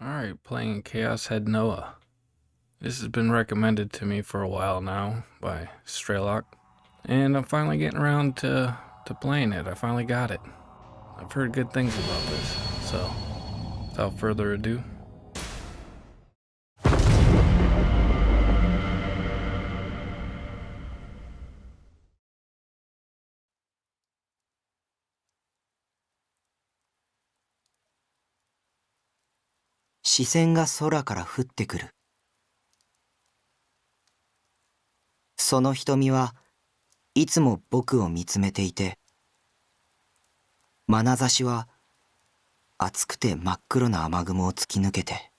Alright, playing Chaos Head Noah. This has been recommended to me for a while now by Straylock, and I'm finally getting around to playing it. I finally got it. I've heard good things about this, so without further ado.視線が空から降ってくる。その瞳はいつも僕を見つめていて、眼差しは熱くて真っ黒な雨雲を突き抜けて、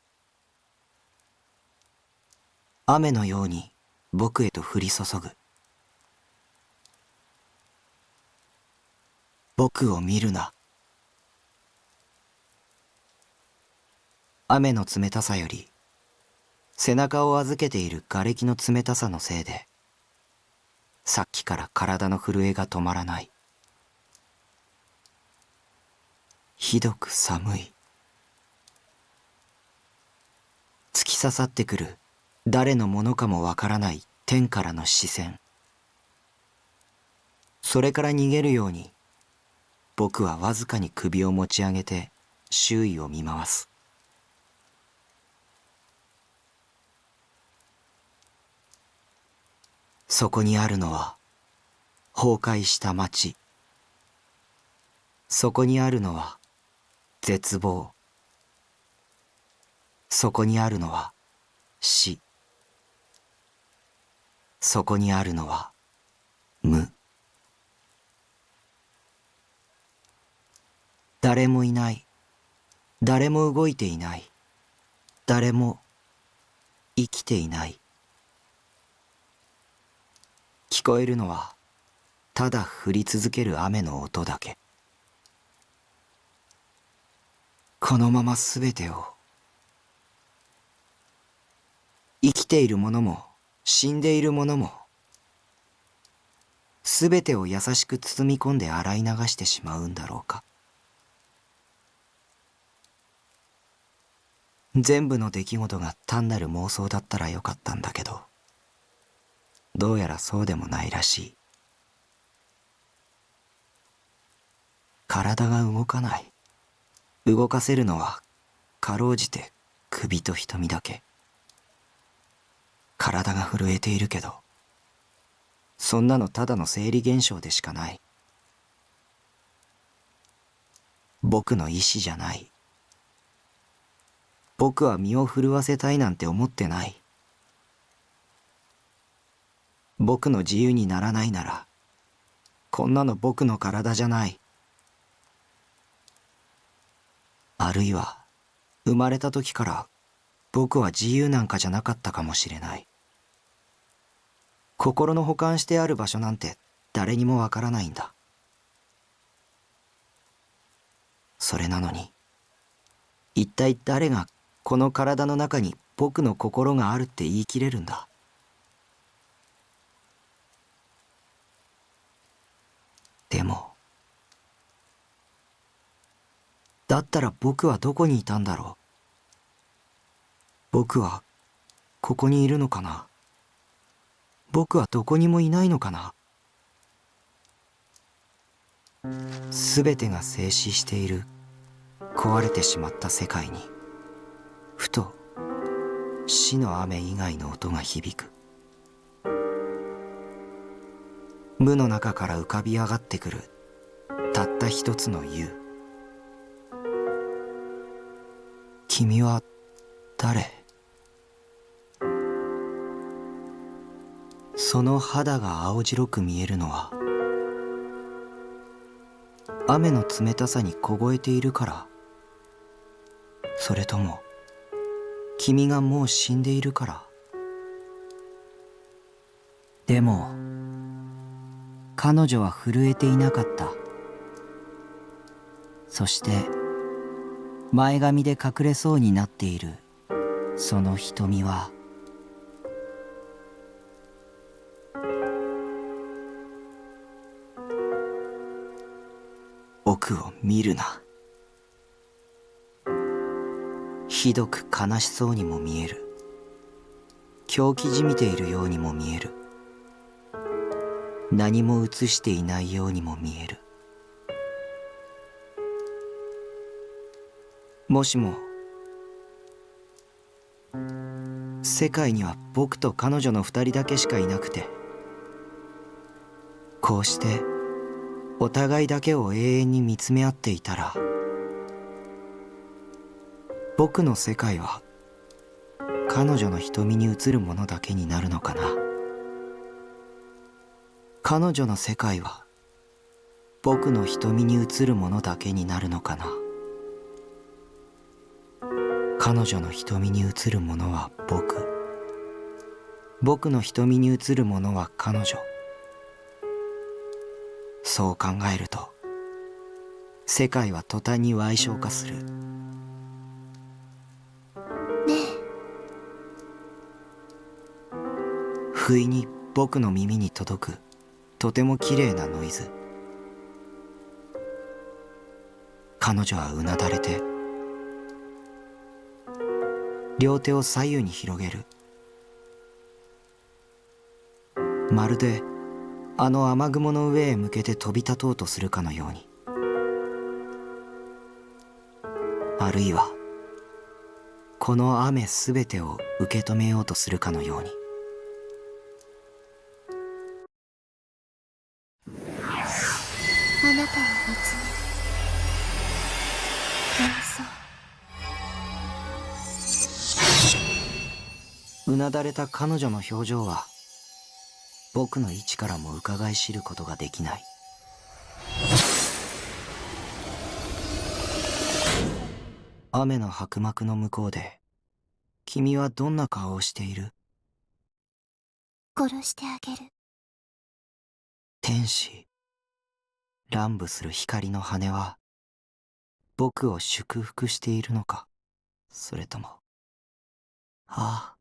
雨のように僕へと降り注ぐ。僕を見るな。雨の冷たさより、背中を預けている瓦礫の冷たさのせいで、さっきから体の震えが止まらない。ひどく寒い。突き刺さってくる誰のものかもわからない天からの視線。それから逃げるように、僕はわずかに首を持ち上げて周囲を見回す。そこにあるのは崩壊した街。そこにあるのは絶望。そこにあるのは死。そこにあるのは無。誰もいない。誰も動いていない。誰も生きていない。聞こえるのはただ降り続ける雨の音だけ。このまま全てを、生きているものも死んでいるものも、全てを優しく包み込んで洗い流してしまうんだろうか。全部の出来事が単なる妄想だったらよかったんだけど、どうやらそうでもないらしい。体が動かない。動かせるのはかろうじて首と瞳だけ。体が震えているけど、そんなのただの生理現象でしかない。僕の意志じゃない。僕は身を震わせたいなんて思ってない。僕の自由にならないなら、こんなの僕の体じゃない。あるいは、生まれた時から僕は自由なんかじゃなかったかもしれない。心の保管してある場所なんて誰にもわからないんだ。それなのに、一体誰がこの体の中に僕の心があるって言い切れるんだ。でも、だったら僕はどこにいたんだろう。僕はここにいるのかな。僕はどこにもいないのかな。すべてが静止している壊れてしまった世界に、ふと死の雨以外の音が響く。無の中から浮かび上がってくるたった一つの湯。君は誰？その肌が青白く見えるのは雨の冷たさに凍えているから、それとも君がもう死んでいるから。でも彼女は震えていなかった。そして前髪で隠れそうになっているその瞳は、僕を見るな。ひどく悲しそうにも見える。狂気じみているようにも見える。何も映していないようにも見える。もしも世界には僕と彼女の二人だけしかいなくて、こうしてお互いだけを永遠に見つめ合っていたら、僕の世界は彼女の瞳に映るものだけになるのかな。彼女の世界は僕の瞳に映るものだけになるのかな。彼女の瞳に映るものは僕、僕の瞳に映るものは彼女。そう考えると世界は途端に矮小化する。ね不意に僕の耳に届くとてもきれいなノイズ。彼女はうなだれて両手を左右に広げる。まるであの雨雲の上へ向けて飛び立とうとするかのように、あるいはこの雨すべてを受け止めようとするかのように。あなたを見つめそう。うなだれた彼女の表情は僕の位置からも伺い知ることができない。雨の薄膜の向こうで君はどんな顔をしている？殺してあげる。天使、乱舞する光の羽は僕を祝福しているのか、それとも、ああ、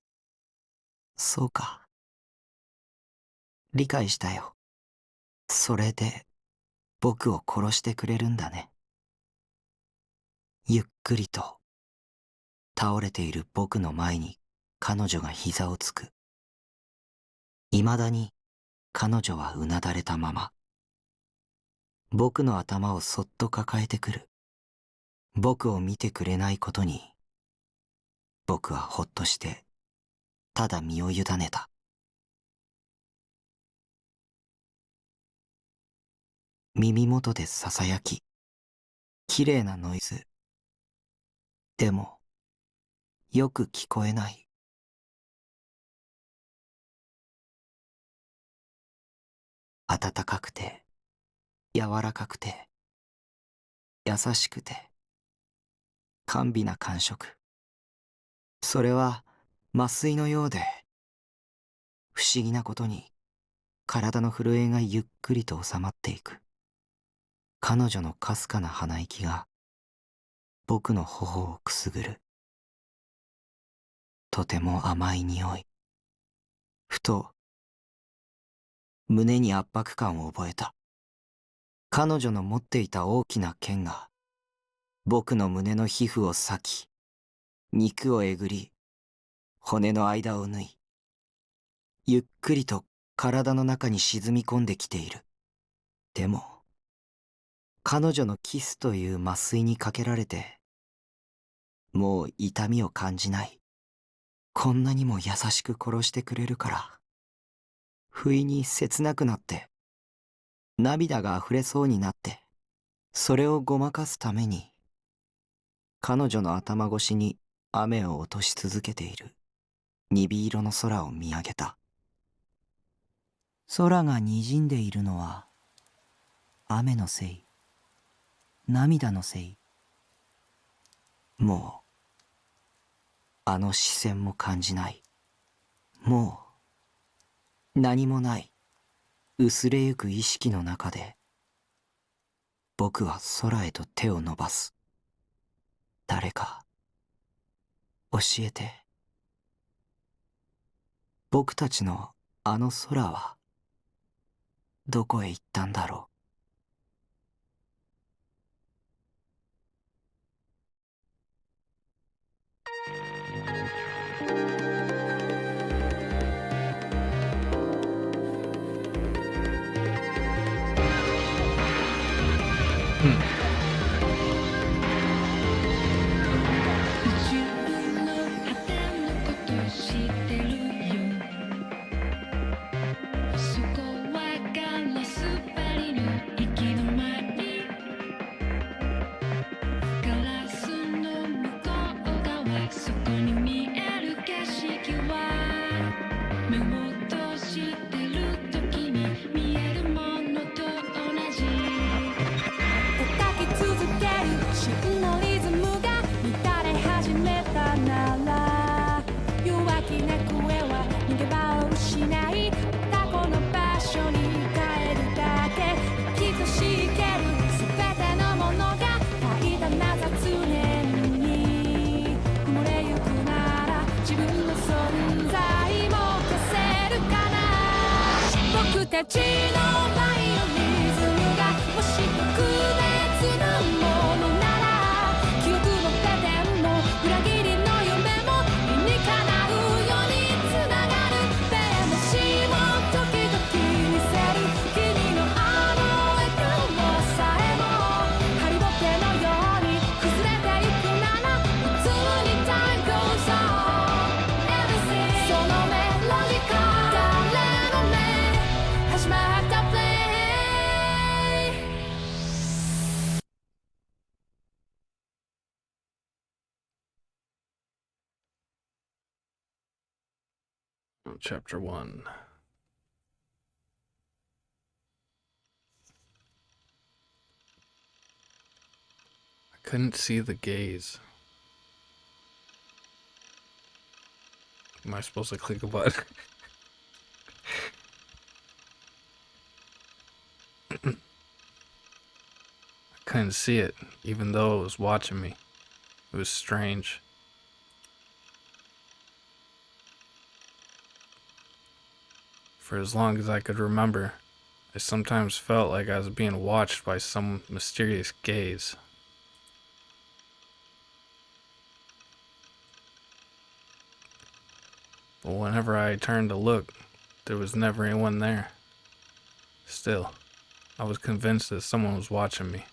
そうか。理解したよ。それで僕を殺してくれるんだね。ゆっくりと倒れている僕の前に彼女が膝をつく。いまだに彼女はうなだれたまま。僕の頭をそっと抱えてくる。僕を見てくれないことに僕はほっとしてただ身を委ねた。耳元でささやき、きれいなノイズ。でもよく聞こえない。暖かくて柔らかくて優しくて甘美な感触。それは麻酔のようで、不思議なことに体の震えがゆっくりと収まっていく。彼女のかすかな鼻息が僕の頬をくすぐる。とても甘い匂い。ふと胸に圧迫感を覚えた。彼女の持っていた大きな剣が僕の胸の皮膚を裂き、肉をえぐり、骨の間を縫い、ゆっくりと体の中に沈み込んできている。でも彼女のキスという麻酔にかけられてもう痛みを感じない。こんなにも優しく殺してくれるから、不意に切なくなって涙があふれそうになって、それをごまかすために彼女の頭越しに雨を落とし続けている鈍色の空を見上げた。空が滲んでいるのは雨のせい、涙のせい。もうあの視線も感じない。もう何もない。薄れゆく意識の中で僕は空へと手を伸ばす。誰か教えて。僕たちのあの空はどこへ行ったんだろう。Chapter 1. I couldn't see the gaze. Am I supposed to click a button? I couldn't see it, even though it was watching me. It was strange. For as long as I could remember, I sometimes felt like I was being watched by some mysterious gaze. But whenever I turned to look, there was never anyone there. Still, I was convinced that someone was watching me.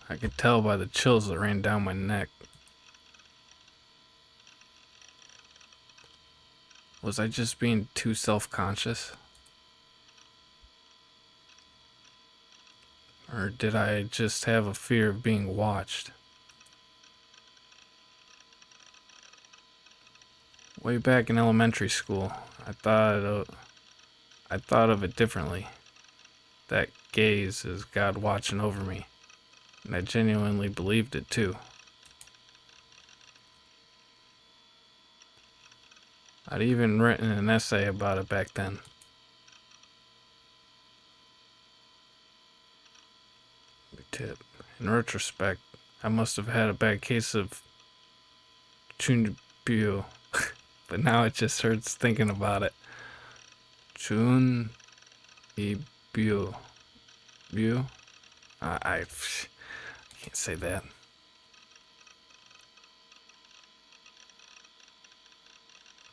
I could tell by the chills that ran down my neck. Was I just being too self-conscious? Or did I just have a fear of being watched? Way back in elementary school, I thought of it differently. That gaze is God watching over me, and I genuinely believed it too. I'd even written an essay about it back then. Tip. In retrospect, I must have had a bad case of Chunibyo, but now it just hurts thinking about it. Chunibyo. View? I can't say that.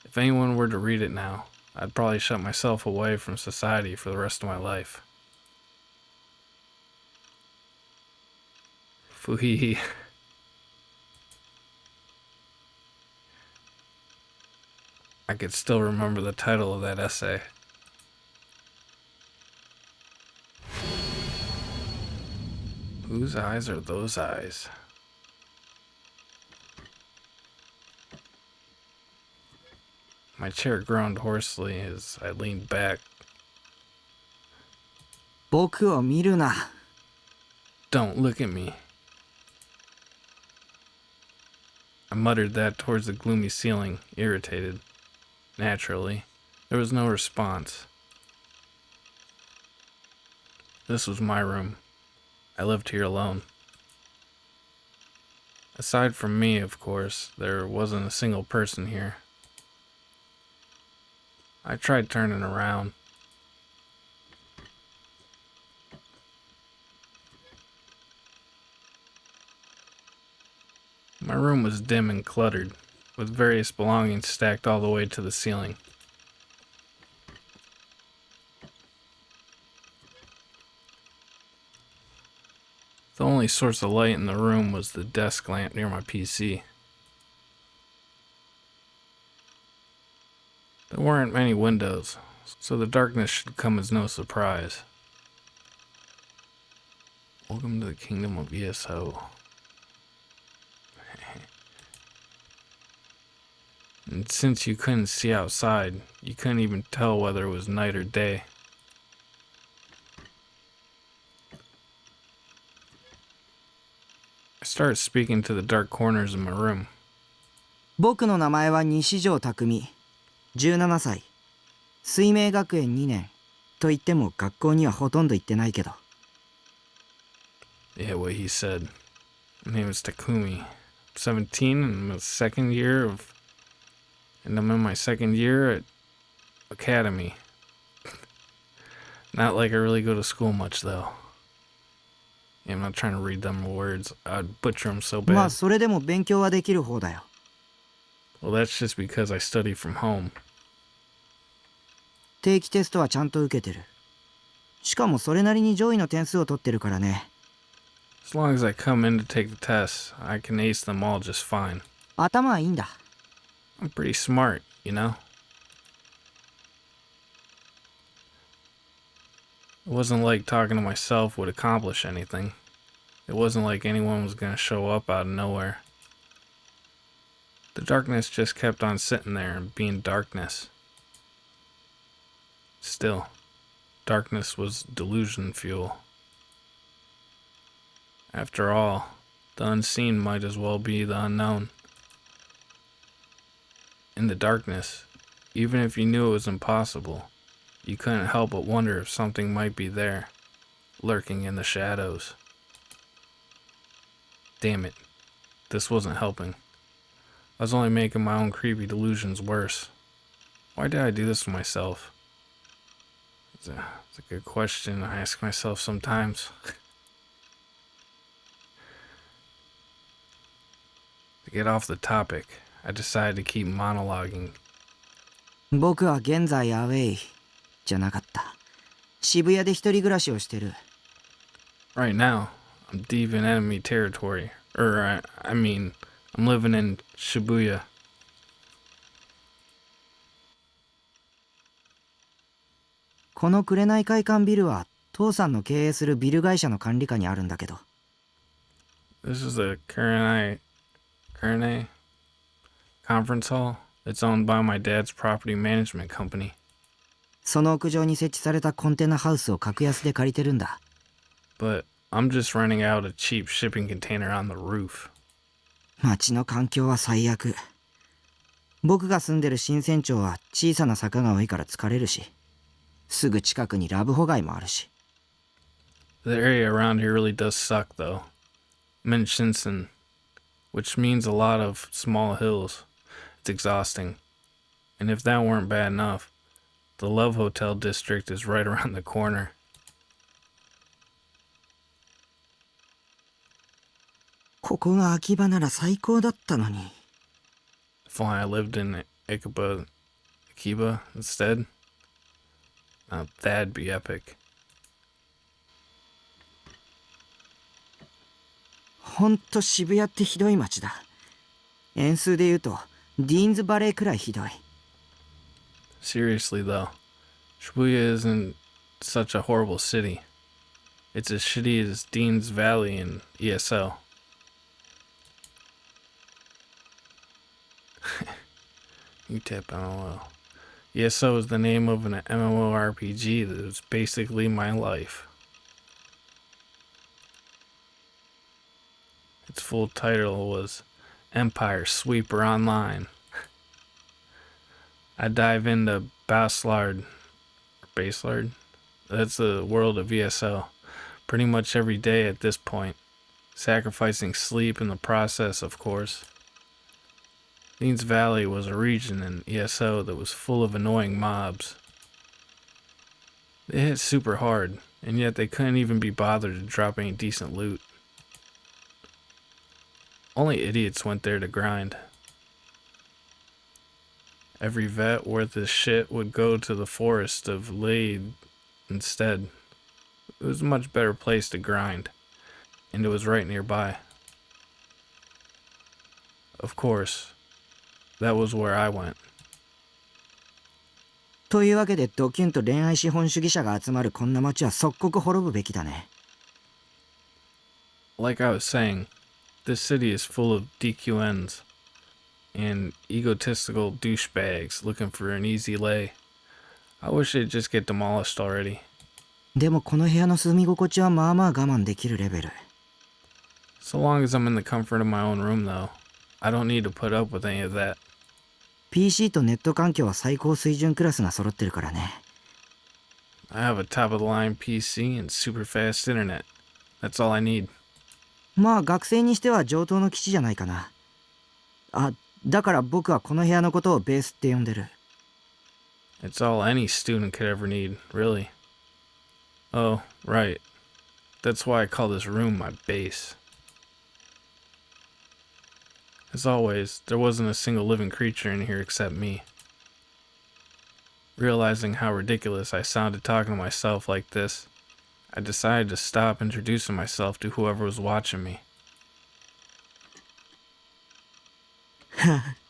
If anyone were to read it now, I'd probably shut myself away from society for the rest of my life. Fui. I could still remember the title of that essay. Whose eyes are those eyes? My chair groaned hoarsely as I leaned back. 僕を見るな。 Don't look at me. I muttered that towards the gloomy ceiling, irritated. Naturally, there was no response. This was my room. I lived here alone. Aside from me, of course, there wasn't a single person here. I tried turning around. My room was dim and cluttered, with various belongings stacked all the way to the ceiling. The only source of light in the room was the desk lamp near my PC. There weren't many windows, so the darkness should come as no surprise. Welcome to the kingdom of ESO. And since you couldn't see outside, you couldn't even tell whether it was night or day. I started speaking to the dark corners of my room. 僕の名前は西条匠、17歳。水明学園2年。と言っても学校にはほとんど行ってないけど。Yeah, what he said. My name is Takumi. I'm 17 and I'm in my second year at academy. Not like I really go to school much though. Yeah, I'm not trying to read them words. I'd butcher them so まあ bad. それでも勉強はできる方だよ。 Well, that's just because I study from home. 定期テストはちゃんと受けてる。しかもそれなりに上位の点数を取ってるからね。 As long as I come in to take the tests, I can ace them all just fine. 頭はいいんだ。 I'm pretty smart, you know? It wasn't like talking to myself would accomplish anything. It wasn't like anyone was gonna show up out of nowhere. The darkness just kept on sitting there and being darkness. Still, darkness was delusion fuel. After all, the unseen might as well be the unknown. In the darkness, even if you knew it was impossible, you couldn't help but wonder if something might be there, lurking in the shadows. Damn it, this wasn't helping. I was only making my own creepy delusions worse. Why did I do this to myself? It's a good question I ask myself sometimes. To get off the topic, I decided to keep monologuing. 僕は現在アウェイじゃなかった。渋谷で一人暮らしをしてる。 Right now, I'm deep in enemy territory. I'm living in Shibuya. この紅会館ビルは父さんの経営するビル会社の管理下にあるんだけど。 This is the Kurenai Conference Hall. It's owned by my dad's property management company. その屋上に設置されたコンテナハウスを格安で借りてるんだ。 But I'm just renting out a cheap shipping container on the roof. 街の環境は最悪。僕が住んでる新船町は小さな坂が多いから疲れるし、すぐ近くにラブホ街もあるし。 The area around here really does suck, though. I'm in Shinsen, which means a lot of small hills. It's exhausting. And if that weren't bad enough, the Love Hotel district is right around the corner. ここが秋葉なら最高だったのに。 If only I lived in Akiba instead. Now that'd be epic. ほんと渋谷ってひどい街だ。円数で言うとディーンズバレーくらいひどい。 Seriously though, Shibuya isn't such a horrible city. It's as shitty as Dean's Valley in ESO. You tip MMO. ESO is the name of an MMORPG that is basically my life. Its full title was Empire Sweeper Online. I dive into Baslard. That's the world of ESO. Pretty much every day at this point. Sacrificing sleep in the process, of course. Dean's Valley was a region in ESO that was full of annoying mobs. They hit super hard, and yet they couldn't even be bothered to drop any decent loot. Only idiots went there to grind. Every vet worth his shit would go to the forest of Lade instead. It was a much better place to grind, and it was right nearby. Of course, that was where I went. というわけでドキュンと恋愛資本主義者が集まるこんな街は即刻滅ぶべきだね。Like I was saying, this city is full of DQNs and egotistical douchebags looking for an easy lay. I wish they'd just get demolished already. でもこの部屋の住み心地はまあまあ我慢できるレベル。So long as I'm in the comfort of my own room, though, I don't need to put up with any of that. PC とネット環境は最高水準クラスが揃ってるからね。I have a top-of-the-line PC and super fast internet. That's all I need. まあ学生にしては上等の基地じゃないかな。あ、だから僕はこの部屋のことをベースって呼んでる。It's all any student could ever need, really. Oh, right. That's why I call this room my base. As always, there wasn't a single living creature in here except me. Realizing how ridiculous I sounded talking to myself like this, I decided to stop introducing myself to whoever was watching me.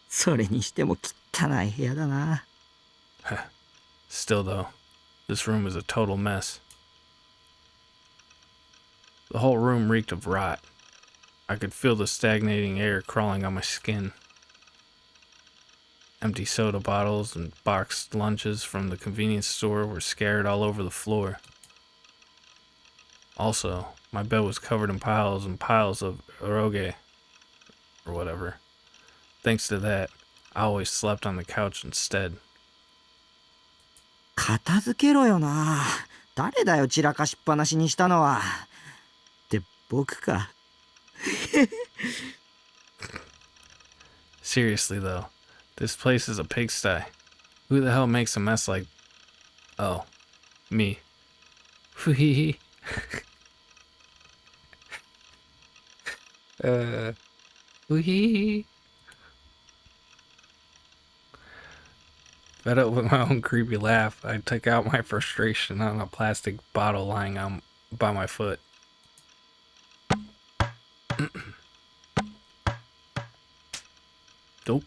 それにしても汚い部屋だな。Still though, this room is a total mess. The whole room reeked of rot. I could feel the stagnating air crawling on my skin. Empty soda bottles and boxed lunches from the convenience store were scattered all over the floor. Also, my bed was covered in piles and piles of eroge, or whatever. Thanks to that, I always slept on the couch instead. 片付けろよな。誰だよ散らかしっぱなしにしたのは。って僕か。Seriously though, this place is a pigsty. Who the hell makes a mess like... Oh, me. Hee hee. Fed up with my own creepy laugh, I took out my frustration on a plastic bottle lying on by my foot. Nope.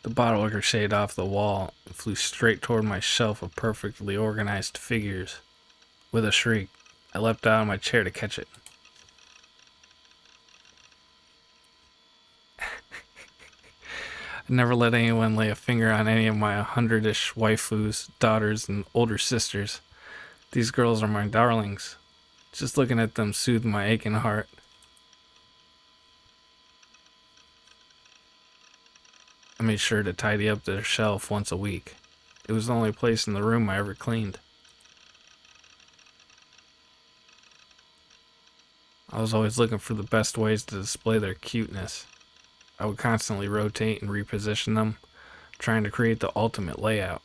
The bottle ricocheted off the wall and flew straight toward my shelf of perfectly organized figures. With a shriek, I leapt out of my chair to catch it. I never let anyone lay a finger on any of my 100-ish waifus, daughters, and older sisters. These girls are my darlings. Just looking at them soothed my aching heart. I made sure to tidy up their shelf once a week. It was the only place in the room I ever cleaned. I was always looking for the best ways to display their cuteness. I would constantly rotate and reposition them, trying to create the ultimate layout.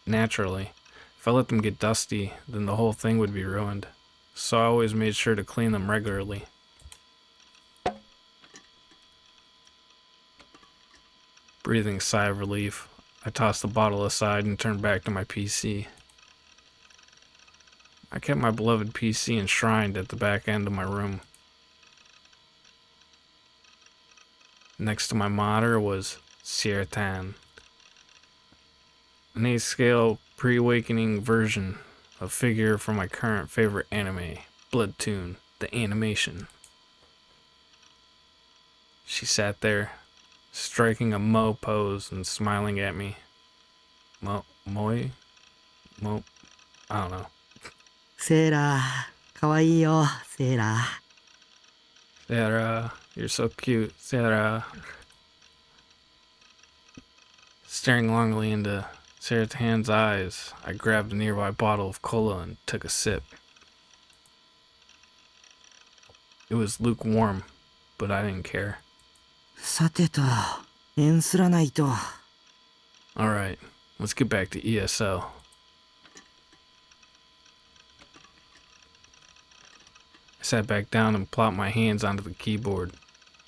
Naturally, if I let them get dusty, then the whole thing would be ruined, so I always made sure to clean them regularly. Breathing a sigh of relief, I tossed the bottle aside and turned back to my PC. I kept my beloved PC enshrined at the back end of my room. Next to my monitor was Siertan, an 8-scale pre-awakening version of figure from my current favorite anime, Bloodtoon, the animation. She sat there, striking a Mo pose and smiling at me. I don't know. セーラー、かわいいよ、セーラー。 Sarah, you're so cute, Sarah. Staring longingly into Seratan's eyes, I grabbed a nearby bottle of cola and took a sip. It was lukewarm, but I didn't care. さてと、縁すらないと。 Alright, let's get back to ESO. I sat back down and plopped my hands onto the keyboard,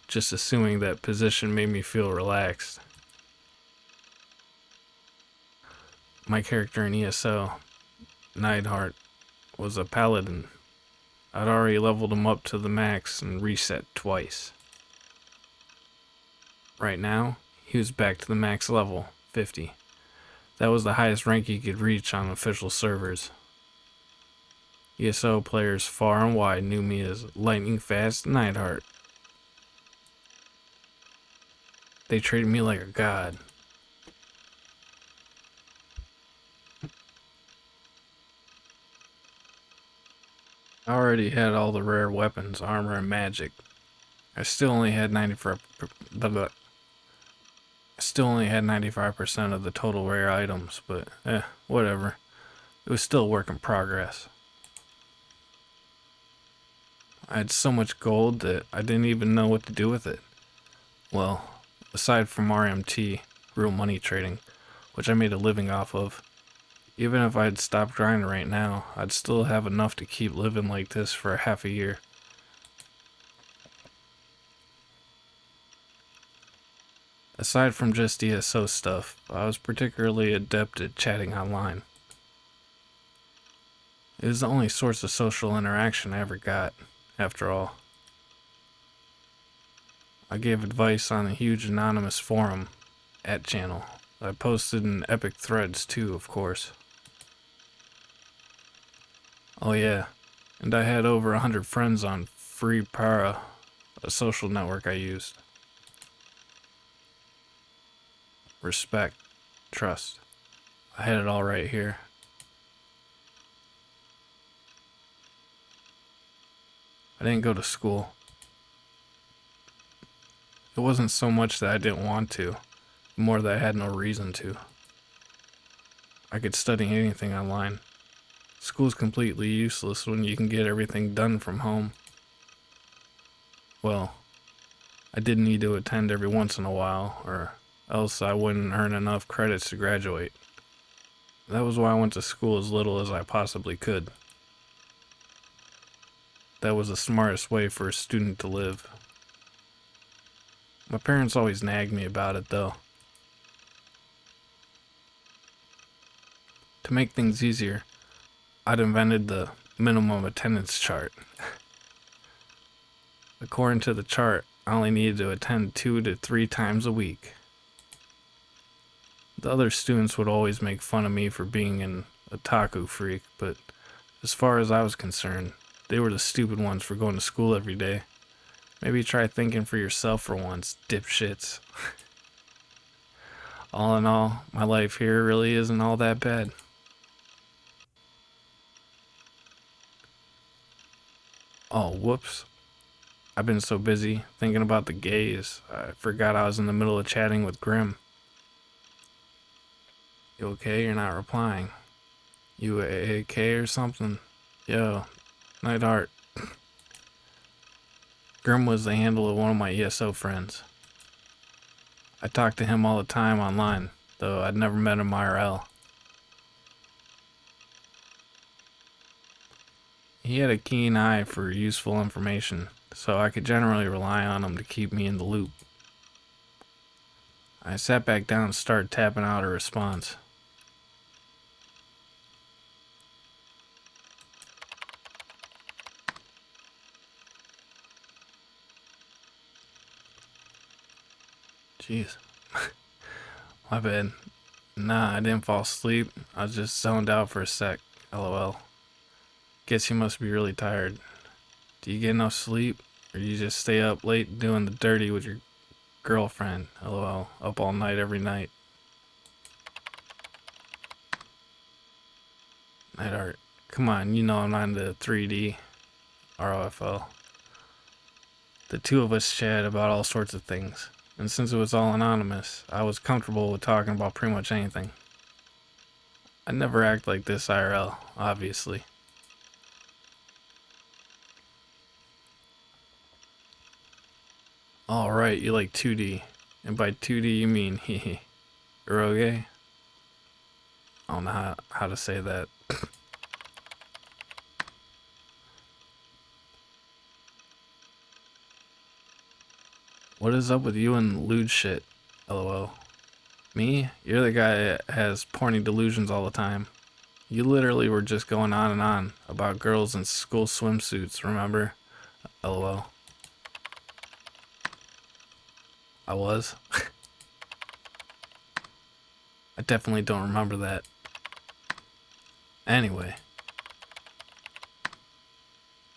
just assuming that position made me feel relaxed. My character in ESO, Neidhart, was a paladin. I'd already leveled him up to the max and reset twice. Right now, he was back to the max level, 50. That was the highest rank he could reach on official servers. ESO players far and wide knew me as Lightning Fast Neidhart. They treated me like a god. I already had all the rare weapons, armor, and magic. I still only had 95% of the total rare items, but whatever. It was still a work in progress. I had so much gold that I didn't even know what to do with it. Well, aside from RMT, real money trading, which I made a living off of. Even if I'd stopped grinding right now, I'd still have enough to keep living like this for a half a year. Aside from just ESO stuff, I was particularly adept at chatting online. It was the only source of social interaction I ever got, after all. I gave advice on a huge anonymous forum, @channel. I posted in epic threads too, of course. Oh yeah, and I had over 100 friends on FreePara, a social network I used. Respect, trust. I had it all right here. I didn't go to school. It wasn't so much that I didn't want to, more that I had no reason to. I could study anything online. School's completely useless when you can get everything done from home. Well, I did need to attend every once in a while, or else I wouldn't earn enough credits to graduate. That was why I went to school as little as I possibly could. That was the smartest way for a student to live. My parents always nagged me about it though. To make things easier, I'd invented the minimum attendance chart. According to the chart, I only needed to attend 2 to 3 times a week. The other students would always make fun of me for being an otaku freak, but as far as I was concerned, they were the stupid ones for going to school every day. Maybe try thinking for yourself for once, dipshits. All in all, my life here really isn't all that bad. Oh, whoops. I've been so busy thinking about the gays, I forgot I was in the middle of chatting with Grim. You okay? You're not replying. You AAK or something? Yo, Neidhart. Grim was the handle of one of my ESO friends. I talked to him all the time online, though I'd never met him IRL. He had a keen eye for useful information, so I could generally rely on him to keep me in the loop. I sat back down and started tapping out a response. Jeez. My bad. Nah, I didn't fall asleep. I was just zoned out for a sec. LOL. Guess you must be really tired. Do you get enough sleep? Or do you just stay up late doing the dirty with your girlfriend? LOL. Up all night every night. Neidhart. Come on, you know I'm not into 3D. ROFL. The two of us chat about all sorts of things. And since it was all anonymous, I was comfortable with talking about pretty much anything. I never act like this IRL, obviously. Alright, you like 2D. And by 2D you mean hehe. Eroge? I don't know how to say that. What is up with you and lewd shit? LOL. Me? You're the guy that has porny delusions all the time. You literally were just going on and on about girls in school swimsuits, remember? LOL. I was? I definitely don't remember that. Anyway.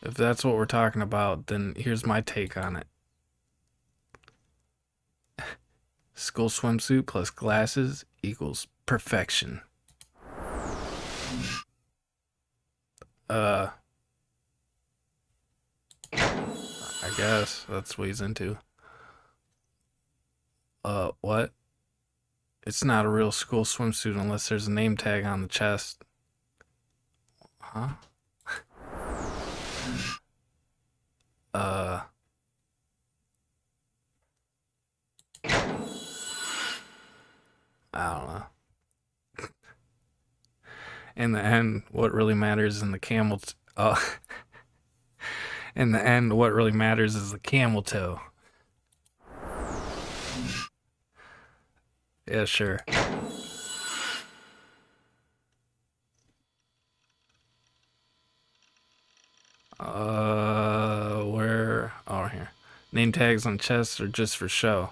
If that's what we're talking about, then here's my take on it. School swimsuit plus glasses equals perfection. I guess that's what he's into. What? It's not a real school swimsuit unless there's a name tag on the chest. Huh? I don't know. In the end, what really matters is the camel. In the end, what really matters is the camel toe. Yeah, sure. Where? Oh, here. Name tags on chests are just for show.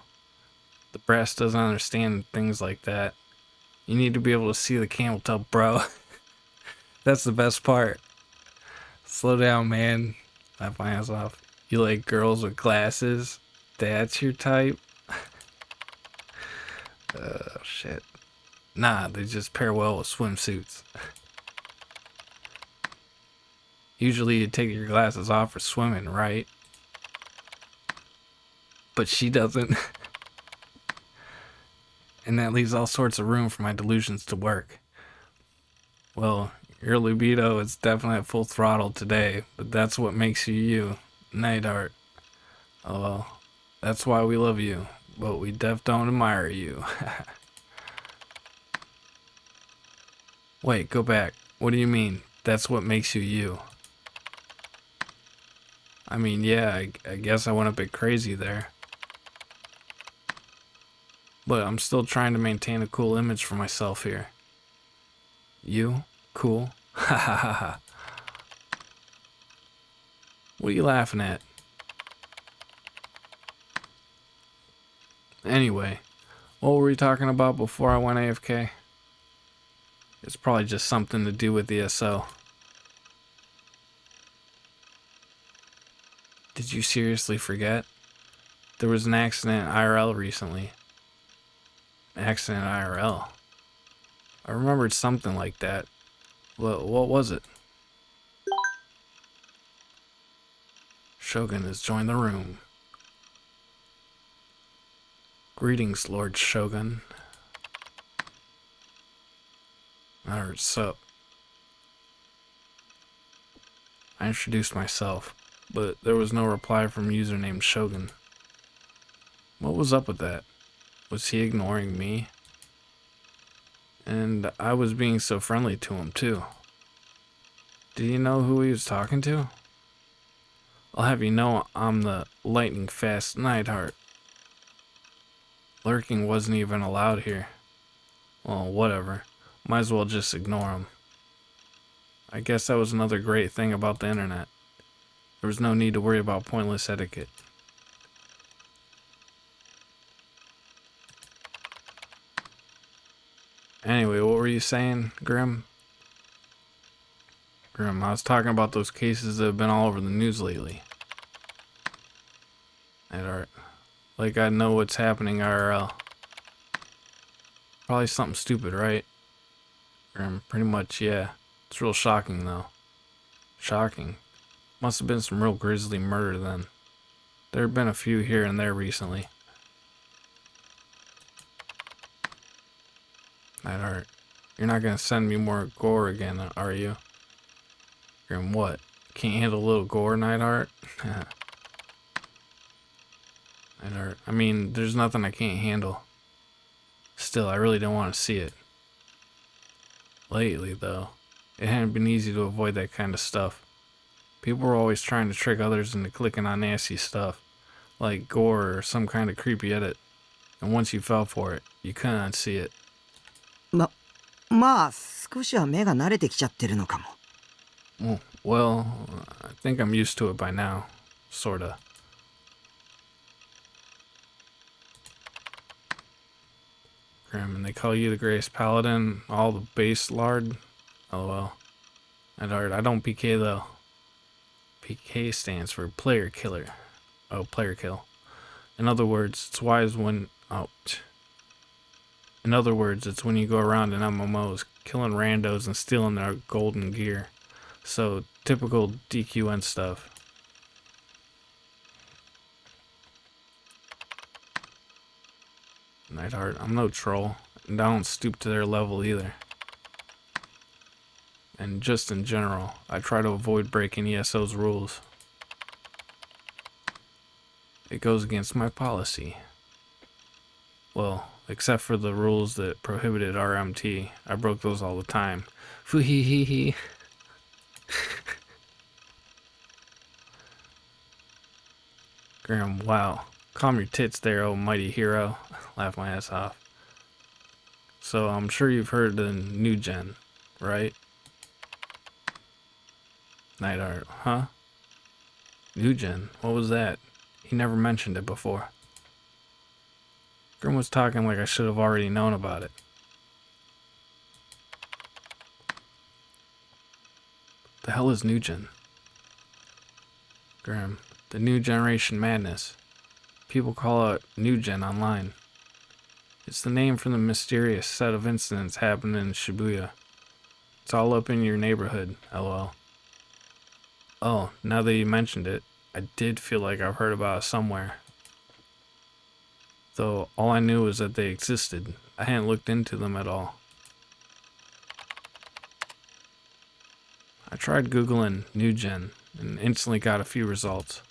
The brass doesn't understand things like that. You need to be able to see the camel toe, bro. That's the best part. Slow down, man. Laugh my ass off. You like girls with glasses? That's your type? Oh, shit. Nah, they just pair well with swimsuits. Usually you take your glasses off for swimming, right? But she doesn't. And that leaves all sorts of room for my delusions to work. Well, your libido is definitely at full throttle today, but that's what makes you you, Neidhart. Oh well, that's why we love you, but we def don't admire you. Wait, go back. What do you mean? That's what makes you you? I mean, yeah, I guess I went a bit crazy there. But I'm still trying to maintain a cool image for myself here. You? Cool? Ha ha ha ha. What are you laughing at? Anyway, what were we talking about before I went AFK? It's probably just something to do with the SO. Did you seriously forget? There was an accident IRL recently. Accident IRL. I remembered something like that. What was it? Shogun has joined the room. Greetings, Lord Shogun. Alright, sup. I introduced myself, but there was no reply from user named Shogun. What was up with that? Was he ignoring me? And I was being so friendly to him too. Did he know who he was talking to? I'll have you know I'm the lightning fast Neidhart. Lurking wasn't even allowed here. Well, whatever. Might as well just ignore him. I guess that was another great thing about the internet. There was no need to worry about pointless etiquette. Anyway, what were you saying, Grim? Grim, I was talking about those cases that have been all over the news lately. Neidhart. Like I know what's happening IRL. Probably something stupid, right? Grim, pretty much, yeah. It's real shocking, though. Shocking. Must have been some real grisly murder then. There have been a few here and there recently. Neidhart, you're not gonna send me more gore again, are you? Grim, what? Can't handle a little gore, Neidhart? Neidhart, I mean, there's nothing I can't handle. Still, I really don't want to see it. Lately, though, it hadn't been easy to avoid that kind of stuff. People were always trying to trick others into clicking on nasty stuff, like gore or some kind of creepy edit. And once you fell for it, you couldn't unsee it. まあ、少しは目が慣れてきちゃってるのかも。Well, I think I'm used to it by now. Sorta. Grim, and they call you the Grace Paladin, all the base lard? LOL. At art, I don't PK though. PK stands for player killer. Oh, player kill. In other words, it's wise when... In other words, it's when you go around in MMOs, killing randos and stealing their golden gear. So, typical DQN stuff. Nightheart, I'm no troll, and I don't stoop to their level either. And just in general, I try to avoid breaking ESO's rules. It goes against my policy. Well, except for the rules that prohibited RMT. I broke those all the time. Foo-hee-hee-hee. Graham, wow. Calm your tits there, oh mighty hero. Laugh my ass off. So I'm sure you've heard the new gen, right? Nightheart, huh? New gen? What was that? He never mentioned it before. Grim was talking like I should have already known about it. The hell is new gen? Grim, the new generation madness. People call it new gen online. It's the name for the mysterious set of incidents happening in Shibuya. It's all up in your neighborhood, lol. Oh, now that you mentioned it, I did feel like I've heard about it somewhere. Though all I knew was that they existed. I hadn't looked into them at all. I tried Googling new gen and instantly got a few results.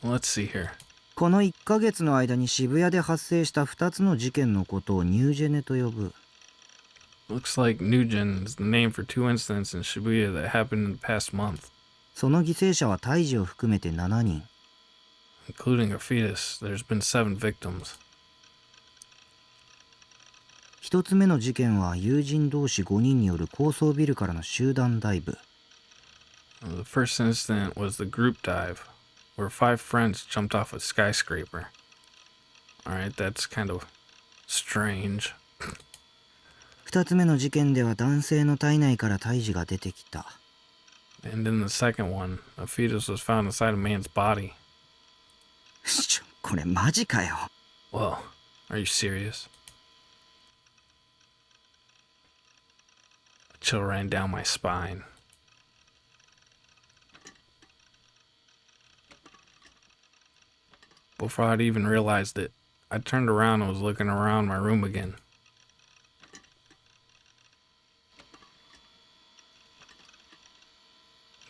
Let's see here. この1ヶ月の間に渋谷で発生した2つの事件のことをニュージェネと呼ぶ。Looks like new gen is the name for 2 incidents in Shibuya that happened in the past month. その犠牲者は胎児を含めて7人。Including a fetus, there's been 7 victims. 1つ目の事件は友人同士5人による高層ビルからの集団ダイブ。The first incident was the group dive, where 5 friends jumped off a skyscraper. Alright, that's kind of strange. 2つ目の事件では男性の体内から胎児が出てきた。And in the second one, a fetus was found inside a man's body. これマジかよ。Whoa, are you serious? A chill ran down my spine. Before I'd even realized it, I turned around and was looking around my room again.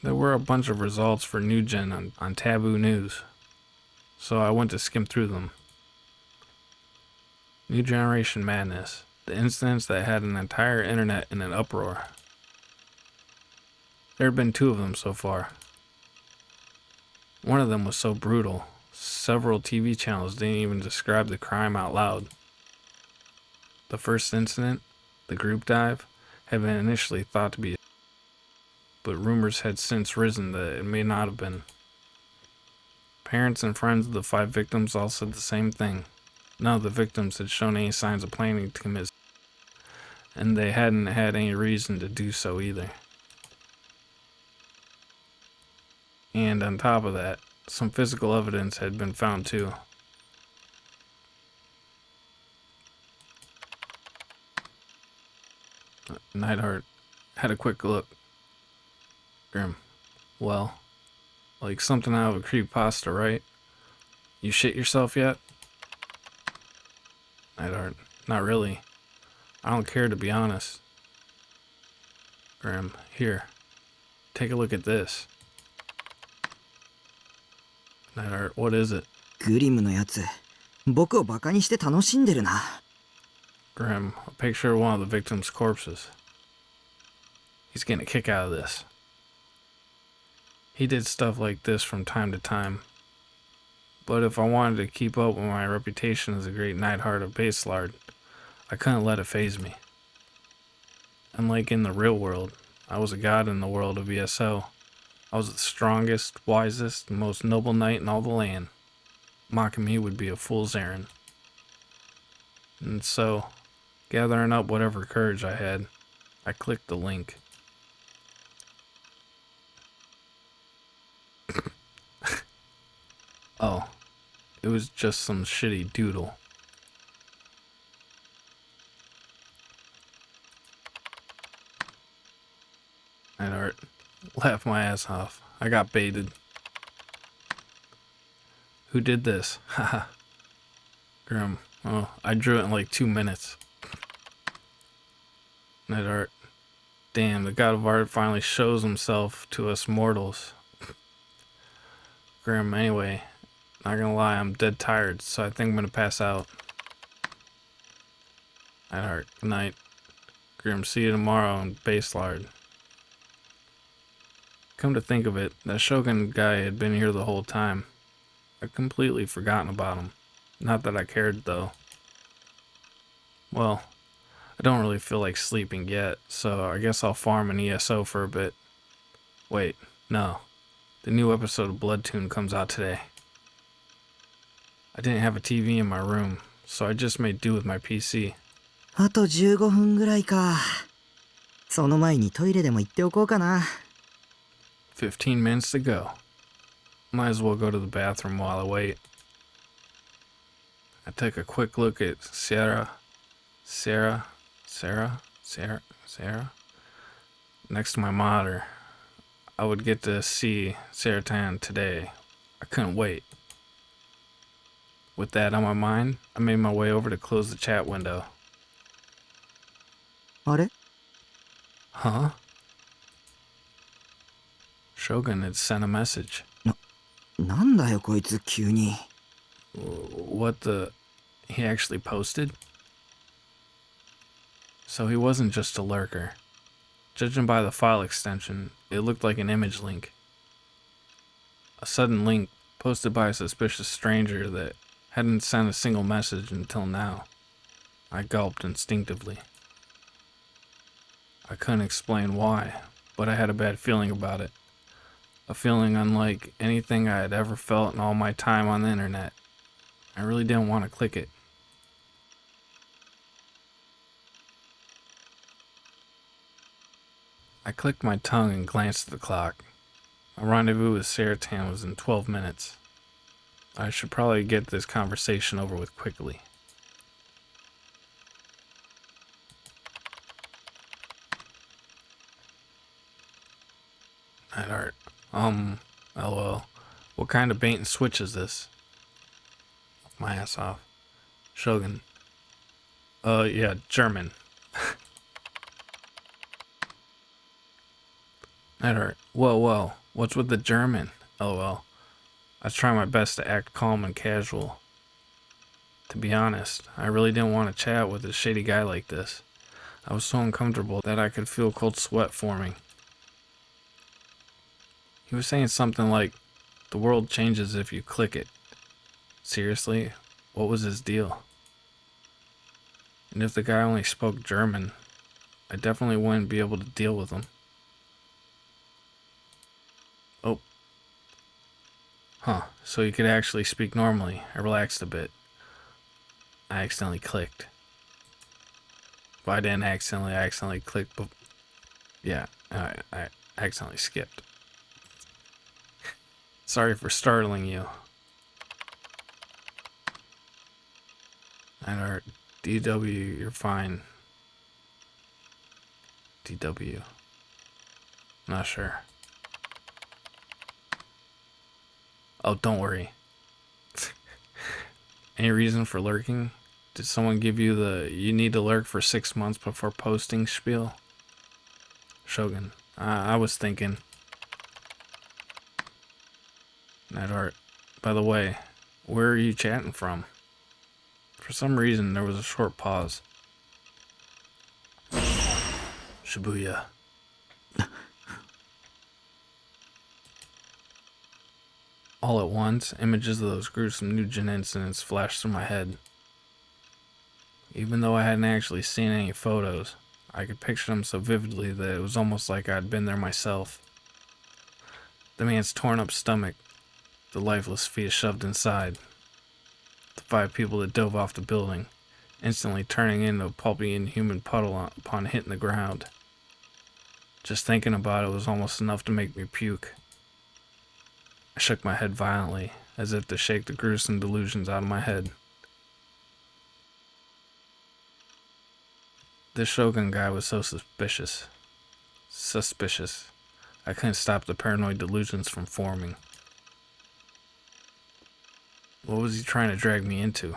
There were a bunch of results for new gen on Taboo News, so I went to skim through them. New generation madness, the incidents that had an entire internet in an uproar. There had been 2 of them so far. One of them was so brutal, several TV channels didn't even describe the crime out loud. The first incident, the group dive, had been initially thought to be, but rumors had since risen that it may not have been. Parents and friends of the 5 victims all said the same thing. None of the victims had shown any signs of planning to commit, and they hadn't had any reason to do so either. And on top of that, some physical evidence had been found too. Nightheart had a quick look. Grim, well, like something out of a creepypasta, right? You shit yourself yet? Nightheart, not really. I don't care, to be honest. Grim, here, take a look at this. Nightheart, what is it? グリムのやつ、僕をバカにして楽しんでるな。Grim, a picture of one of the victims' corpses. He's getting a kick out of this. He did stuff like this from time to time. But if I wanted to keep up with my reputation as a great Neidhart of Baselard, I couldn't let it faze me. Unlike in the real world, I was a god in the world of ESO. I was the strongest, wisest, and most noble knight in all the land. Mocking me would be a fool's errand. And so, gathering up whatever courage I had, I clicked the link. Oh, it was just some shitty doodle. Neidhart, laugh my ass off. I got baited. Who did this? Haha. Grim. Oh, I drew it in like 2 minutes. Neidhart. Damn, the god of art finally shows himself to us mortals. Grim, anyway, not gonna lie, I'm dead tired, so I think I'm gonna pass out. Neidhart, good night. Grim, see you tomorrow in Baselard. Come to think of it, that Shogun guy had been here the whole time. I'd completely forgotten about him. Not that I cared, though. Well, I don't really feel like sleeping yet, so I guess I'll farm an ESO for a bit. Wait, no. The new episode of Bloodtoon comes out today. I didn't have a TV in my room, so I just made do with my PC. あと15分ぐらいか。その前にトイレでも行っておこうかな。 15 minutes to go. Might as well go to the bathroom while I wait. I took a quick look at Sarah. Next to my monitor. I would get to see Saratan today. I couldn't wait. With that on my mind, I made my way over to close the chat window. あれ Huh? Shogun had sent a message. なんだよこいつ急に。 What the... He actually posted? So he wasn't just a lurker. Judging by the file extension, it looked like an image link. A sudden link posted by a suspicious stranger that hadn't sent a single message until now. I gulped instinctively. I couldn't explain why, but I had a bad feeling about it. A feeling unlike anything I had ever felt in all my time on the internet. I really didn't want to click it. I clicked my tongue and glanced at the clock. My rendezvous with Saratan was in 12 minutes. I should probably get this conversation over with quickly. Neidhart. LOL. What kind of bait and switch is this? My ass off. Shogun. Yeah, German. Neidhart. Whoa. What's with the German? LOL. I was trying my best to act calm and casual. To be honest, I really didn't want to chat with a shady guy like this. I was so uncomfortable that I could feel cold sweat forming. He was saying something like, the world changes if you click it. Seriously? What was his deal? And if the guy only spoke German, I definitely wouldn't be able to deal with him. Oh. Huh, so he could actually speak normally. I relaxed a bit. I accidentally clicked. Well, I didn't accidentally, I accidentally clicked, but yeah, I accidentally skipped. Sorry for startling you. Neidhart, DW, you're fine. DW. Not sure. Oh, don't worry. Any reason for lurking? Did someone give you the you need to lurk for 6 months before posting spiel? Shogun, I was thinking. Neidhart, by the way, where are you chatting from? For some reason, there was a short pause. Shibuya. All at once, images of those gruesome Nugent incidents flashed through my head. Even though I hadn't actually seen any photos, I could picture them so vividly that it was almost like I'd been there myself. The man's torn up stomach, the lifeless fetus shoved inside, the 5 people that dove off the building, instantly turning into a pulpy inhuman puddle upon hitting the ground. Just thinking about it was almost enough to make me puke. I shook my head violently, as if to shake the gruesome delusions out of my head. This Shogun guy was so suspicious. I couldn't stop the paranoid delusions from forming. What was he trying to drag me into?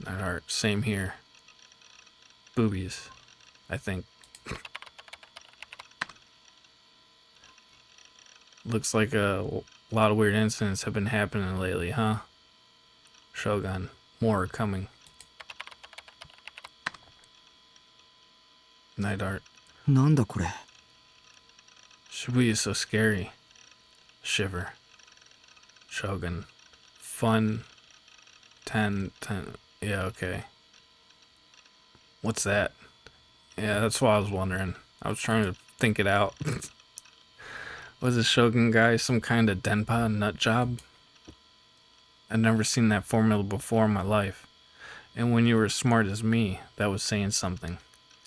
Nightheart, same here. Boobies, I think. Looks like a lot of weird incidents have been happening lately, huh? Shogun, more are coming. Nightheart. なんだこれ。 Shibuya is so scary. Shiver. Shogun. Fun. 10. Yeah, okay. What's that? Yeah, that's what I was wondering. I was trying to think it out. Was the Shogun guy some kind of Denpa nut job? I'd never seen that formula before in my life. And when you were as smart as me, that was saying something.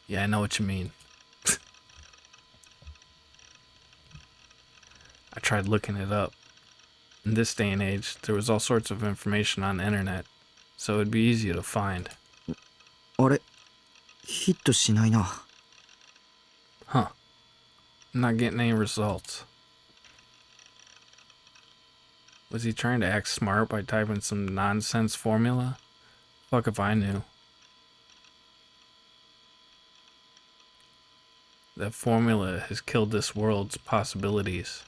Yeah, I know what you mean. I tried looking it up. In this day and age, there was all sorts of information on the internet, so it'd be easy to find. あれ、ヒットしないな。 Huh. I'm not getting any results. Was he trying to act smart by typing some nonsense formula? Fuck if I knew. That formula has killed this world's possibilities.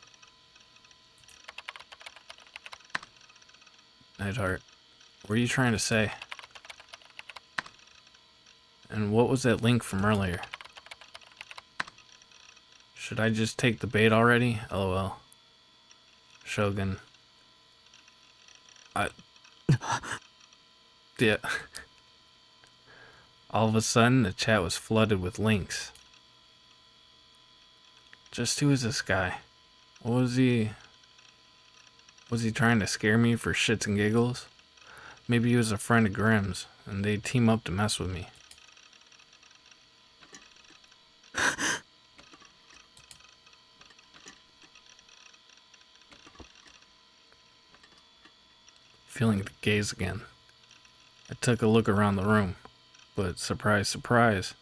Nightheart, what are you trying to say? And what was that link from earlier? Should I just take the bait already? LOL. Shogun. Yeah. All of a sudden, the chat was flooded with links. Just who is this guy? What was he... Was he trying to scare me for shits and giggles? Maybe he was a friend of Grimm's, and they'd team up to mess with me. Feeling the gaze again. I took a look around the room, but surprise, surprise,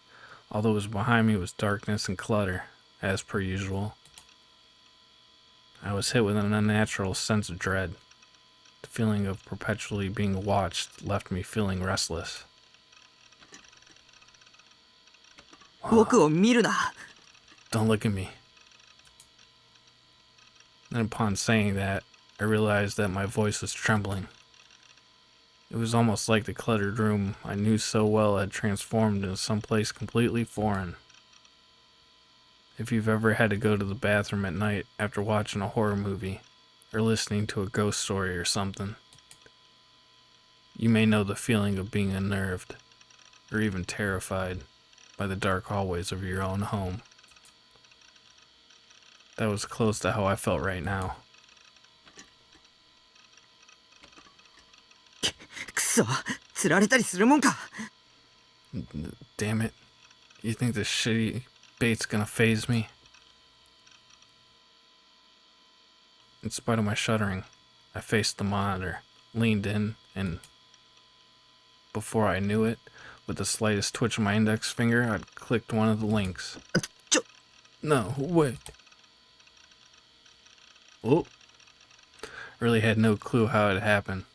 all that was behind me was darkness and clutter, as per usual. I was hit with an unnatural sense of dread. The feeling of perpetually being watched left me feeling restless. 僕を見るな。 Don't look at me. Then upon saying that, I realized that my voice was trembling. It was almost like the cluttered room I knew so well had transformed into someplace completely foreign. If you've ever had to go to the bathroom at night after watching a horror movie, or listening to a ghost story or something, you may know the feeling of being unnerved, or even terrified, by the dark hallways of your own home. That was close to how I felt right now. くそ、釣られたりするもんか。 Damn it. You think this shitty bait's gonna phase me? In spite of my shuddering, I faced the monitor, leaned in, and before I knew it, with the slightest twitch of my index finger, I'd clicked one of the links. No, wait. Oh. Really had no clue how it happened.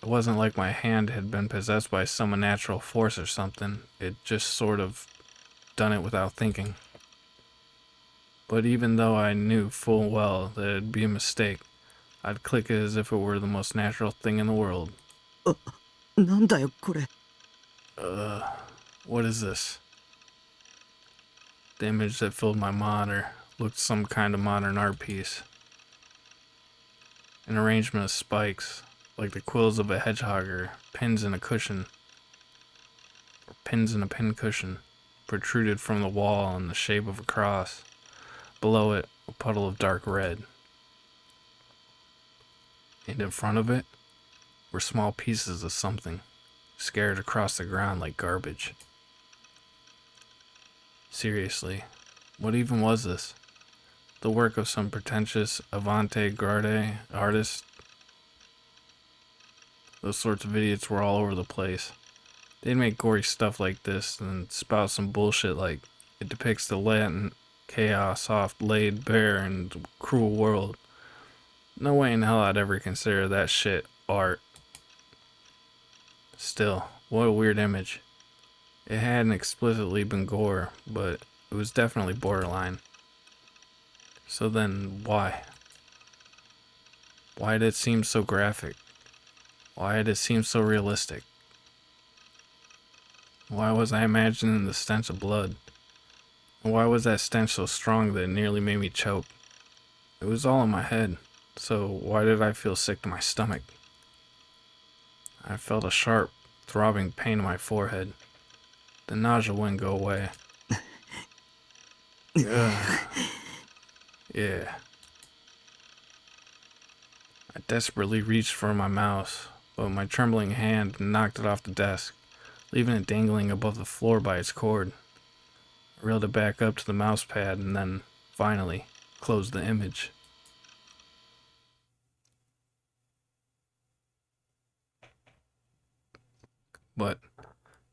It wasn't like my hand had been possessed by some unnatural force or something. It just sort of done it without thinking. But even though I knew full well that it'd be a mistake, I'd click it as if it were the most natural thing in the world. なんだよこれ。 What is this? The image that filled my monitor looked some kind of modern art piece. An arrangement of spikes, like the quills of a hedgehog, or pins in a cushion, or pins in a pin cushion, protruded from the wall in the shape of a cross. Below it, a puddle of dark red. And in front of it were small pieces of something, scattered across the ground like garbage. Seriously, what even was this? The work of some pretentious avant-garde artist? Those sorts of idiots were all over the place. They'd make gory stuff like this and spout some bullshit like it depicts the latent chaos oft laid bare in the cruel world. No way in hell I'd ever consider that shit art. Still, what a weird image. It hadn't explicitly been gore, but it was definitely borderline. So then, why? Why did it seem so graphic? Why did it seem so realistic? Why was I imagining the stench of blood? And why was that stench so strong that it nearly made me choke? It was all in my head, so why did I feel sick to my stomach? I felt a sharp, throbbing pain in my forehead. The nausea wouldn't go away. Ugh. Yeah. I desperately reached for my mouse, but my trembling hand knocked it off the desk, leaving it dangling above the floor by its cord. I reeled it back up to the mouse pad and then, finally, closed the image. But,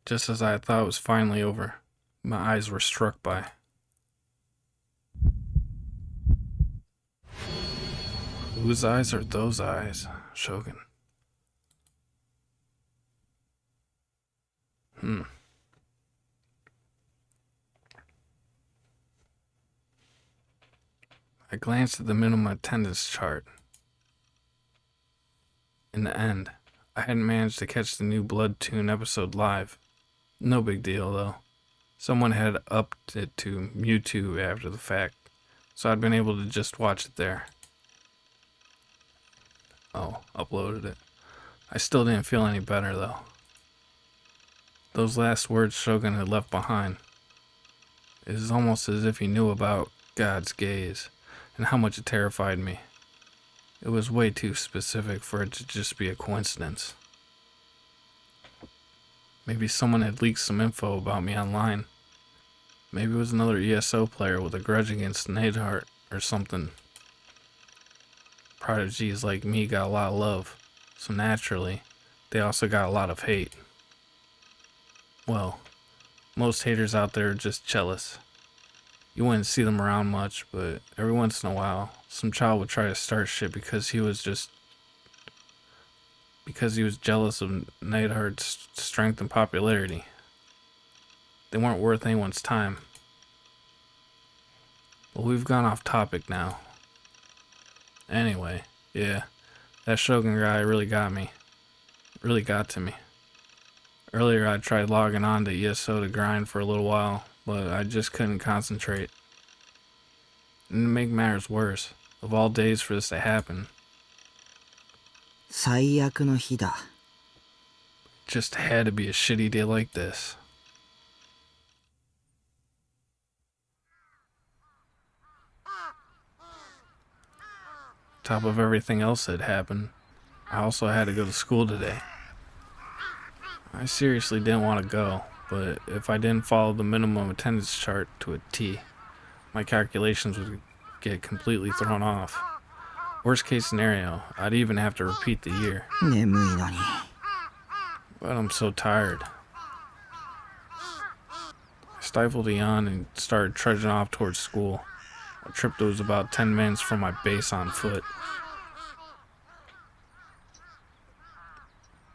just as I thought it was finally over, my eyes were struck by. Whose eyes are those eyes, Shogun? I glanced at the minimum attendance chart. In the end, I hadn't managed to catch the new Blood Tune episode live. No big deal, though. Someone had upped it to Mewtwo after the fact, so I'd been able to just watch it there. Oh, uploaded it. I still didn't feel any better, though. Those last words Shogun had left behind. It is almost as if he knew about God's gaze and how much it terrified me. It was way too specific for it to just be a coincidence. Maybe someone had leaked some info about me online. Maybe it was another ESO player with a grudge against Neidhart or something. Prodigies like me got a lot of love, so naturally, they also got a lot of hate. Well, most haters out there are just jealous. You wouldn't see them around much, but every once in a while, some child would try to start shit because he was jealous of Neidhart's strength and popularity. They weren't worth anyone's time. But we've gone off topic now. Anyway, yeah, that Shogun guy really got me. Really got to me. Earlier I tried logging on to ESO to grind for a little while, but I just couldn't concentrate. And to make matters worse, of all days for this to happen, 最悪の日だ。 it just had to be a shitty day like this. Top of everything else that happened, I also had to go to school today. I seriously didn't want to go, but if I didn't follow the minimum attendance chart to a T, my calculations would get completely thrown off. Worst case scenario, I'd even have to repeat the year. 眠いのに。 But I'm so tired. I stifled a yawn and started trudging off towards school. A trip that was about 10 minutes from my base on foot.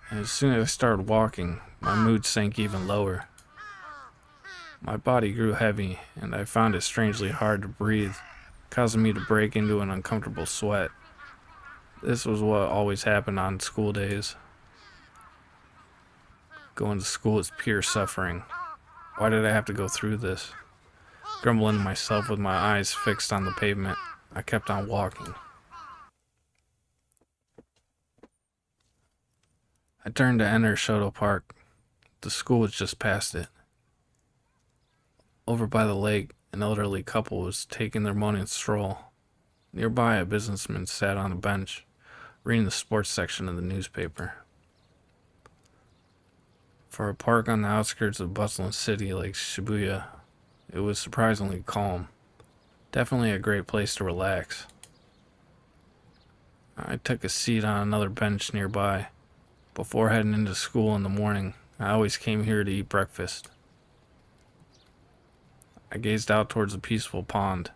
And as soon as I started walking, my mood sank even lower. My body grew heavy, and I found it strangely hard to breathe, causing me to break into an uncomfortable sweat. This was what always happened on school days. Going to school is pure suffering. Why did I have to go through this? Grumbling to myself with my eyes fixed on the pavement, I kept on walking. I turned to enter Shoto Park. The school was just past it. Over by the lake, an elderly couple was taking their morning stroll. Nearby, a businessman sat on a bench, reading the sports section of the newspaper. For a park on the outskirts of a bustling city like Shibuya, it was surprisingly calm. Definitely a great place to relax. I took a seat on another bench nearby. Before heading into school in the morning, I always came here to eat breakfast. I gazed out towards the peaceful pond.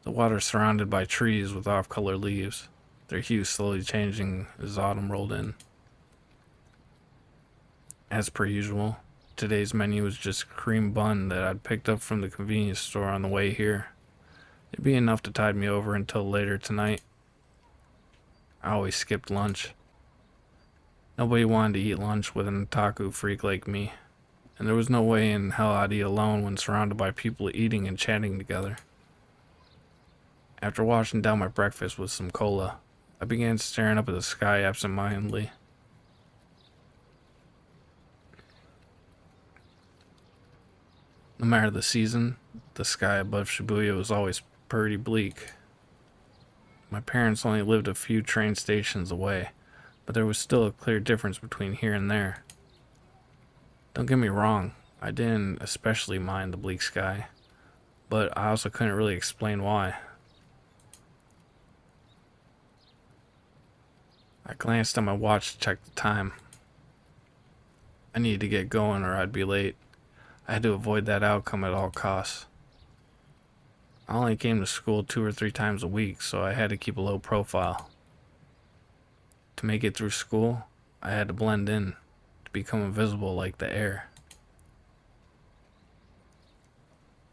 The water surrounded by trees with off-color leaves, their hue slowly changing as autumn rolled in. As per usual, today's menu was just a cream bun that I'd picked up from the convenience store on the way here. It'd be enough to tide me over until later tonight. I always skipped lunch. Nobody wanted to eat lunch with an otaku freak like me, and there was no way in hell I'd eat alone when surrounded by people eating and chatting together. After washing down my breakfast with some cola, I began staring up at the sky absent-mindedly. No matter the season, the sky above Shibuya was always pretty bleak. My parents only lived a few train stations away, but there was still a clear difference between here and there. Don't get me wrong, I didn't especially mind the bleak sky, but I also couldn't really explain why. I glanced at my watch to check the time. I needed to get going or I'd be late. I had to avoid that outcome at all costs. I only came to school 2 or 3 times a week, so I had to keep a low profile. To make it through school, I had to blend in, to become invisible like the air.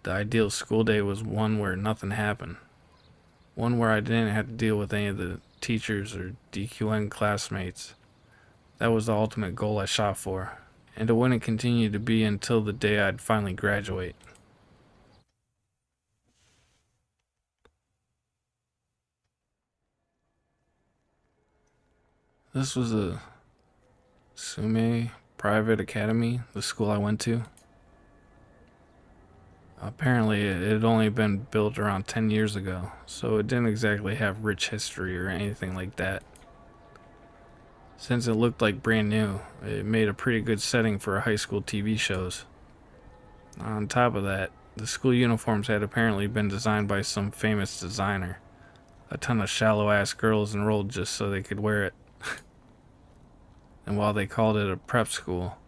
The ideal school day was one where nothing happened. One where I didn't have to deal with any of the teachers or DQN classmates. That was the ultimate goal I shot for, and it wouldn't continue to be until the day I'd finally graduate. This was a Sume Private Academy, the school I went to. Apparently, it had only been built around 10 years ago, so it didn't exactly have rich history or anything like that. Since it looked like brand new, it made a pretty good setting for high school TV shows. On top of that, the school uniforms had apparently been designed by some famous designer. A ton of shallow-ass girls enrolled just so they could wear it. And while they called it a prep school,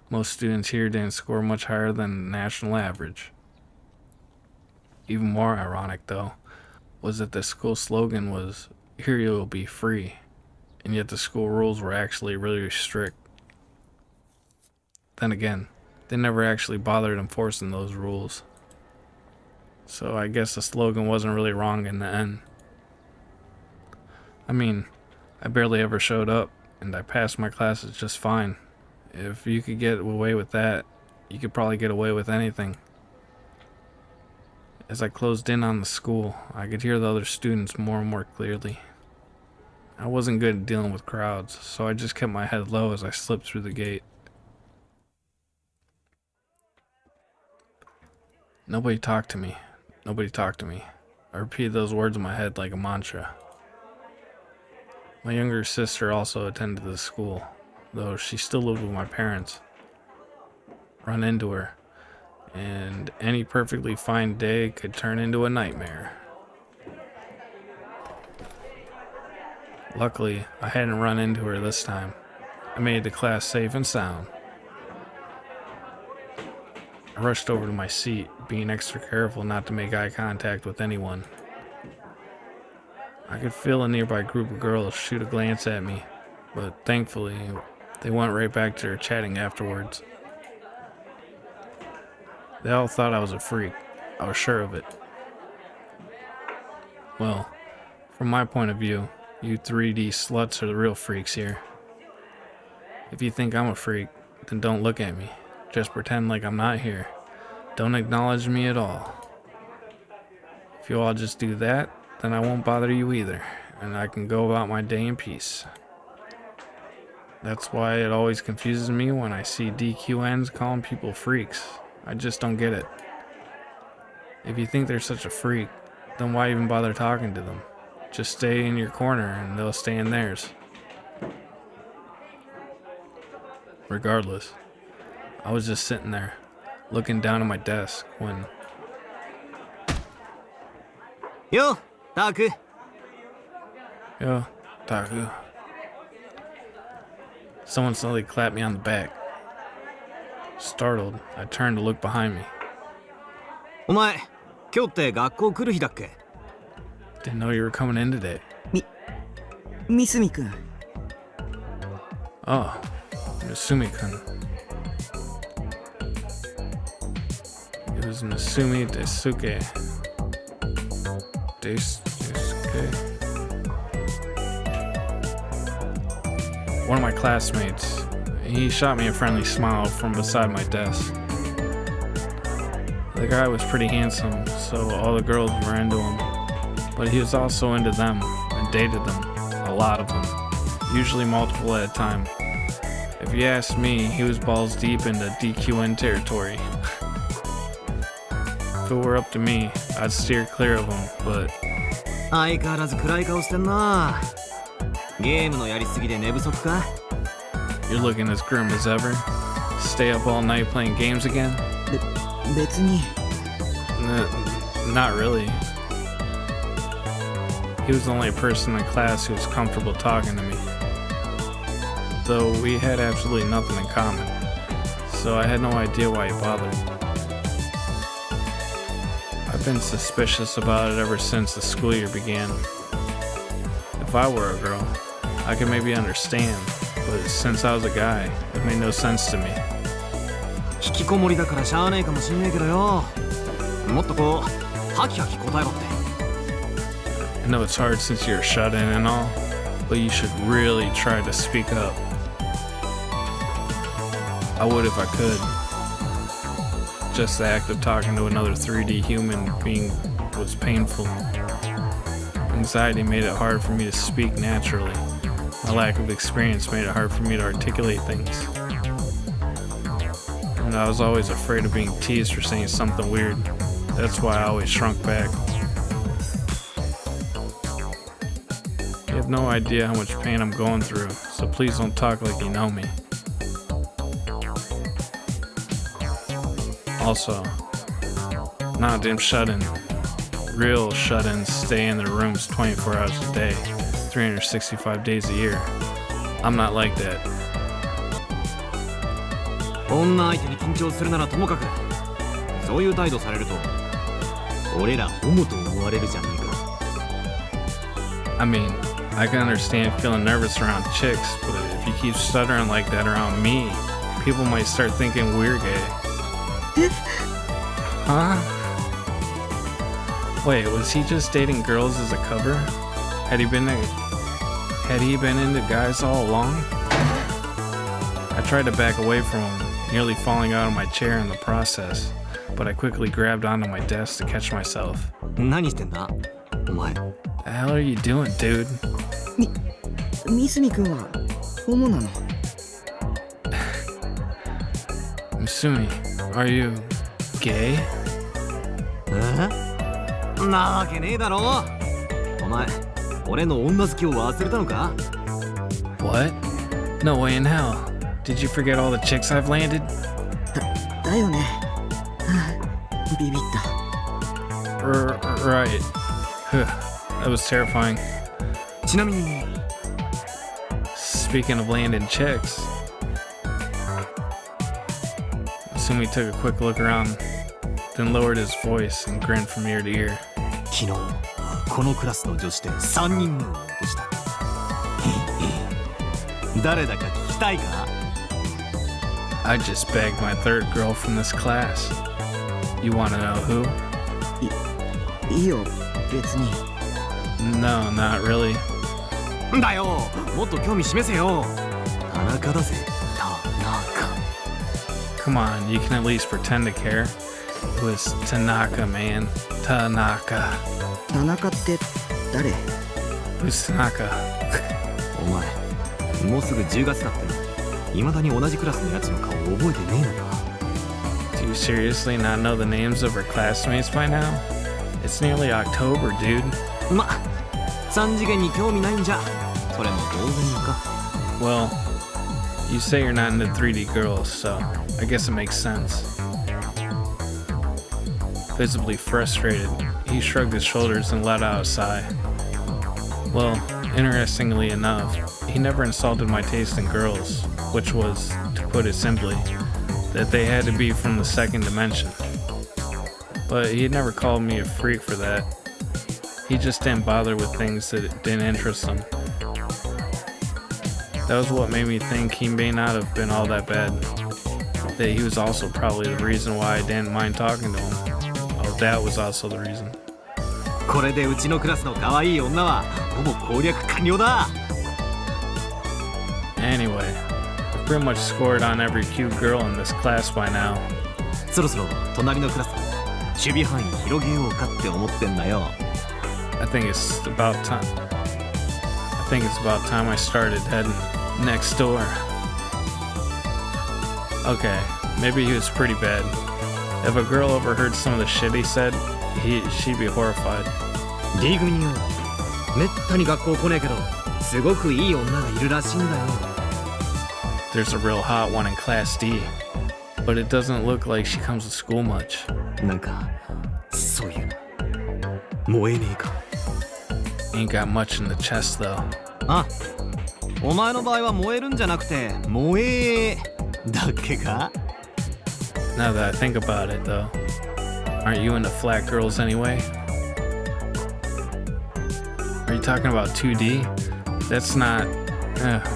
most students here didn't score much higher than the national average. Even more ironic, though, was that the school slogan was, "Here you'll be free," and yet the school rules were actually really strict. Then again, they never actually bothered enforcing those rules. So I guess the slogan wasn't really wrong in the end. I mean, I barely ever showed up, and I passed my classes just fine. If you could get away with that, you could probably get away with anything. As I closed in on the school, I could hear the other students more and more clearly. I wasn't good at dealing with crowds, so I just kept my head low as I slipped through the gate. Nobody talked to me. Nobody talked to me. I repeated those words in my head like a mantra. My younger sister also attended the school, though she still lived with my parents. Run into her, and any perfectly fine day could turn into a nightmare. Luckily, I hadn't run into her this time. I made it to class safe and sound. I rushed over to my seat, being extra careful not to make eye contact with anyone. I could feel a nearby group of girls shoot a glance at me, but thankfully, they went right back to their chatting afterwards. They all thought I was a freak. I was sure of it. Well, from my point of view, you 3D sluts are the real freaks here. If you think I'm a freak, then don't look at me. Just pretend like I'm not here. Don't acknowledge me at all. If you all just do that, then I won't bother you either, and I can go about my day in peace. That's why it always confuses me when I see DQNs calling people freaks. I just don't get it. If you think they're such a freak, then why even bother talking to them? Just stay in your corner and they'll stay in theirs. Regardless, I was just sitting there, looking down at my desk when... Yo, Taku. Yo, Taku. Someone suddenly clapped me on the back. Startled, I turned to look behind me. お前、今日って学校来る日だっけ？ Didn't know you were coming in today. 三角くん。Oh, Misumi-kun. It was Misumi Daisuke. Daisuke? One of my classmates. He shot me a friendly smile from beside my desk. The guy was pretty handsome, so all the girls were into him. But he was also into them and dated them. A lot of them. Usually multiple at a time. If you ask me, he was balls deep into DQN territory. If it were up to me, I'd steer clear of him, but... 相変わらず暗い顔してんな。ゲームのやりすぎで寝不足か？ You're looking as grim as ever? Stay up all night playing games again? 別に。Not really. He was the only person in class who was comfortable talking to me. Though we had absolutely nothing in common, so I had no idea why he bothered. I've been suspicious about it ever since the school year began. If I were a girl, I could maybe understand, but since I was a guy, it made no sense to me. 引きこもりだからしゃあねえかもしんねえけどよ。もっとこう、ハキハキ答えろって。 I know it's hard since you're shut in and all, but you should really try to speak up. I would if I could. Just the act of talking to another 3D human being was painful. Anxiety made it hard for me to speak naturally. My lack of experience made it hard for me to articulate things. And I was always afraid of being teased for saying something weird. That's why I always shrunk back. You have no idea how much pain I'm going through, so please don't talk like you know me. Also, not them shut-in. Real shut-ins stay in their rooms 24 hours a day, 365 days a year. I'm not like that. 女相手に緊張するならともかく、そういう態度されると、俺らホモと思われるじゃねえか。I mean, I can understand feeling nervous around chicks, but if you keep stuttering like that around me, people might start thinking we're gay. Huh? Wait, was he just dating girls as a cover? Had he been into guys all along? I tried to back away from him, nearly falling out of my chair in the process, but I quickly grabbed onto my desk to catch myself. 何してんだお前。 The hell are you doing, dude? 三角くんはホモなの？ Misumi, are you gay? なわけねえだろ。お前、俺の女好きを忘れたのか？ What? No way in hell. Did you forget all the chicks I've landed? だよね。ビビった。 Right. That was terrifying. ちなみに。 Speaking of landing chicks, Misumi took a quick look around, then lowered his voice and grinned from ear to ear. 昨日、このクラスの女子で3人目を落とした。誰だか聞きたいか？ I just bagged my third girl from this class. You want to know who? いいよ、別に。 No, not really. だよ、もっと興味示せよ。田中だぜ、田中。 Come on, you can at least pretend to care. It was Tanaka, man. Tanaka. 田中って誰？ Who's Tanaka? お前もうすぐ10月だっての未だに同じクラスのやつの顔覚えてねえのか。 Do you seriously not know the names of her classmates by now? It's nearly October, dude. ま、3次元に興味ないんじゃそれも当然か。 Well, you say you're not into 3D girls, so I guess it makes sense. Visibly frustrated, he shrugged his shoulders and let out a sigh. Well, interestingly enough, he never insulted my taste in girls, which was, to put it simply, that they had to be from the second dimension. But he never called me a freak for that. He just didn't bother with things that didn't interest him. That was what made me think he may not have been all that bad. That he was also probably the reason why I didn't mind talking to him. Oh, that was also the reason. これでうちのクラスの可愛い女はほぼ攻略完了だ。 Anyway, I pretty much scored on every cute girl in this class by now. そろそろ隣のクラス守備範囲広げようかって思ってんだよ。 I think it's about time. I think it's about time I started heading next door. Okay, maybe he was pretty bad. If a girl overheard some of the shit he said, she'd be horrified. D 組によめったに学校来ねえけどすごくいい女がいるらしいんだよ。 There's a real hot one in Class D, but it doesn't look like she comes to school much. なんかそういうの燃えねえか。 Ain't got much in the chest though. あ、お前の場合は燃えるんじゃなくて燃えだっけか。 Now that I think about it though, aren't you into flat girls anyway? Are you talking about 2D? That's not...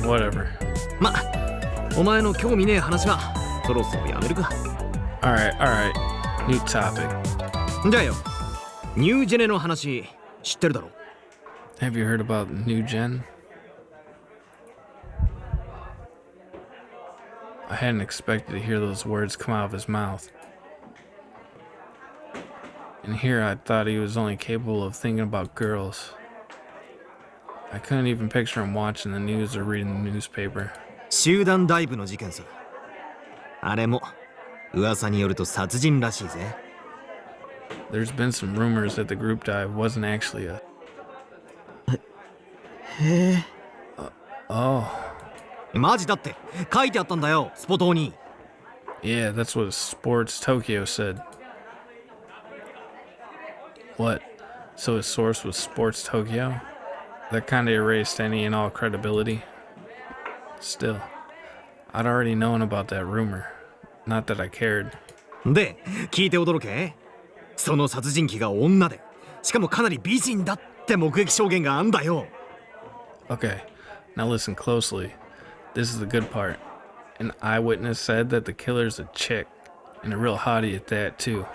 whatever. ま、お前の興味ねえ話はそろそろやめるか。 Alright, new topic. じゃあよ、ニュージェネの話知ってるだろ。 Have you heard about New Gen? I hadn't expected to hear those words come out of his mouth. And here I thought he was only capable of thinking about girls. I couldn't even picture him watching the news or reading the newspaper. 集団ダイブの事件さ。あれも噂によると殺人らしいぜ。 There's been some rumors that the group dive wasn't actually a... へえ。 Oh, マジだって書いてあったんだよ、スポ島に。 yeah, that's what Sports Tokyo said. What? So his source was Sports Tokyo? That kinda erased any and all credibility. Still, I'd already known about that rumor. Not that I cared. で、聞いて驚け。その殺人鬼が女で、しかもかなり美人だって目撃証言があんだよ。 Okay, now listen closely. This is the good part. An eyewitness said that the killer's a chick, and a real hottie at that, too.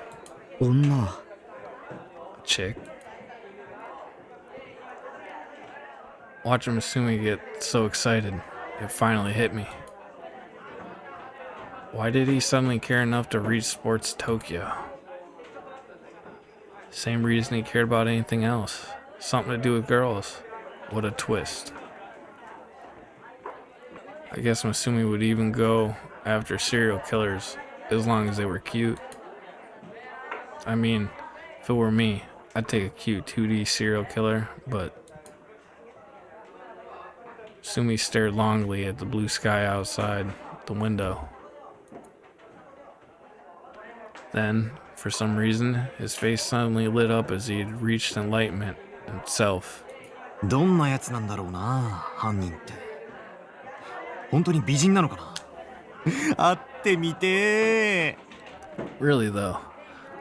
女。 Chick. Watch Masumi get so excited. It finally hit me. Why did he suddenly care enough to reach Sports Tokyo? Same reason he cared about anything else. Something to do with girls. What a twist. I guess Masumi would even go after serial killers as long as they were cute. I mean, if it were me, I'd take a cute 2D serial killer, but... Sumi stared longingly at the blue sky outside the window. Then, for some reason, his face suddenly lit up as he had reached enlightenment himself. どんなやつなんだろうな、犯人って。本当に美人なのかな。会ってみて。 Really though,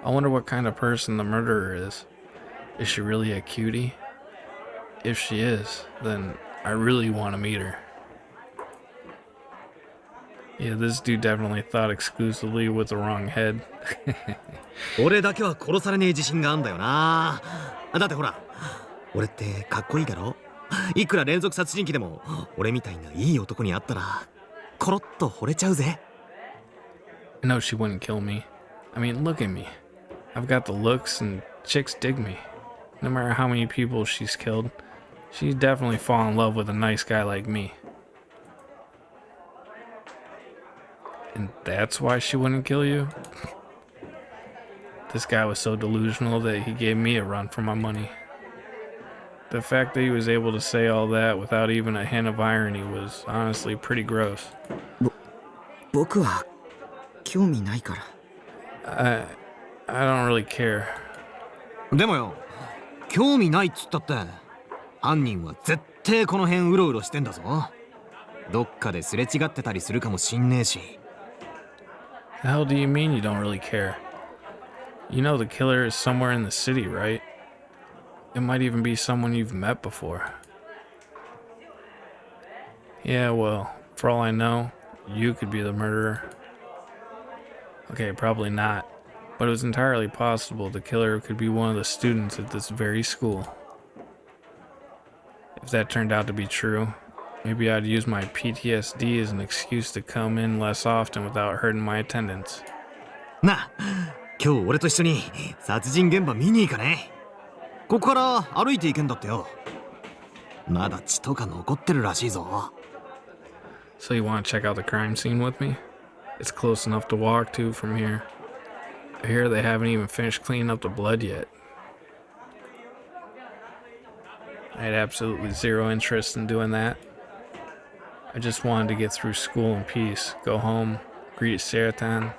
I wonder what kind of person the murderer is. Is she really a cutie? If she is, then I really want to meet her. Yeah, this dude definitely thought exclusively with the wrong head. 俺だけは殺されねえ自信があんだよな。だってほら、俺ってかっこいいだろ。いくら連続殺人鬼でも俺みたいないい男に会ったらコロッと惚れちゃうぜ。 I know she wouldn't kill me. I mean, look at me. I've got the looks and chicks dig me. No matter how many people she's killed, she'd definitely fall in love with a nice guy like me. And that's why she wouldn't kill you? This guy was so delusional that he gave me a run for my money. The fact that he was able to say all that without even a hint of irony was honestly pretty gross. 僕は興味ないから I don't really care. でもよ、興味ないっつったって犯人は絶対この辺うろうろしてんだぞ。どっかですれ違ってたりするかもしんねえし。 The hell do you mean you don't really care? You know the killer is somewhere in the city, right? It might even be someone you've met before. Yeah, well, for all I know, you could be the murderer. Okay, probably not. But it was entirely possible the killer could be one of the students at this very school. If that turned out to be true, maybe I'd use my PTSD as an excuse to come in less often without hurting my attendance. なあ、今日俺と一緒に殺人現場見に行かね。ここから歩いて行けんだってよ。まだ血とか残ってるらしいぞ。 So you want to check out the crime scene with me? It's close enough to walk to from here. I hear they haven't even finished cleaning up the blood yet. I had absolutely zero interest in doing that. I just wanted to get through school in peace, go home, greet Seratan,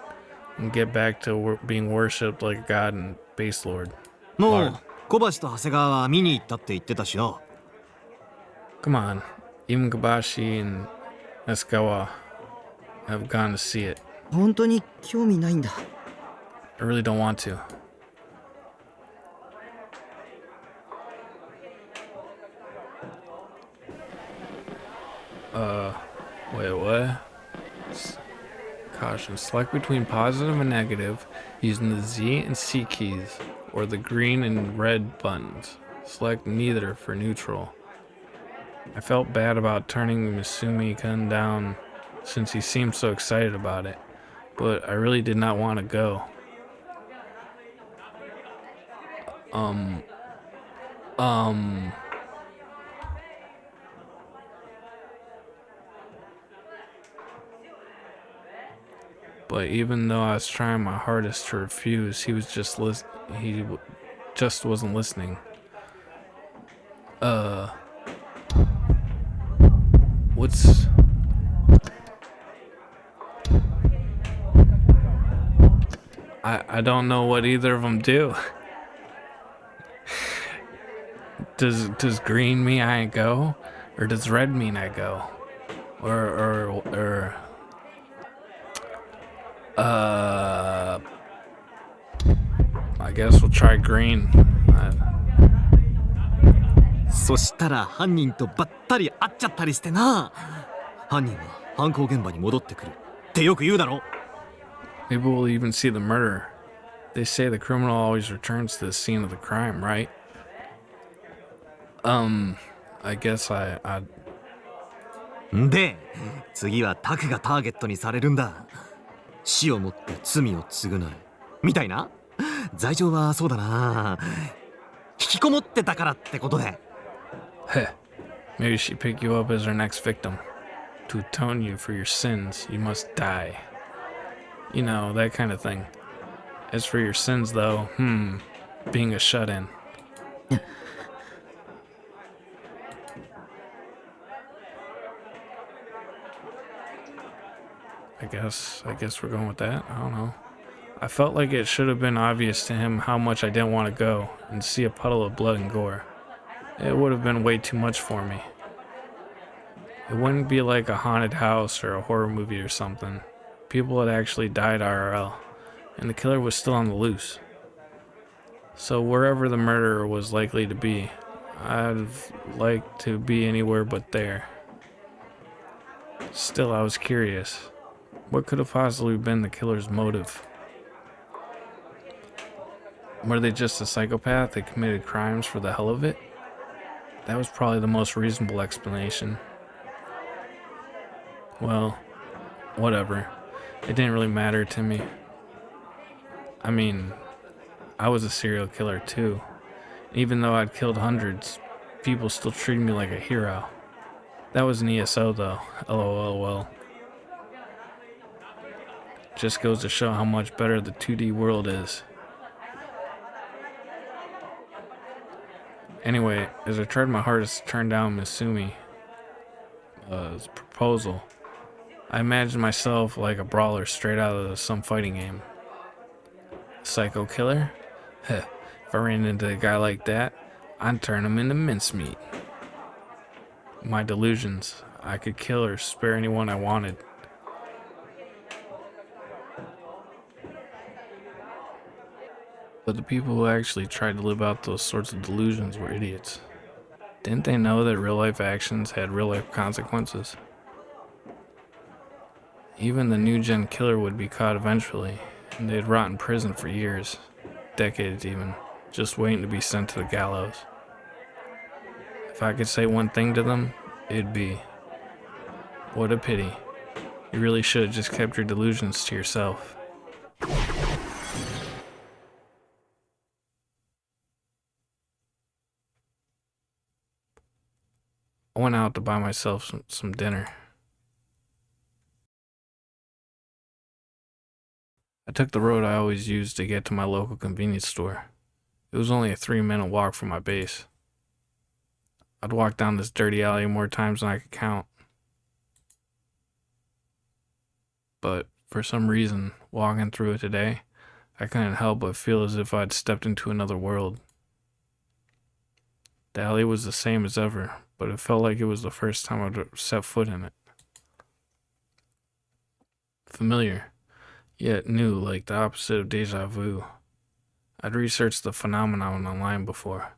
and get back to being worshipped like a god and base lord. もう小橋と長谷川は見に行ったって言ってたしよ。 Come on, even Kabashi and Eskawa have gone to see it. 本当に興味ないんだ I really don't want to. Wait, what? Caution, select between positive and negative using the Z and C keys or the green and red buttons. Select neither for neutral. I felt bad about turning Misumi-kun down since he seemed so excited about it, but I really did not want to go. But even though I was trying my hardest to refuse, he was just just wasn't listening. What's... I don't know what either of them do. Does green mean I go? Or does red mean I go? Or I guess we'll try green. そしたら犯人とばったり会っちゃったりしてな。犯人は犯行現場に戻ってくるってよく言うだろ。 Maybe we'll even see the murder. They say the criminal always returns to the scene of the crime, right? I guess I... で、次はタクがターゲットにされるんだ。死をもって罪を償うみたいな。罪状はそうだな。引きこもってたからってことで。Heh. Maybe she pick you up as her next victim. To atone you for your sins, you must die. You know, that kind of thing. As for your sins, though, being a shut-in. I guess we're going with that. I don't know. I felt like it should have been obvious to him how much I didn't want to go and see a puddle of blood and gore. It would have been way too much for me. It wouldn't be like a haunted house or a horror movie or something. People had actually died IRL, and the killer was still on the loose. So wherever the murderer was likely to be, I'd like to be anywhere but there. Still, I was curious. What could have possibly been the killer's motive? Were they just a psychopath that committed crimes for the hell of it? That was probably the most reasonable explanation. Well, whatever. It didn't really matter to me. I mean, I was a serial killer too. Even though I'd killed hundreds, people still treated me like a hero. That was an ESO though, LOL. Just goes to show how much better the 2D world is. Anyway, as I tried my hardest to turn down Misumi's proposal, I imagined myself like a brawler straight out of some fighting game. Psycho killer? Heh, if I ran into a guy like that, I'd turn him into mincemeat. My delusions. I could kill or spare anyone I wanted. But the people who actually tried to live out those sorts of delusions were idiots. Didn't they know that real life actions had real life consequences? Even the new gen killer would be caught eventually, and they'd rot in prison for years, decades even, just waiting to be sent to the gallows. If I could say one thing to them, it'd be, what a pity. You really should have just kept your delusions to yourself. I went out to buy myself some dinner. I took the road I always used to get to my local convenience store. It was only a 3-minute walk from my base. I'd walked down this dirty alley more times than I could count. But for some reason, walking through it today, I couldn't help but feel as if I'd stepped into another world. The alley was the same as ever, but it felt like it was the first time I'd set foot in it. Familiar, yet new, like the opposite of deja vu. I'd researched the phenomenon online before.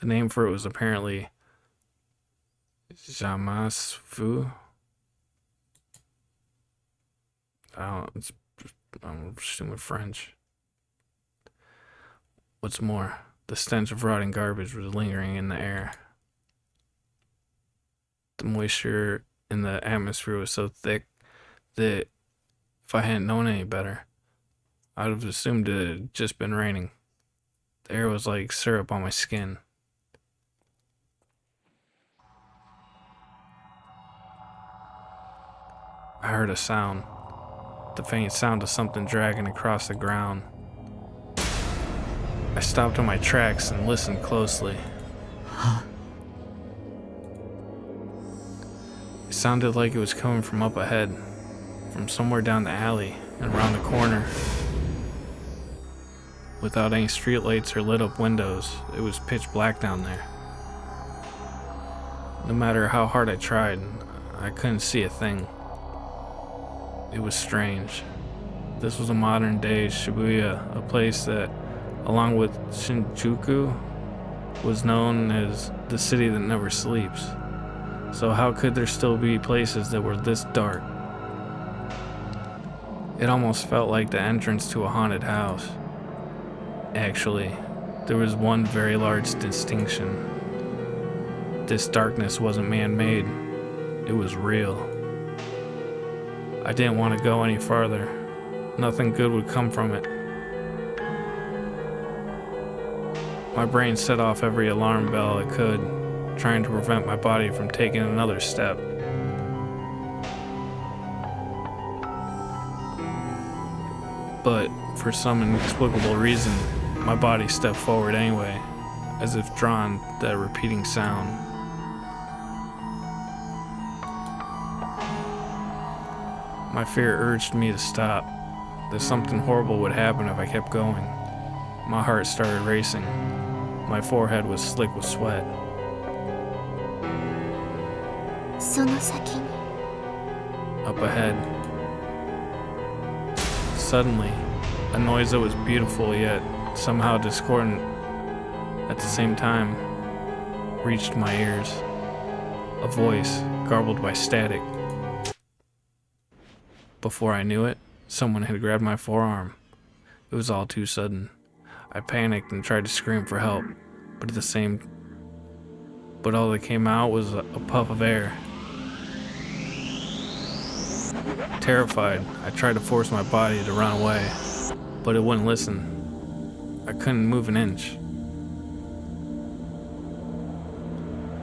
The name for it was apparently jamais vu. I'm assuming French. What's more, the stench of rotting garbage was lingering in the air. The moisture in the atmosphere was so thick that if I hadn't known any better, I'd have assumed it had just been raining. The air was like syrup on my skin. I heard a sound, the faint sound of something dragging across the ground. I stopped in my tracks and listened closely. It sounded like it was coming from up ahead, from somewhere down the alley and around the corner. Without any streetlights or lit up windows, it was pitch black down there. No matter how hard I tried, I couldn't see a thing. It was strange. This was a modern day Shibuya, a place that, along with Shinjuku, was known as the city that never sleeps. So how could there still be places that were this dark? It almost felt like the entrance to a haunted house. Actually, there was one very large distinction. This darkness wasn't man-made. It was real. I didn't want to go any farther. Nothing good would come from it. My brain set off every alarm bell it could, trying to prevent my body from taking another step. But for some inexplicable reason, my body stepped forward anyway, as if drawn to that repeating sound. My fear urged me to stop, that something horrible would happen if I kept going. My heart started racing. My forehead was slick with sweat. その先に Up ahead, suddenly, a noise that was beautiful yet somehow discordant at the same time reached my ears. A voice garbled by static. Before I knew it, someone had grabbed my forearm. It was all too sudden. I panicked and tried to scream for help, but all that came out was a puff of air. Terrified, I tried to force my body to run away, but it wouldn't listen. I couldn't move an inch.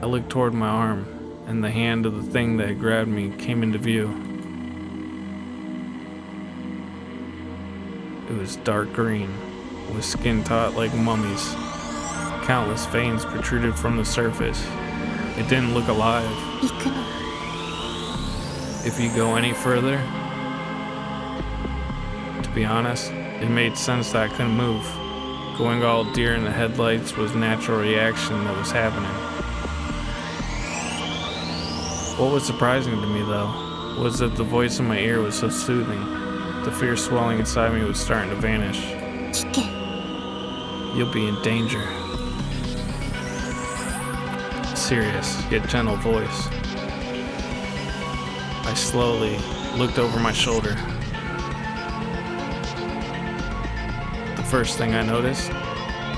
I looked toward my arm, and the hand of the thing that had grabbed me came into view. It was dark green, with skin taut like mummies. Countless veins protruded from the surface. It didn't look alive. 行くの。 If you go any further, to be honest, it made sense that I couldn't move. Going all deer in the headlights was a natural reaction that was happening. What was surprising to me, though, was that the voice in my ear was so soothing. The fear swelling inside me was starting to vanish. 聞け。 You'll be in danger. Serious, yet gentle voice. I slowly looked over my shoulder. The first thing I noticed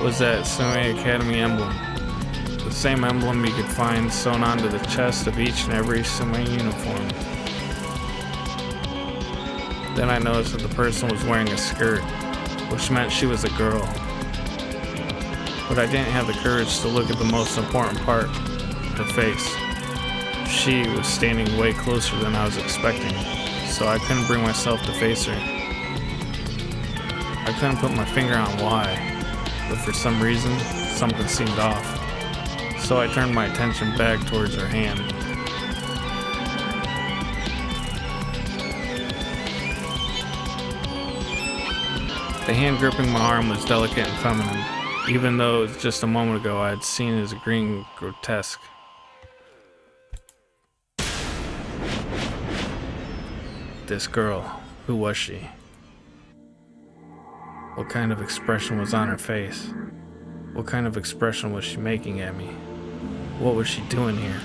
was that Sumei Academy emblem. The same emblem you could find sewn onto the chest of each and every Sumei uniform. Then I noticed that the person was wearing a skirt, which meant she was a girl. But I didn't have the courage to look at the most important part, her face. She was standing way closer than I was expecting, so I couldn't bring myself to face her. I couldn't put my finger on why, but for some reason, something seemed off. So I turned my attention back towards her hand. The hand gripping my arm was delicate and feminine, even though it was just a moment ago I had seen it as green grotesque. This girl, who was she? What kind of expression was on her face? What kind of expression was she making at me? What was she doing here?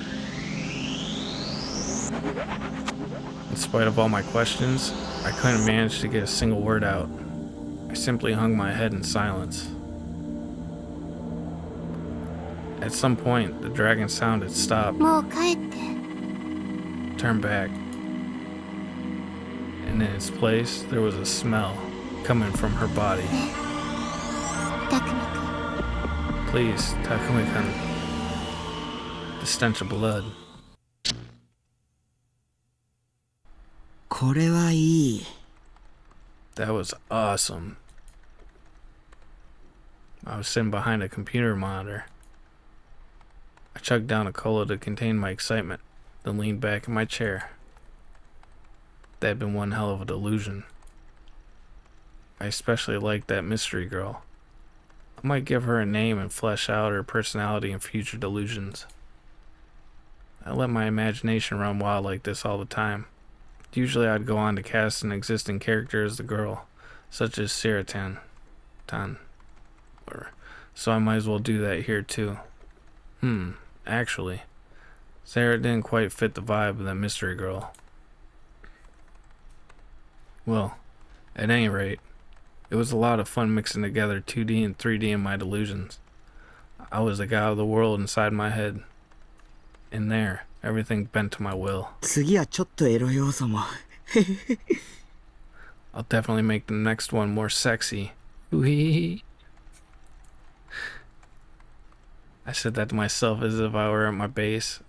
In spite of all my questions, I couldn't manage to get a single word out. I simply hung my head in silence. At some point, the dragon sound had stopped, もう帰って。 turned back, and in its place, there was a smell coming from her body. たくみくん。 Please, Takumi-kun. The stench of blood. これはいい。 That was awesome. I was sitting behind a computer monitor. I chugged down a cola to contain my excitement, then leaned back in my chair. That had been one hell of a delusion. I especially liked that mystery girl. I might give her a name and flesh out her personality in future delusions. I let my imagination run wild like this all the time. Usually I'd go on to cast an existing character as the girl, such as Saratan. So I might as well do that here too. Actually, Sarah didn't quite fit the vibe of that mystery girl. Well, at any rate, it was a lot of fun mixing together 2D and 3D in my delusions. I was the god of the world inside my head. In there, everything bent to my will. 次はちょっとエロ要素も。 I'll definitely make the next one more sexy. Wee. I said that to myself as if I were at my base,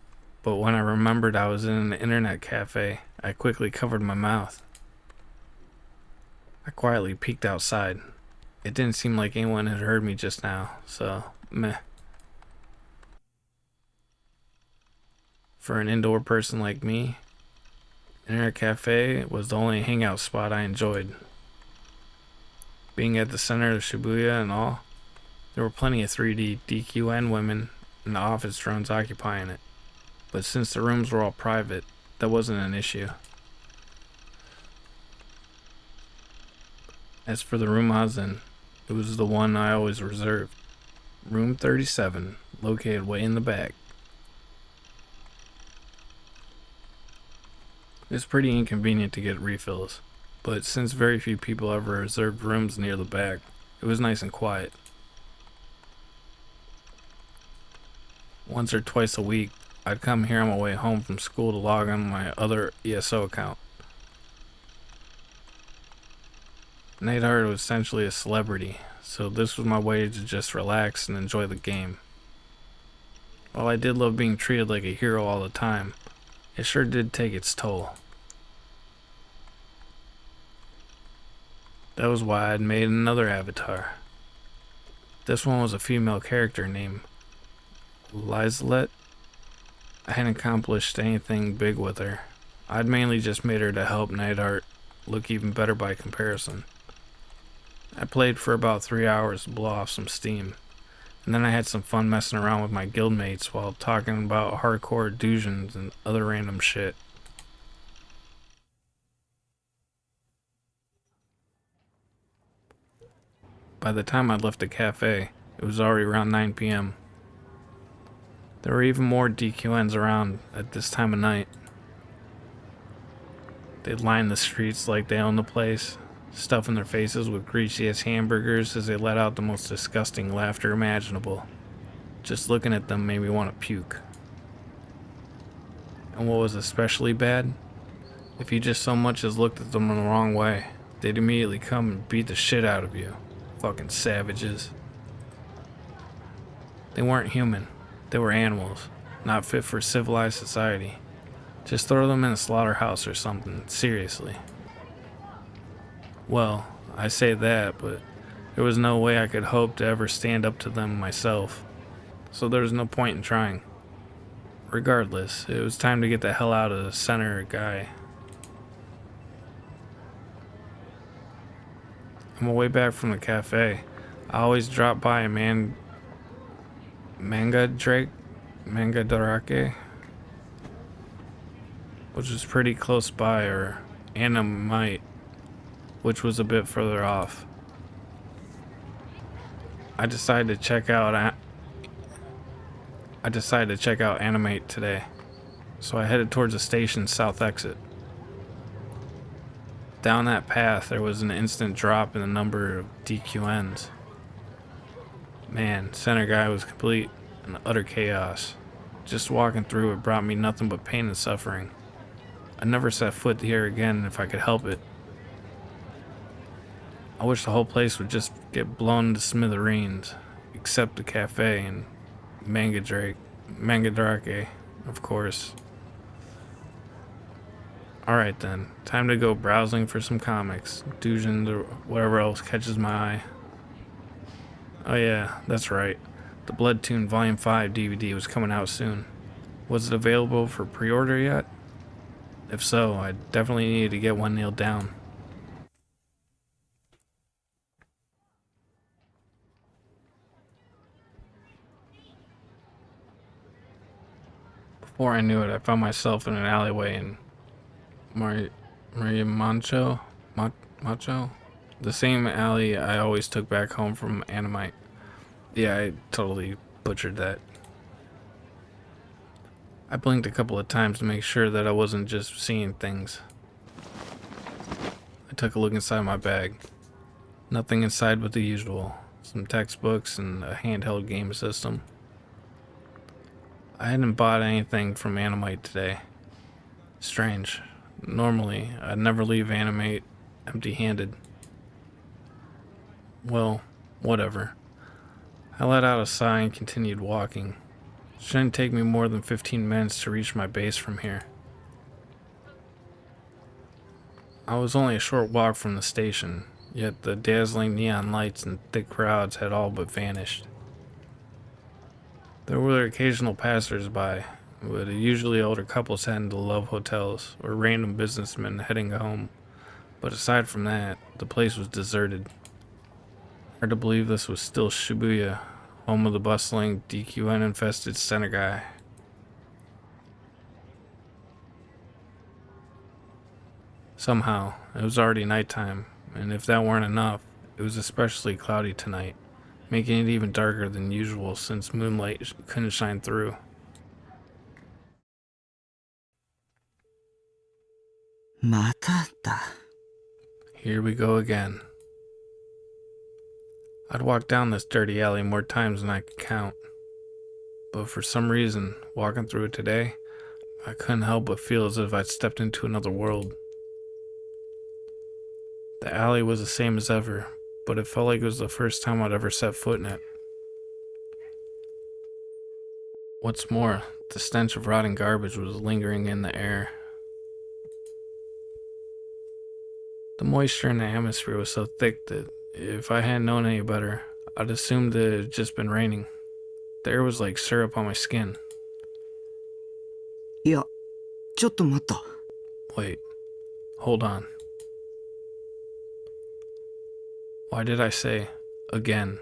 but when I remembered I was in an internet cafe, I quickly covered my mouth. I quietly peeked outside. It didn't seem like anyone had heard me just now, so meh. For an indoor person like me, Internet Cafe was the only hangout spot I enjoyed. Being at the center of Shibuya and all, there were plenty of 3D DQN women and the office drones occupying it. But since the rooms were all private, that wasn't an issue. As for the room I was in, it was the one I always reserved. Room 37, located way in the back. It's pretty inconvenient to get refills, but since very few people ever reserved rooms near the back, it was nice and quiet. Once or twice a week, I'd come here on my way home from school to log on my other ESO account. Neidhart was essentially a celebrity, so this was my way to just relax and enjoy the game. While I did love being treated like a hero all the time, it sure did take its toll. That was why I'd made another avatar. This one was a female character named Lizelet. I hadn't accomplished anything big with her. I'd mainly just made her to help Neidhart look even better by comparison. I played for about 3 hours to blow off some steam, and then I had some fun messing around with my guildmates while talking about hardcore Dujins and other random shit. By the time I left the cafe, it was already around 9 p.m. There were even more DQNs around at this time of night. They'd line the streets like they owned the place, stuffing their faces with greasy-ass hamburgers as they let out the most disgusting laughter imaginable. Just looking at them made me want to puke. And what was especially bad? If you just so much as looked at them in the wrong way, they'd immediately come and beat the shit out of you. Fucking savages. They weren't human. They were animals, not fit for civilized society. Just throw them in a slaughterhouse or something, seriously. Well, I say that, but there was no way I could hope to ever stand up to them myself, so there was no point in trying. Regardless, it was time to get the hell out of the center guy. On my way back from the cafe, I always drop by a Manga Drake, which was pretty close by, or Animite, which was a bit further off. I decided to check out Animate today, so I headed towards the station's south exit. Down that path, there was an instant drop in the number of DQNs. Man, center guy was complete and utter chaos. Just walking through it brought me nothing but pain and suffering. I'd never set foot here again if I could help it. I wish the whole place would just get blown to smithereens, except the cafe and Manga Drake, of course. Alright then, time to go browsing for some comics, Dujins, or whatever else catches my eye. Oh yeah, that's right. The Bloodtoon Volume 5 DVD was coming out soon. Was it available for pre-order yet? If so, I definitely needed to get one nailed down. Before I knew it, I found myself in an alleyway in Maria Macho? The same alley I always took back home from Animite. Yeah, I totally butchered that. I blinked a couple of times to make sure that I wasn't just seeing things. I took a look inside my bag. Nothing inside but the usual. Some textbooks and a handheld game system. I hadn't bought anything from Animite today. Strange. Normally, I'd never leave Animate empty-handed. Well, whatever. I let out a sigh and continued walking. Shouldn't take me more than 15 minutes to reach my base from here. I was only a short walk from the station, yet the dazzling neon lights and thick crowds had all but vanished. There were occasional passers-by, but usually older couples heading to love hotels or random businessmen heading home. But aside from that, the place was deserted. Hard to believe this was still Shibuya, home of the bustling, DQN-infested center guy. Somehow, it was already nighttime, and if that weren't enough, it was especially cloudy tonight, making it even darker than usual since moonlight couldn't shine through. Mata da. Here we go again. I'd walked down this dirty alley more times than I could count, but for some reason, walking through it today, I couldn't help but feel as if I'd stepped into another world. The alley was the same as ever, but it felt like it was the first time I'd ever set foot in it. What's more, the stench of rotting garbage was lingering in the air. The moisture in the atmosphere was so thick that if I hadn't known any better, I'd assumed it had just been raining. The air was like syrup on my skin. いや、ちょっと待った。 Wait, hold on. Why did I say again?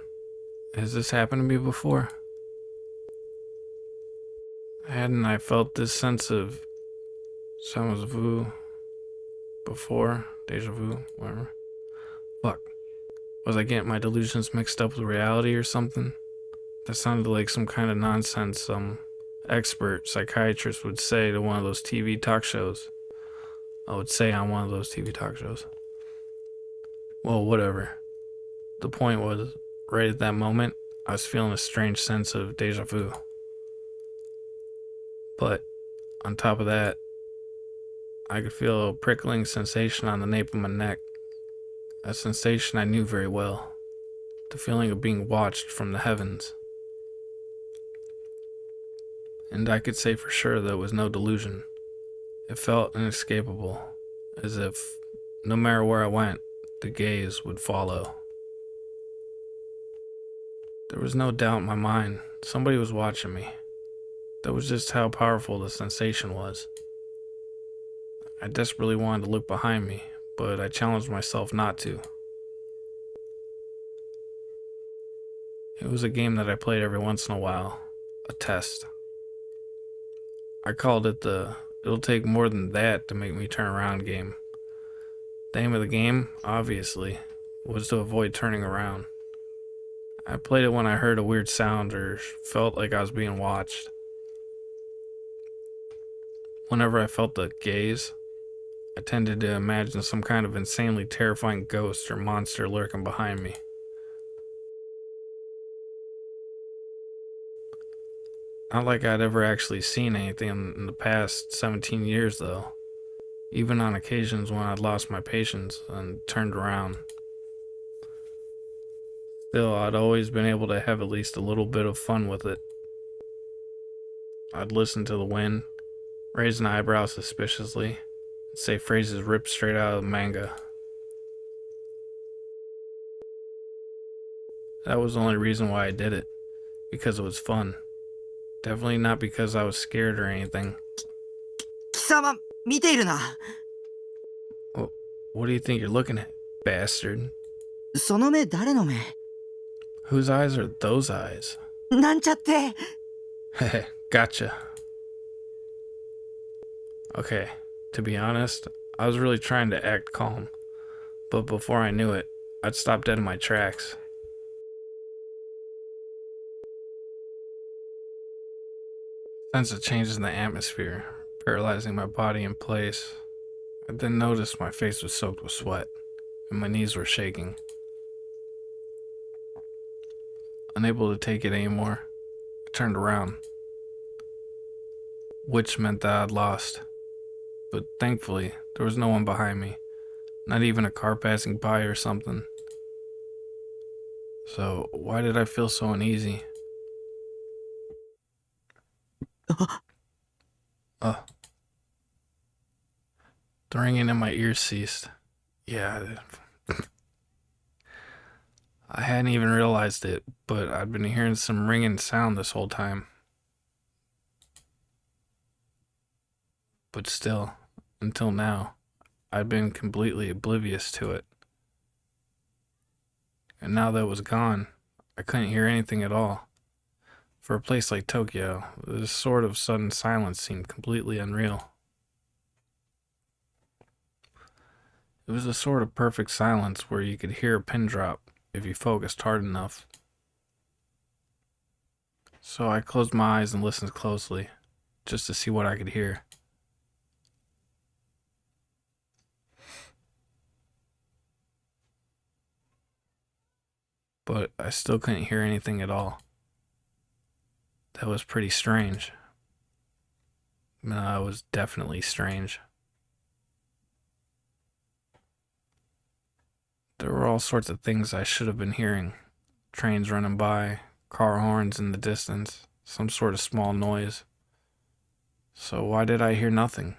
Has this happened to me before? Hadn't I felt this sense of sans vu before? Deja vu, whatever. Fuck. Was I getting my delusions mixed up with reality or something? That sounded like some kind of nonsense some expert psychiatrist would say to one of those TV talk shows. I would say on one of those TV talk shows. Well, whatever. The point was, right at that moment, I was feeling a strange sense of deja vu. But, on top of that, I could feel a prickling sensation on the nape of my neck. A sensation I knew very well. The feeling of being watched from the heavens. And I could say for sure that it was no delusion. It felt inescapable, as if, no matter where I went, the gaze would follow. There was no doubt in my mind, somebody was watching me. That was just how powerful the sensation was. I desperately wanted to look behind me, but I challenged myself not to. It was a game that I played every once in a while, a test. I called it the "it'll take more than that to make me turn around" game. The aim of the game, obviously, was to avoid turning around. I played it when I heard a weird sound or felt like I was being watched. Whenever I felt the gaze, I tended to imagine some kind of insanely terrifying ghost or monster lurking behind me. Not like I'd ever actually seen anything in the past 17 years, though. Even on occasions when I'd lost my patience and turned around. Still, I'd always been able to have at least a little bit of fun with it. I'd listen to the wind, raise an eyebrow suspiciously, and say phrases ripped straight out of the manga. That was the only reason why I did it, because it was fun. Definitely not because I was scared or anything. 貴様、見ているな。 What do you think you're looking at, bastard? その目誰の目？ Whose eyes are those eyes? なんちゃって。 Heh, gotcha. Okay, to be honest, I was really trying to act calm, but before I knew it, I'd stopped dead in my tracks. Sense of changes in the atmosphere, paralyzing my body in place. I then noticed my face was soaked with sweat, and my knees were shaking. Unable to take it anymore, I turned around, which meant that I'd lost. But thankfully, there was no one behind me, not even a car passing by or something. So, why did I feel so uneasy? The ringing in my ears ceased. Yeah, I hadn't even realized it, but I'd been hearing some ringing sound this whole time. But still, until now, I'd been completely oblivious to it. And now that it was gone, I couldn't hear anything at all. For a place like Tokyo, this sort of sudden silence seemed completely unreal. It was a sort of perfect silence where you could hear a pin drop if you focused hard enough. So I closed my eyes and listened closely, just to see what I could hear. But I still couldn't hear anything at all. That was pretty strange. No, it was definitely strange. all sorts of things I should have been hearing. Trains running by, car horns in the distance, some sort of small noise. So why did I hear nothing?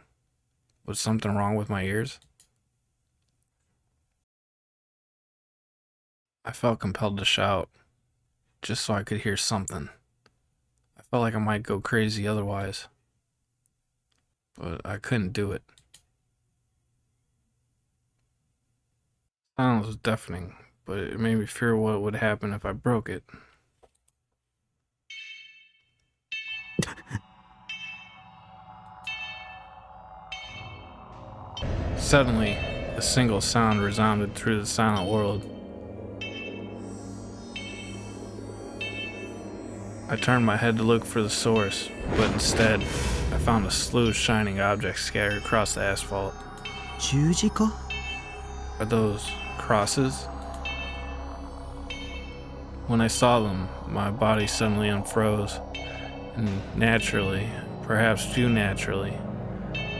Was something wrong with my ears? I felt compelled to shout, just so I could hear something. I felt like I might go crazy otherwise, but I couldn't do it. Silence was deafening, but it made me fear what would happen if I broke it. Suddenly, a single sound resounded through the silent world. I turned my head to look for the source, but instead, I found a slew of shining objects scattered across the asphalt. 十字架? Are those crosses? When I saw them, my body suddenly unfroze, and naturally, perhaps too naturally,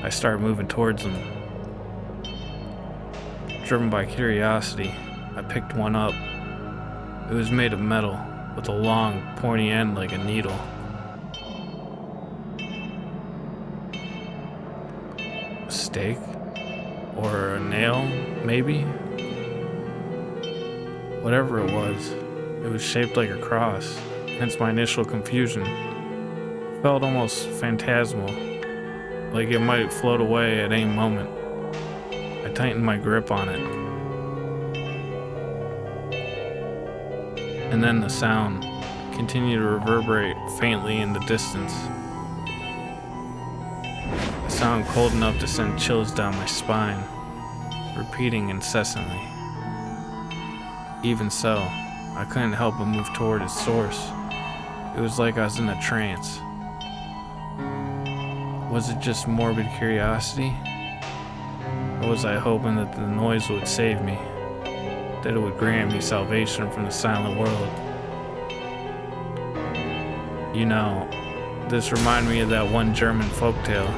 I started moving towards them. Driven by curiosity, I picked one up. It was made of metal, with a long, pointy end like a needle. A stake? Or a nail, maybe? Whatever it was shaped like a cross, hence my initial confusion. It felt almost phantasmal, like it might float away at any moment. I tightened my grip on it. And then the sound continued to reverberate faintly in the distance. A sound cold enough to send chills down my spine, repeating incessantly. Even so, I couldn't help but move toward its source. It was like I was in a trance. Was it just morbid curiosity? Or was I hoping that the noise would save me? That it would grant me salvation from the silent world? You know, this reminded me of that one German folktale.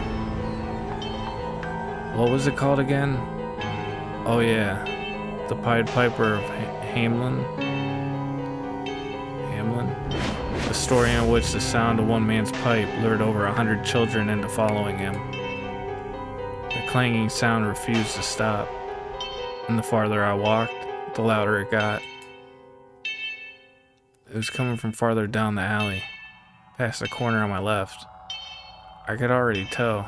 What was it called again? Oh yeah, the Pied Piper of Hamelin? A story in which the sound of one man's pipe lured over 100 children into following him. The clanging sound refused to stop, and the farther I walked, the louder it got. It was coming from farther down the alley, past the corner on my left. I could already tell,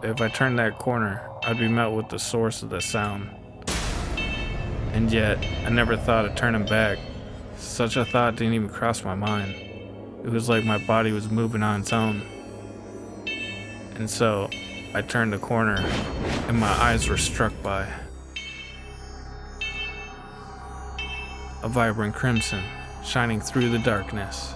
if I turned that corner, I'd be met with the source of the sound. And yet, I never thought of turning back. Such a thought didn't even cross my mind. It was like my body was moving on its own. And so, I turned the corner, and my eyes were struck by a vibrant crimson shining through the darkness.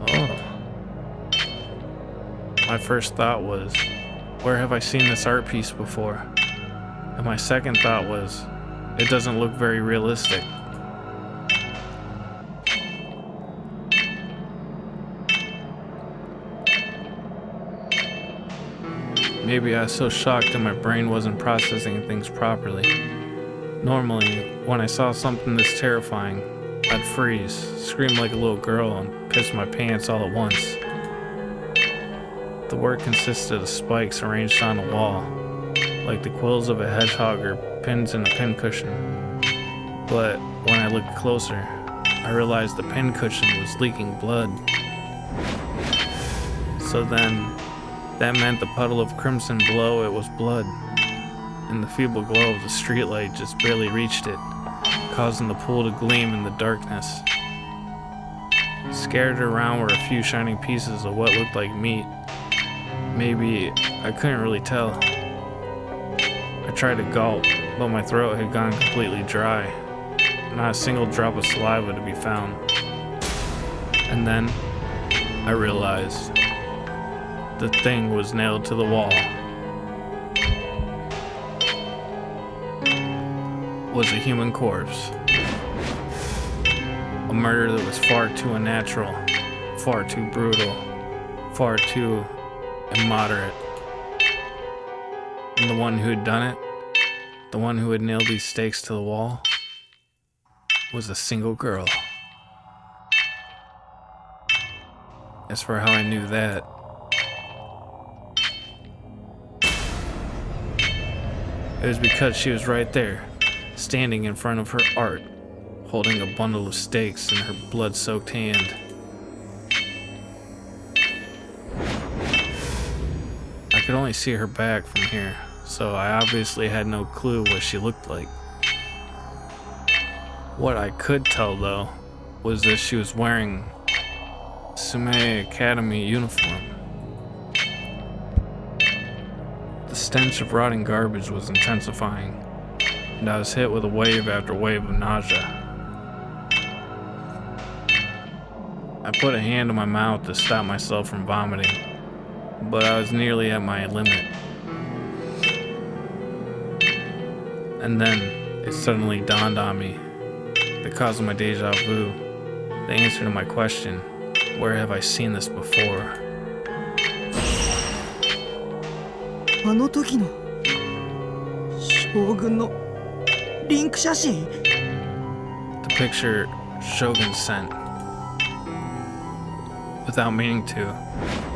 Oh. My first thought was, where have I seen this art piece before? And my second thought was, it doesn't look very realistic. Maybe I was so shocked that my brain wasn't processing things properly. Normally, when I saw something this terrifying, I'd freeze, scream like a little girl, and piss my pants all at once. The work consisted of spikes arranged on a wall, like the quills of a hedgehog or pins in a pincushion. But when I looked closer, I realized the pincushion was leaking blood. So then, that meant the puddle of crimson below it was blood, and the feeble glow of the streetlight just barely reached it, causing the pool to gleam in the darkness. Scattered around were a few shining pieces of what looked like meat. Maybe, I couldn't really tell. I tried to gulp, but my throat had gone completely dry. Not a single drop of saliva to be found. And then, I realized the thing was nailed to the wall. Was a human corpse. A murder that was far too unnatural, far too brutal, far too and moderate. And the one who had done it, the one who had nailed these stakes to the wall, was a single girl. As for how I knew that, it was because she was right there, standing in front of her art, holding a bundle of stakes in her blood-soaked hand. I could only see her back from here, so I obviously had no clue what she looked like. What I could tell, though, was that she was wearing Sume Academy uniform. The stench of rotting garbage was intensifying, and I was hit with a wave after wave of nausea. I put a hand on my mouth to stop myself from vomiting, but I was nearly at my limit. And then it suddenly dawned on me, the cause of my deja vu, the answer to my question, where have I seen this before? あの時の将軍のリンク写真。 The picture Shogun sent. Without meaning to,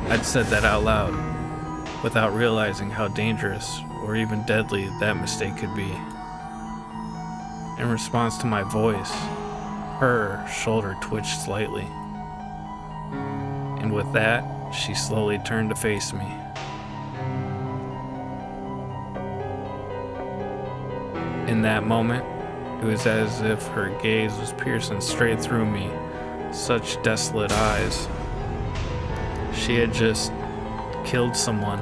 I'd said that out loud, without realizing how dangerous or even deadly that mistake could be. In response to my voice, her shoulder twitched slightly. And with that, she slowly turned to face me. In that moment, it was as if her gaze was piercing straight through me, such desolate eyes. She had just killed someone.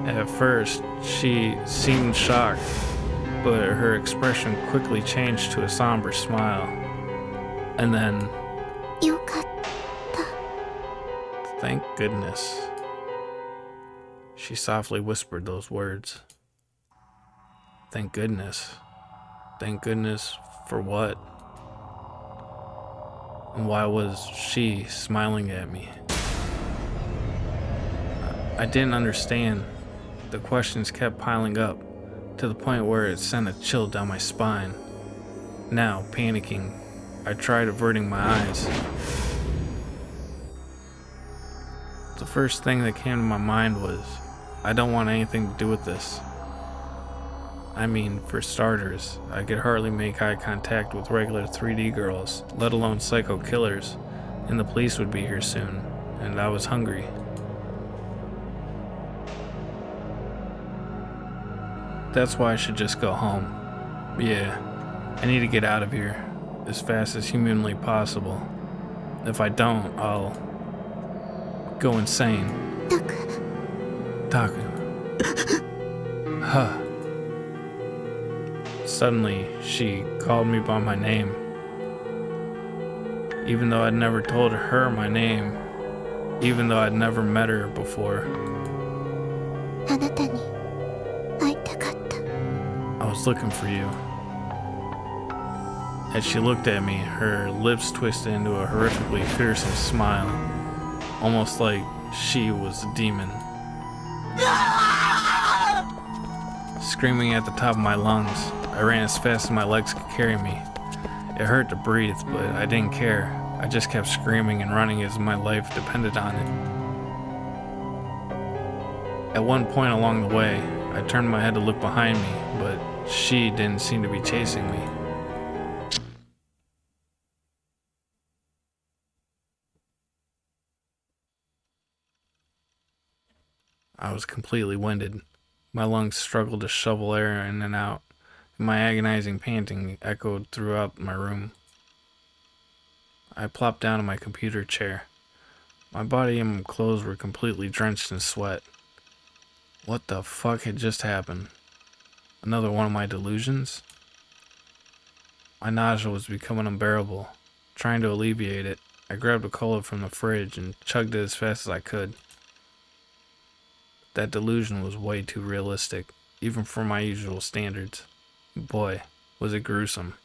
At first, she seemed shocked, but her expression quickly changed to a somber smile. And then, よかった thank goodness, she softly whispered those words. Thank goodness. Thank goodness for what? And why was she smiling at me? I didn't understand. The questions kept piling up, to the point where it sent a chill down my spine. Now, panicking, I tried averting my eyes. The first thing that came to my mind was, I don't want anything to do with this. I mean, for starters, I could hardly make eye contact with regular 3D girls, let alone psycho killers, and the police would be here soon, and I was hungry. That's why I should just go home. Yeah, I need to get out of here, as fast as humanly possible. If I don't, I'll go insane. タク Taku. Huh. Suddenly, she called me by my name. Even though I'd never told her my name, even though I'd never met her before, あなたに会いたかった I was looking for you. As she looked at me, her lips twisted into a horrifically fearsome smile, almost like she was a demon. Screaming at the top of my lungs, I ran as fast as my legs could carry me. It hurt to breathe, but I didn't care. I just kept screaming and running as my life depended on it. At one point along the way, I turned my head to look behind me, but she didn't seem to be chasing me. I was completely winded. My lungs struggled to shovel air in and out, and my agonizing panting echoed throughout my room. I plopped down in my computer chair. My body and clothes were completely drenched in sweat. What the fuck had just happened? Another one of my delusions? My nausea was becoming unbearable. Trying to alleviate it, I grabbed a cola from the fridge and chugged it as fast as I could. That delusion was way too realistic, even for my usual standards. Boy, was it gruesome.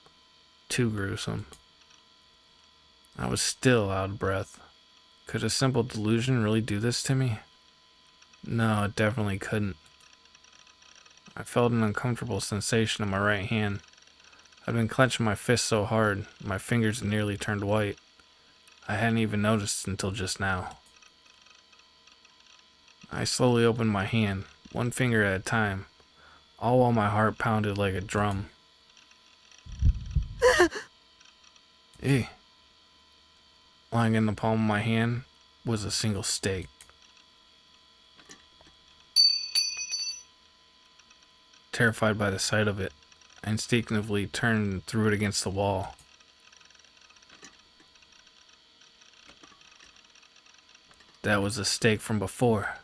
Too gruesome. I was still out of breath. Could a simple delusion really do this to me? No, it definitely couldn't. I felt an uncomfortable sensation in my right hand. I'd been clenching my fist so hard, my fingers had nearly turned white. I hadn't even noticed until just now. I slowly opened my hand, one finger at a time, all while my heart pounded like a drum. Eh. Lying in the palm of my hand was a single steak. Terrified by the sight of it, I instinctively turned and threw it against the wall. That was a steak from before.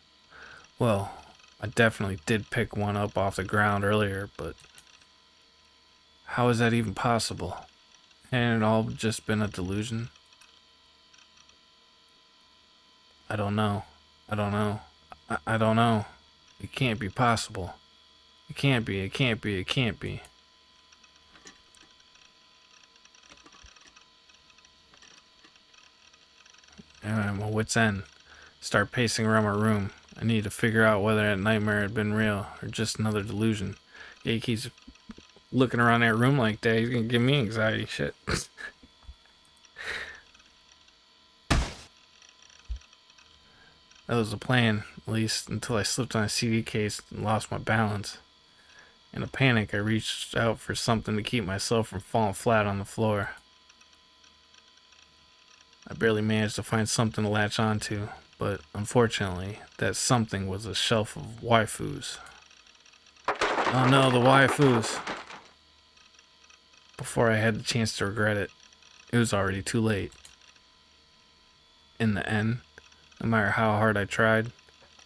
Well, I definitely did pick one up off the ground earlier, but how is that even possible? Hadn't it all just been a delusion? I don't know. I don't know. I don't know. It can't be possible. It can't be. It can't be. It can't be. And I'm at wit's end. Start pacing around my room. I need to figure out whether that nightmare had been real or just another delusion. Yeah, he keeps looking around that room like that. He's gonna give me anxiety shit. That was the plan, at least until I slipped on a CD case and lost my balance. In a panic, I reached out for something to keep myself from falling flat on the floor. I barely managed to find something to latch onto, but unfortunately, that something was a shelf of waifus. Oh no, the waifus! Before I had the chance to regret it, it was already too late. In the end, no matter how hard I tried,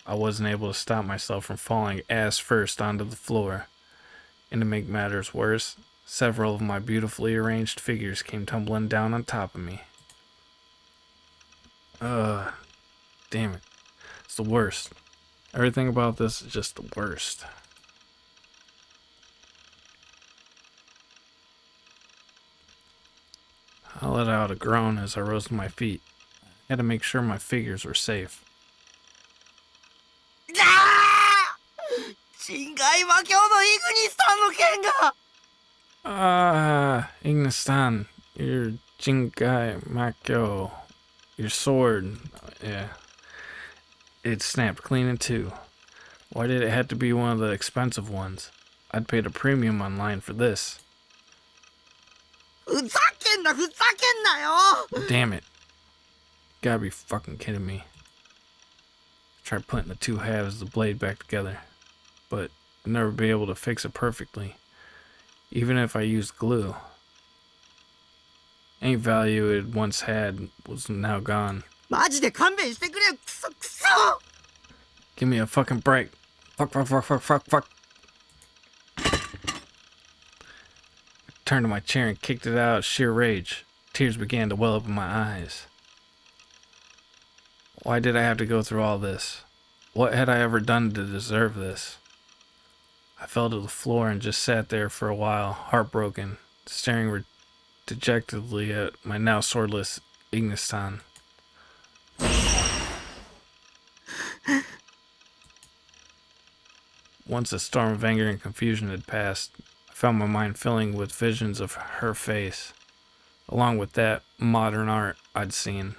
I wasn't able to stop myself from falling ass first onto the floor. And to make matters worse, several of my beautifully arranged figures came tumbling down on top of me. Damn it. It's the worst. Everything about this is just the worst. I let out a groan as I rose to my feet. I had to make sure my figures were safe. 深海魔境のイグニスタンの剣が Ignistan, your Jinkai Makyo, your sword, yeah. It snapped clean in two. Why did it have to be one of the expensive ones? I'd paid a premium online for this. ふざけんなよ Damn it. Gotta be fucking kidding me. Tried putting the two halves of the blade back together, but I'd never be able to fix it perfectly, even if I used glue. Any value it once had was now gone. マジで勘弁してくれよクソ Give me a fucking break. Fuck. I turned to my chair and kicked it out of sheer rage. Tears began to well up in my eyes. Why did I have to go through all this? What had I ever done to deserve this? I fell to the floor and just sat there for a while, heartbroken, staring dejectedly at my now swordless Ignistan. Once the storm of anger and confusion had passed, I found my mind filling with visions of her face, along with that modern art I'd seen.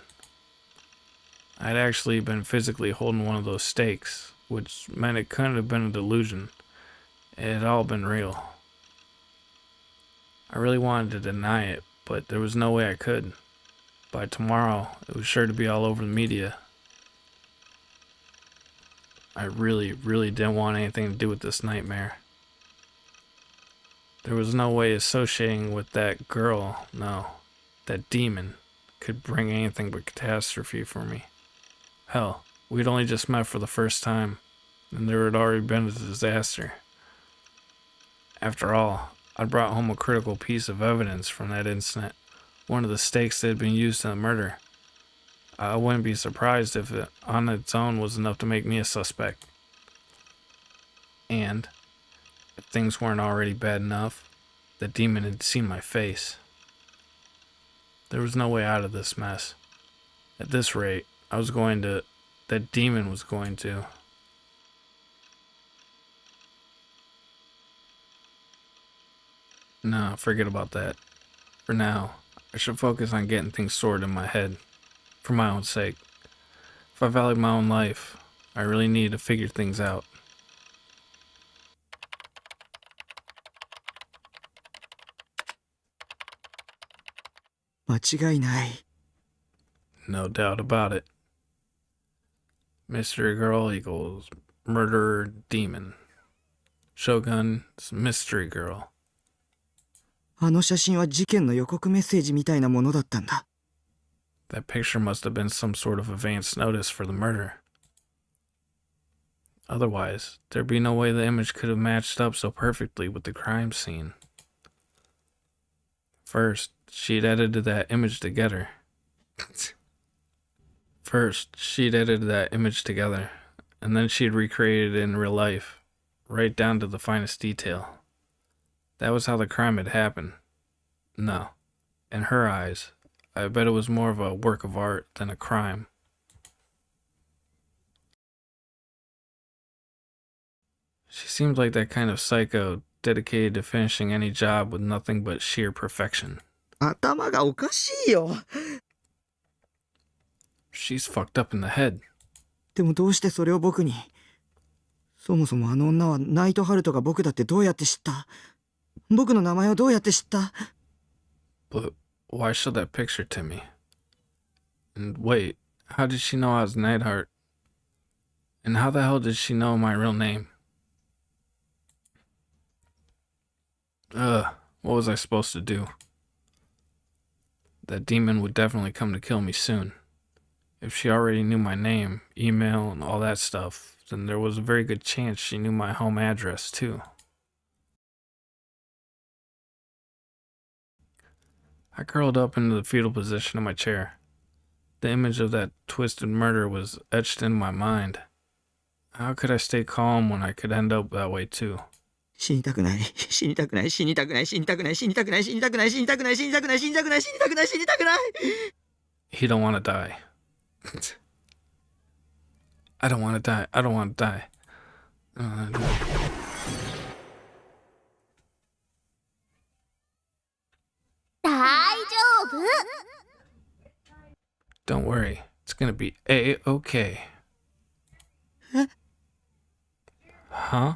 I'd actually been physically holding one of those stakes, which meant it couldn't have been a delusion. It had all been real. I really wanted to deny it, but there was no way I could. By tomorrow, it was sure to be all over the media. I really didn't want anything to do with this nightmare. There was no way associating with that girl, no, that demon, could bring anything but catastrophe for me. Hell, we'd only just met for the first time, and there had already been a disaster. After all, I'd brought home a critical piece of evidence from that incident, one of the stakes that had been used in the murder. I wouldn't be surprised if it on its own was enough to make me a suspect. And, if things weren't already bad enough, the demon had seen my face. There was no way out of this mess. At this rate, that demon was going to. No, forget about that. For now, I should focus on getting things sorted in my head. For my own sake. If I value my own life, I really need to figure things out. No doubt about it. Mystery girl equals murderer demon. Shogun's mystery girl. あの写真は事件の予告メッセージみたいなものだったんだ。 That picture must have been some sort of advance notice for the murder. Otherwise, there'd be no way the image could have matched up so perfectly with the crime scene. First, she'd edited that image together. And then she'd recreated it in real life, right down to the finest detail. That was how the crime had happened. No, in her eyes, I bet it was more of a work of art than a crime. She seemed like that kind of psycho dedicated to finishing any job with nothing but sheer perfection. 頭がおかしいよ。 She's fucked up in the head. でもどうしてそれを僕に。そもそもあの女はナイトハルトが僕だってどうやって知った？僕の名前をどうやって知った？ But why show that picture to me? And wait, how did she know I was Neidhart? And how the hell did she know my real name? What was I supposed to do? That demon would definitely come to kill me soon. If she already knew my name, email, and all that stuff, then there was a very good chance she knew my home address too. I curled up into the fetal position in my chair. The image of that twisted murder was etched in my mind. How could I stay calm when I could end up that way too? 死にたくない。死にたくない。死にたくない。死にたくない。死にたくない。死にたくない。死にたくない。死にたくない。死にたくない。死にたくない。死にたくない。 He don't want to die. I don't want to die. I don't want to die. Don't worry. It's gonna be A-okay. Huh?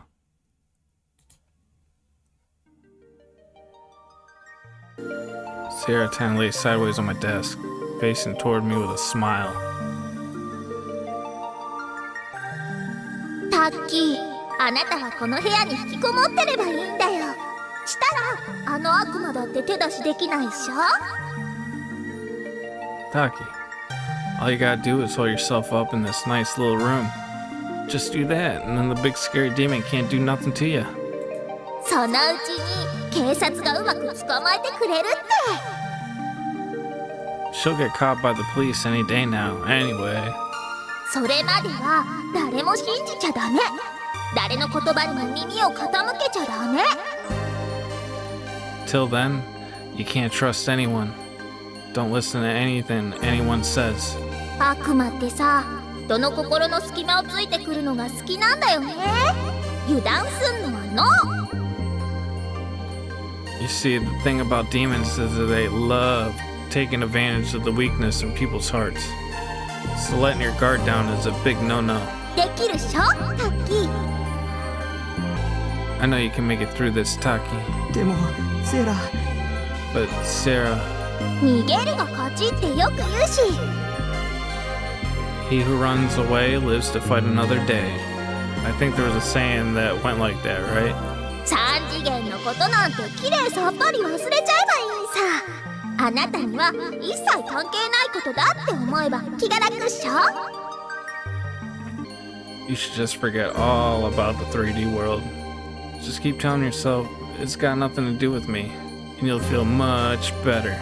Sierra Tan lay sideways on my desk, facing toward me with a smile. タッキー、あなたはこの部屋に引きこもってればいいんだよ。したらあの悪魔だって手出しできないっしょ。 Taki, all you gotta do is hold yourself up in this nice little room. Just do that, and then the big scary demon can't do nothing to you. そのうちに警察がうまく捕まえてくれるって。 She'll get caught by the police any day now, anyway. それまでは誰も信じちゃダメ。誰の言葉にも耳を傾けちゃダメ。 Till then, you can't trust anyone. Don't listen to anything anyone says. 悪魔ってさ、人の心の隙間をついてくるのが好きなんだよね。油断すんのはノー。 You see, the thing about demons is that they love taking advantage of the weakness in people's hearts. So letting your guard down is a big no-no. できるっしょ、タッキー。 I know you can make it through this, Taki. でも、セーラ。 But Sarah, 逃げるが勝ちってよく言うし。 he who runs away lives to fight another day. I think there was a saying that went like that, right? 三次元のことなんてきれいさっぱり忘れちゃえばいいさ。あなたには一切関係ないことだって思えば気が楽っしょ。 You should just forget all about the 3D world. Just keep telling yourself it's got nothing to do with me, and you'll feel much better.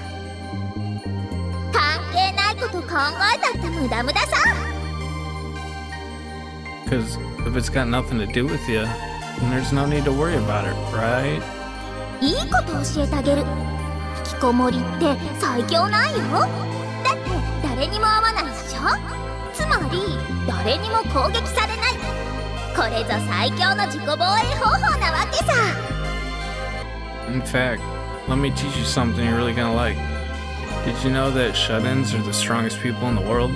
関係ないこと考えたって無駄さ。 Because if it's got nothing to do with you, then there's no need to worry about it, right? いいこと教えてあげる。引ききこもりって最強なんよ。だって誰にも会わないっしょ。つまり誰にも攻撃されない。これぞ最強の自己防衛方法なわけさ。 In fact, let me teach you something you're really gonna like. Did you know that shut-ins are the strongest people in the world?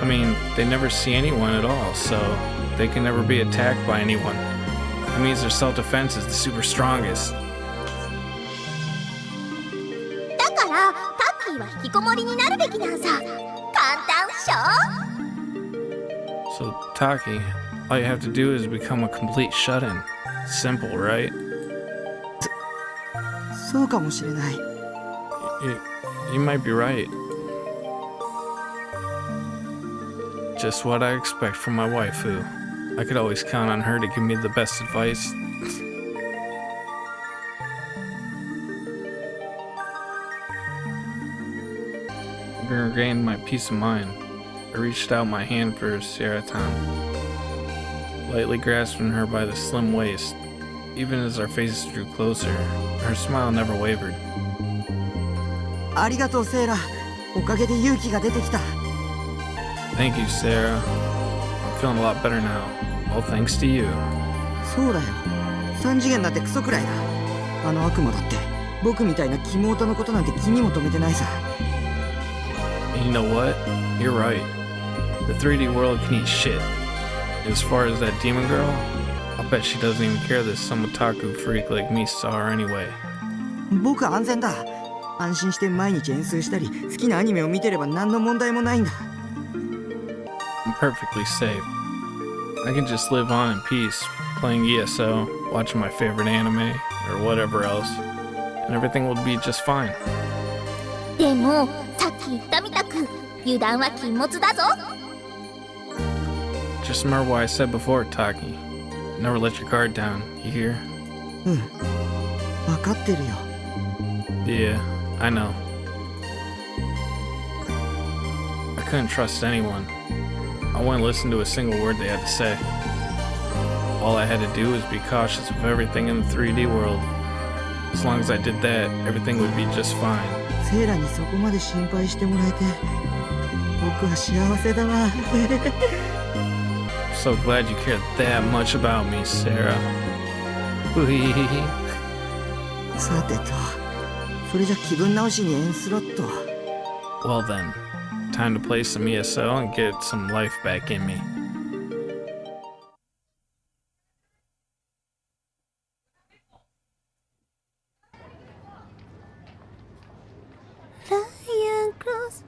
I mean, they never see anyone at all, so they can never be attacked by anyone. It means their self-defense is the super strongest. だからタッキーは引きこもりになるべきなんさ。簡単っしょ。 So, Taki, all you have to do is become a complete shut-in. Simple, right? そうかもしれない。 You might be right. Just what I expect from my waifu. I could always count on her to give me the best advice. To regain my peace of mind, I reached out my hand for Sierra-tan, lightly grasping her by the slim waist. Even as our faces drew closer, her smile never wavered. ありがとうセイラ。おかげで勇気が出てきた。 Thank you, Sarah. I'm feeling a lot better now. All thanks to you. そうだよ。3次元だってクソくらいだ。あの悪魔だって僕みたいなキモオタのことなんて気にも留めてないさ。 And you know what? You're right. The 3D world can eat shit. As far as that demon girl, I'll bet she doesn't even care that some otaku freak like me saw her anyway. 僕は安全だ。安心して毎日演奏したり好きなアニメを見てれば何の問題もないんだ。 I'm perfectly safe. I can just live on in peace, playing ESO, watching my favorite anime, or whatever else, and everything will be just fine. でもさっき言ったみたく油断は禁物だぞ。 Just remember what I said before, Taki. Never let your guard down, you hear? うん。分かってるよ。 Yeah, I know. I couldn't trust anyone. I wouldn't listen to a single word they had to say. All I had to do was be cautious of everything in the 3D world. As long as I did that, everything would be just fine. セイラにそこまで心配してもらえて僕は幸せだな。 I'm so glad you cared that much about me, Sarah. さてと、それじゃ気分直しに演すろっと。 Well then, time to play some ESO and get some life back in me. Lion Cross,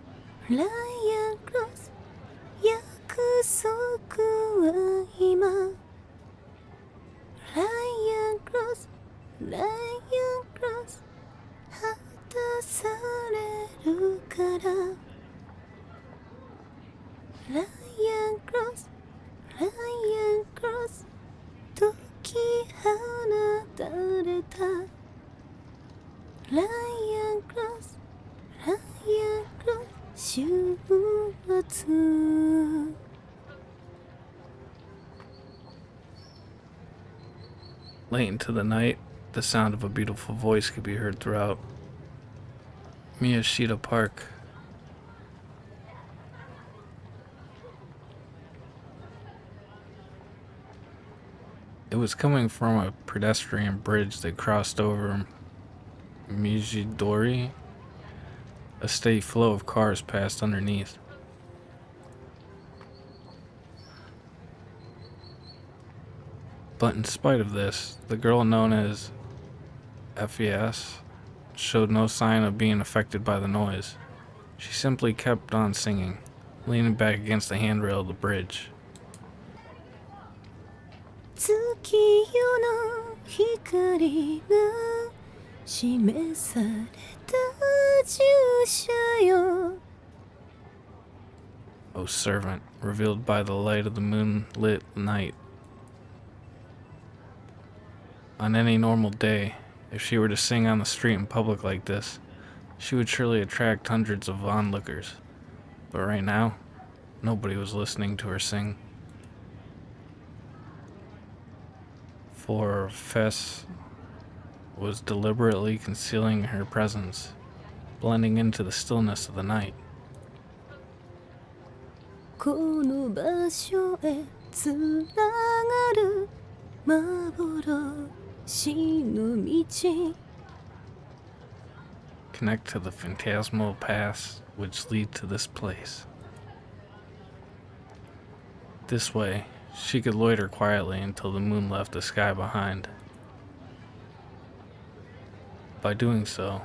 Lion Cross 約束は今 Lion Cross, Lion Cross 果たされるから Lion Cross, Lion Cross 解き放たれた Lion Crossライアンクロス週末 Late into the night, the sound of a beautiful voice could be heard throughout Miyashita Park. It was coming from a pedestrian bridge that crossed over Mijidori. A steady flow of cars passed underneath. But in spite of this, the girl known as FES showed no sign of being affected by the noise. She simply kept on singing, leaning back against the handrail of the bridge. 月夜の光が示された従者よ O servant, revealed by the light of the moonlit night. On any normal day, if she were to sing on the street in public like this, she would surely attract hundreds of onlookers. But right now, nobody was listening to her sing. For Fess was deliberately concealing her presence, blending into the stillness of the night. この場所へつながる幻の道 Connect to the phantasmal paths which lead to this place. This way, she could loiter quietly until the moon left the sky behind. By doing so,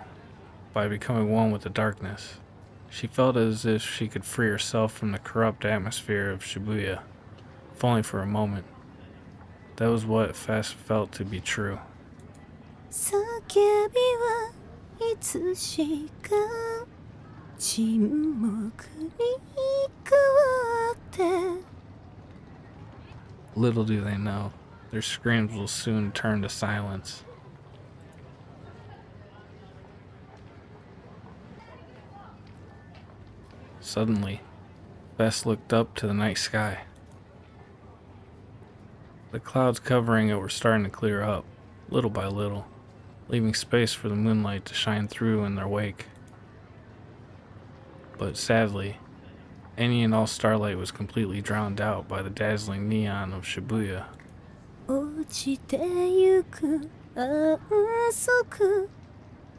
by becoming one with the darkness, she felt as if she could free herself from the corrupt atmosphere of Shibuya, if only for a moment. That was what Fess felt to be true. 叫びはいつしか沈黙に変わって Little do they know, their screams will soon turn to silence. Suddenly, Bess looked up to the night sky. The clouds covering it were starting to clear up, little by little, leaving space for the moonlight to shine through in their wake. But sadly, any and all starlight was completely drowned out by the dazzling neon of Shibuya. 落ちてゆく安息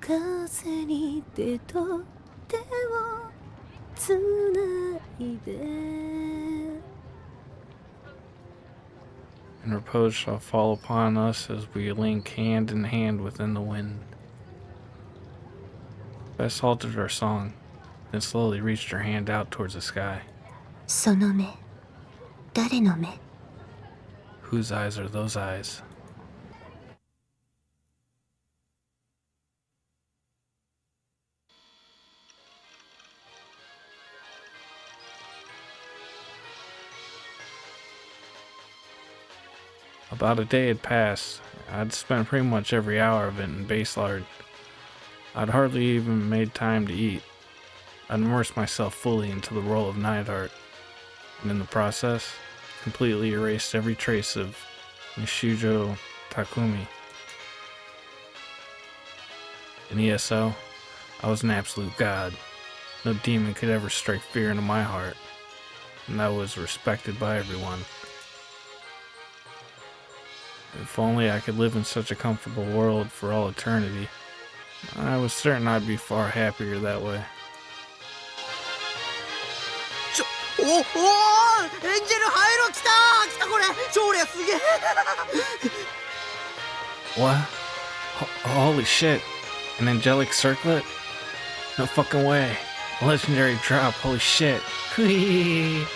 風に手と手をつないで And repose shall fall upon us as we link hand in hand within the wind. Bess halted her song, then slowly reached her hand out towards the sky. その目誰の目 Whose eyes are those eyes? About a day had passed. I'd spent pretty much every hour of it in Baselard. I'd hardly even made time to eat. I'd immersed myself fully into the role of Neidhart, and in the process, completely erased every trace of Nishujo Takumi. In ESO, I was an absolute god. No demon could ever strike fear into my heart, and I was respected by everyone. If only I could live in such a comfortable world for all eternity. I was certain I'd be far happier that way. おおエンジェルハイロ来たこれ超レアすげえ What? Holy shit. An angelic circlet? No fucking way. A legendary drop, holy shit. Whee!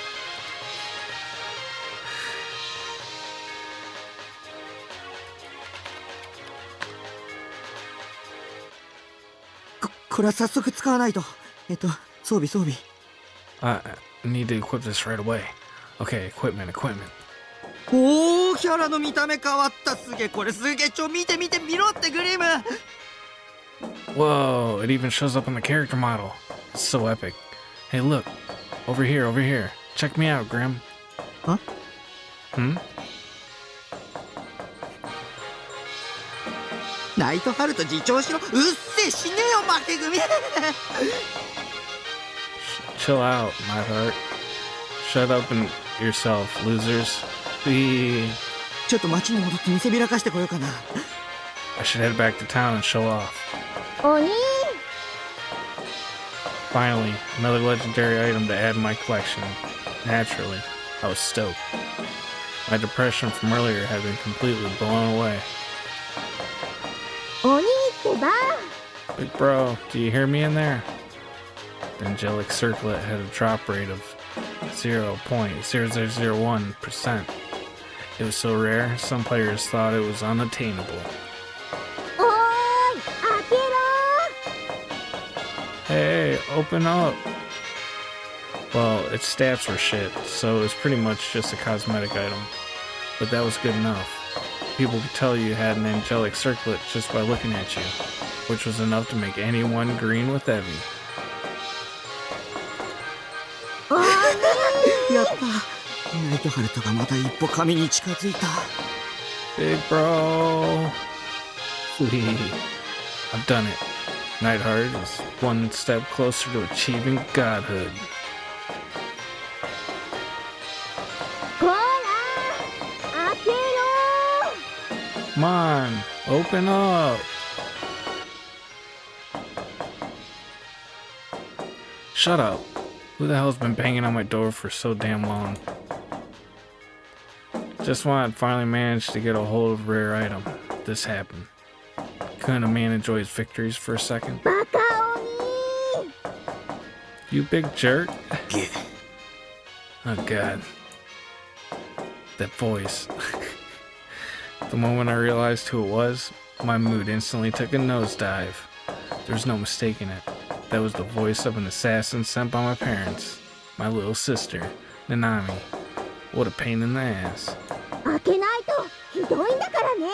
これは早速使わないと装備 I need to equip this right away. Okay, equipment. おおキャラの見た目変わったすげえこれすげえ見て見ろってグリム Whoa, it even shows up on the character model. It's so epic. Hey, look. Over here. Check me out, Grim. Huh? Hmm? ナイトハルト自重しろうっせえ死ねよ負け組 Chill out, my heart. Shut up and yourself, losers. Whee! ちょっと街に戻って見せびらかしてこようかな I should head back to town and show off. 鬼 Finally, another legendary item to add to my collection. Naturally, I was stoked. My depression from earlier had been completely blown away. 鬼ってば Big bro, do you hear me in there? The angelic circlet had a drop rate of 0.0001%. It was so rare, some players thought it was unattainable. おーい開けろ Hey, open up! Well, its stats were shit, so it was pretty much just a cosmetic item. But that was good enough. People could tell you had an angelic circlet just by looking at you, which was enough to make anyone green with envy. やったナイトハルトがまた一歩神に近づいた Big bro! I've done it. Nightheart is one step closer to achieving godhood. こら開けろ Come on, open up. Shut up. Who the hell's been banging on my door for so damn long? Just when I'd finally managed to get a hold of a rare item, this happened. Couldn't a man enjoy his victories for a second? バカ鬼 You big jerk. Oh god. That voice. The moment I realized who it was, my mood instantly took a nosedive. There's no mistaking it. That was the voice of an assassin sent by my parents. My little sister, Nanami. What a pain in the ass. 開けないとひどいんだからね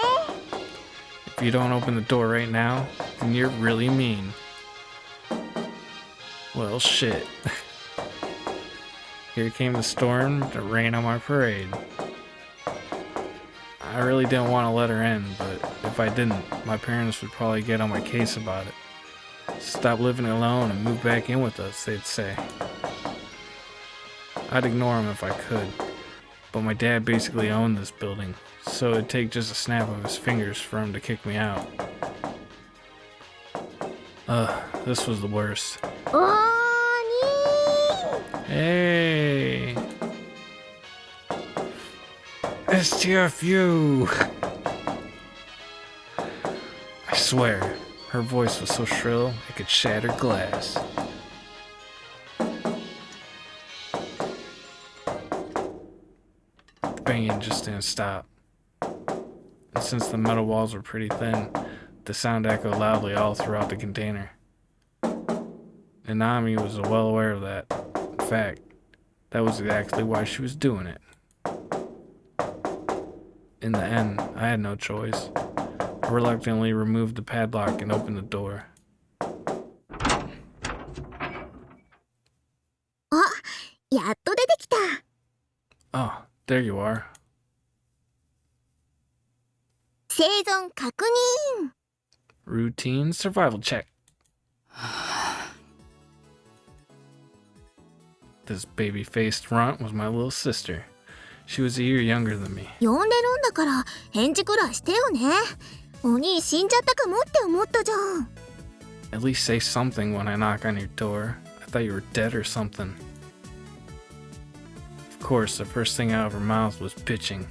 If you don't open the door right now, then you're really mean. Well, shit. Here came the storm to rain on my parade. I really didn't want to let her in, but if I didn't, my parents would probably get on my case about it. Stop living alone and move back in with us, they'd say. I'd ignore them if I could, but my dad basically owned this building, so it'd take just a snap of his fingers for him to kick me out. This was the worst. 鬼 Hey! STFU! I swear, her voice was so shrill it could shatter glass. The banging just didn't stop. And since the metal walls were pretty thin, the sound echoed loudly all throughout the container. Nanami was well aware of that. In fact, that was exactly why she was doing it. In the end, I had no choice. I reluctantly removed the padlock and opened the door. あやっと出てきた Oh, there you are. 生存確認 Routine survival check. This baby-faced runt was my little sister. She was a year younger than me. 呼んでるんだから返事くらいしてよね鬼死んじゃったかもって思ったじゃん At least say something when I knock on your door. I thought you were dead or something. Of course, the first thing out of her mouth was bitching.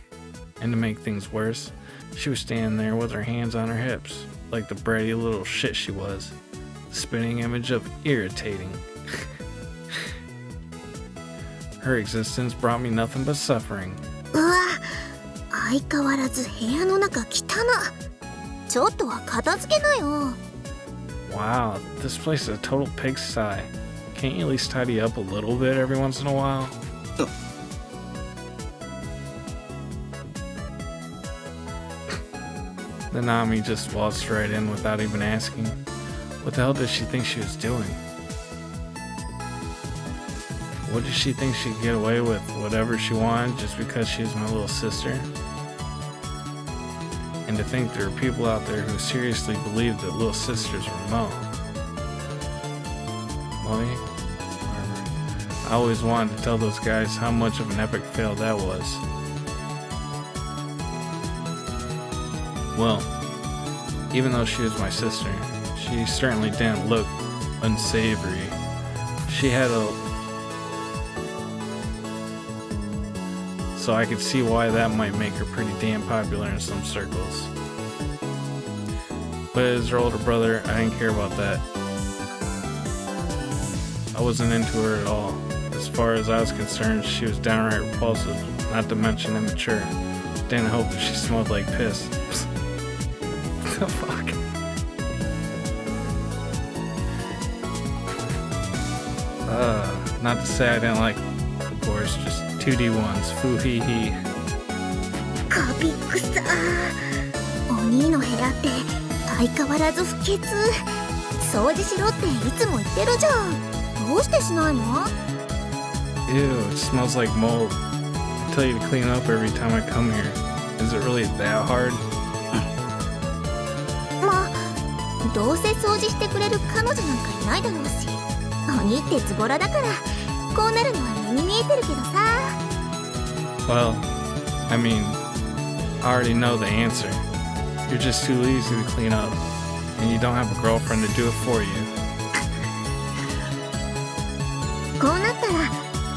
And to make things worse, she was standing there with her hands on her hips, like the bratty little shit she was. The spitting image of irritating. Her existence brought me nothing but suffering. うわ相変わらず部屋の中汚ちょっとは片付けなよ Wow, this place is a total pigsty. Can't you at least tidy up a little bit every once in a while? The Nami just waltzed right in without even asking. What the hell did she think she was doing? What did she think she'd get away with whatever she wanted just because she was my little sister? And to think there are people out there who seriously believe that little sisters were Mo. Well, whatever. I always wanted to tell those guys how much of an epic fail that was. Well, even though she was my sister, she certainly didn't look unsavory. She had so I could see why that might make her pretty damn popular in some circles. But as her older brother, I didn't care about that. I wasn't into her at all. As far as I was concerned, she was downright repulsive, not to mention immature. Didn't hope that she smelled like piss. What the fuck? Not to say I didn't like, of course, just 2D1s, foo hee hee. カビくさお兄の部屋って相変わらず不潔掃除しろっていつも言ってるじゃんどうしてしないの Ew, it smells like mold. I tell you to clean up every time I come here. Is it really that hard? まどうせ掃除してくれる彼女なんかいないだろうし、鬼ってズボラだからこうなるのは目に見えてるけどさ。 Well, I mean, I already know the answer. You're just too lazy to clean up, and you don't have a girlfriend to do it for you. こうなったら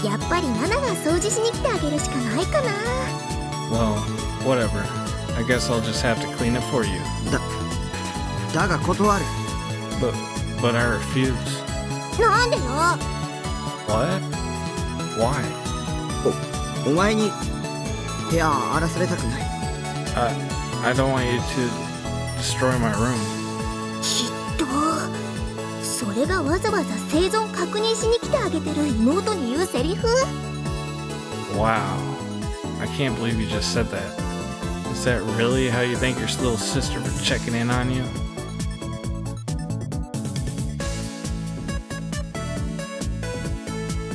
やっぱりナナが掃除しに来てあげるしかないかな。 Well, whatever. I guess I'll just have to clean it for you. だが断る。 But I refuse. なんでよ。 What? Why? お前に部屋荒らされたくない。I don't want you to destroy my room. きっとそれがわざわざ生存確認しに来てあげてる妹に言うセリフ。 Wow. I can't believe you just said that. Is that really how you thank your little sister for checking in on you?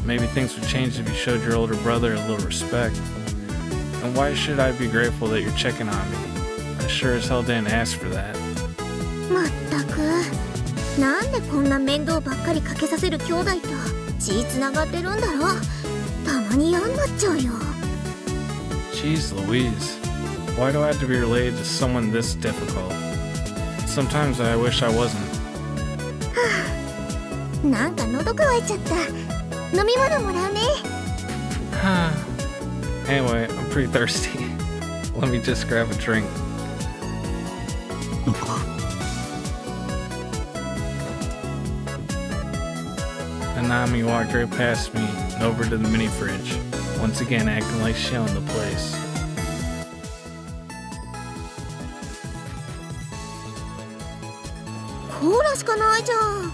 Maybe things would change if you showed your older brother a little respect. And why should I be grateful that you're checking on me? I sure as hell didn't ask for that. まったくなんでこんな面倒ばっかりかけさせる兄弟と血つながってるんだろう。たまに嫌になっちゃうよ。 Jeez Louise. Why do I have to be related to someone this difficult? Sometimes I wish I wasn't. なんか喉乾いちゃった。飲み物もらうね。Anyway, I'm pretty thirsty. Let me just grab a drink. Nanami walked right past me and over to the mini fridge, once again acting like she owned the place. Cola しかないじゃん。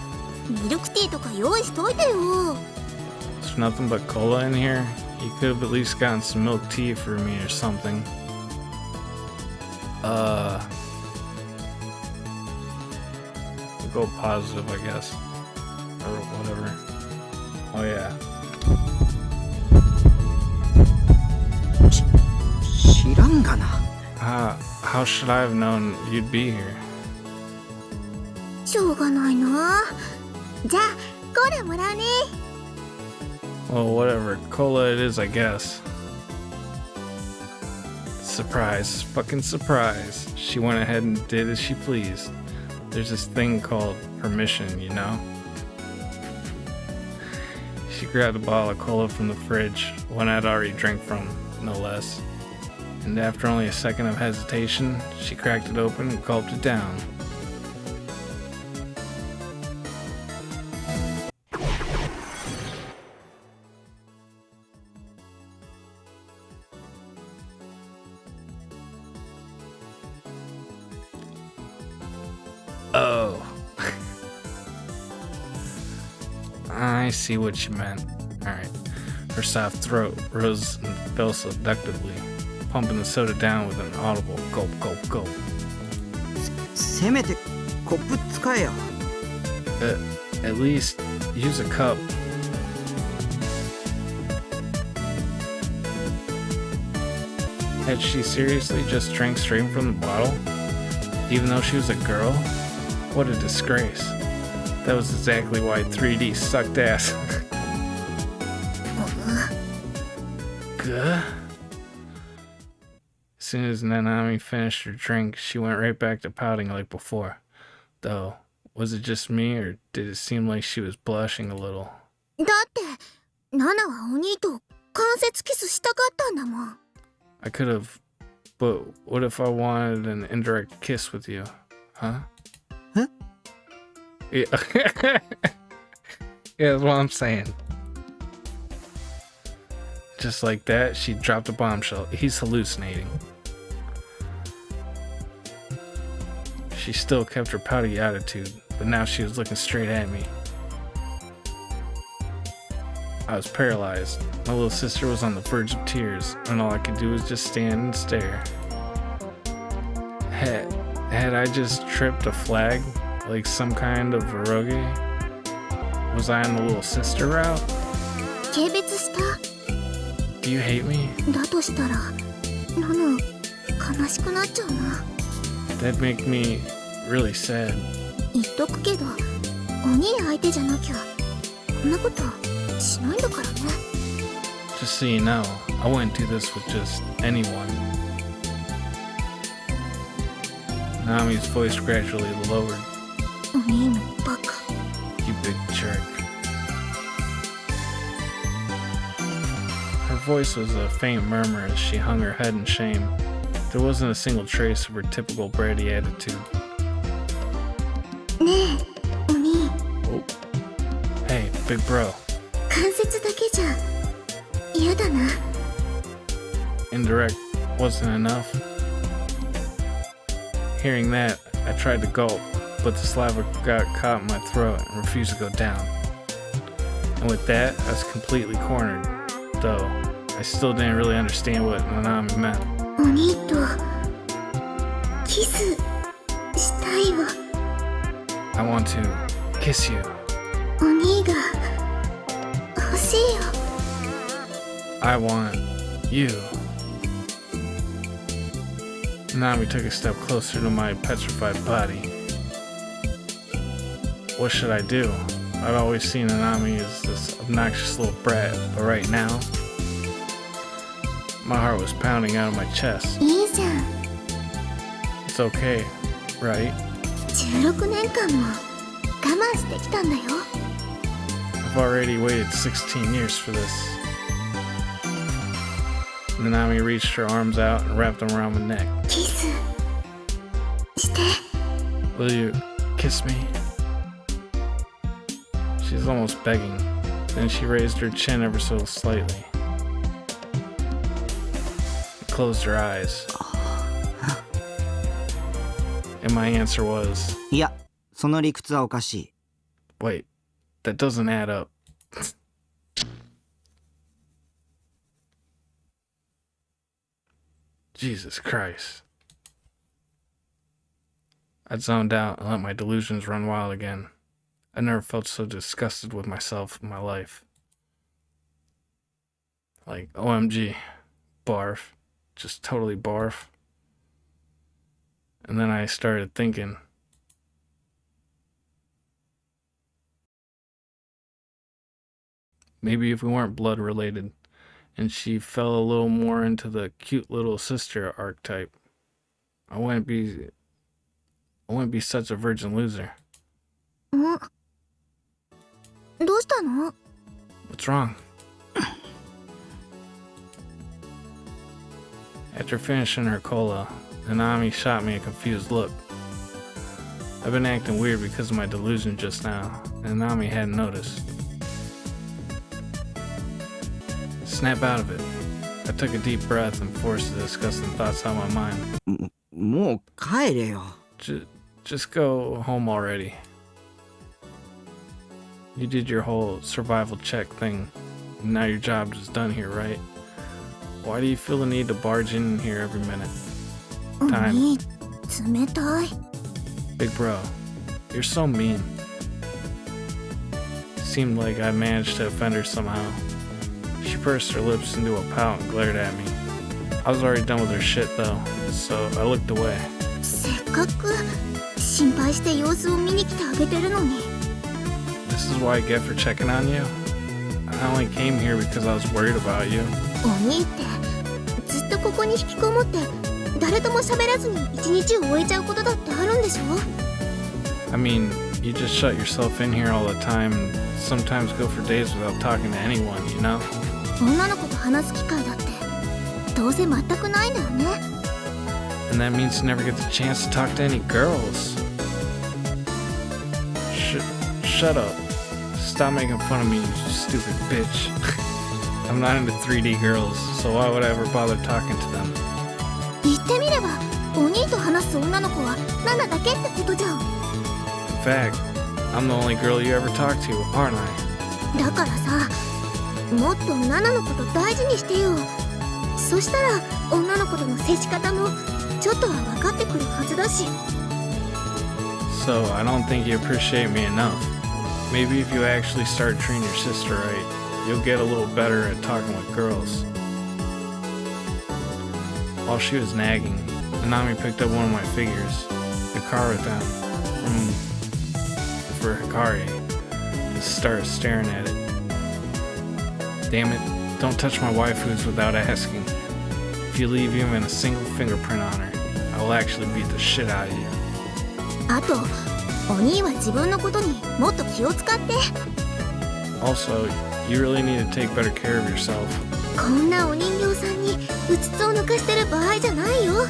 ミルクティーとか用意しといてよ。 There's nothing but cola in here. You could have at least gotten some milk tea for me or something. We'll go positive, I guess. Or whatever. Oh yeah. 知らんがな。 How should I have known you'd be here? しょうがないな。じゃあコーラもらうね。 Well, whatever. Cola it is, I guess. Surprise. Fucking surprise. She went ahead and did as she pleased. There's this thing called permission, you know? She grabbed a bottle of cola from the fridge, one I'd already drank from, no less. And after only a second of hesitation, she cracked it open and gulped it down. Oh. I see what you meant. Alright. Her soft throat rose and fell seductively, pumping the soda down with an audible gulp, gulp, gulp. せめてコップ使えよ。 At least use a cup. Had she seriously just drank straight from the bottle? Even though she was a girl? What a disgrace. That was exactly why 3D sucked ass. Gah. As soon as Nanami finished her drink, she went right back to pouting like before. Though, was it just me, or did it seem like she was blushing a little? だってナナはお兄と関節キスしたかったんだもん。 I could have, but what if I wanted an indirect kiss with you? Huh? Huh? Yeah. Yeah, that's what I'm saying. Just like that, she dropped a bombshell. He's hallucinating. She still kept her pouty attitude, but now she was looking straight at me. I was paralyzed. My little sister was on the verge of tears, and all I could do was just stand and stare. Had I just tripped a flag, like some kind of eroge? Was I on the little sister route? 軽蔑した。 Do you hate me? だとしたらナナ悲しくなっちゃうな。 That'd make me really sad. 言っとくけど、お兄相手じゃなきゃこんなことしないんだからね。 Just so you know, I wouldn't do this with just anyone. Nami's voice gradually lowered. お兄のバカ。 You big jerk. Her voice was a faint murmur as she hung her head in shame. There wasn't a single trace of her typical bratty attitude. ねえ、お兄。 Oh. Hey, big bro. 関節だけじゃ嫌だな。 Indirect wasn't enough. Hearing that, I tried to gulp, but the saliva got caught in my throat and refused to go down. And with that, I was completely cornered, though I still didn't really understand what Nanami meant. お兄とキスしたいわ。 I want to kiss you. お兄が欲しいよ。 I want you. Nanami took a step closer to my petrified body. What should I do? I'd always seen Nanami as this obnoxious little brat, but right now, my heart was pounding out of my chest. いいじゃん。 It's okay, right? 16年間も我慢してきたんだよ。 I've already waited 16 years for this. Nanami reached her arms out and wrapped them around my neck. キスして。 Will you kiss me? She's almost begging. Then she raised her chin ever so slightly. Closed her eyes. And my answer was, いや、その理屈はおかしい。 wait, that doesn't add up. Jesus Christ. I zoned out and let my delusions run wild again. I never felt so disgusted with myself in my life. Like, OMG, barf. Just totally barf. And then I started thinking, maybe if we weren't blood related, and she fell a little more into the cute little sister archetype, I wouldn't be such a virgin loser. ん？どうしたの？ What's wrong? After finishing her cola, Nanami shot me a confused look. I've been acting weird because of my delusion just now, and Nanami hadn't noticed. Snap out of it. I took a deep breath and forced the disgusting thoughts out of my mind. もう帰れよ。 Just go home already. You did your whole survival check thing. Now your job is done here, right? Why do you feel the need to barge in here every minute? お Time. 兄、冷たい。 Big bro, you're so mean. Seemed like I managed to offend her somehow. She pursed her lips into a pout and glared at me. I was already done with her shit though, so I looked away. せっかく心配して様子を見に来てあげてるのに。 This is what I get for checking on you? I only came here because I was worried about you. お兄ってずっとここに引きこもって誰とも喋らずに一日を終えちゃうことだってあるんでしょ？ I mean, you just shut yourself in here all the time and sometimes go for days without talking to anyone, you know? 女の子と話す機会だってどうせ全くないんだよね。 And that means you never get the chance to talk to any girls. Shut up. Stop making fun of me, you stupid bitch. I'm not into 3D girls, so why would I ever bother talking to them? 言ってみればお兄と話す女の子はナナだけってことじゃん。 In fact, I'm the only girl you ever talk to, aren't I? だからさ、もっとナナのこと大事にしてよ。そしたら女の子との接し方もちょっとは分かってくるはずだし。 So, I don't think you appreciate me enough. Maybe if you actually start treating your sister right, you'll get a little better at talking with girls. While she was nagging, Nanami picked up one of my figures, the car with them, from for Hikari and started staring at it. Damn it, don't touch my waifus without asking. If you leave even a single fingerprint on her, I will actually beat the shit out of you. あとお兄は自分のことにもっと気を使って。 Also, you really need to take better care of yourself. こんなお人形さんにうつつを抜かしてる場合じゃないよ。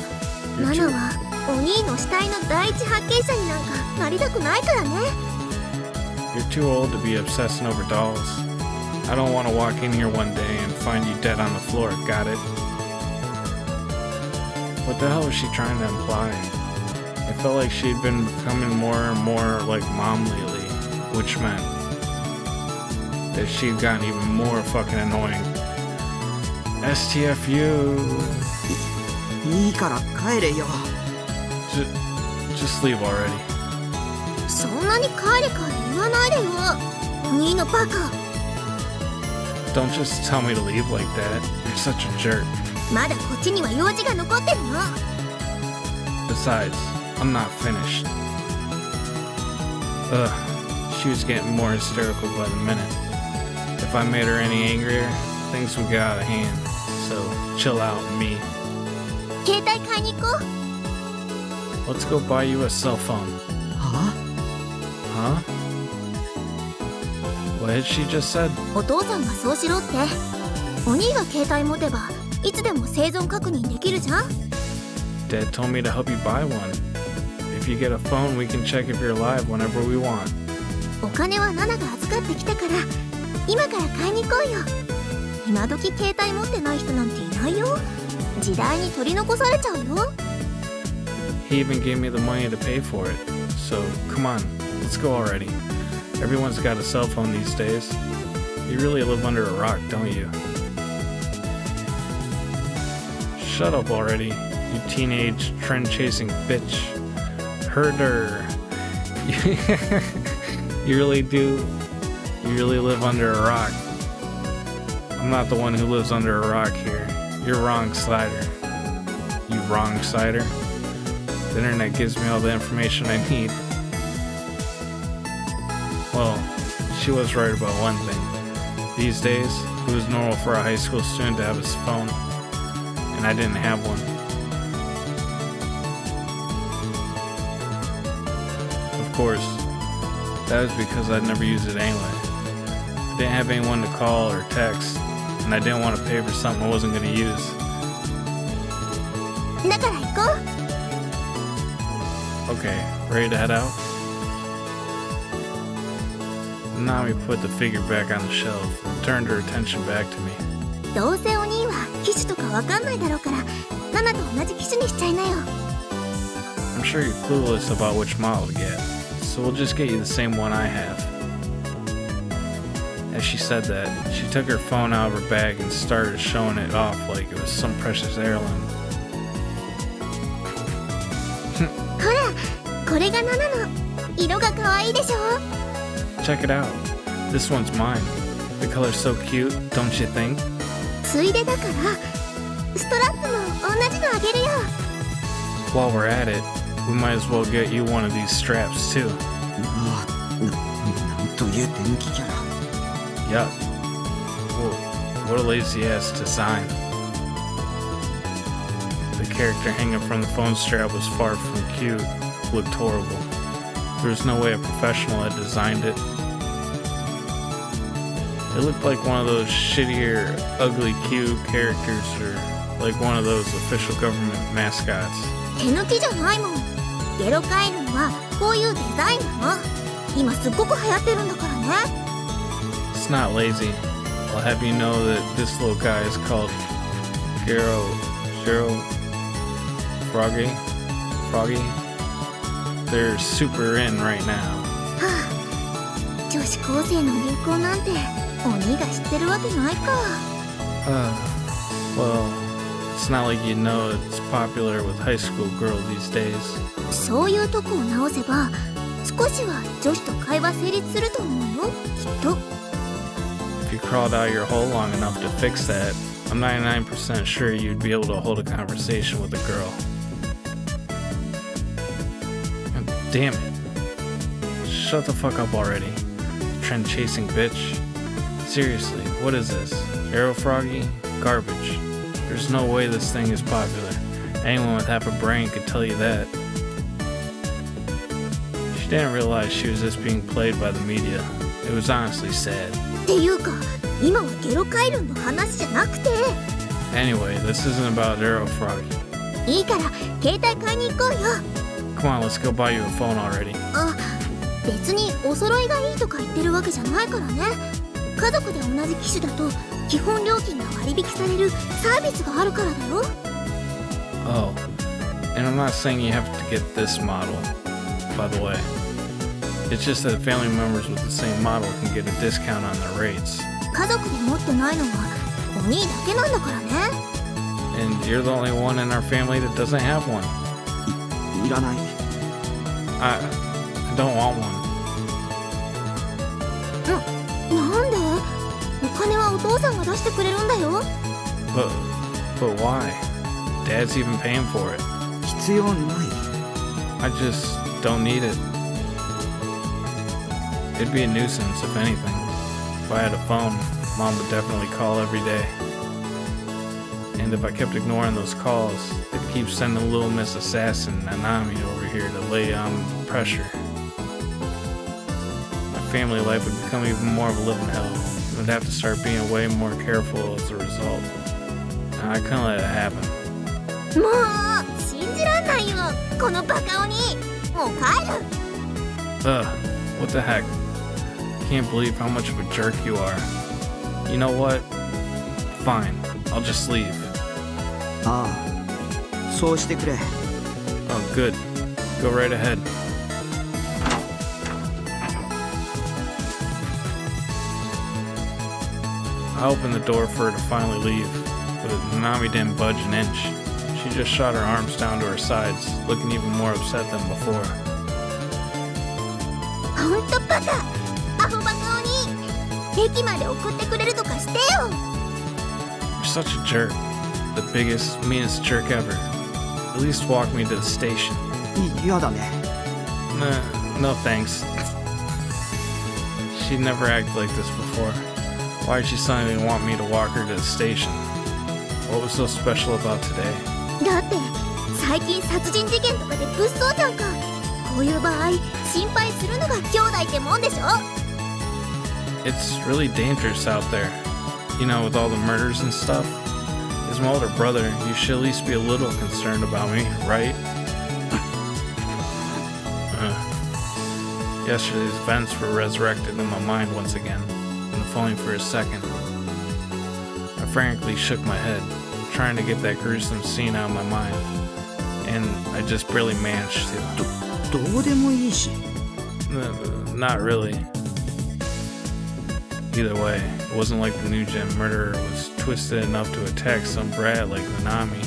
ナナはお兄の死体の第一発見者になんかなりたくないからね。 You're too old to be obsessing over dolls. I don't want to walk in here one day and find you dead on the floor, got it? What the hell was she trying to imply? It felt like she'd been becoming more and more like mom lately, which meant that she'd gotten even more fucking annoying. STFU. いいから帰れよ。 Just leave already. そんなに帰れ帰れ言わないでよ。お兄のバカ。 Don't just tell me to leave like that. You're such a jerk. まだこっちには用事が残ってるの。 Besides, I'm not finished. Ugh, she was getting more hysterical by the minute. If I made her any angrier, things would get out of hand. So, chill out, me. 携帯買いに行こう。 Let's go buy you a cell phone. は Huh? What had she just said? お父さんがそうしろって。お兄が携帯持てばいつでも生存確認できるじゃん。 Dad told me to help you buy one. If you get a phone, we can check if you're alive whenever we want. お金はナナが預かってきたから今から買いに行こうよ。今時携帯持ってない人なんていないよ。時代に取り残されちゃうよ。 He even gave me the money to pay for it. So, come on, let's go already. Everyone's got a cell phone these days. You really live under a rock, don't you? Shut up already, you teenage trend-chasing bitch. Herder. You really do. You really live under a rock. I'm not the one who lives under a rock here. You're wrong, Slider. You wrong, Slider. The internet gives me all the information I need. Well, she was right about one thing. These days, it was normal for a high school student to have his phone, and I didn't have one. Of course, that was because I'd never used it anyway. I didn't have anyone to call or text, and I didn't want to pay for something I wasn't going to use. だから行こう。 Okay, ready to head out? Nami put the figure back on the shelf and turned her attention back to me. どうせお兄は機種とかわかんないだろうからナナと同じ機種にしちゃいなよ。 I'm sure you're clueless about which model to get, so we'll just get you the same one I have. As she said that, she took her phone out of her bag and started showing it off like it was some precious heirloom. ほらこれがナナの。色が可愛いでしょ。 Check it out. This one's mine. The color's so cute, don't you think? ついでだからストラップも同じのあげるよ。 While we're at it, we might as well get you one of these straps too. うわなんという電気キャラ。 Yup. Whoa, what a lazy ass design. The character hanging from the phone strap was far from cute, looked horrible. There was no way a professional had designed it. It looked like one of those shittier, ugly cute characters or like one of those official government mascots. 手抜きじゃないもん。ゲロカエルにはこういうデザインなの。今すっごく流行ってるんだからね。 It's not lazy. I'll have you know that this little guy is called Gero Froggy. They're super in right now. はあ、女子高生の流行なんてお兄が知ってるわけないか。 Well, it's not like you know it's popular with high school girls these days. そういうとこを直せば少しは女子と会話成立すると思うよ、きっと。 If you crawled out your hole long enough to fix that, I'm 99% sure you'd be able to hold a conversation with a girl. God damn it. shut the fuck up already. Trend chasing bitch. Seriously, what is this? Arrow Froggy? Garbage. There's no way this thing is popular. Anyone with half a brain could tell you that. She didn't realize she was just being played by the media. It was honestly sad. っていうか今はゲロカイルンの話じゃなくて Anyway, this isn't about Arrow Froggy. いいから携帯買いに行こうよ Come on, let's go buy you a phone already. あ別にお揃いがいいとか言ってるわけじゃないからね家族で同じ機種だと基本料金が割引されるサービスがあるからだよ Oh, and I'm not saying you have to get this model, by the way. It's just that family members with the same model can get a discount on their rates. 家族で持ってないのはお兄だけなんだからね And you're the only one in our family that doesn't have one. いらない I don't want one. なんでお金はお父さんが出してくれるんだよ But why? Dad's even paying for it. 必要ない I just don't need it. It'd be a nuisance, if anything. If I had a phone, Mom would definitely call every day. And if I kept ignoring those calls, they'd keep sending little Miss Assassin Nanami over here to lay on pressure. My family life would become even more of a living hell. I'd have to start being way more careful as a result. And I couldn't let it happen. もう信じらんないよこのバカ鬼もう帰る What the heck? Can't believe how much of a jerk you are. You know what? Fine, I'll just leave. ああそうしてくれ Oh, good. Go right ahead. I opened the door for her to finally leave, but Nanami didn't budge an inch. She just shot her arms down to her sides, looking even more upset than before. ほんとバカアホバカ鬼駅まで送ってくれるとかしてよ You're such a jerk. The biggest, meanest jerk ever. At least walk me to the station. 嫌だね No thanks. She'd never acted like this before. Why'd she suddenly want me to walk her to the station? What was so special about today? だって最近殺人事件とかで物騒じゃんかこういう場合心配するのが兄弟ってもんでしょ It's really dangerous out there. You know, with all the murders and stuff. As my older brother, you should at least be a little concerned about me, right? Yesterday's events were resurrected in my mind once again, and if only for a second. I frankly shook my head, trying to get that gruesome scene out of my mind, and I just barely managed to. どうでもいいし Not really. Either way, it wasn't like the new gen murderer was twisted enough to attack some brat like Nanami.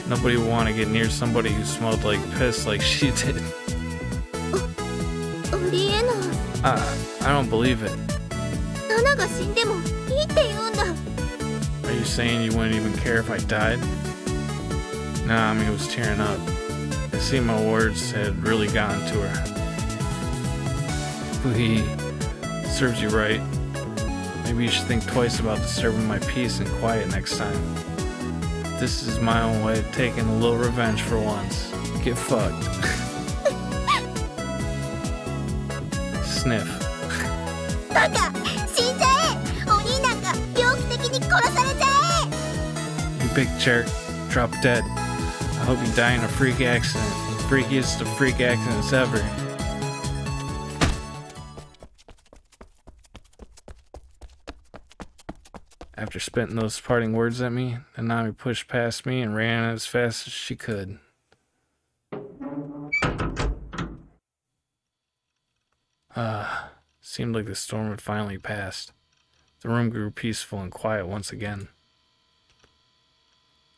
Nobody would want to get near somebody who smelled like piss like she did. ありえない I don't believe it. ナナが死んでもいいって言うんだ Are you saying you wouldn't even care if I died? Nanami was tearing up. I see my words had really gotten to her. He serves you right. Maybe you should think twice about disturbing my peace and quiet next time. This is my own way of taking a little revenge for once. Get fucked. Sniff. バカ死んじゃえ鬼なんか病気的に殺されちゃ You big jerk. Drop dead. I hope you die in a freak accident. The freakiest of freak accidents ever. After spitting those parting words at me, Nanami pushed past me and ran as fast as she could. Seemed like the storm had finally passed. The room grew peaceful and quiet once again.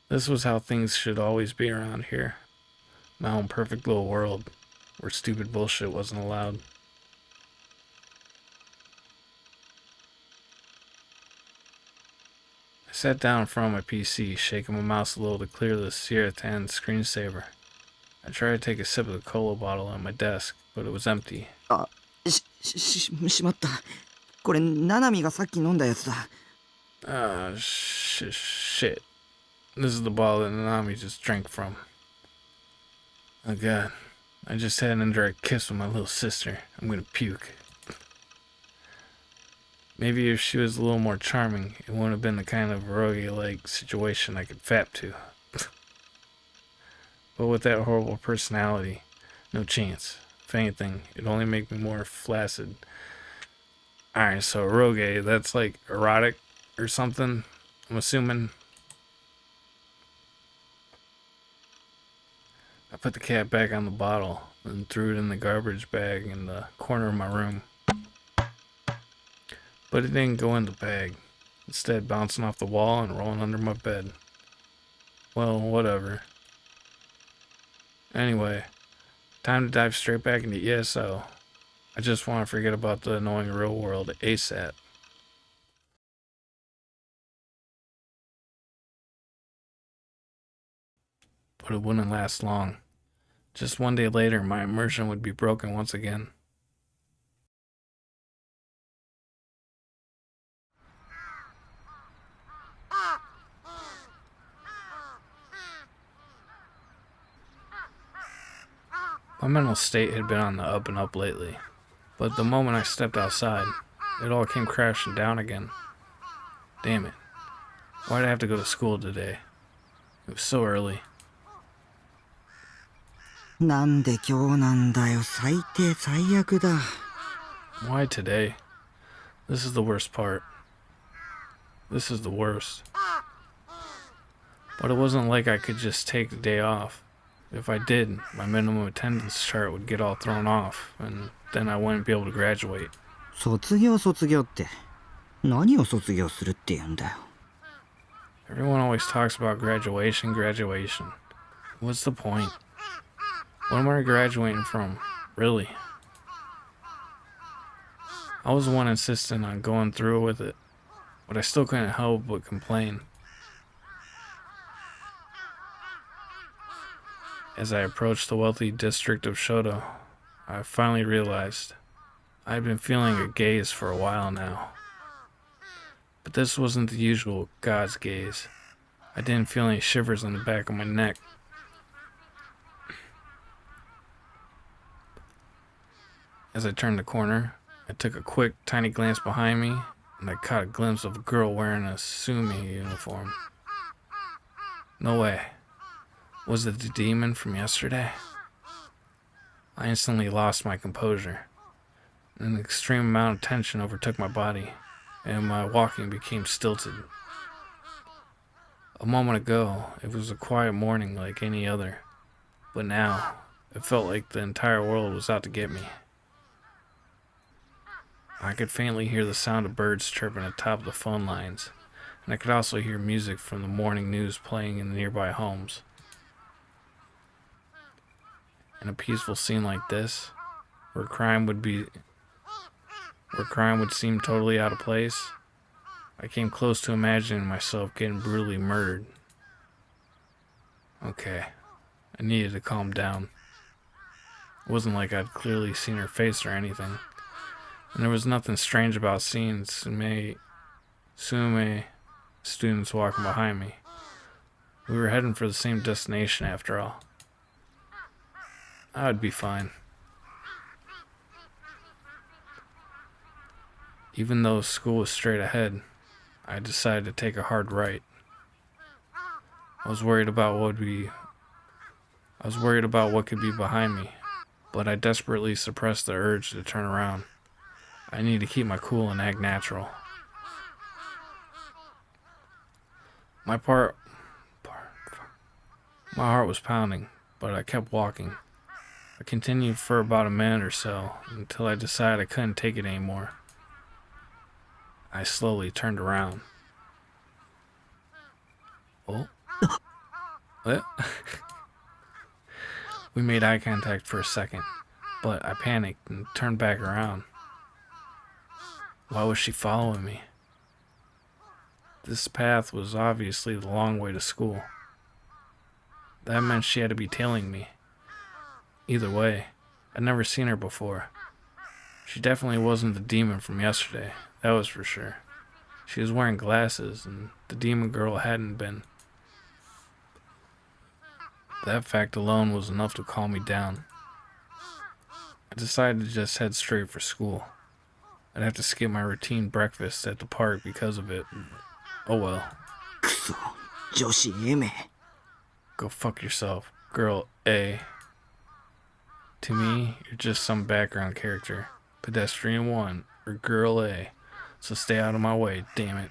This was how things should always be around here. My own perfect little world, where stupid bullshit wasn't allowed. I sat down in front of my PC, shaking my mouse a little to clear the Sierra 10 screensaver. I tried to take a sip of the cola bottle on my desk, but it was empty. しまった。これ、ナナミがさっき飲んだやつだ。Shit. This is the bottle that Nanami just drank from. Oh god. I just had an indirect kiss with my little sister. I'm gonna puke. Maybe if she was a little more charming, it wouldn't have been the kind of Rogi-like situation I could fap to. But with that horrible personality, no chance. If anything, it'd only make me more flaccid. Alright, so Roge, that's like erotic or something, I'm assuming. I put the cap back on the bottle and threw it in the garbage bag in the corner of my room. But it didn't go in the bag, instead bouncing off the wall and rolling under my bed. Well, whatever. Anyway, time to dive straight back into ESO. I just want to forget about the annoying real world ASAP. But it wouldn't last long. Just one day later, my immersion would be broken once again. My mental state had been on the up and up lately, but the moment I stepped outside, it all came crashing down again. Damn it. Why'd I have to go to school today? It was so early. なんで今日なんだよ。最低最悪だ。Why today? This is the worst part. This is the worst. But it wasn't like I could just take the day off. If I did, my minimum attendance chart would get all thrown off, and then I wouldn't be able to graduate. 卒業って。何を卒業するって言うんだよ。Everyone always talks about graduation. What's the point? What am I graduating from? Really? I was the one insisting on going through with it, but I still couldn't help but complain. As I approached the wealthy district of Shoto, I finally realized I had been feeling a gaze for a while now. But this wasn't the usual God's gaze. I didn't feel any shivers on the back of my neck. As I turned the corner, I took a quick, tiny glance behind me, and I caught a glimpse of a girl wearing a Sumi uniform. No way. Was it the demon from yesterday? I instantly lost my composure. An extreme amount of tension overtook my body, and my walking became stilted. A moment ago, it was a quiet morning like any other, but now, it felt like the entire world was out to get me. I could faintly hear the sound of birds chirping atop the phone lines, and I could also hear music from the morning news playing in the nearby homes. In a peaceful scene like this, where crime would seem totally out of place, I came close to imagining myself getting brutally murdered. Okay, I needed to calm down. It wasn't like I'd clearly seen her face or anything, and there was nothing strange about seeing Sume students walking behind me. We were heading for the same destination after all. I would be fine. Even though school was straight ahead, I decided to take a hard right. I was worried about what could be behind me, but I desperately suppressed the urge to turn around. I need to keep my cool and act natural. My heart was pounding, but I kept walking. I continued for about a minute or so until I decided I couldn't take it anymore. I slowly turned around. Oh. What? We made eye contact for a second, but I panicked and turned back around. Why was she following me? This path was obviously the long way to school. That meant she had to be tailing me. Either way, I'd never seen her before. She definitely wasn't the demon from yesterday, that was for sure. She was wearing glasses, and the demon girl hadn't been. That fact alone was enough to calm me down. I decided to just head straight for school. I'd have to skip my routine breakfast at the park because of it. Oh well. くそ、女子 A め。 Go fuck yourself, girl A. To me, you're just some background character. Pedestrian 1 or girl A. So stay out of my way, damn it.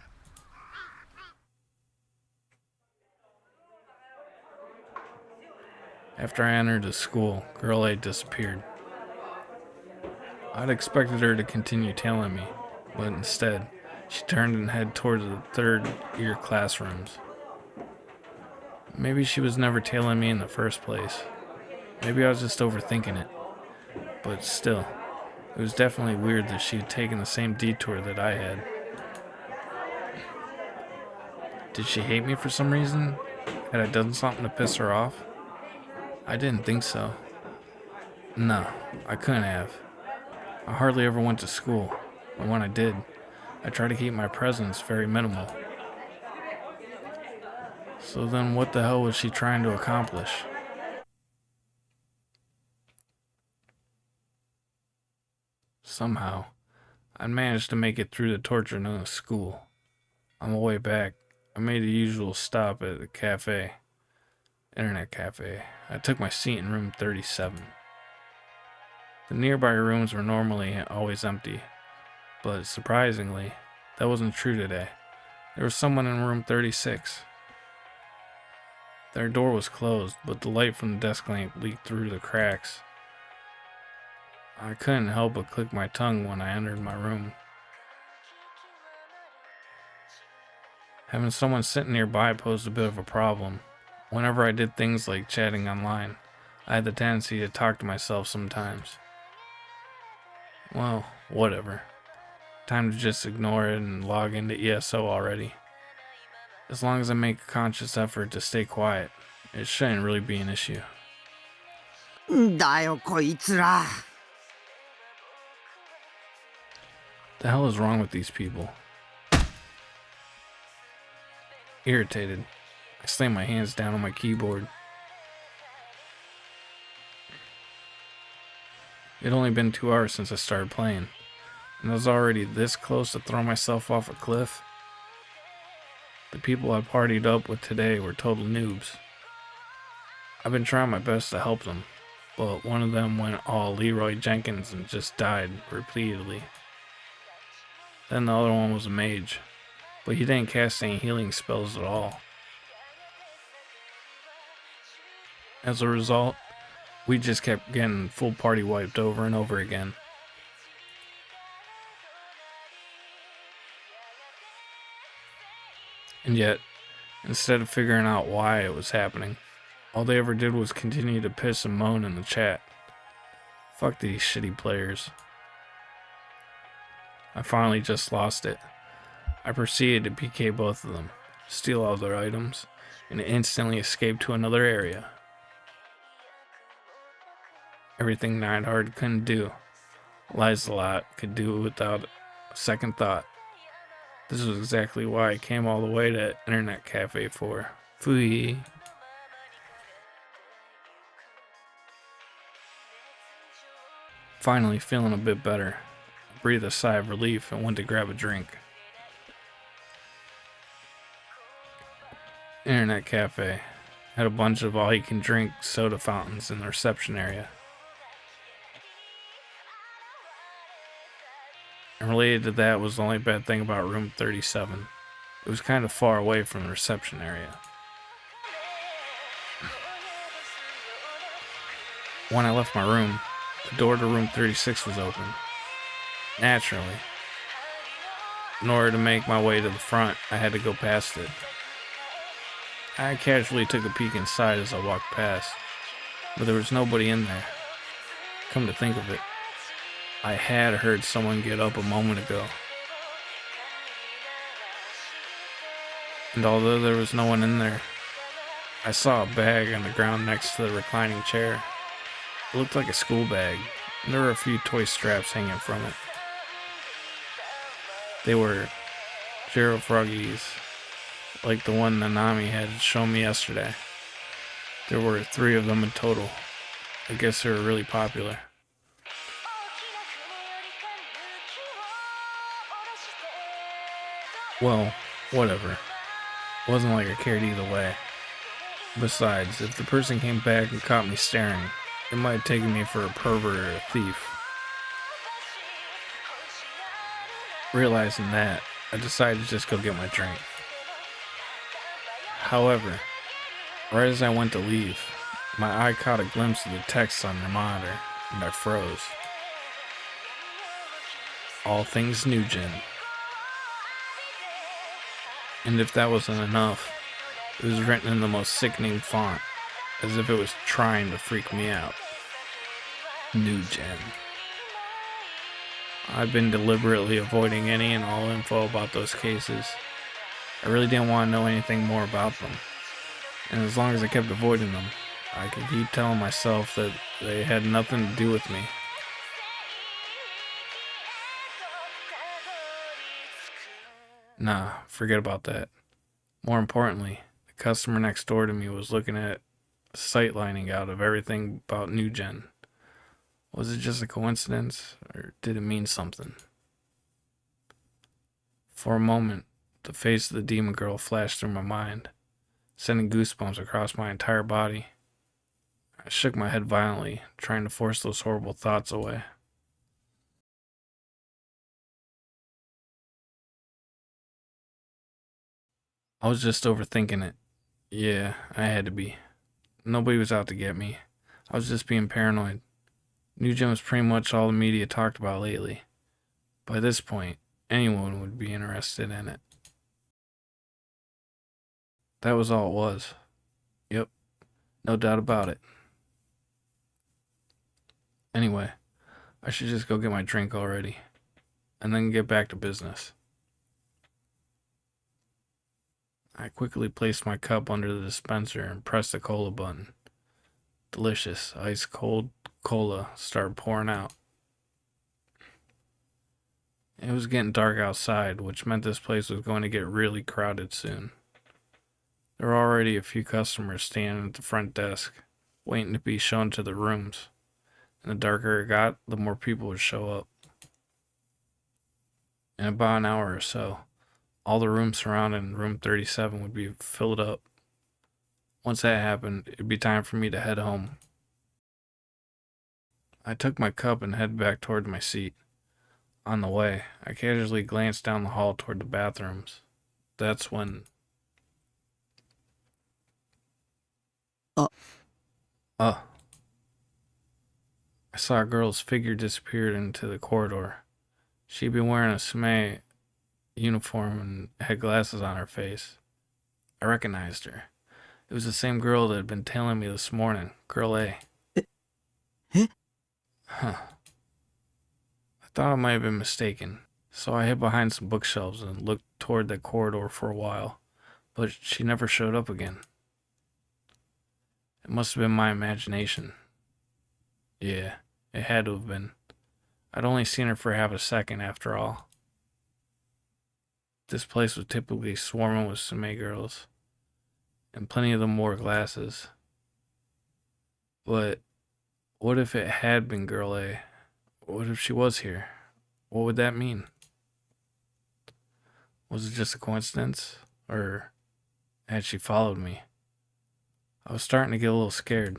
After I entered the school, girl A disappeared. I'd expected her to continue tailing me, but instead, she turned and headed towards the third year classrooms. Maybe she was never tailing me in the first place. Maybe I was just overthinking it. But still, it was definitely weird that she had taken the same detour that I had. Did she hate me for some reason? Had I done something to piss her off? I didn't think so. No, I couldn't have. I hardly ever went to school, and when I did, I tried to keep my presence very minimal. So then what the hell was she trying to accomplish? Somehow, I managed to make it through the torture known as school. On the way back, I made the usual stop at the cafe. Internet cafe. I took my seat in room 37. The nearby rooms were normally always empty, but surprisingly, that wasn't true today. There was someone in room 36. Their door was closed, but the light from the desk lamp leaked through the cracks. I couldn't help but click my tongue when I entered my room. Having someone sitting nearby posed a bit of a problem. Whenever I did things like chatting online, I had the tendency to talk to myself sometimes. Well, whatever. Time to just ignore it and log into ESO already. As long as I make a conscious effort to stay quiet, it shouldn't really be an issue. だよこいつら。 The hell is wrong with these people? Irritated, I slammed my hands down on my keyboard. It had only been 2 hours since I started playing, and I was already this close to throwing myself off a cliff. The people I partied up with today were total noobs. I've been trying my best to help them, but one of them went all Leroy Jenkins and just died repeatedly. Then the other one was a mage, but he didn't cast any healing spells at all. As a result, we just kept getting full party wiped over and over again. And yet, instead of figuring out why it was happening, all they ever did was continue to piss and moan in the chat. Fuck these shitty players. I finally just lost it. I proceeded to PK both of them, steal all their items, and instantly escape to another area. Everything Neidhart couldn't do, Lizelot could do without a second thought. This was exactly why I came all the way to Internet Cafe for. Fui. Finally feeling a bit better, I breathed a sigh of relief and went to grab a drink. Internet Cafe had a bunch of all-you-can-drink soda fountains in the reception area. And related to that was the only bad thing about room 37. It was kind of far away from the reception area. When I left my room, the door to room 36 was open. Naturally. In order to make my way to the front, I had to go past it. I casually took a peek inside as I walked past, but there was nobody in there. Come to think of it, I had heard someone get up a moment ago. And although there was no one in there, I saw a bag on the ground next to the reclining chair. It looked like a school bag, and there were a few toy straps hanging from it. They were Giro Froggies, like the one Nanami had shown me yesterday. There were 3 of them in total. I guess they were really popular. Well, whatever. Wasn't like I cared either way. Besides, if the person came back and caught me staring, it might have taken me for a pervert or a thief. Realizing that, I decided to just go get my drink. However, right as I went to leave, my eye caught a glimpse of the text on the monitor, and I froze. All things Nugent. And if that wasn't enough, it was written in the most sickening font, as if it was trying to freak me out. Nugent. I've been deliberately avoiding any and all info about those cases. I really didn't want to know anything more about them. And as long as I kept avoiding them, I could keep telling myself that they had nothing to do with me. Nah, forget about that. More importantly, the customer next door to me was looking at sightlining out of everything about Nugent. Was it just a coincidence, or did it mean something? For a moment, the face of the demon girl flashed through my mind, sending goosebumps across my entire body. I shook my head violently, trying to force those horrible thoughts away. I was just overthinking it. Yeah, I had to be. Nobody was out to get me. I was just being paranoid. Nugent was pretty much all the media talked about lately. By this point, anyone would be interested in it. That was all it was. Yep, no doubt about it. Anyway, I should just go get my drink already, and then get back to business. I quickly placed my cup under the dispenser and pressed the cola button. Delicious, ice cold cola started pouring out. It was getting dark outside, which meant this place was going to get really crowded soon. There were already a few customers standing at the front desk, waiting to be shown to the rooms. And the darker it got, the more people would show up. In about an hour or so, all the rooms surrounding room 37 would be filled up. Once that happened, it'd be time for me to head home. I took my cup and headed back toward my seat. On the way, I casually glanced down the hall toward the bathrooms. That's when... I saw a girl's figure disappear into the corridor. She'd been wearing a Sume uniform and had glasses on her face. I recognized her. It was the same girl that had been tailing me this morning, Girl A. Eh? Huh. I thought I might have been mistaken, so I hid behind some bookshelves and looked toward the corridor for a while, but she never showed up again. It must have been my imagination. Yeah, it had to have been. I'd only seen her for half a second after all. This place was typically swarming with Sume girls, and plenty of them wore glasses. But what if it had been Girl A? What if she was here? What would that mean? Was it just a coincidence? Or had she followed me? I was starting to get a little scared.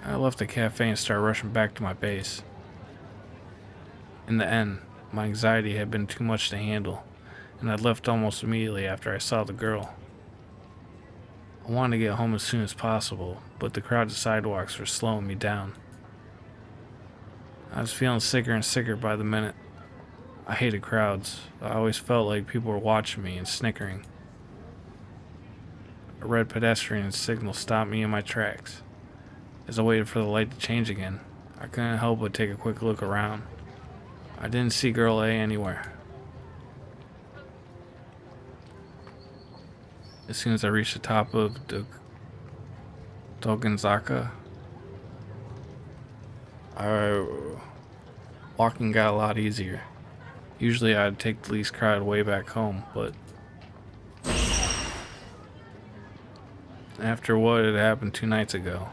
I left the cafe and started rushing back to my base. In the end, my anxiety had been too much to handle, and I left almost immediately after I saw the girl. I wanted to get home as soon as possible, but the crowded sidewalks were slowing me down. I was feeling sicker and sicker by the minute. I hated crowds. I always felt like people were watching me and snickering. A red pedestrian signal stopped me in my tracks. As I waited for the light to change again, I couldn't help but take a quick look around. I didn't see Girl A anywhere. As soon as I reached the top of the Dogenzaka, walking got a lot easier. Usually I'd take the least crowded way back home, but after what had happened 2 nights ago,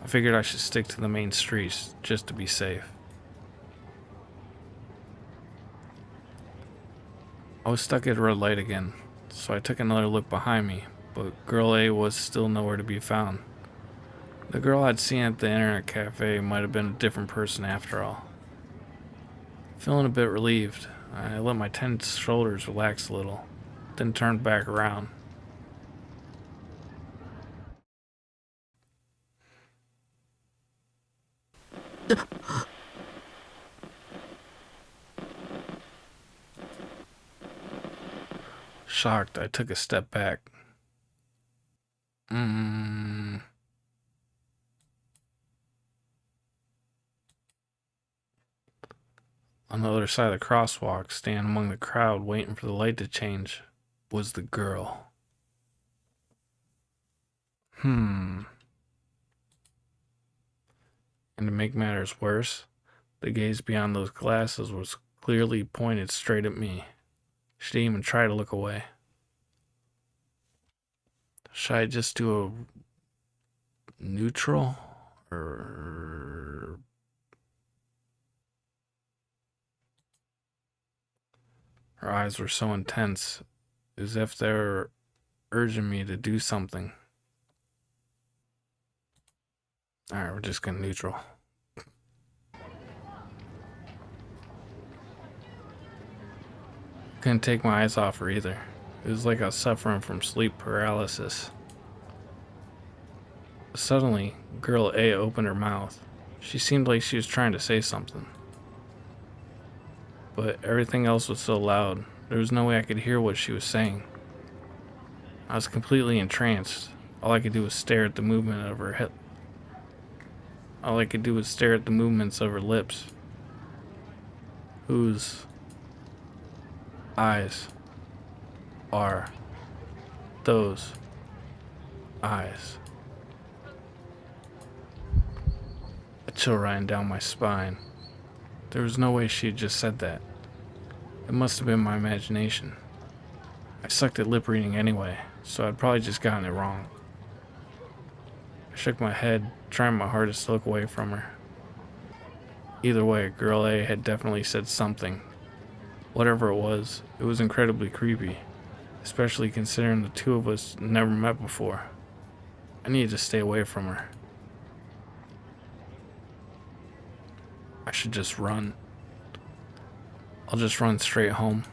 I figured I should stick to the main streets just to be safe. I was stuck at a red light again, so I took another look behind me, but Girl A was still nowhere to be found. The girl I'd seen at the internet cafe might have been a different person after all. Feeling a bit relieved, I let my tense shoulders relax a little, then turned back around. Shocked, I took a step back. On the other side of the crosswalk, standing among the crowd waiting for the light to change, was the girl. And to make matters worse, the gaze beyond those glasses was clearly pointed straight at me. She didn't even try to look away. Should I just do a neutral? Or her eyes were so intense, as if they were urging me to do something. Alright, we're just gonna neutral. Couldn't take my eyes off her either. It was like I was suffering from sleep paralysis. Suddenly, Girl A opened her mouth. She seemed like she was trying to say something. But everything else was so loud, there was no way I could hear what she was saying. I was completely entranced. All I could do was stare at the movement of her hip. All I could do was stare at the movements of her lips. Whose eyes are those eyes? A chill ran down my spine. There was no way she had just said that. It must have been my imagination. I sucked at lip reading anyway, so I'd probably just gotten it wrong. I shook my head, trying my hardest to look away from her. Either way, Girl A had definitely said something. Whatever it was incredibly creepy, especially considering the two of us never met before. I needed to stay away from her. I should just run. I'll just run straight home.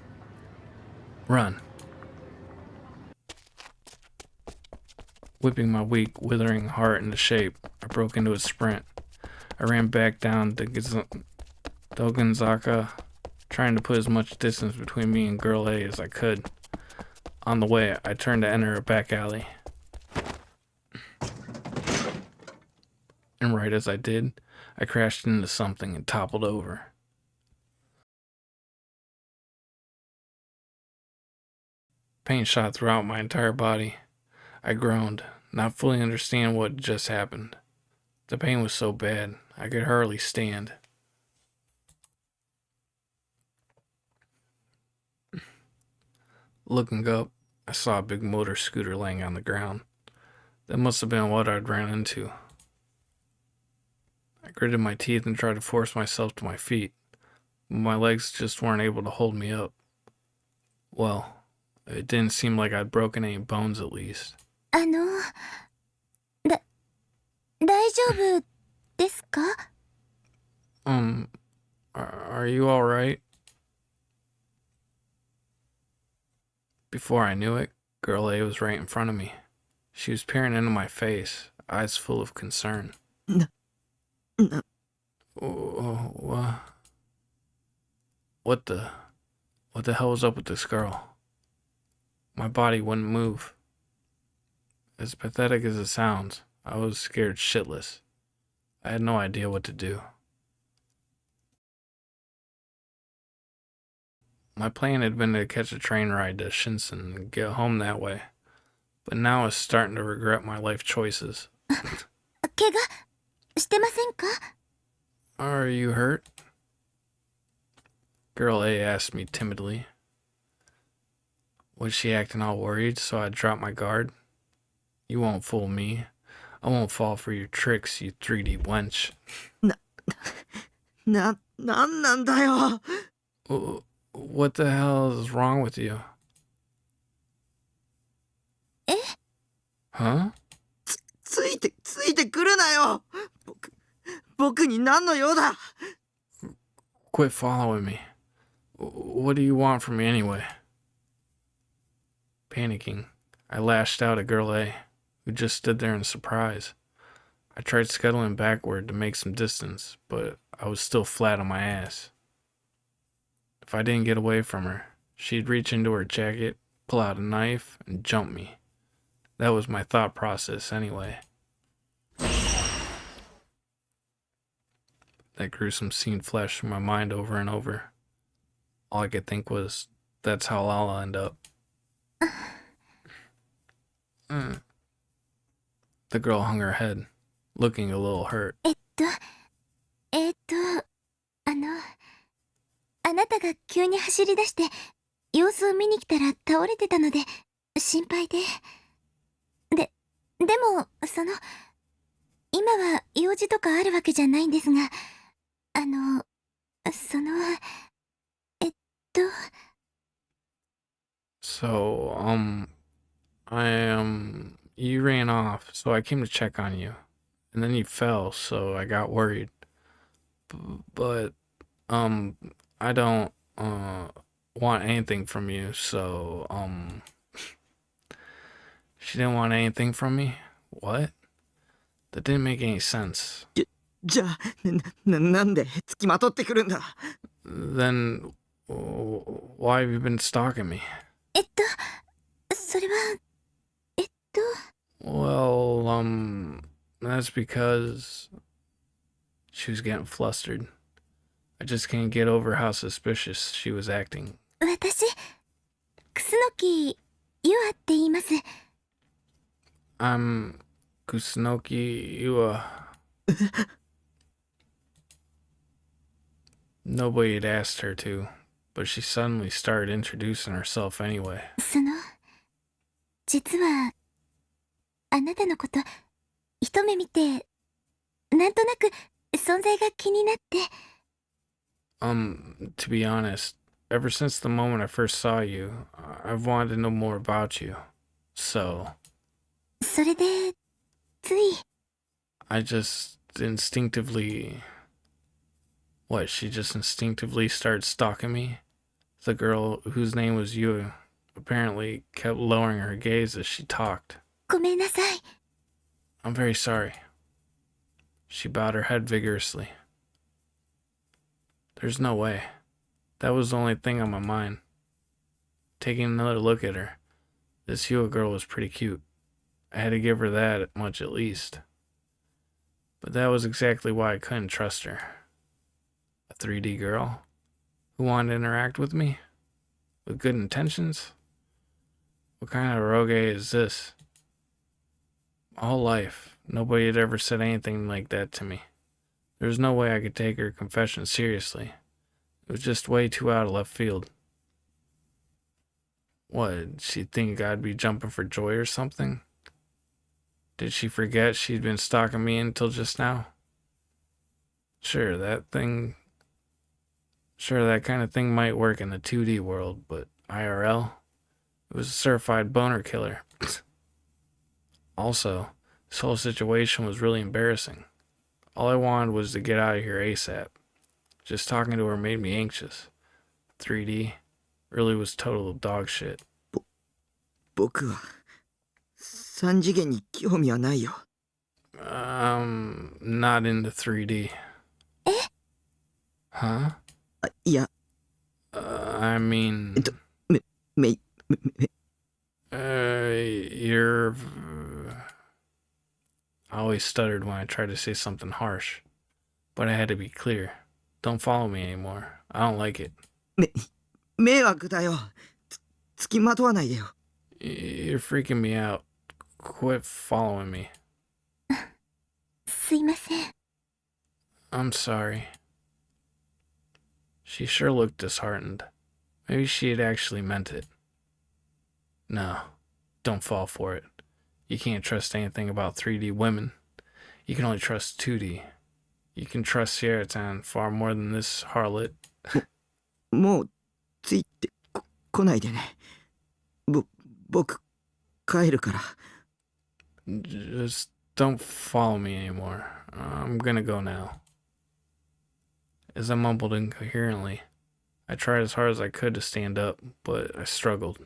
Run. Whipping my weak, withering heart into shape, I broke into a sprint. I ran back down Dogenzaka, trying to put as much distance between me and Girl A as I could. On the way, I turned to enter a back alley. And right as I did, I crashed into something and toppled over. Pain shot throughout my entire body. I groaned, not fully understanding what just happened. The pain was so bad, I could hardly stand. Looking up, I saw a big motor scooter laying on the ground. That must have been what I'd ran into. I gritted my teeth and tried to force myself to my feet, but my legs just weren't able to hold me up. Well, it didn't seem like I'd broken any bones at least. 大丈夫ですか? Are you alright? Before I knew it, Girl A was right in front of me. She was peering into my face, eyes full of concern. What the hell was up with this girl? My body wouldn't move. As pathetic as it sounds, I was scared shitless. I had no idea what to do. My plan had been to catch a train ride to Shinsen and get home that way, but now I was starting to regret my life choices. 怪我してませんか？ Are you hurt? Girl A asked me timidly. Was she acting all worried, so I dropped my guard? You won't fool me. I won't fall for your tricks, you 3D wench. なんなんだよ。 What the hell is wrong with you? え？ Huh? ついてくるなよ。僕に何の用だ。 Quit following me. What do you want from me anyway? Panicking, I lashed out at Girl A, who just stood there in surprise. I tried scuttling backward to make some distance, but I was still flat on my ass. If I didn't get away from her, she'd reach into her jacket, pull out a knife, and jump me. That was my thought process anyway. That gruesome scene flashed through my mind over and over. All I could think was, that's how I'll end up. The girl hung her head, looking a little hurt. あなたが急に走り出して様子を見に来たら倒れてたので心配で。でも今は用事とかあるわけじゃないんですが、So, you ran off, so I came to check on you. And then you fell, so I got worried. But, I don't, want anything from you, so, she didn't want anything from me? What? That didn't make any sense. じゃあ、なんで付きまとってくるんだ。 Then, why have you been stalking me? それはWell, that's because she was getting flustered. I just can't get over how suspicious she was acting. 私、楠木優愛って言います。 I'm Kusunoki Iwa. Nobody had asked her to, but she suddenly started introducing herself anyway. 実はあなたのこと一目見てなんとなく存在が気になって。 To be honest, ever since the moment I first saw you, I've wanted to know more about you. So, それでつい。 I just instinctively... What, she just instinctively started stalking me? The girl whose name was Yu apparently kept lowering her gaze as she talked. ごめんなさい。 I'm very sorry. She bowed her head vigorously. There's no way. That was the only thing on my mind. Taking another look at her, this Yua girl was pretty cute. I had to give her that much at least. But that was exactly why I couldn't trust her. A 3D girl who wanted to interact with me? With good intentions? What kind of rogue is this? My whole life, nobody had ever said anything like that to me. There was no way I could take her confession seriously. It was just way too out of left field. What, did she think I'd be jumping for joy or something? Did she forget she'd been stalking me until just now? Sure, that kind of thing might work in the 2D world, but IRL? It was a certified boner killer. Also, this whole situation was really embarrassing. All I wanted was to get out of here ASAP. Just talking to her made me anxious. 3D really was total dog shit. 僕は3次元に興味はないよ。 Not into 3D. え？ い Huh? や、 I mean... You're... I always stuttered when I tried to say something harsh. But I had to be clear. Don't follow me anymore. I don't like it. 迷惑だよ。付きまとわないでよ。 You're freaking me out. quit following me. すいません。 I'm sorry. She sure looked disheartened. Maybe she had actually meant it. No, don't fall for it. You can't trust anything about 3D women. You can only trust 2D. You can trust Sierra Town far more than this harlot. もうついてこないでね。僕帰るから。 Just don't follow me anymore. I'm gonna go now. As I mumbled incoherently, I tried as hard as I could to stand up, but I struggled.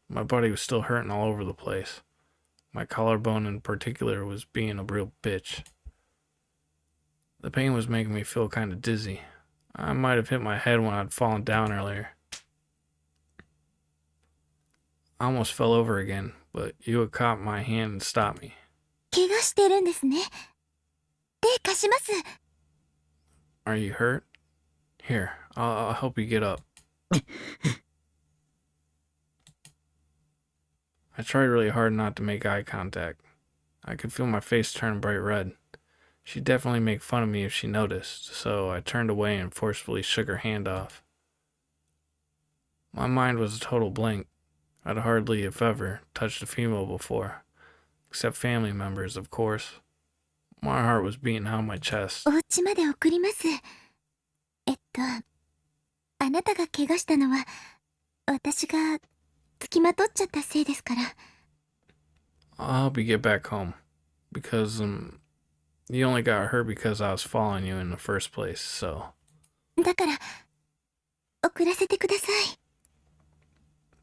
My body was still hurting all over the place. My collarbone in particular was being a real bitch. The pain was making me feel kind of dizzy. I might have hit my head when I'd fallen down earlier. I almost fell over again, but you had caught my hand and stopped me. 怪我してるんですね。手貸します。 Are you hurt? Here, I'll help you get up. I tried really hard not to make eye contact. I could feel my face turn bright red. She'd definitely make fun of me if she noticed, so I turned away and forcefully shook her hand off. My mind was a total blank. I'd hardly, if ever, touched a female before. Except family members, of course. My heart was beating out my chest. お家まで送ります。あなたが怪我したのは、私が付きまとっちゃったせいですから。 I'll help you get back home. Because, you only got hurt because I was following you in the first place, so. だから、送らせてください。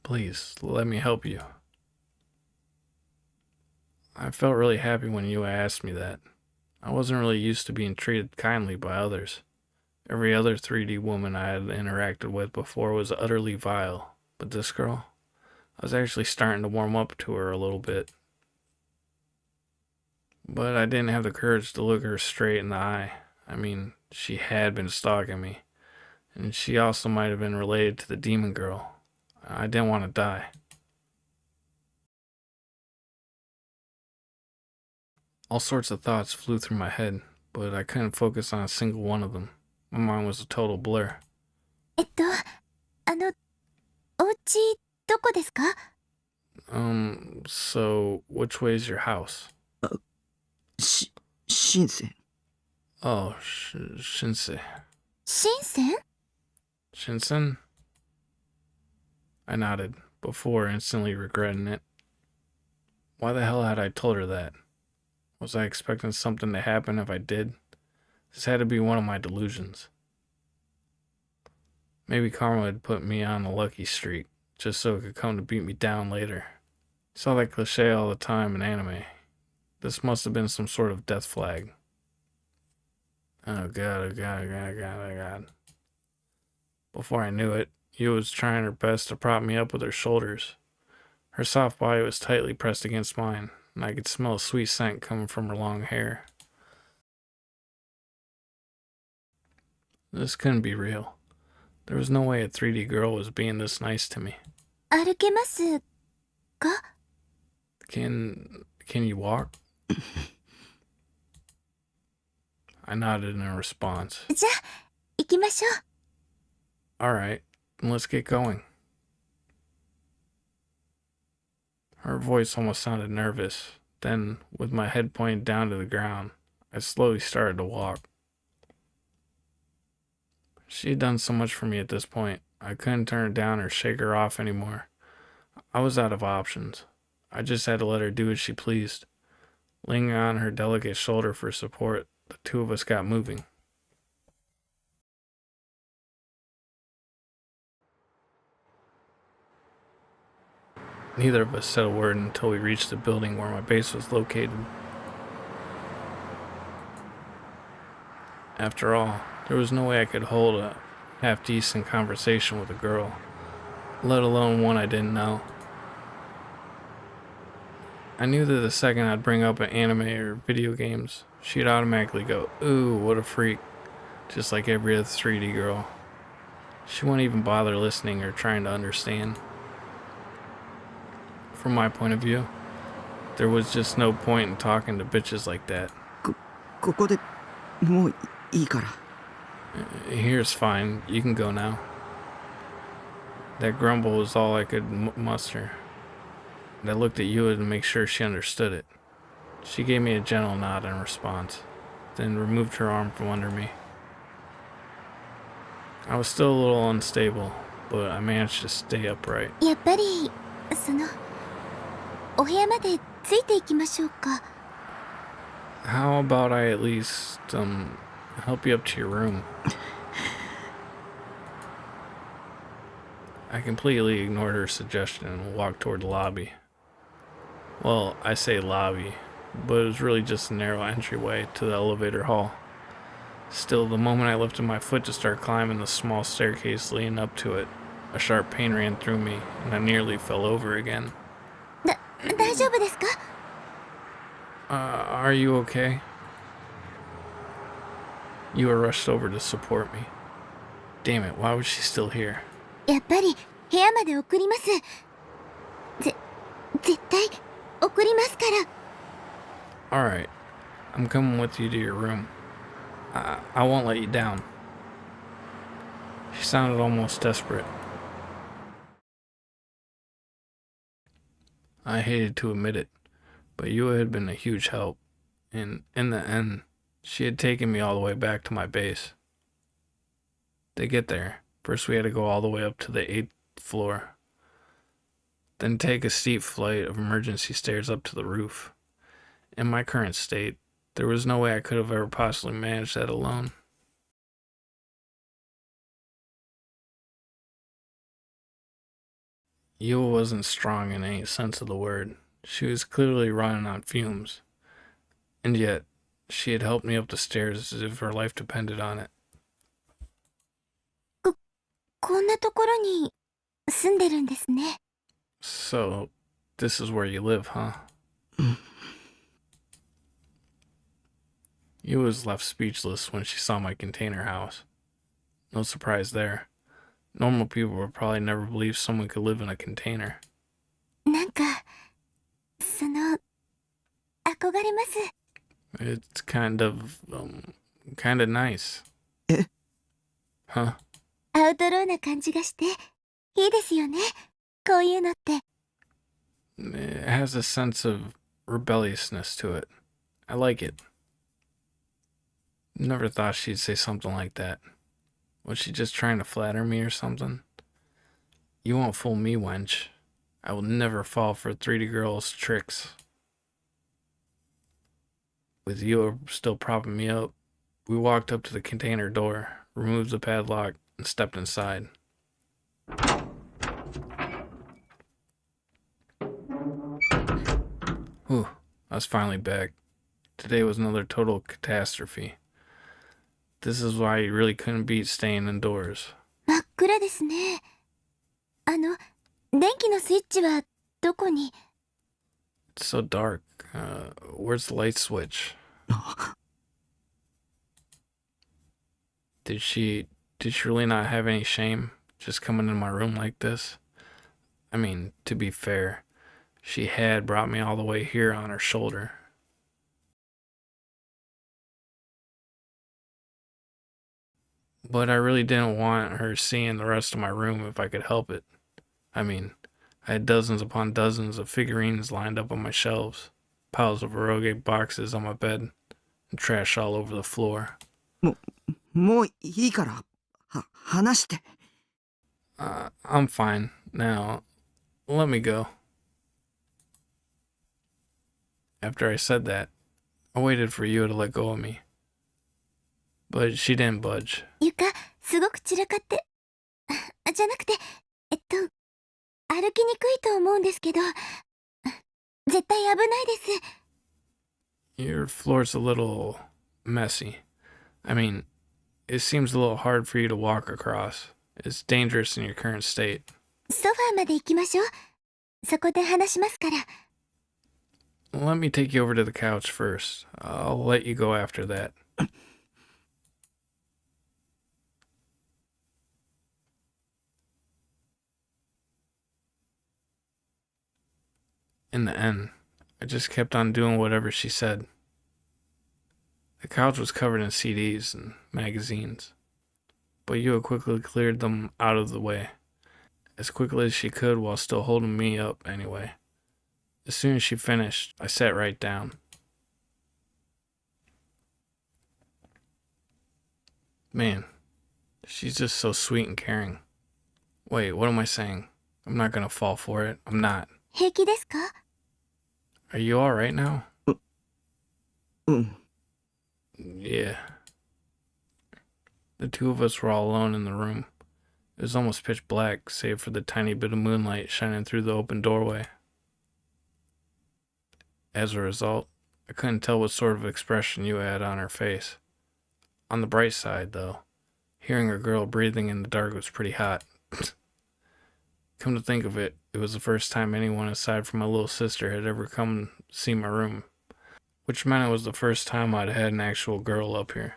Please, let me help you. I felt really happy when you asked me that. I wasn't really used to being treated kindly by others. Every other 3D woman I had interacted with before was utterly vile, but this girl, I was actually starting to warm up to her a little bit. But I didn't have the courage to look her straight in the eye. I mean, she had been stalking me, and she also might have been related to the demon girl. I didn't want to die. All sorts of thoughts flew through my head, but I couldn't focus on a single one of them. My mind was a total blur. お家どこですか？ So which way is your house? 深セン。 Oh, Shinsei. 深セン？ Shinsen? I nodded, before instantly regretting it. Why the hell had I told her that? Was I expecting something to happen if I did? This had to be one of my delusions. Maybe karma had put me on a lucky streak, just so it could come to beat me down later. Saw that cliche all the time in anime. This must have been some sort of death flag. Oh god, oh god, oh god, oh god, oh god. Before I knew it, Yu was trying her best to prop me up with her shoulders. Her soft body was tightly pressed against mine, and I could smell a sweet scent coming from her long hair. This couldn't be real. There was no way a 3D girl was being this nice to me. 歩けますか？ Can you walk? I nodded in response. じゃあ、行きましょう。 Alright, then let's get going. Her voice almost sounded nervous. Then, with my head pointed down to the ground, I slowly started to walk. She had done so much for me at this point, I couldn't turn her down or shake her off anymore. I was out of options. I just had to let her do as she pleased. Leaning on her delicate shoulder for support, the two of us got moving. Neither of us said a word until we reached the building where my base was located. After all, there was no way I could hold a half-decent conversation with a girl, let alone one I didn't know. I knew that the second I'd bring up an anime or video games, she'd automatically go, "Ooh, what a freak," just like every other 3D girl. She wouldn't even bother listening or trying to understand. From my point of view, There was just no point in talking to bitches like that. ここでもういいから。 Here's fine. You can go now. That grumble was all I could muster. And I looked at Yua to make sure she understood it. She gave me a gentle nod in response, then removed her arm from under me. I was still a little unstable, but I managed to stay upright. やっぱりお部屋までついていきましょうか。 How about I at least, help you up to your room? I completely ignored her suggestion and walked toward the lobby. Well, I say lobby, but it was really just a narrow entryway to the elevator hall. Still, the moment I lifted my foot to start climbing the small staircase leading up to it, a sharp pain ran through me, and I nearly fell over again. 大丈夫ですか？ Are you okay? You were rushed over to support me. Damn it, why was she still here? やっぱり部屋まで送ります。絶対送りますから。 Alright, I'm coming with you to your room. I won't let you down. She sounded almost desperate. I hated to admit it, but Yua had been a huge help, and in the end, she had taken me all the way back to my base. To get there, first we had to go all the way up to the 8th floor, then take a steep flight of emergency stairs up to the roof. In my current state, there was no way I could have ever possibly managed that alone. Yua wasn't strong in any sense of the word. She was clearly running on fumes. And yet, she had helped me up the stairs as if her life depended on it. こんなところに住んでるんですね。 So, this is where you live, huh? Yua was left speechless when she saw my container house. No surprise there. Normal people would probably never believe someone could live in a container. なんか憧れます。 It's kind of nice. え？ Huh? アウトローな感じがしていいですよね。こういうのって。 It has a sense of rebelliousness to it. I like it. Never thought she'd say something like that. Was she just trying to flatter me or something? You won't fool me, wench. I will never fall for 3D girls' tricks. With you still propping me up, we walked up to the container door, removed the padlock, and stepped inside. Whew, I was finally back. Today was another total catastrophe. This is why you really couldn't beat staying indoors. 真っ暗ですね。電気のスイッチはどこに？ It's so dark. Where's the light switch? Did she really not have any shame just coming in my room like this? I mean, to be fair, she had brought me all the way here on her shoulder. But I really didn't want her seeing the rest of my room if I could help it. I mean, I had dozens upon dozens of figurines lined up on my shelves, piles of eroge boxes on my bed, and trash all over the floor. もういいから。話して。I'm fine. Now, let me go. After I said that, I waited for Yua to let go of me. But she didn't budge. 床すごく散らかって。じゃなくて、歩きにくいと思うんですけど、絶対危ないです。 Your floor's a little messy. I mean, it seems a little hard for you to walk across. It's dangerous in your current state. ソファーまで行きましょう。そこで話しますから。 Let me take you over to the couch first. I'll let you go after that. In the end, I just kept on doing whatever she said. The couch was covered in CDs and magazines, but Yua quickly cleared them out of the way, as quickly as she could while still holding me up anyway. As soon as she finished, I sat right down. Man, she's just so sweet and caring. Wait, what am I saying? I'm not gonna fall for it. I'm not. 平気ですか？ Are you alright now? うん。 Yeah. The two of us were all alone in the room. It was almost pitch black, save for the tiny bit of moonlight shining through the open doorway. As a result, I couldn't tell what sort of expression you had on her face. On the bright side, though, hearing a girl breathing in the dark was pretty hot. Come to think of it, it was the first time anyone aside from my little sister had ever come see my room, which meant it was the first time I'd had an actual girl up here.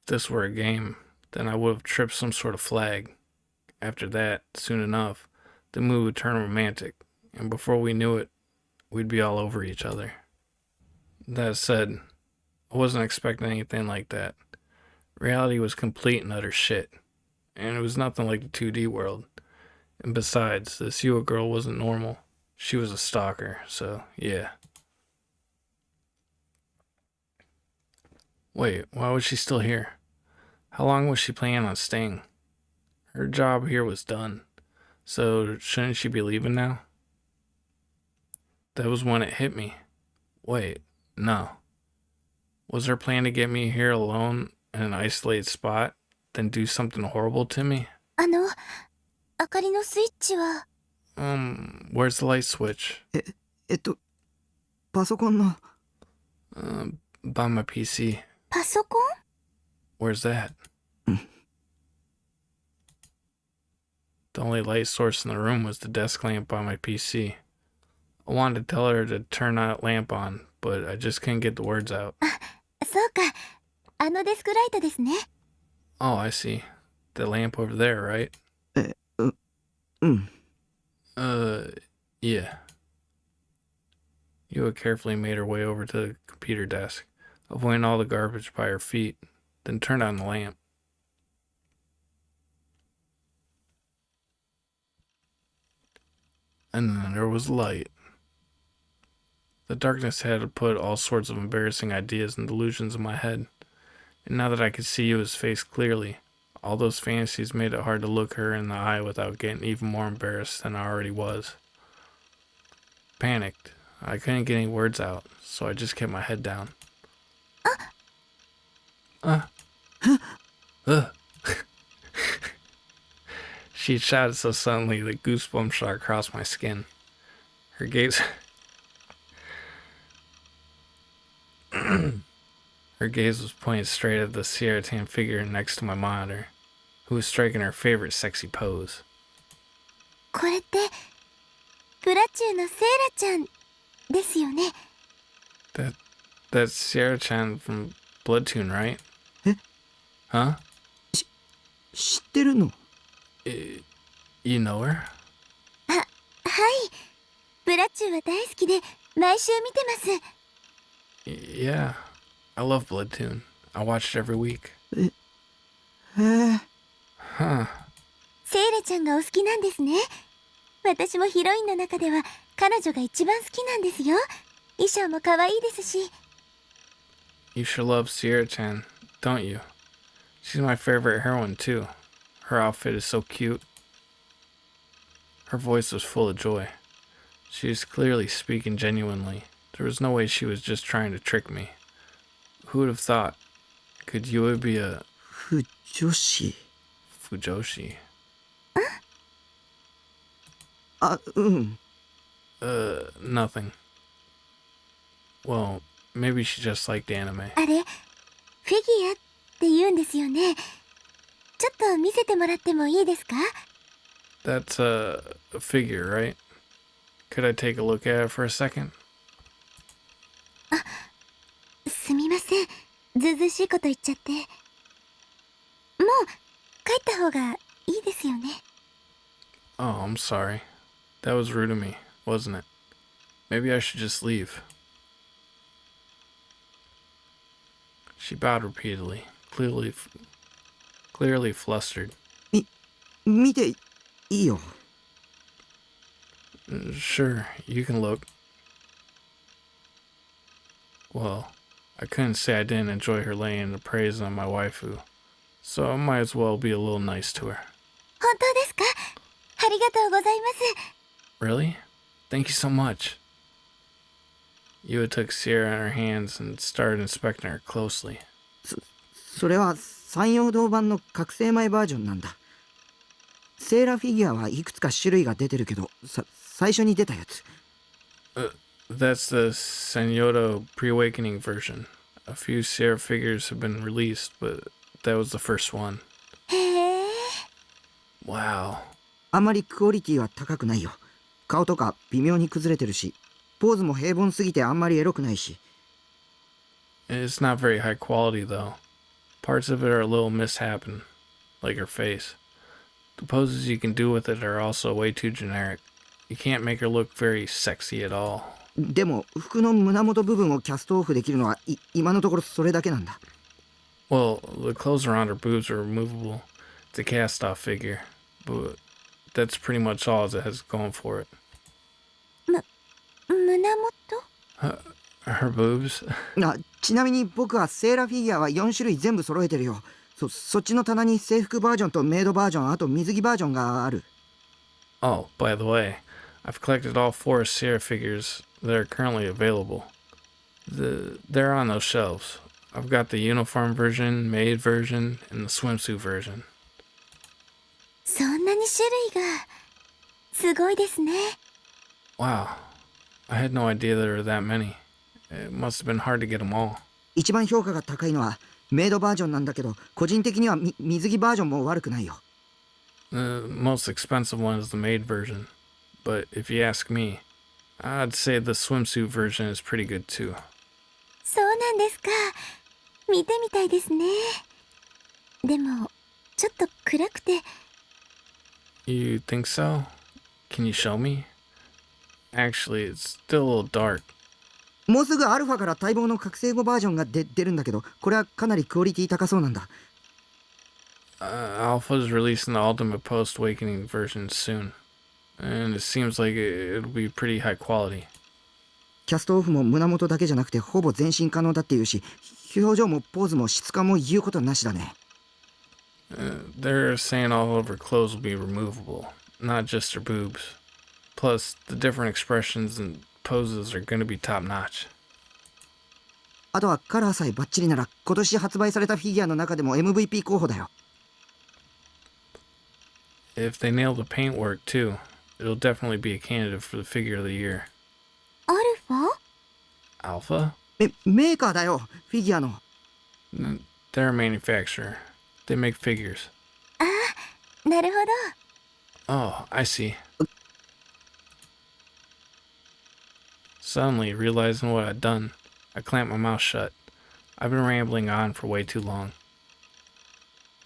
If this were a game, then I would have tripped some sort of flag. After that, soon enough, the mood would turn romantic, and before we knew it, we'd be all over each other. That said, I wasn't expecting anything like that. Reality was complete and utter shit, and it was nothing like the 2D world. And besides, this Yua girl wasn't normal. She was a stalker, so yeah. Wait, why was she still here? How long was she planning on staying? Her job here was done, so shouldn't she be leaving now? That was when it hit me. Wait, no. Was her plan to get me here alone in an isolated spot, then do something horrible to me? 明かりのスイッチは Where's the light switch? パソコンの。By my PC. パソコン？ Where's that? The only light source in the room was the desk lamp on my PC. I wanted to tell her to turn that lamp on, but I just couldn't get the words out. そうか。あのデスクライトですね。 Oh, I see. The lamp over there, right? うん。 Yeah. Yua carefully made her way over to the computer desk, avoiding all the garbage by her feet, then turned on the lamp. And then there was light. The darkness had put all sorts of embarrassing ideas and delusions in my head, and now that I could see Yua's face clearly, all those fantasies made it hard to look her in the eye without getting even more embarrassed than I already was. Panicked, I couldn't get any words out, so I just kept my head down. She shouted so suddenly that goosebumps shot across my skin. Her gaze... Her gaze was pointed straight at the Sierra Tan figure next to my monitor, who was striking her favorite sexy pose. これってブラチューのセイラちゃんですよね。 That's Sierra-chan from Bloodtoon, right? え？ Huh? 知ってるの？ You know her? はい。ブラチューは大好きで毎週見てます。 Yeah, I love Bloodtoon. I watch it every week. へえ。 Huh. セイラちゃんがお好きなんですね。私もヒロインの中では彼女が一番好きなんですよ。衣装も可愛いですし。 You sure love Sierra-chan, don't you? She's my favorite heroine, too. Her outfit is so cute. Her voice was full of joy. She was clearly speaking genuinely. There was no way she was just trying to trick me. Who would have thought? Could Yua be a... 不女子。 Fujoshi? あ、うん。 Nothing. Well, maybe she just liked anime. あれ、フィギュアって言うんですよね。ちょっと見せてもらってもいいですか？ That's a figure, right? Could I take a look at it for a second? すみません。ずうずうしいこと言っちゃって。もう帰った方がいいですよね。Oh, I'm sorry. That was rude of me, wasn't it? Maybe I should just leave. She bowed repeatedly, clearly flustered. 見ていいよ。 Sure, you can look. Well, I couldn't say I didn't enjoy her laying the praise on my waifu, so I might as well be a little nice to her. 本当ですか？ありがとうございます。 Really? Thank you so much. Yua took Sierra in her hands and started inspecting her closely. それは山陽堂版の覚醒前バージョンなんだ。セーラフィギュアはいくつか種類が出てるけど、最初に出たやつ。That's the Senyoto pre-awakening version. A few Sierra figures have been released, but that was the first one. へえ。 Wow. あまりクオリティは高くないよ。顔とか微妙に崩れてるし、ポーズも平凡すぎてあんまりエロくないし。 It's not very high quality, though. Parts of it are a little mishappen, like her face. The poses you can do with it are also way too generic. You can't make her look very sexy at all. でも服の胸元部分をキャストオフできるのは今のところそれだけなんだ。 Well, the clothes around her boobs are removable. It's a cast-off figure, but that's pretty much all it has going for it. 胸元？ Her boobs? ちなみに僕はセーラフィギュアは4種類全部揃えてるよ。そっちの棚に制服バージョンとメイドバージョン、あと水着バージョンがある。 Oh, by the way, I've collected all 4 Sierra figures that are currently available. They're on those shelves. I've got the uniform version, maid version, and the swimsuit version. そんなに種類が。すごいですね。 Wow, I had no idea there were that many. It must have been hard to get them all. 一番評価が高いのはメイドバージョンなんだけど、個人的には水着バージョンも悪くないよ。 The most expensive one is the maid version, but if you ask me, I'd say the swimsuit version is pretty good too. そうなんですか。見てみたいですね。でも、ちょっと暗くて。 You think so? Can you show me? Actually, it's still a little dark. もうすぐアルファから待望の覚醒後バージョンが出るんだけど、これはかなりクオリティ高そうなんだ。Alpha is releasing the Ultimate Post-Awakening version soon, and it seems like it'll be pretty high quality. キャストオフも胸元だけじゃなくてほぼ全身可能だっていうし、表情もポーズも質感も言うことなしだね。They're saying all of her clothes will be removable, not just her boobs. Plus, the different expressions and poses are going to be top-notch. あとはカラーさえバッチリなら今年発売されたフィギュアの中でも MVP 候補だよ。 If they nail the paintwork too, it'll definitely be a candidate for the figure of the year. アルファ？ Alpha? メーカーだよ、フィギュアの。 They're a manufacturer. They make figures. なるほど。 Oh, I see. Suddenly, realizing what I'd done, I clamped my mouth shut. I've been rambling on for way too long.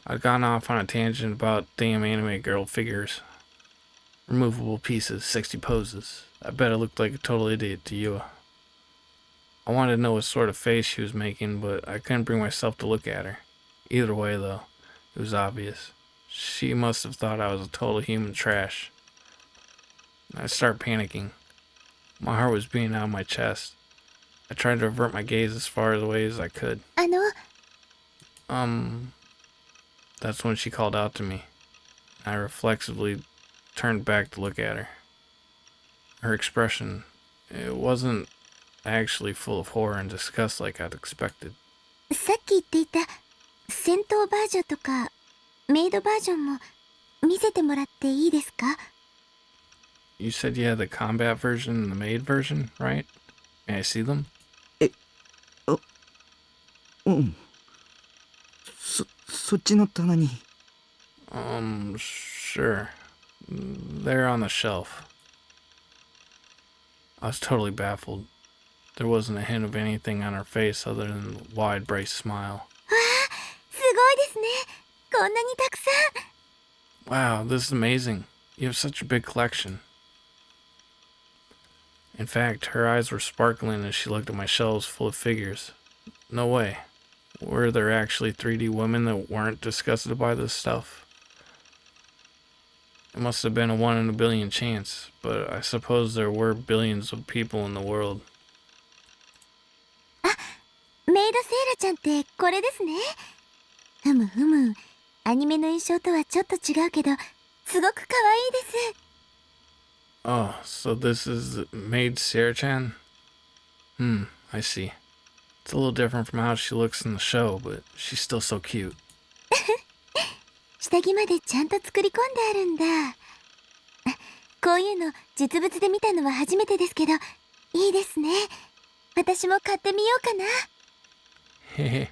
I'd gone off on a tangent about damn anime girl figures. Removable pieces, 60 poses. I bet I looked like a total idiot to Yua. I wanted to know what sort of face she was making, but I couldn't bring myself to look at her. Either way, though, it was obvious. She must have thought I was a total human trash. I started panicking. My heart was beating out of my chest. I tried to avert my gaze as far away as I could. あの、 That's when she called out to me. I reflexively turned back to look at her. Her expression, it wasn't actually full of horror and disgust like I'd expected. さっき言っていた戦闘バージョンとかメイドバージョンも見せてもらっていいですか？ You said you had the combat version and the maid version, right? May I see them? うん。そっちの棚に。 Sure. They're on the shelf. I was totally baffled. There wasn't a hint of anything on her face other than the wide, bright smile. すごいですね。こんなにたくさん。 Wow, this is amazing. You have such a big collection. In fact, her eyes were sparkling as she looked at my shelves full of figures. No way. Were there actually 3D women that weren't disgusted by this stuff? It must have been a 1 in a billion chance, but I suppose there were billions of people in the world. メイドセイラちゃんってこれですね。ふむふむ。アニメの印象とはちょっと違うけど、すごく可愛いです。Oh, so this is Maid Sarah-chan? I see. It's a little different from how she looks in the show, but she's still so cute. 下着までちゃんと作り込んであるんだ。こういうの実物で見たのは初めてですけど、いいですね。私も買ってみようかな。Hehe.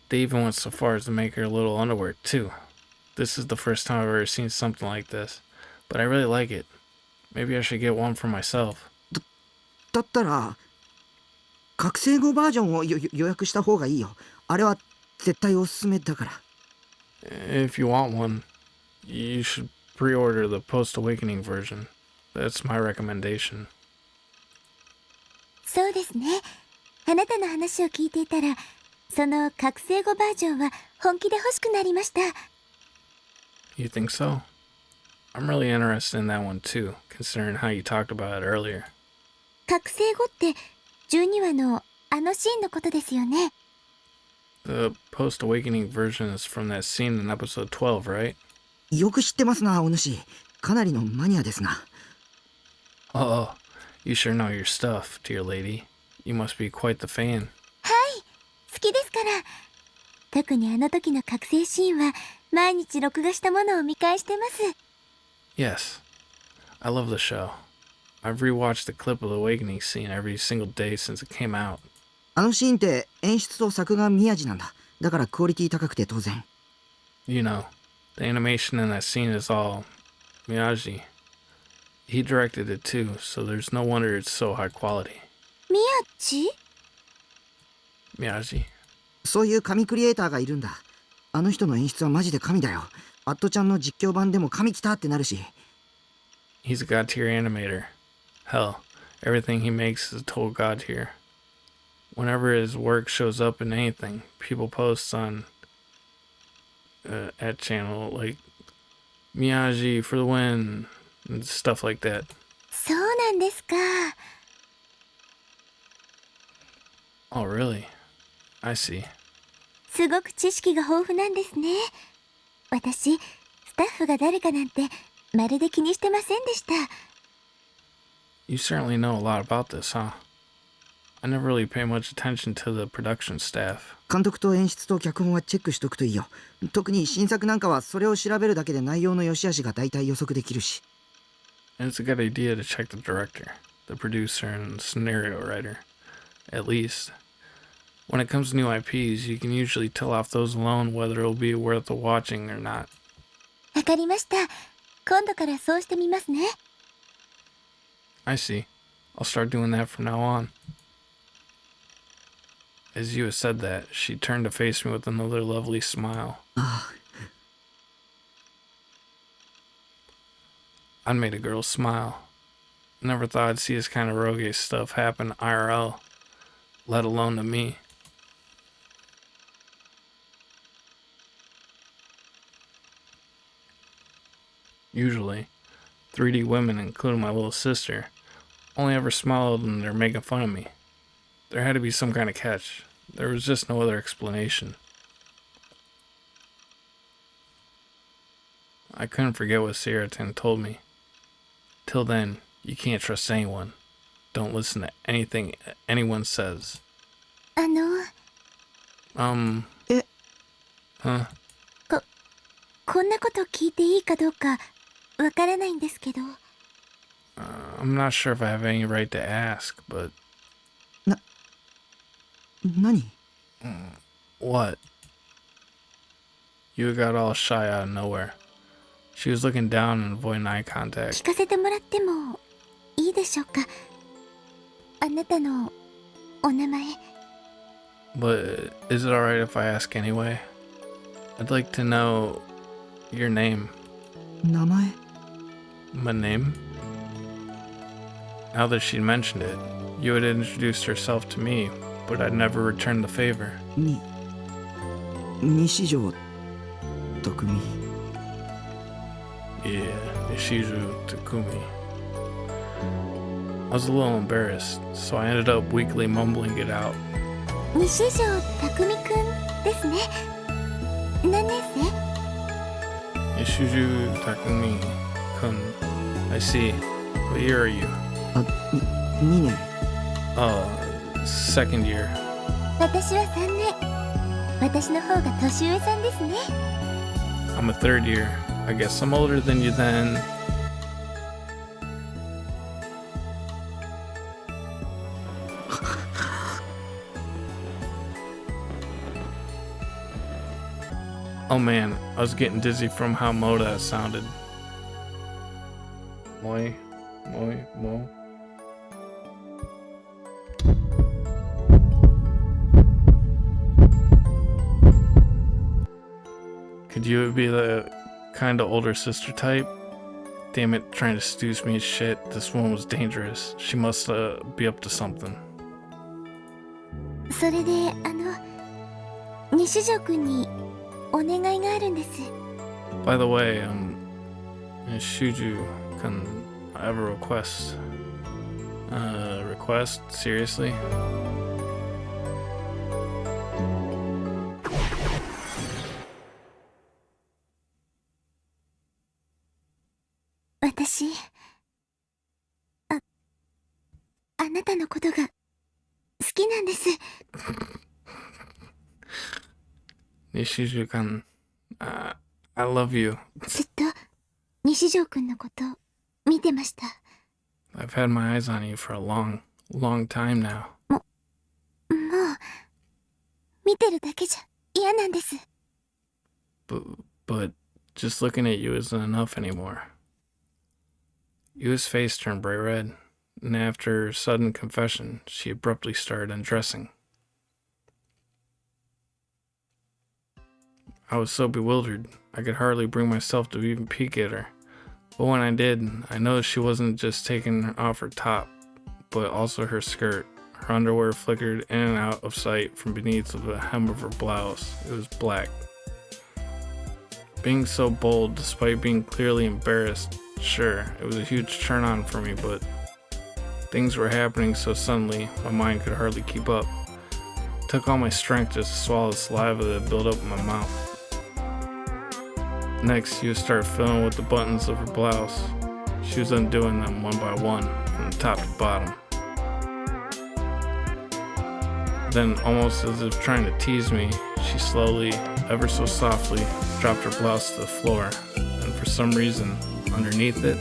They even went so far as to make her a little underwear, too. This is the first time I've ever seen something like this, but I really like it. Maybe I should get one for myself. だったら覚醒後バージョンを予約した方がいいよ。あれは絶対おすすめだから。 If you want one, you should pre-order the post-awakening version. That's my recommendation. そうですね。あなたの話を聞いていたら、その覚醒後バージョンは本気で欲しくなりました。You think so? I'm really interested in that one too, considering how you talked about it earlier. 覚醒後って12話のあのシーンのことですよね。The post-awakening version is from that scene in episode 12, right? よく知ってますな、お主。かなりのマニアですが。Oh, you sure know your stuff, dear lady. You must be quite the fan. はい、好きですから。特にあの時の覚醒シーンは毎日録画したものを見返してます。Yes, I love the show. I've rewatched the clip of the awakening scene every single day since it came out. あのシーンって演出と作画宮地なんだ。だからクオリティ高くて当然。You know, the animation in that scene is all Miyagi. He directed it too, so there's no wonder it's so high quality. 宮地？ Miyagi. そういう神クリエイターがいるんだ。あの人の演出はマジで神だよ。アットちゃんの実況版でも神来たってなるし。He's a god tier animator. Hell, everything he makes is a total god tier. Whenever his work shows up in anything, people post on at channel like Miyagi for the win and stuff like that. そうなんですか。Oh, really? I see. すごく知識が豊富なんですね。私、スタッフが誰かなんてまるで気にしてませんでした。You certainly know a lot about this, huh? I never really pay much attention to the production staff. 監督と演出と脚本はチェックしとくといいよ。特に新作なんかはそれを調べるだけで内容の良し悪しが大体予測できるし。And it's a good idea to check the director, the producer, and the scenario writer. At least. When it comes to new IPs, you can usually tell off those alone whether it'll be worth watching or not. わかりました。今度からそうしてみますね。I see. I'll start doing that from now on. As you had said that, she turned to face me with another lovely smile. I made a girl smile. Never thought I'd see this kind of rogue stuff happen IRL, let alone to me. Usually, 3D women, including my little sister, only ever smiled when they're making fun of me. There had to be some kind of catch. There was just no other explanation. I couldn't forget what Seratin told me. Till then, you can't trust anyone. Don't listen to anything anyone says. え、 Huh? こんなこと聞いていいかどうかわからないんですけど。I'm not sure if I have any right to ask, but... 何？ What? You got all shy out of nowhere. She was looking down and avoiding eye 聞 contact. かせてもらってもいいでしょうか。あなたのお名前。But is it alright if I ask anyway? I'd like to know your name. 名前？ My name? Now that she'd mentioned it, you had introduced herself to me, but I'd never returned the favor. 西条拓海。 Yeah, Ishizu Takumi. I was a little embarrassed, so I ended up weakly mumbling it out. 西条拓海くんですね。何年生？ Ishizu Takumi kun. I see. What year are you? 2年。 Second year. 私は3年。私の方が年上さんですね。 I'm a third year. I guess I'm older than you then. Oh man, I was getting dizzy from how mo that sounded. Moi, mo. Could you be the kinda older sister type? Damn it, trying to seduce me as shit. This one was dangerous. She must be up to something. それで西条くんにお願いがあるんです。 By the way, Shuju, can I have a request? Request? Seriously? 私、あなたのことが好きなんです。 Nishiju can, I love you. ずっと西条くんのこと見てました。 I've had my eyes on you for a long, long time now. もう見てるだけじゃ嫌なんです。 But just looking at you isn't enough anymore. Yua's face turned bright red, and after her sudden confession, she abruptly started undressing. I was so bewildered, I could hardly bring myself to even peek at her. But when I did, I noticed she wasn't just taking off her top, but also her skirt. Her underwear flickered in and out of sight from beneath the hem of her blouse. It was black. Being so bold, despite being clearly embarrassed, sure, it was a huge turn on for me, but things were happening so suddenly, my mind could hardly keep up. It took all my strength just to swallow the saliva that built up in my mouth. Next, she would start filling with the buttons of her blouse. She was undoing them one by one, from top to bottom. Then, almost as if trying to tease me, she slowly, ever so softly, dropped her blouse to the floor, and for some reason, underneath it,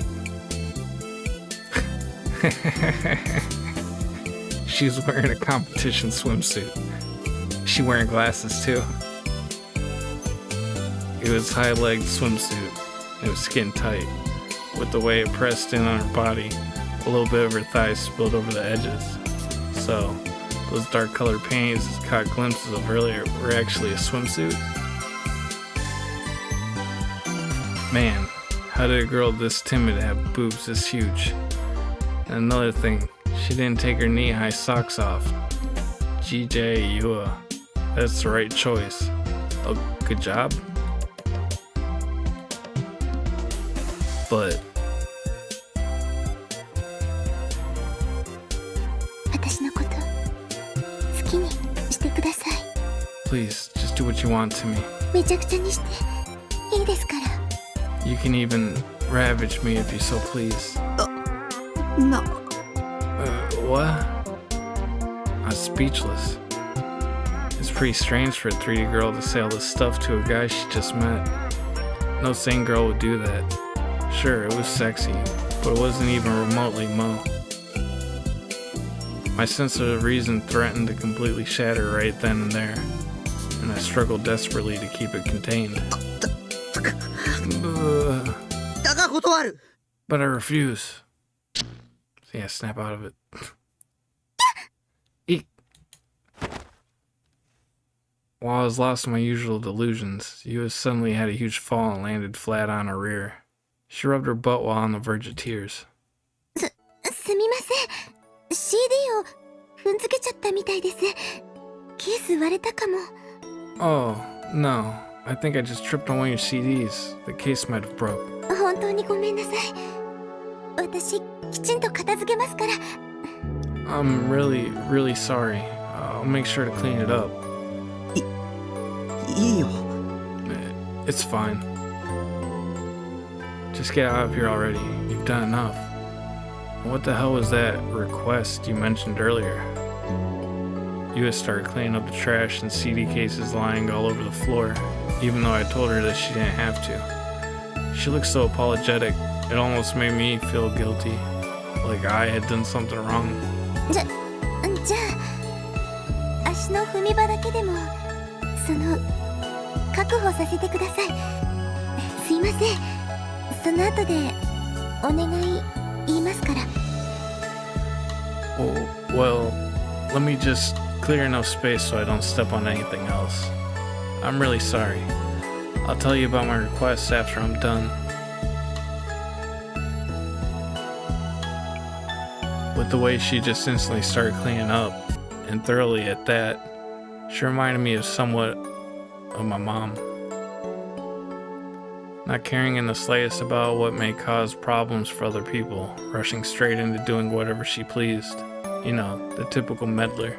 she's wearing a competition swimsuit. She wearing glasses too. It was high-legged swimsuit. It was skin tight. With the way it pressed in on her body, a little bit of her thighs spilled over the edges. So, those dark-colored panties I caught glimpses of earlier were actually a swimsuit? Man, how did a girl this timid have boobs this huge? And another thing, she didn't take her knee-high socks off. GJ Yua. That's the right choice. Oh, good job. But 私のこと好きにしてください。 please, just do what you want to me. めちゃくちゃにしていいですから。 You can even ravage me if you so please. No. What? I was speechless. It's pretty strange for a 3D girl to say all this stuff to a guy she just met. No sane girl would do that. Sure, it was sexy, but it wasn't even remotely mo. My sense of reason threatened to completely shatter right then and there, and I struggled desperately to keep it contained. だが断る。 But I refuse. Yeah, snap out of it. Eek. While I was lost in my usual delusions, Yua suddenly had a huge fall and landed flat on her rear. She rubbed her butt while on the verge of tears. すみません。CD を踏んづけちゃったみたいです。ケース割れたかも。 Oh, no. I think I just tripped on one of your CDs. The case might have broke. 本当にごめんなさい。私、きちんと片付けますから。 I'm really, really sorry. I'll make sure to clean it up. いいよ。 It's fine. Just get out of here already. You've done enough. What the hell was that request you mentioned earlier? You had started cleaning up the trash and CD cases lying all over the floor, even though I told her that she didn't have to. She looked so apologetic, it almost made me feel guilty, like I had done something wrong. じゃあ、足の踏み場だけでも、確保させてください。すいません。その後で、お願い言いますから。 Well, let me just clear enough space so I don't step on anything else. I'm really sorry. I'll tell you about my requests after I'm done. With the way she just instantly started cleaning up, and thoroughly at that, she reminded me of somewhat of my mom. Not caring in the slightest about what may cause problems for other people, rushing straight into doing whatever she pleased. You know, the typical meddler.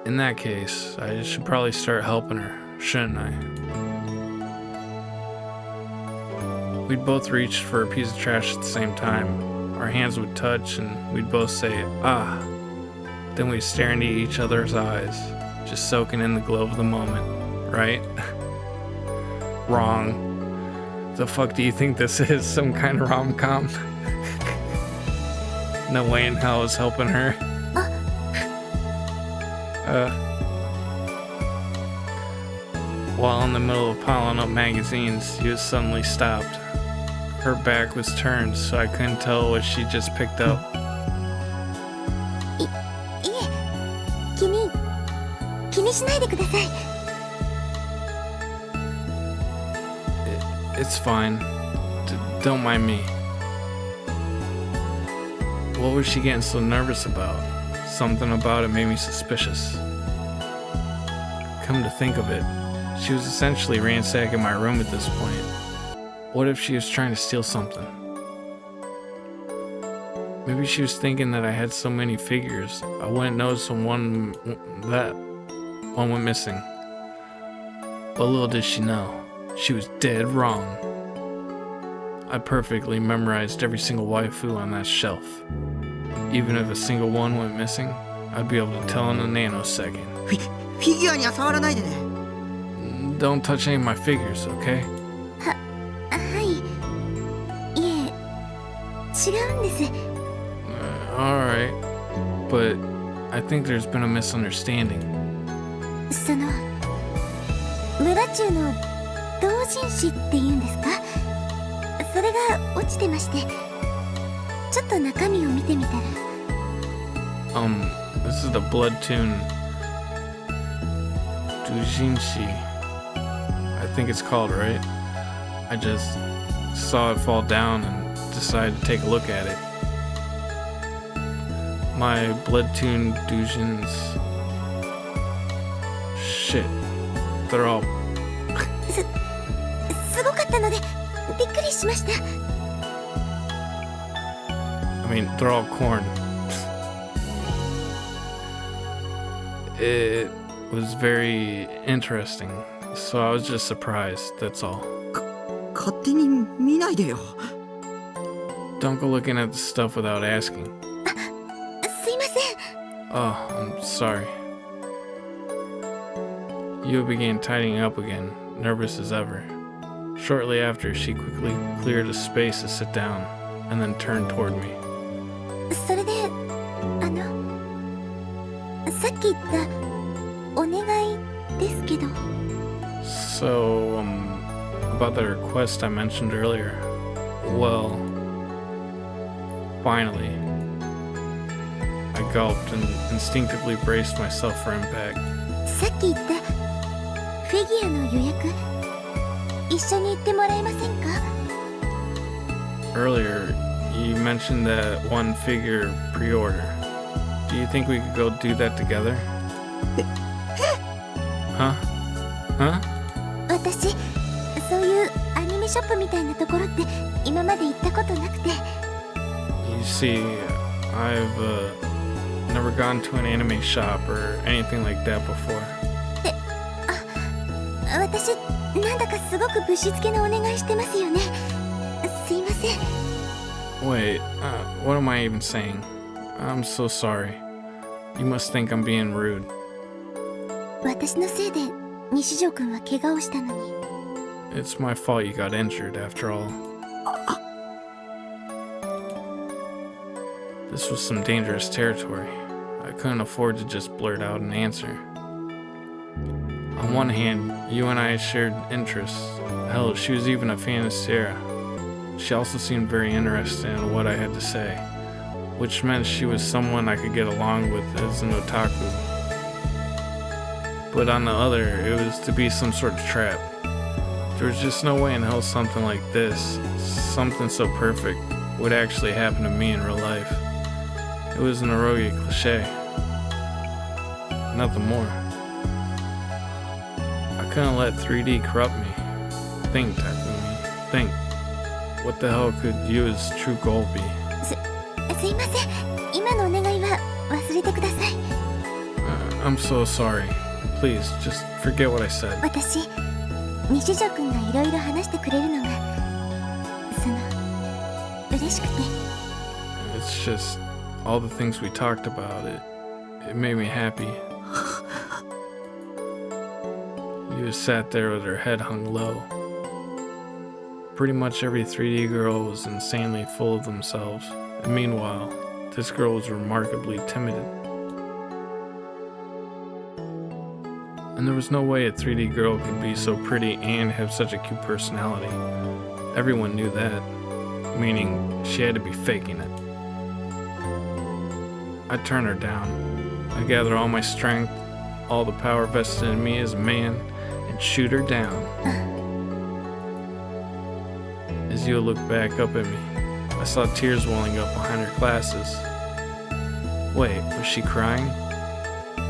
In that case, I should probably start helping her, shouldn't I? We'd both reach for a piece of trash at the same time. Our hands would touch and we'd both say, "Ah." Then we'd stare into each other's eyes, just soaking in the glow of the moment, right? Wrong. The fuck do you think this is? Some kind of rom-com? No way in hell is helping her. While in the middle of piling up magazines, she was suddenly stopped. Her back was turned, so I couldn't tell what she just picked up. いえ、気にしないでください。 It's fine. Don't mind me. What was she getting so nervous about? Something about it made me suspicious. Come to think of it, she was essentially ransacking my room at this point. What if she was trying to steal something? Maybe she was thinking that I had so many figures, I wouldn't notice when one went missing. But little did she know, she was dead wrong. I perfectly memorized every single waifu on that shelf. Even if a single one went missing, I'd be able to tell in a nanosecond. フィギュアには触らないでね。 Don't touch any of my figures, okay? はい。いえ、違うんです。 Alright, but I think there's been a misunderstanding. 村中の同人誌っていうんですか？それが落ちてまして、ちょっと中身を見てみたら。This is the Bloodtoon Doujinshi. I think it's called, right? I just saw it fall down and decided to take a look at it. My Bloodtoon Doujins. Shit. They're all. すごかったのでびっくりしました。 I mean, they're all corn. It was very interesting, so I was just surprised, that's all. 勝手に見ないでよ。 Don't go looking at the stuff without asking. すいません。 Oh, I'm sorry. Yu began tidying up again, nervous as ever. Shortly after, she quickly cleared a space to sit down, and then turned toward me. それで、さっき言ったお願いですけど。 So, about the request I mentioned earlier. Well, finally. I gulped and instinctively braced myself for impact. さっき言ったフィギュアの予約一緒に行ってもらえませんか？ Earlier, you mentioned that one figure pre-order. Do you think we could go do that together? Huh? Huh? 私そういうアニメショップみたいなところって今まで行ったことなくて。 You see, I've never gone to an anime shop or anything like that before. 私なんだかすごくぶしつけなお願いしてますよね。すいません。 Wait, what am I even saying? I'm so sorry. You must think I'm being rude. 私のせいで西条くんは怪我をしたのに。 It's my fault you got injured, after all. This was some dangerous territory. I couldn't afford to just blurt out an answer. On one hand, you and I shared interests. Hell, she was even a fan of Sarah. She also seemed very interested in what I had to say, which meant she was someone I could get along with as an otaku. But on the other, it was to be some sort of trap. There was just no way in hell something like this, something so perfect, would actually happen to me in real life. It was an eroge cliche. Nothing more. I couldn't let 3D corrupt me. Think, Takumi. Think. What the hell could Yu's true goal be? すいません。今のお願いは忘れてください。I'm so sorry. Please, just forget what I said. 私、西条くんがいろいろ話してくれるのが、嬉しくて。 It's just all the things we talked about. It made me happy. You sat there with her head hung low. Pretty much every 3D girl was insanely full of themselves, and meanwhile, this girl was remarkably timid. And there was no way a 3D girl could be so pretty and have such a cute personality. Everyone knew that, meaning she had to be faking it. I turned her down. I gathered all my strength, all the power vested in me as a man, and shoot her down. As you looked back up at me, I saw tears welling up behind her glasses. Wait, was she crying?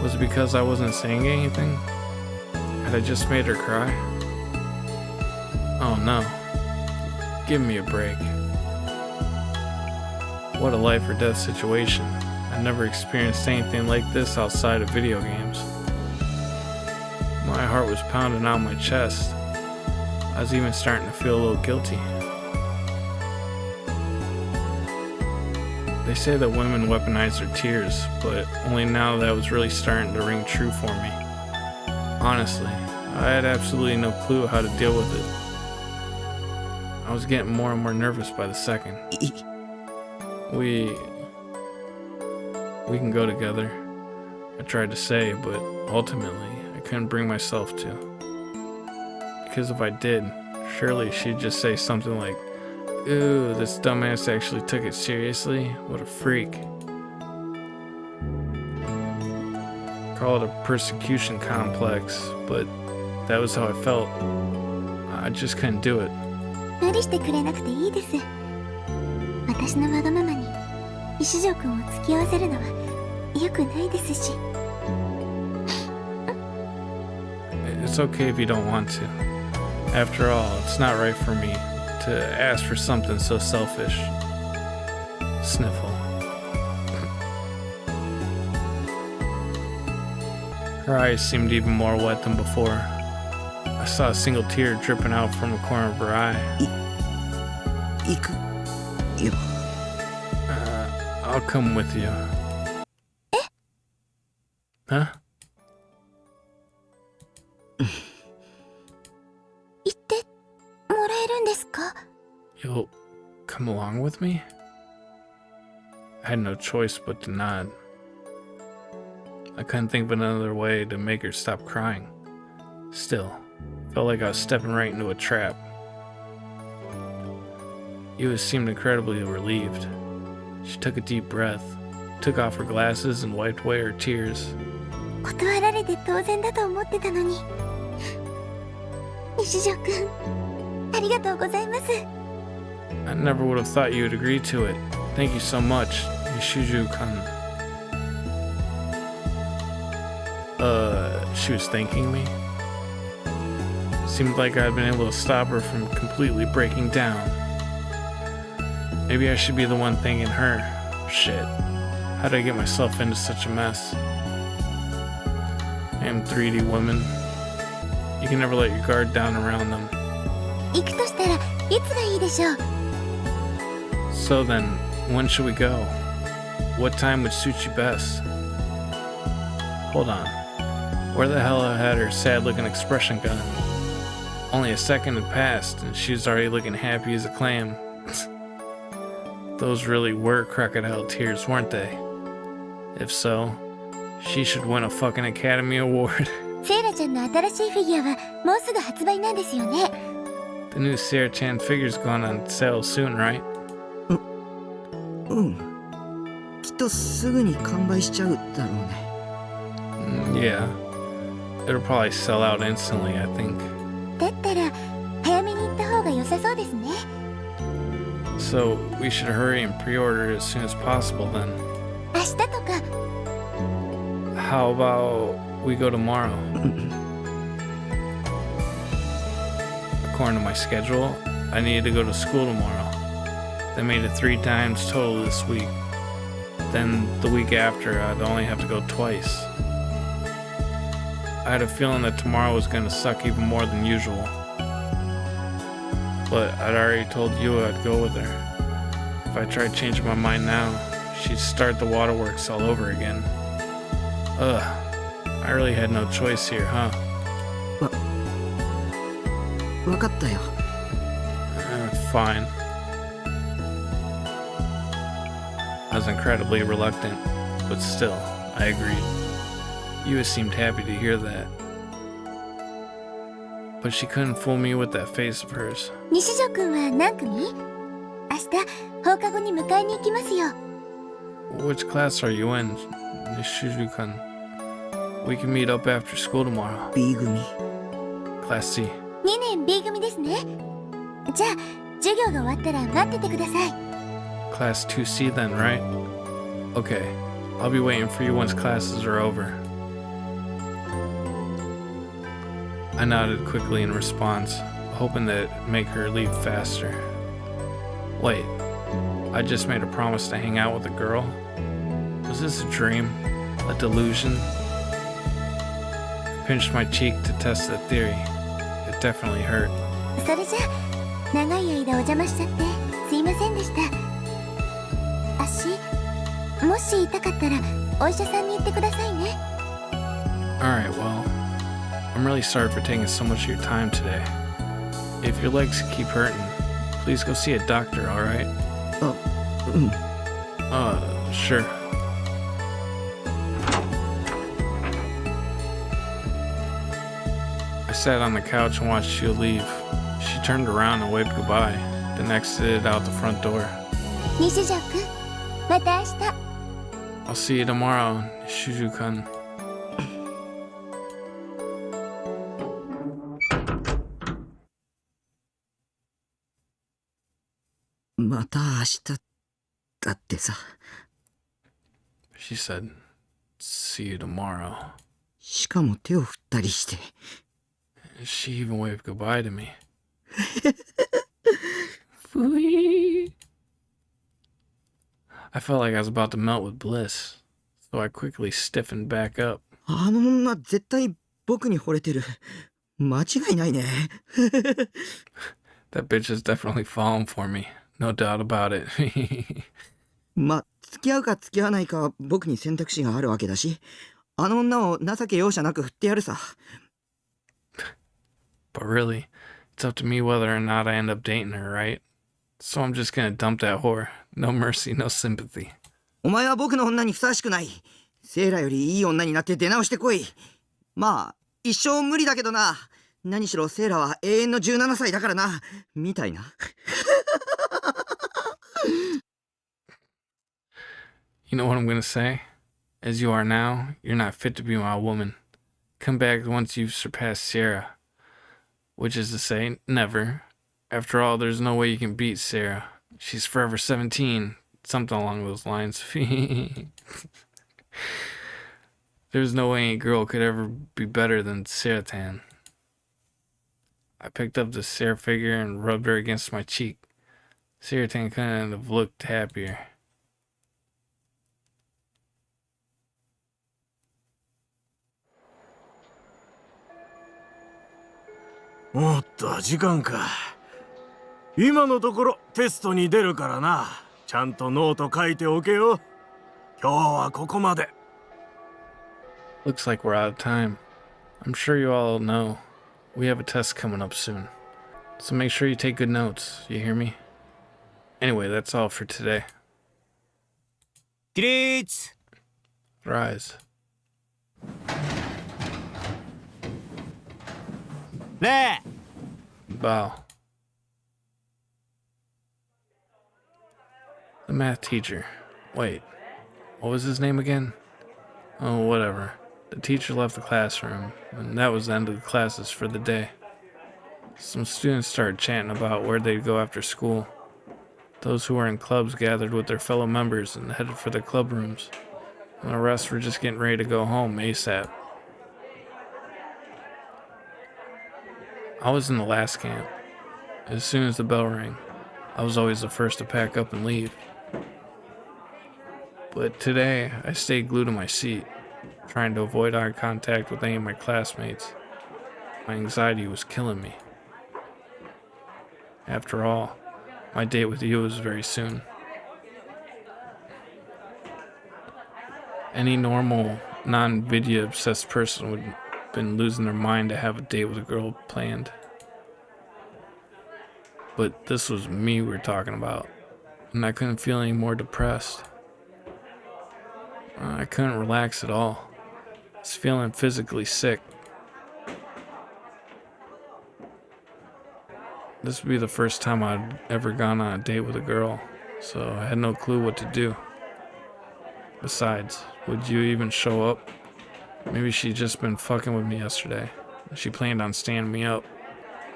Was it because I wasn't saying anything? Had I just made her cry? Oh no. Give me a break. What a life or death situation. I never experienced anything like this outside of video games. My heart was pounding out my chest. I was even starting to feel a little guilty. They say that women weaponize their tears, but only now that was really starting to ring true for me. Honestly, I had absolutely no clue how to deal with it. I was getting more and more nervous by the second. We can go together, I tried to say, but ultimately I couldn't bring myself to. Because if I did, surely she'd just say something like, "Ooh, this dumbass actually took it seriously? What a freak." Call it a persecution complex, but that was how I felt. I just couldn't do it. 無理してくれなくていいです。私のわがままに西条くんを付き合わせるのは良くないですし。It's okay if you don't want to. After all, it's not right for me to ask for something so selfish. Sniffle. Her eyes seemed even more wet than before. I saw a single tear dripping out from the corner of her eye. 行くよ。I'll come with you. Huh? 行ってもらえるんですか？ You'll come along with me? I had no choice but to nod. I couldn't think of another way to make her stop crying. Still, felt like I was stepping right into a trap. Yua seemed incredibly relieved. She took a deep breath, took off her glasses, and wiped away her tears. 断られて当然だと思ってたのに。西条くん、ありがとうございます。 I never would have thought you would agree to it. Thank you so much, Nishuju-kun. She was thanking me? Seemed like I'd been able to stop her from completely breaking down. Maybe I should be the one thanking her. Shit. How did I get myself into such a mess? Damn 3D women. You can never let your guard down around them. 行くとしたらいつがいいでしょう？ So then, when should we go? What time would suit you best? Hold on. Where the hell had her sad-looking expression gone? Only a second had passed, and she was already looking happy as a clam. Those really were crocodile tears, weren't they? If so, she should win a fucking Academy Award. セイラちゃんの新しいフィギュアはもうすぐ発売なんですよね。 The new Sarah-chan figure's going on sale soon, right? うん。きっとすぐに完売しちゃうだろうね。Yeah. It'll probably sell out instantly, I think. だったら早めに行った方が良さそうですね。 So, we should hurry and pre-order as soon as possible then. 明日とか。 How about we go tomorrow? According to my schedule, I needed to go to school tomorrow. They made it 3 times total this week. Then the week after, I'd only have to go twice. I had a feeling that tomorrow was going to suck even more than usual. But I'd already told Yua I'd go with her. If I tried changing my mind now, she'd start the waterworks all over again. Ugh, I really had no choice here, huh? わかったよ。Fine. I was incredibly reluctant, but still, I agreed. Yua seemed happy to hear that. But she couldn't fool me with that face of hers. 西条くんは何組？明日放課後に迎えに行きますよ。 Which class are you in, Nishuju-kun? We can meet up after school tomorrow. B 組。Class C. 2年 B 組ですね。じゃあ授業が終わったら待っててください。 Class 2C then, right? Okay. I'll be waiting for you once classes are over. I nodded quickly in response, hoping that it'd make her leave faster. Wait, I just made a promise to hang out with a girl? Was this a dream? A delusion? I pinched my cheek to test the theory. It definitely hurt. それじゃあ長い間お邪魔しちゃってすいませんでした。足もし痛かったらお医者さんに行ってくださいね。 Alright, well, I'm really sorry for taking so much of your time today. If your legs keep hurting, please go see a doctor, alright? あ、うん。Sure. I sat on the couch and watched you leave. She turned around and waved goodbye, then exited out the front door. 西条くん、また明日。 I'll see you tomorrow, Shuju-kun. また明日だってさ。 She said, see you tomorrow. しかも手を振ったりして。She even waved goodbye to me. I felt like I was about to melt with bliss, so I quickly stiffened back up. あの女絶対僕に惚れてる。間違いないね。That bitch has definitely fallen for me. No doubt about it. ま、付き合うか付き合わないかは僕に選択肢があるわけだし、あの女を情け容赦なく振ってやるさ。But really, it's up to me whether or not I end up dating her, right? So I'm just gonna dump that whore. No mercy, no sympathy. お前は僕の女にふさわしくない。セイラよりいい女になって出直してこい。まあ、一生無理だけどな。何しろセイラは永遠の17歳だからな。みたいな。You know what I'm gonna say? As you are now, you're not fit to be my woman. Come back once you've surpassed Sierra. Which is to say, never. After all, there's no way you can beat Sarah. She's forever 17. Something along those lines. There's no way any girl could ever be better than Sarah-tan. I picked up the Sarah figure and rubbed her against my cheek. Sarah-tan couldn't have looked happier.おっと、時間か。今のところテストに出るからな。ちゃんとノート書いておけよ。今日はここまで。Looks like we're out of time. I'm sure you all know we have a test coming up soon. So make sure you take good notes, you hear me? Anyway, that's all for today. 起立 Rise. 礼 Bow. The math teacher. Wait, what was his name again? Oh, whatever. The teacher left the classroom, and that was the end of the classes for the day. Some students started chanting about where they'd go after school. Those who were in clubs gathered with their fellow members and headed for their club rooms, and the rest were just getting ready to go home ASAP. I was in the last camp. As soon as the bell rang, I was always the first to pack up and leave. But today, I stayed glued to my seat, trying to avoid eye contact with any of my classmates. My anxiety was killing me. After all, my date with you was very soon. Any normal, non-video obsessed person would have been losing their mind to have a date with a girl planned. But this was me we were talking about, and I couldn't feel any more depressed. I couldn't relax at all. I was feeling physically sick. This would be the first time I'd ever gone on a date with a girl, so I had no clue what to do. Besides, would you even show up? Maybe she'd just been fucking with me yesterday. She planned on standing me up.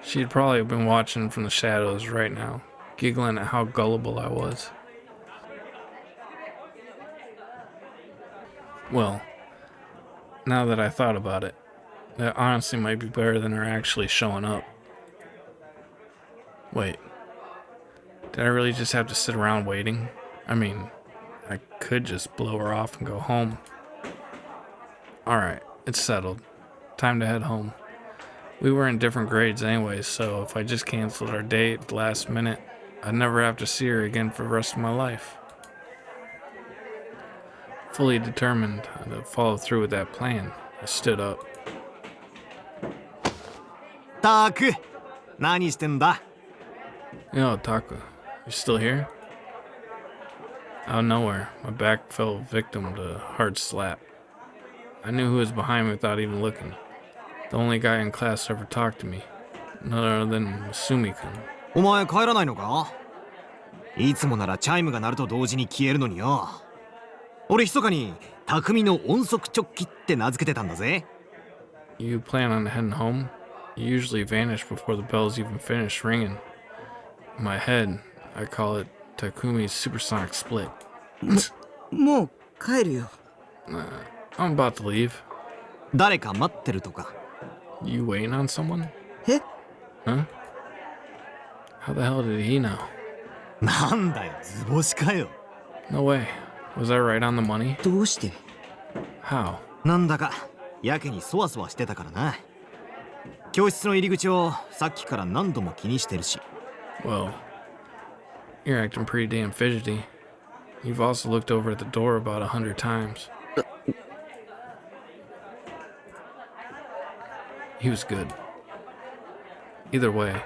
She'd probably been watching from the shadows right now, giggling at how gullible I was. Well, now that I thought about it, that honestly might be better than her actually showing up. Wait, did I really just have to sit around waiting? I mean, I could just blow her off and go home. Alright, it's settled. Time to head home. We were in different grades anyways, so if I just canceled our date at the last minute, I'd never have to see her again for the rest of my life. Fully determined to follow through with that plan, I stood up. たく、何してんだ? Yo, Taku, you still here? Out of nowhere, my back fell victim to a hard slap. I knew who was behind me without even looking. The only guy in class who ever talked to me. None other than Masumi-kun. お前帰らないのか? いつもならチャイムが鳴ると同時に消えるのによ。俺密かに匠の音速直帰って名付けてたんだぜ。 You plan on heading home? You usually vanish before the bells even finish ringing. In my head, I call it Takumi's supersonic split. もう帰るよ I'm about to leave. 誰か待ってるとか。 You waiting on someone? え Huh? How the hell did he know? なんだよ、図星かよ。 No way. Was I right on the money? どうして How? なんだかやけにそわそわしてたからな。教室の入り口をさっきから何度も気にしてるし。 Well, you're acting pretty damn fidgety. You've also looked over at the door about 100 times. He was good. Either way,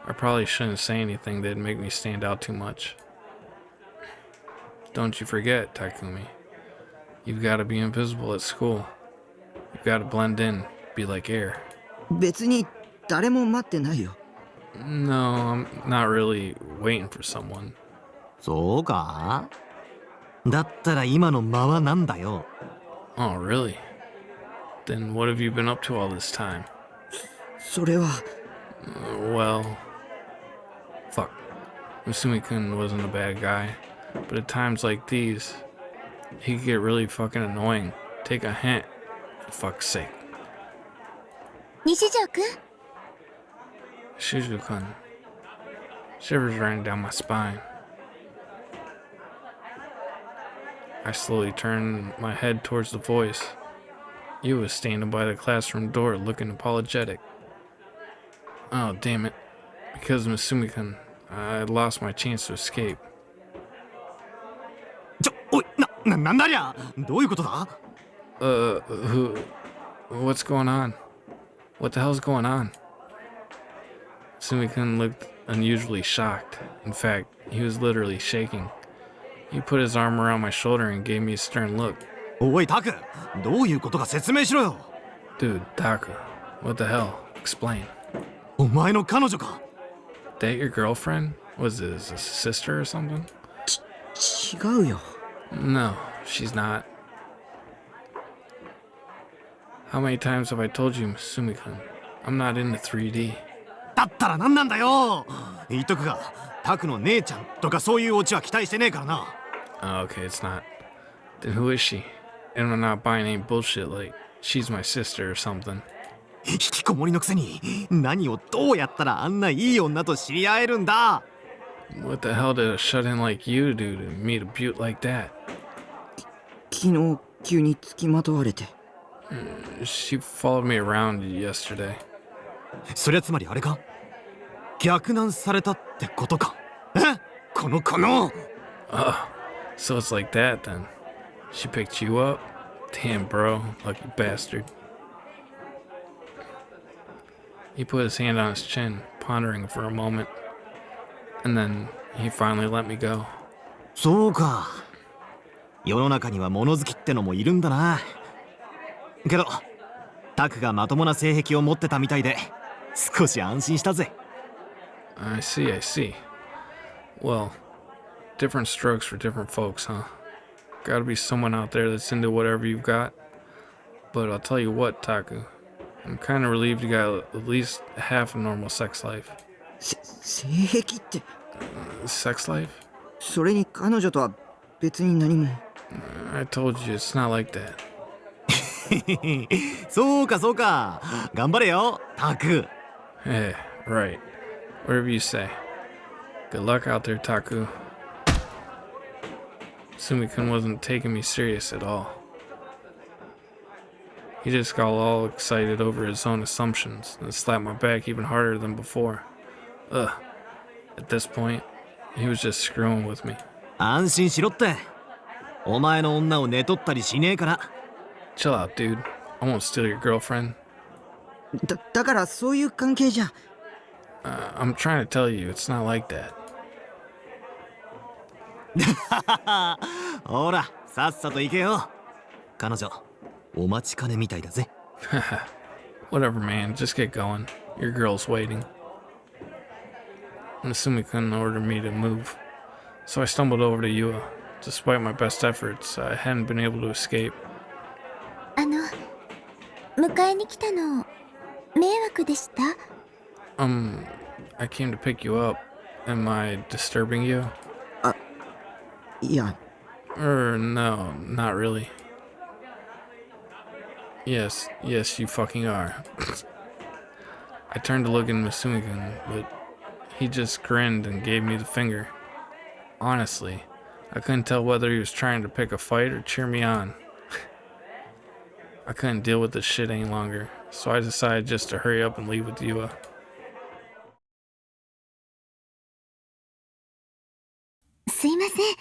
I probably shouldn't say anything that'd make me stand out too much. Don't you forget, Takumi. You've got to be invisible at school. You've got to blend in, be like air. 別に誰も待ってないよ No, I'm not really waiting for someone. そうか? だったら今の間はなんだよ。 Oh, really? Then what have you been up to all this time? それは Well, fuck. Musumi-kun wasn't a bad guy, but at times like these, he could get really fucking annoying. Take a hint, for fuck's sake. 西条くん Shizu-kun. Shivers ran down my spine. I slowly turned my head towards the voice. You was standing by the classroom door looking apologetic. Oh, damn it. Because of Musumi-kun, I lost my chance to escape. おい、なんだりゃ。どういうことだ？ What's going on? What the hell's going on? Musumi-kun looked unusually shocked. In fact, he was literally shaking. He put his arm around my shoulder and gave me a stern look. おい、タク、どういうことか説明しろよ。 Dude, Taku, what the hell? Explain. お前の彼女か。 That your girlfriend? Was this a sister or something? 違うよ。 No, she's not. How many times have I told you, Musumi-kun? I'm not into 3D. だったら何なんだよ。言っとくが、タクの姉ちゃんとかそういうオチは期待してねえからな。 Oh, okay, it's not. Then who is she? And I'm not buying any bullshit like she's my sister or something. 引きこもりのくせに何をどうやったらあんないい女と知り合えるんだ。 What the hell did a shut-in like you do to meet a beaut like that? 昨日急に付きまとわれて。 She followed me around yesterday. そりゃつまりあれか。逆難されたってことか。え？この。 Oh, so it's like that then. She picked you up? Damn, bro, lucky bastard. He put his hand on his chin, pondering for a moment. And then he finally let me go. そうか。世の中には物好きってのもいるんだな。けど、タクがまともな性癖を持ってたみたいで、少し安心したぜ。I see. Well, different strokes for different folks, huh? Gotta be someone out there that's into whatever you've got. But I'll tell you what, Taku. I'm kinda relieved you got at least half a normal sex life. 性癖って、 Sex life? それに彼女とは別に何も。 I told you it's not like that. そうか。頑張れよ、タク。 Hey, right. Whatever you say. Good luck out there, Taku. Sumi-kun wasn't taking me serious at all. He just got all excited over his own assumptions and slapped my back even harder than before. Ugh. At this point, he was just screwing with me. 安心しろって。お前の女を寝取ったりしねえから。 Chill out, dude. I won't steal your girlfriend. だからそういう関係じゃ。I'm trying to tell you, it's not like that. ほら、さっさと行けよ。彼女、お待ちかねみたいだぜ。Whatever, man. Just get going. Your girl's waiting. Musumi-kun ordered me to move, so I stumbled over to Yua. Despite my best efforts, I hadn't been able to escape. 迎えに来たの迷惑でした？ I came to pick you up. Am I disturbing you? いや、 No, not really. Yes, you fucking are. I turned to look at Musumi-kun, but he just grinned and gave me the finger. Honestly, I couldn't tell whether he was trying to pick a fight or cheer me on. I couldn't deal with this shit any longer, so I decided just to hurry up and leave with Yua. すいません。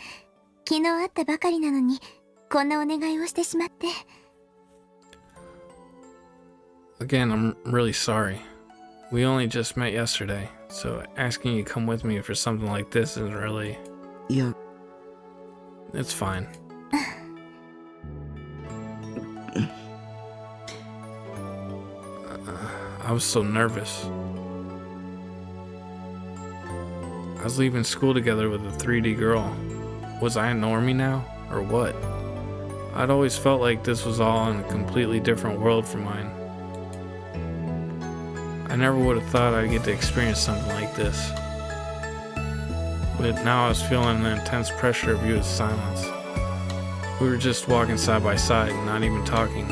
昨日会ったばかりなのにこんなお願いをしてしまって。 Again, I'm really sorry. We only just met yesterday, so asking you to come with me for something like this isn't really... いや、 It's fine. I was so nervous. I was leaving school together with a 3D girl. Was I a normie now, or what? I'd always felt like this was all in a completely different world from mine. I never would have thought I'd get to experience something like this. But now I was feeling the intense pressure of Yua's silence. We were just walking side by side, not even talking.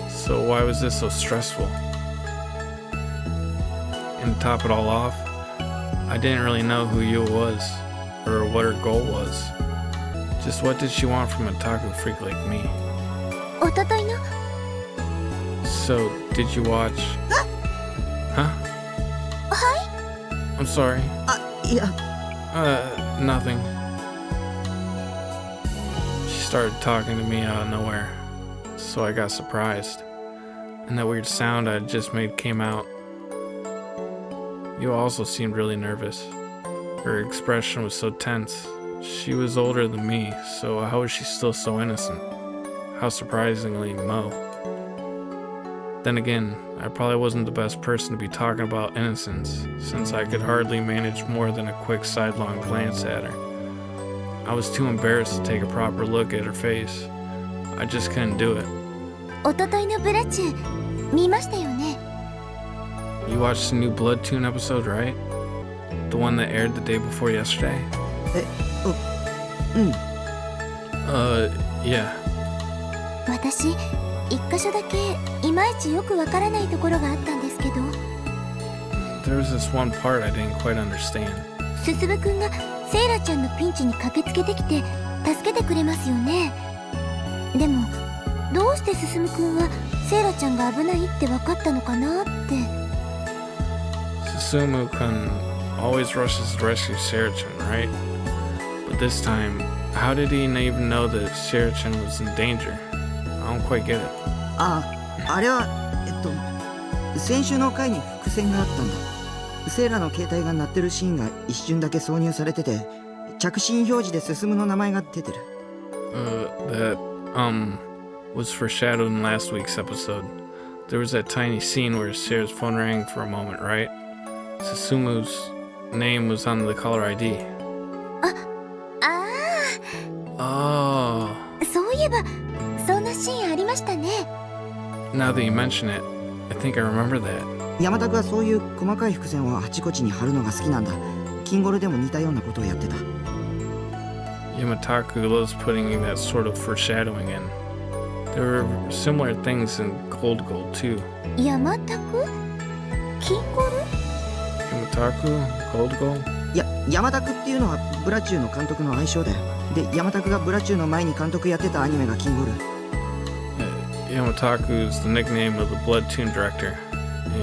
So why was this so stressful? And to top it all off, I didn't really know who Yua was, or what her goal was. Just what did she want from a otaku freak like me? おとといの So, did you watch? Huh? I'm sorry. いや Nothing. She started talking to me out of nowhere, so I got surprised. And that weird sound I just made came out. You also seemed really nervous. Her expression was so tense. She was older than me, so how was she still so innocent? How surprisingly Mo. Then again, I probably wasn't the best person to be talking about innocence, since I could hardly manage more than a quick sidelong glance at her. I was too embarrassed to take a proper look at her face. I just couldn't do it. おとといのブラチュ見ましたよね You watched the new Blood Tune episode, right? The one that aired the day before yesterday? うん Yeah. 私一箇所だけいまいちよくわからないところがあったんですけど There was this one part I didn't quite understand. すすむくんがセイラちゃんのピンチに駆けつけてきて助けてくれますよねでもどうしてすすむくんはセイラちゃんが危ないって分かったのかなって Susumu-kun always rushes to rescue Sarachan, right? But this time, how did he even know that Sarachan was in danger? I don't quite get it. あれは先週の回に伏線があったんだセイラの携帯が鳴ってるシーンが一瞬だけ挿入されてて着信表示で進むの名前が出てる That was foreshadowed in last week's episode. There was that tiny scene where Sarah's phone rang for a moment, right? Susumu's name was on the caller ID. あ Oh. あそういえばそんなシーンありましたね Now that you mention it, I think I remember that. 山田君はそういう細かい伏線をあちこちに貼るのが好きなんだキンゴルでも似たようなことをやってた Yamataku loves putting that sort of foreshadowing in. There were similar things in Gold Gold too. 山田くキンゴル Yamataku? Gold Gold? いや山田君っていうのはブラチューの監督の愛称だよで山田君がブラチューの前に監督やってたアニメがキンゴル Yamataku is the nickname of the Blood Tune director,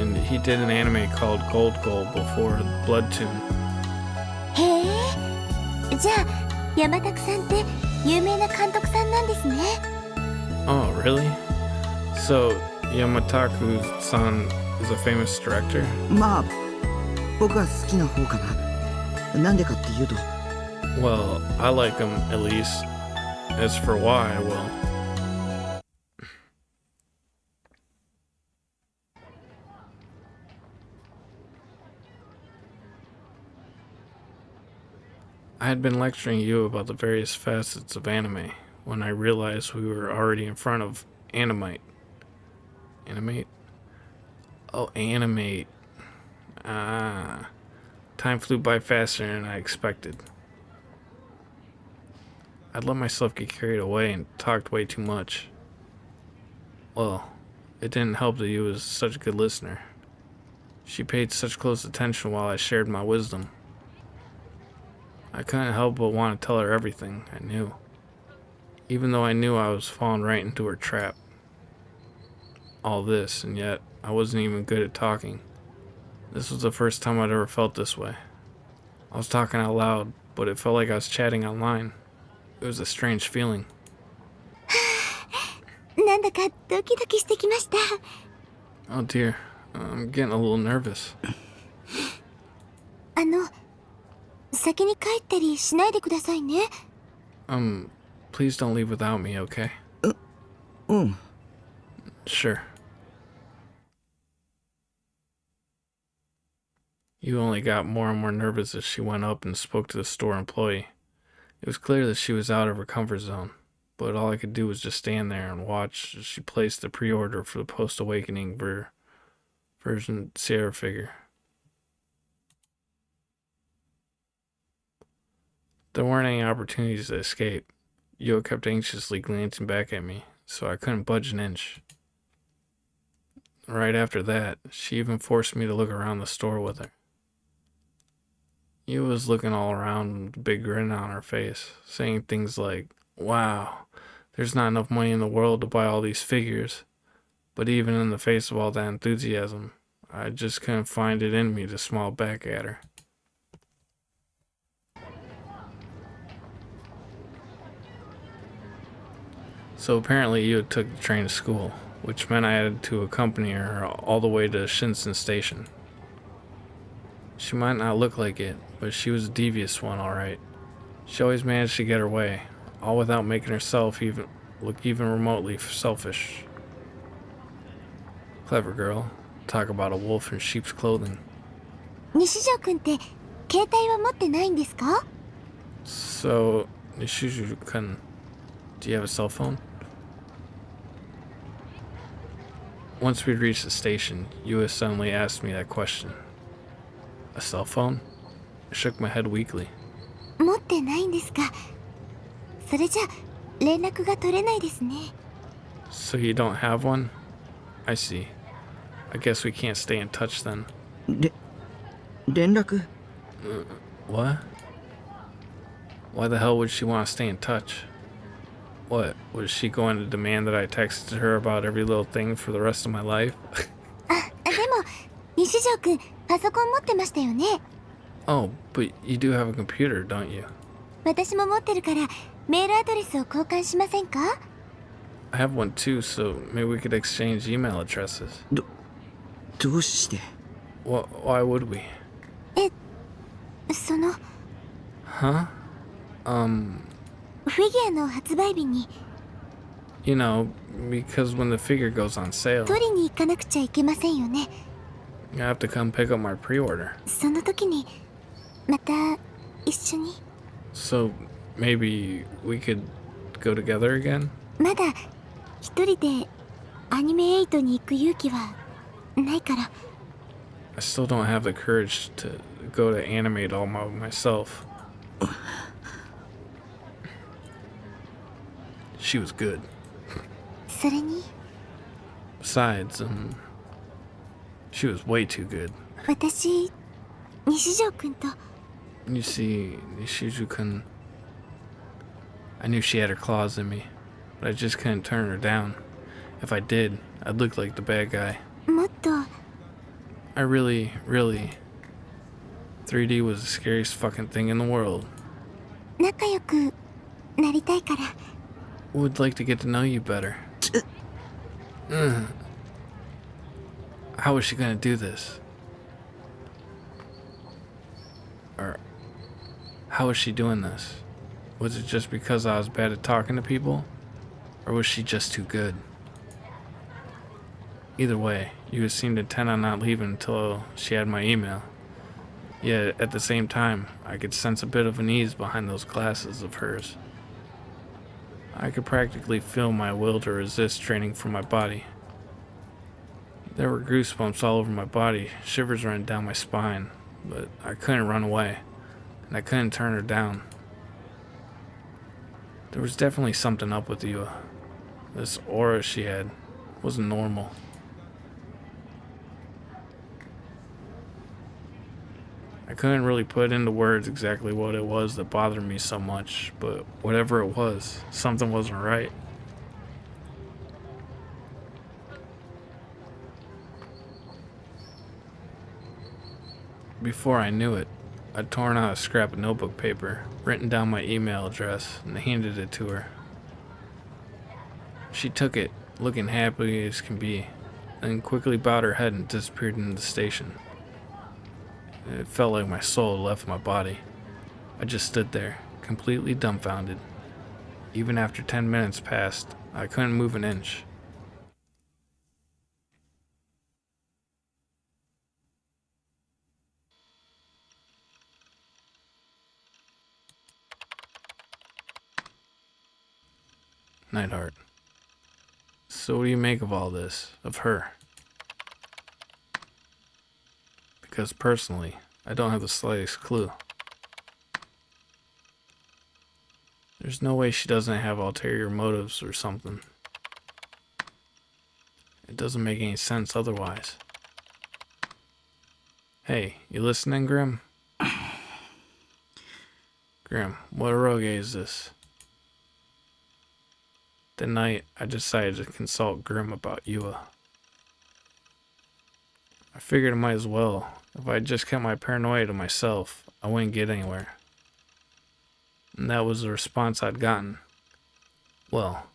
and he did an anime called Gold Gold before Blood Tune. へえじゃあ山田さんって有名な監督さんなんですね Oh, really? So, Yamataku-san is a famous director? まあ僕は好きな方かななんでかっていうと Well, I like him at least. As for why, well... I had been lecturing you about the various facets of anime when I realized we were already in front of Animate. Animate? Oh, Animate. Ah. Time flew by faster than I expected. I'd let myself get carried away and talked way too much. Well, it didn't help that you was such a good listener. She paid such close attention while I shared my wisdom. I couldn't help but want to tell her everything I knew, even though I knew I was falling right into her trap. All this, and yet I wasn't even good at talking. This was the first time I'd ever felt this way. I was talking out loud, but it felt like I was chatting online. It was a strange feeling. なんだかドキドキしてきました Oh dear, I'm getting a little nervous. 先に帰ったりしないでくださいね Please don't leave without me, okay? うん Sure. You only got more and more nervous as she went up and spoke to the store employee. It was clear that she was out of her comfort zone, but all I could do was just stand there and watch as she placed the pre-order for the Post-Awakening version Sierra figure. There weren't any opportunities to escape. Yua kept anxiously glancing back at me, so I couldn't budge an inch. Right after that, she even forced me to look around the store with her. Yua was looking all around with a big grin on her face, saying things like, "Wow, there's not enough money in the world to buy all these figures." But even in the face of all that enthusiasm, I just couldn't find it in me to smile back at her. So apparently you took the train to school, which meant I had to accompany her all the way to Shinsen Station. She might not look like it, but she was a devious one, alright. She always managed to get her way, all without making herself look even remotely selfish. Clever girl. Talk about a wolf in sheep's clothing. 西条くんって携帯は持ってないんですか？ So, Nishizu-kun, do you have a cell phone? Once we'd reached the station, Yua suddenly asked me that question. A cell phone? I shook my head weakly. 持ってないんですか。それじゃ連絡が取れないですね。 So you don't have one? I see. I guess we can't stay in touch then. 連絡 What? Why the hell would she want to stay in touch? What, was she going to demand that I texted her about every little thing for the rest of my life? でも西条くんパソコン持ってましたよね。 Oh, but you do have a computer, don't you? 私も持ってるからメールアドレスを交換しませんか？ I have one too, so maybe we could exchange email addresses. どうして Why would we? その Huh? フィギュアの発売日に You know, because when the figure goes on sale, 取りに行かなくちゃいけませんよね。 you have to come pick up my pre-order. その時にまた一緒に。 So maybe we could go together again? まだ一人でアニメ8に行く勇気はないから。 I still don't have the courage to go to animate all by myself. She was good. それに Besides, she was way too good. 私西条くんと You see, Nishizu-kun, I knew she had her claws in me, but I just couldn't turn her down. If I did, I'd look like the bad guy. もっと I really, 3D was the scariest fucking thing in the world. 仲良くなりたいから。 Would like to get to know you better. How was she gonna do this? Or how was she doing this? Was it just because I was bad at talking to people? Or was she just too good? Either way, you seemed intent on not leaving until she had my email. Yet at the same time, I could sense a bit of unease behind those glasses of hers. I could practically feel my will to resist draining from my body. There were goosebumps all over my body, shivers running down my spine, but I couldn't run away, and I couldn't turn her down. There was definitely something up with Yua. This aura she had wasn't normal. I couldn't really put into words exactly what it was that bothered me so much, but whatever it was, something wasn't right. Before I knew it, I'd torn out a scrap of notebook paper, written down my email address, and handed it to her. She took it, looking happy as can be, then quickly bowed her head and disappeared into the station. It felt like my soul had left my body. I just stood there, completely dumbfounded. Even after 10 minutes passed, I couldn't move an inch. Nightheart. So what do you make of all this? Of her? because personally, I don't have the slightest clue. There's no way she doesn't have ulterior motives or something. It doesn't make any sense otherwise. Hey, you listening, Grim? Grim, what eroge is this? That night, I decided to consult Grim about Yua. I figured I might as well. If I just kept my paranoia to myself, I wouldn't get anywhere. And that was the response I'd gotten. Well,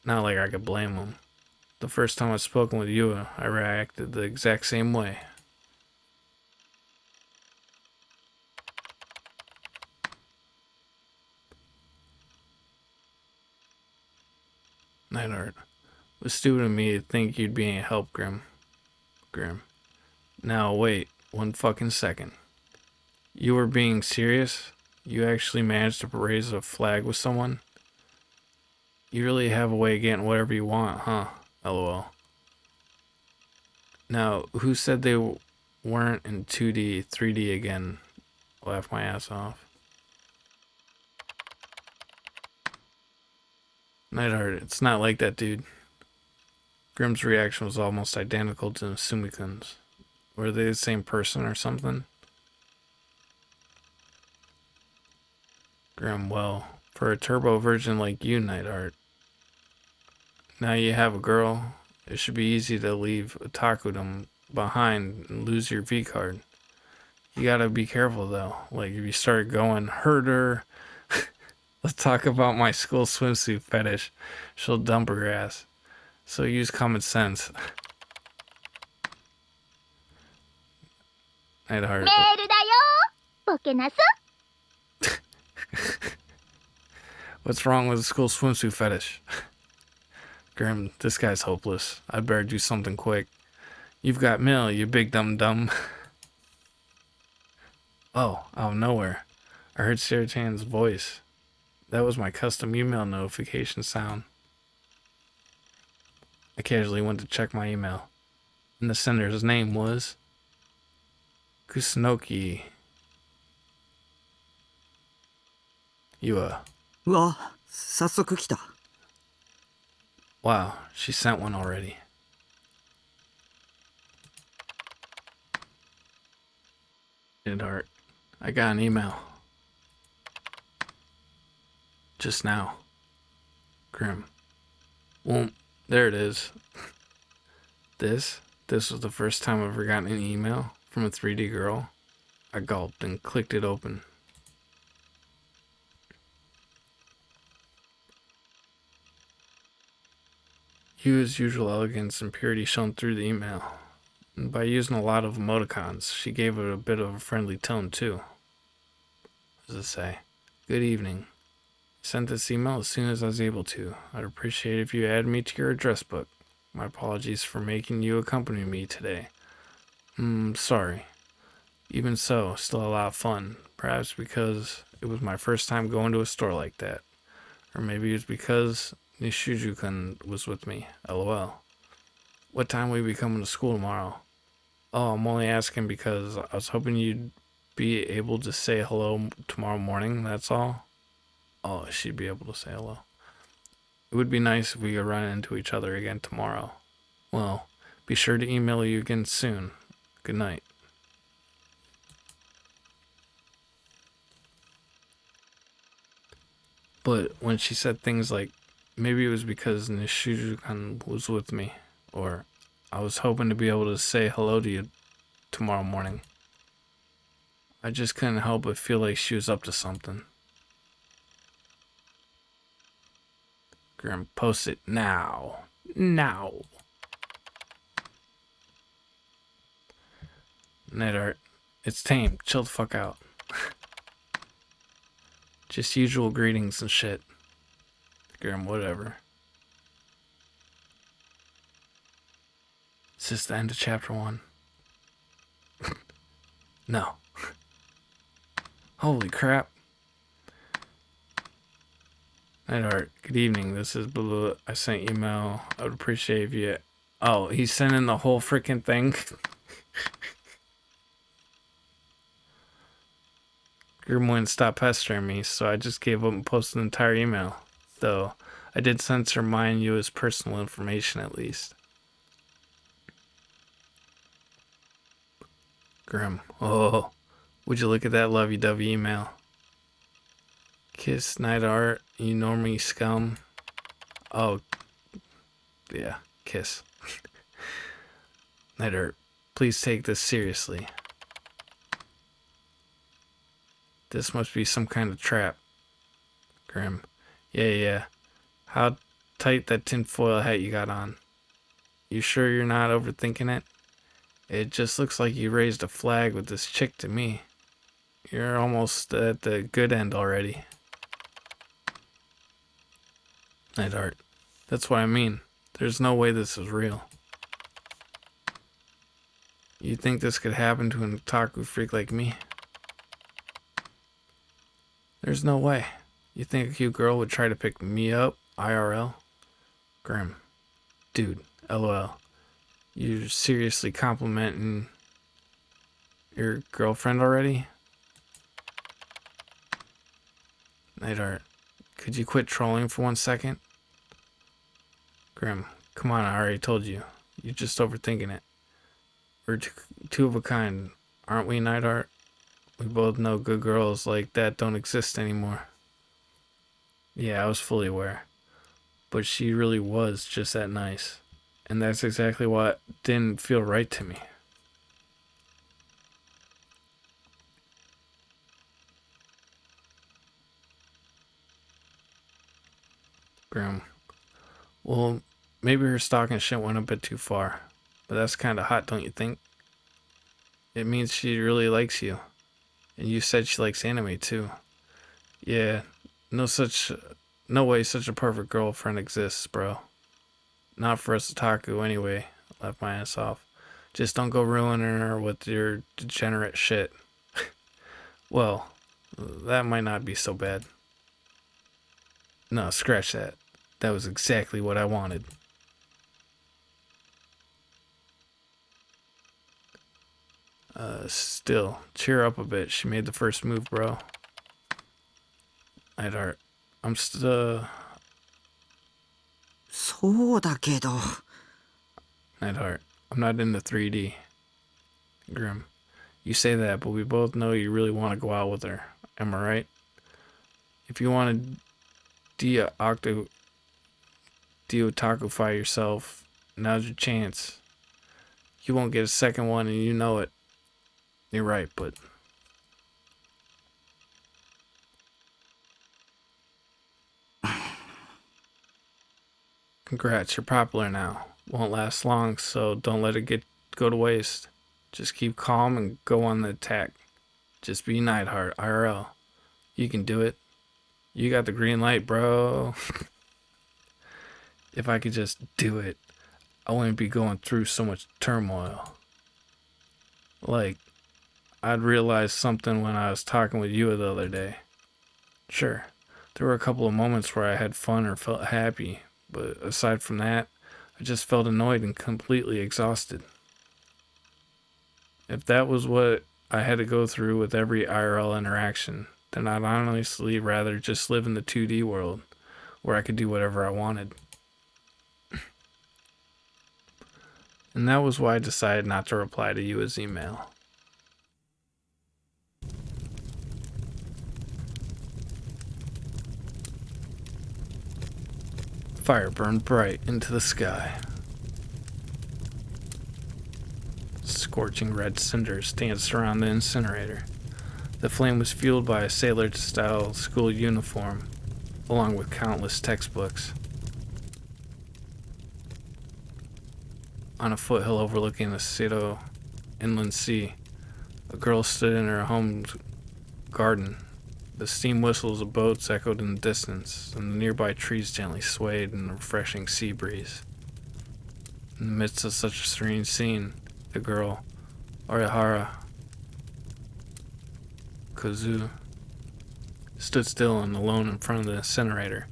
not like I could blame him. The first time I'd spoken with Yua, I reacted the exact same way. Neidhart, it was stupid of me to think you'd be any help, Grim. Now wait, 1 fucking second. You were being serious? You actually managed to raise a flag with someone? You really have a way of getting whatever you want, huh? LOL. Now, who said they weren't in 2D, 3D again? Laugh my ass off. Neidhart, it's not like that, dude. Grim's reaction was almost identical to Sumikun's. Were they the same person or something? Grim, well, for a turbo virgin like you, Neidhart, now you have a girl, it should be easy to leave Otakudom behind and lose your V card. You gotta be careful though, like if you start going, herder, let's talk about my school swimsuit fetish, she'll dump her ass. So use common sense. Neidhart. メールだよボケナス What's wrong with the school swimsuit fetish? Grim, this guy's hopeless. I'd better do something quick. You've got mail, you big dum-dum. Oh, out of nowhere. I heard Saratan's voice. That was my custom email notification sound. I casually went to check my email, and the sender's name was Kusunoki Yua. うわ、早速来た。 Wow, she sent one already. Neidhart, I got an email. Just now. Grim. Well, there it is. This was the first time I've ever gotten an email from a 3D girl. I gulped and clicked it open. Yua's usual elegance and purity shone through the email. And by using a lot of emoticons, she gave it a bit of a friendly tone too. What does it say? Good evening. Sent this email as soon as I was able to. I'd appreciate if you add me to your address book. My apologies for making you accompany me today. Sorry. Even so, still a lot of fun. Perhaps because it was my first time going to a store like that. Or maybe it was because Nishuju-kun was with me. LOL. What time will you be coming to school tomorrow? Oh, I'm only asking because I was hoping you'd be able to say hello tomorrow morning, that's all. Oh, she'd be able to say hello. It would be nice if we could run into each other again tomorrow. Well, be sure to email you again soon. Good night. But when she said things like, maybe it was because Nishuju-kun was with me, or I was hoping to be able to say hello to you tomorrow morning, I just couldn't help but feel like she was up to something. Grim, post it now. Now. Neidhart, it's tame. Chill the fuck out. Just usual greetings and shit. Grim, whatever. Is this the end of chapter 1? No. Holy crap. Neidhart, good evening. This is blah, blah, blah. I sent email. I would appreciate if you... Oh, he's sending the whole freaking thing? Grim wouldn't stop pestering me, so I just gave up and posted an entire email. Though, I did censor mine you as personal information at least. Grim, oh, would you look at that lovey-dovey email? Kiss, Night Art, you normie scum. Oh, yeah, kiss. Night Art, please take this seriously. This must be some kind of trap. Grim, yeah. How tight that tinfoil hat you got on. You sure you're not overthinking it? It just looks like you raised a flag with this chick to me. You're almost at the good end already. Night Art, that's what I mean. There's no way this is real. You think this could happen to an otaku freak like me? There's no way. You think a cute girl would try to pick me up, IRL? Grim, dude, LOL. You're seriously complimenting your girlfriend already? Night Art, could you quit trolling for 1 second? Grim, come on, I already told you. You're just overthinking it. We're two of a kind, aren't we, Night Art? We both know good girls like that don't exist anymore. Yeah, I was fully aware. But she really was just that nice. And that's exactly what didn't feel right to me. Grim. Well, maybe her stalking shit went a bit too far. But that's kind of hot, don't you think? It means she really likes you. And you said she likes anime too. Yeah, no way such a perfect girlfriend exists, bro. Not for us otaku anyway. Left my ass off. Just don't go ruining her with your degenerate shit. Well, that might not be so bad. No, scratch that. That was exactly what I wanted. Still, cheer up a bit. She made the first move, bro. Night Art, I'm still... そうだけど。 Night Art, I'm not into 3D. Grim, you say that, but we both know you really want to go out with her. Am I right? If you want to de-otakify yourself, now's your chance. You won't get a second one and you know it. You're right, but... Congrats, you're popular now. Won't last long, so don't let it go to waste. Just keep calm and go on the attack. Just be Nightheart, IRL. You can do it. You got the green light, bro. If I could just do it, I wouldn't be going through so much turmoil. Like, I'd realized something when I was talking with you the other day. Sure, there were a couple of moments where I had fun or felt happy, but aside from that, I just felt annoyed and completely exhausted. If that was what I had to go through with every IRL interaction, then I'd honestly rather just live in the 2D world, where I could do whatever I wanted. And that was why I decided not to reply to Yua's email. Fire burned bright into the sky. Scorching red cinders danced around the incinerator. The flame was fueled by a sailor-style school uniform, along with countless textbooks. On a foothill overlooking the Seto Inland Sea, a girl stood in her home garden. The steam whistles of boats echoed in the distance, and the nearby trees gently swayed in the refreshing sea breeze. In the midst of such a serene scene, the girl, Orihara Kozu, stood still and alone in front of the incinerator,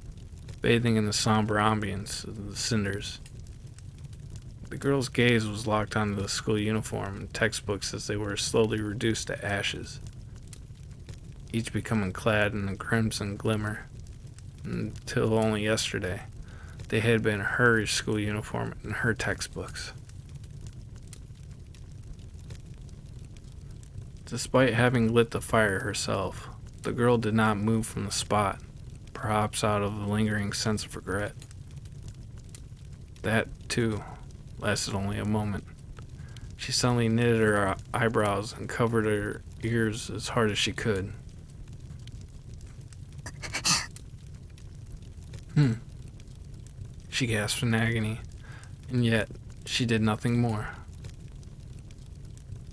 bathing in the somber ambience of the cinders. The girl's gaze was locked onto the school uniform and textbooks as they were slowly reduced to ashes. each becoming clad in a crimson glimmer. Until only yesterday, they had been her school uniform and her textbooks. Despite having lit the fire herself, the girl did not move from the spot, perhaps out of a lingering sense of regret. That, too, lasted only a moment. She suddenly knitted her eyebrows and covered her ears as hard as she could. She gasped in agony, and yet she did nothing more.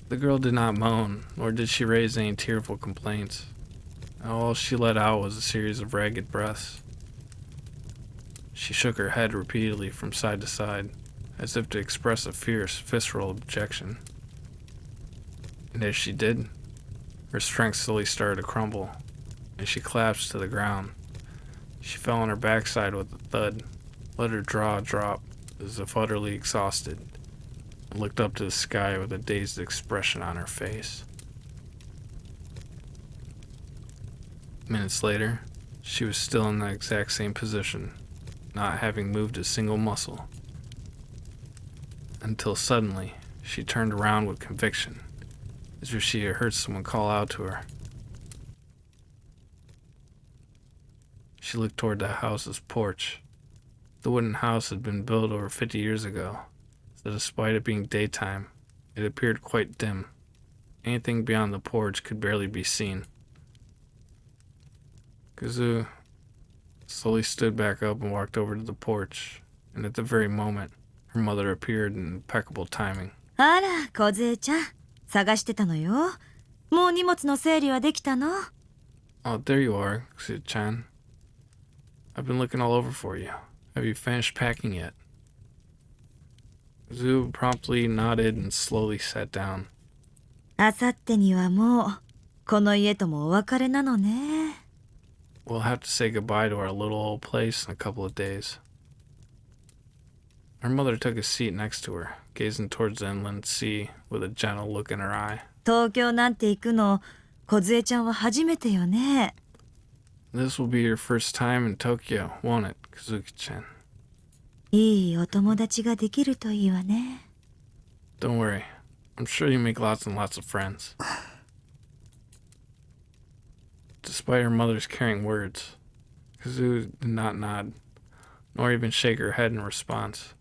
The girl did not moan, nor did she raise any tearful complaints. All she let out was a series of ragged breaths. She shook her head repeatedly from side to side, as if to express a fierce, visceral objection. And as she did, her strength slowly started to crumble, and she collapsed to the ground. She fell on her backside with a thud, let her jaw drop as if utterly exhausted, and looked up to the sky with a dazed expression on her face. Minutes later, she was still in the exact same position, not having moved a single muscle. Until suddenly, she turned around with conviction, as if she had heard someone call out to her. She looked toward the house's porch. The wooden house had been built over 50 years ago, so despite it being daytime, it appeared quite dim. Anything beyond the porch could barely be seen. Kazu slowly stood back up and walked over to the porch, and at the very moment, her mother appeared in impeccable timing. あら、梢ちゃん。探してたのよ。もう荷物の整理はできたの？ Oh, there you are, Kazu-chan. I've been looking all over for you. Have you finished packing yet? Kazu promptly nodded and slowly sat down. あさってにはもう、この家ともお別れなのね。We'll have to say goodbye to our little old place in a couple of days. Her mother took a seat next to her, gazing towards the inland sea with a gentle look in her eye. 東京なんて行くの、梢ちゃんは初めてよね。This will be your first time in Tokyo, won't it, Kazuki-chan? いいお友達ができるといいわね。Don't worry. I'm sure you make lots and lots of friends. Despite her mother's caring words, Kazu did not nod, nor even shake her head in response.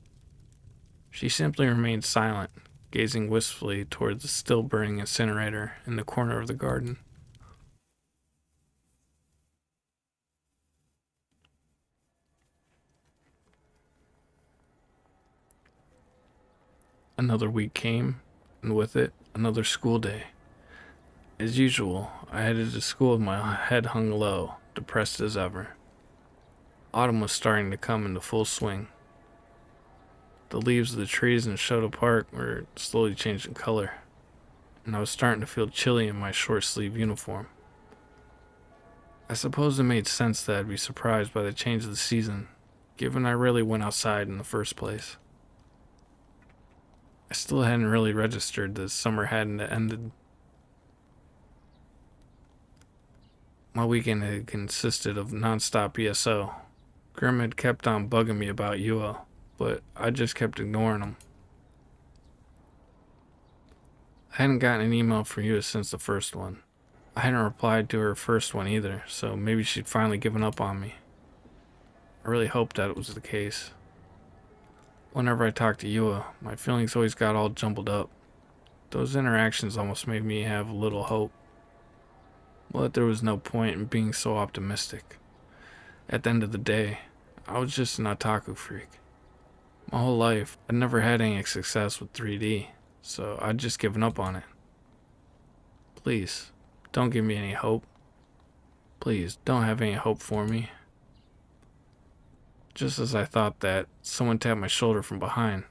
She simply remained silent, gazing wistfully towards the still burning incinerator in the corner of the garden. Another week came, and with it, another school day. As usual, I headed to school with my head hung low, depressed as ever. Autumn was starting to come into full swing. The leaves of the trees in Shoto Park were slowly changing color, and I was starting to feel chilly in my short-sleeve uniform. I suppose it made sense that I'd be surprised by the change of the season, given I rarely went outside in the first place. I still hadn't really registered that summer hadn't ended. My weekend had consisted of non-stop ESO. Grim had kept on bugging me about Yua, but I just kept ignoring him. I hadn't gotten an email from Yua since the first one. I hadn't replied to her first one either, so maybe she'd finally given up on me. I really hoped that it was the case. Whenever I talked to Yua, my feelings always got all jumbled up. Those interactions almost made me have a little hope. But there was no point in being so optimistic. At the end of the day, I was just an otaku freak. My whole life, I'd never had any success with 3D, so I'd just given up on it. Please, don't give me any hope. Please, don't have any hope for me. Just as I thought that, someone tapped my shoulder from behind.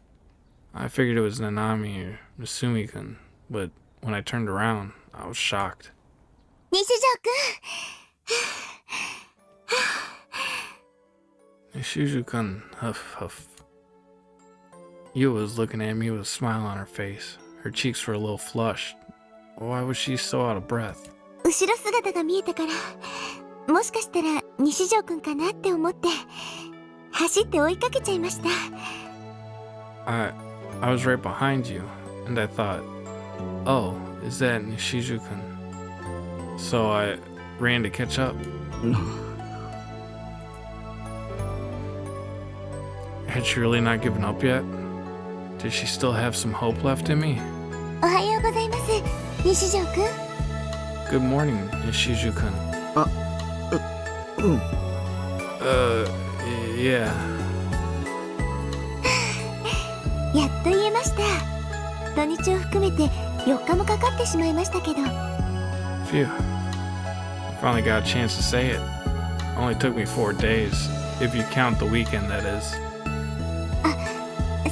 I figured it was Nanami or Misumi-kun, but when I turned around, I was shocked. 西条くん Shuju-kun, huff, huff. Yua was looking at me with a smile on her face. Her cheeks were a little flushed. Why was she so out of breath? 後ろ姿が見えたから、もしかしたら西条くんかなって思って走って追いかけちゃいました。I was right behind you, and I thought, oh, is that Nishiju-kun? So I ran to catch up. Had she really not given up yet? Did she still have some hope left in me? おはようございます、西条くん。Good morning, Nishiju-kun. うん。 Yeah. やっと言えました。土日を含めて4日もかかってしまいましたけど。Phew. I finally got a chance to say it. Only took me 4 days, if you count the weekend, that is.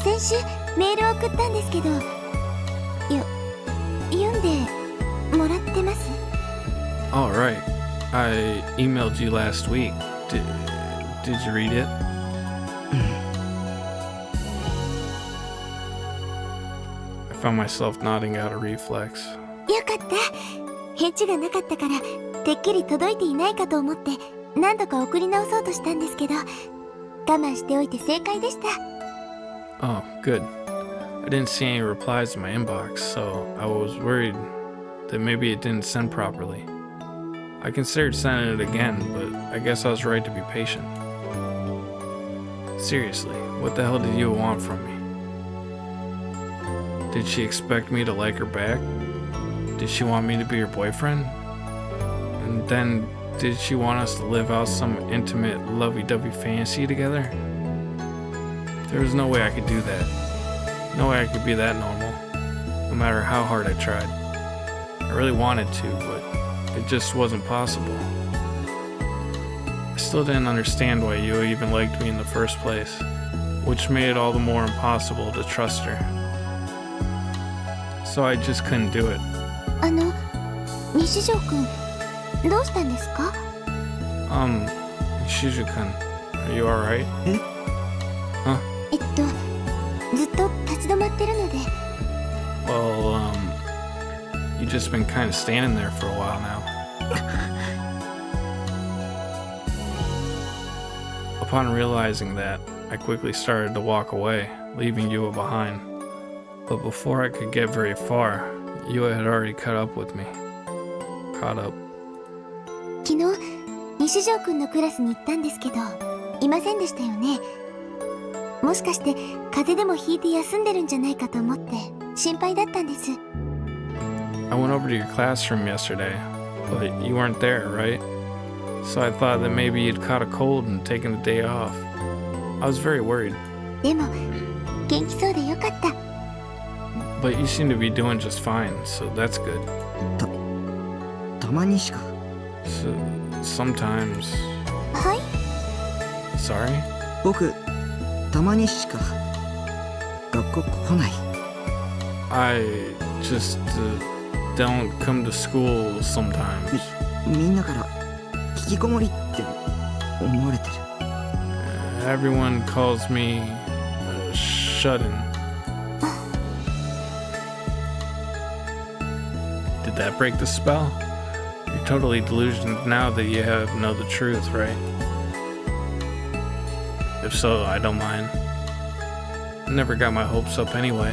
先週メールを送ったんですけど、読んでもらってます？ All right. I emailed you last week. Did you read it? I found myself nodding out of reflex. よかった。返事がなかったからてっきり届いていないかと思って何度か送り直そうとしたんですけど、我慢しておいて正解でした。 Oh, good. I didn't see any replies in my inbox, so I was worried that maybe it didn't send properly. I considered sending it again, but I guess I was right to be patient. Seriously, what the hell did you want from me? Did she expect me to like her back? Did she want me to be her boyfriend? And then, did she want us to live out some intimate, lovey-dovey fantasy together? There was no way I could do that. No way I could be that normal, no matter how hard I tried. I really wanted to, but it just wasn't possible. I still didn't understand why you even liked me in the first place, which made it all the more impossible to trust her. So I just couldn't do it. 西条くん、どうしたんですか？ Shiju-kun, are you alright? ずっと立ち止まってるので。 Well, you just been kind of standing there for a while now. Upon realizing that, I quickly started to walk away, leaving Yua behind. But before I could get very far, Yua had already caught up with me. Caught up. 昨日西条くんのクラスに行ったんですけど、いませんでしたよね。もしかして風邪でもひいて休んでるんじゃないかと思って心配だったんです。 I went over to your classroom yesterday, but you weren't there, right? So I thought that maybe you'd caught a cold and taken the day off. I was very worried. でも元気そうでよかった。 But you seem to be doing just fine, so that's good. たまにしか。 Sometimes. はい。 Sorry? 僕、たまにしか学校来ない。 I just don't come to school sometimes. みんなから引きこもりって思われてる。Everyone calls me shut-in. Did that break the spell? You're totally delusioned now that you know the truth, right? If so, I don't mind. Never got my hopes up anyway.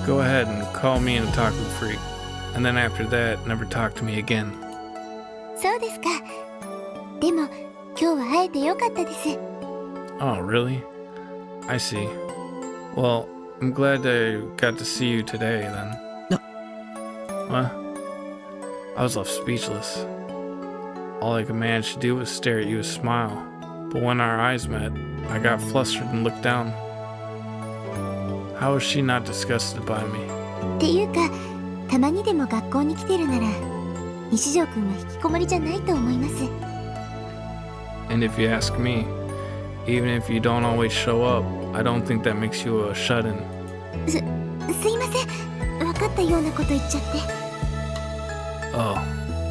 Go ahead and call me an otaku freak, and then after that, never talk to me again. そうですか。でも今日は会えてよかったです。 Oh, really? I see. Well, I'm glad I got to see you today, then. What? I was left speechless. All I could manage to do was stare at you and smile. But when our eyes met, I got flustered and looked down. How was she not disgusted by me? っていうか、たまにでも学校に来てるなら西条くんは引きこもりじゃないと思います。 And if you ask me, even if you don't always show up, I don't think that makes you a shut-in. すいません。分かったようなこと言っちゃって。 Oh,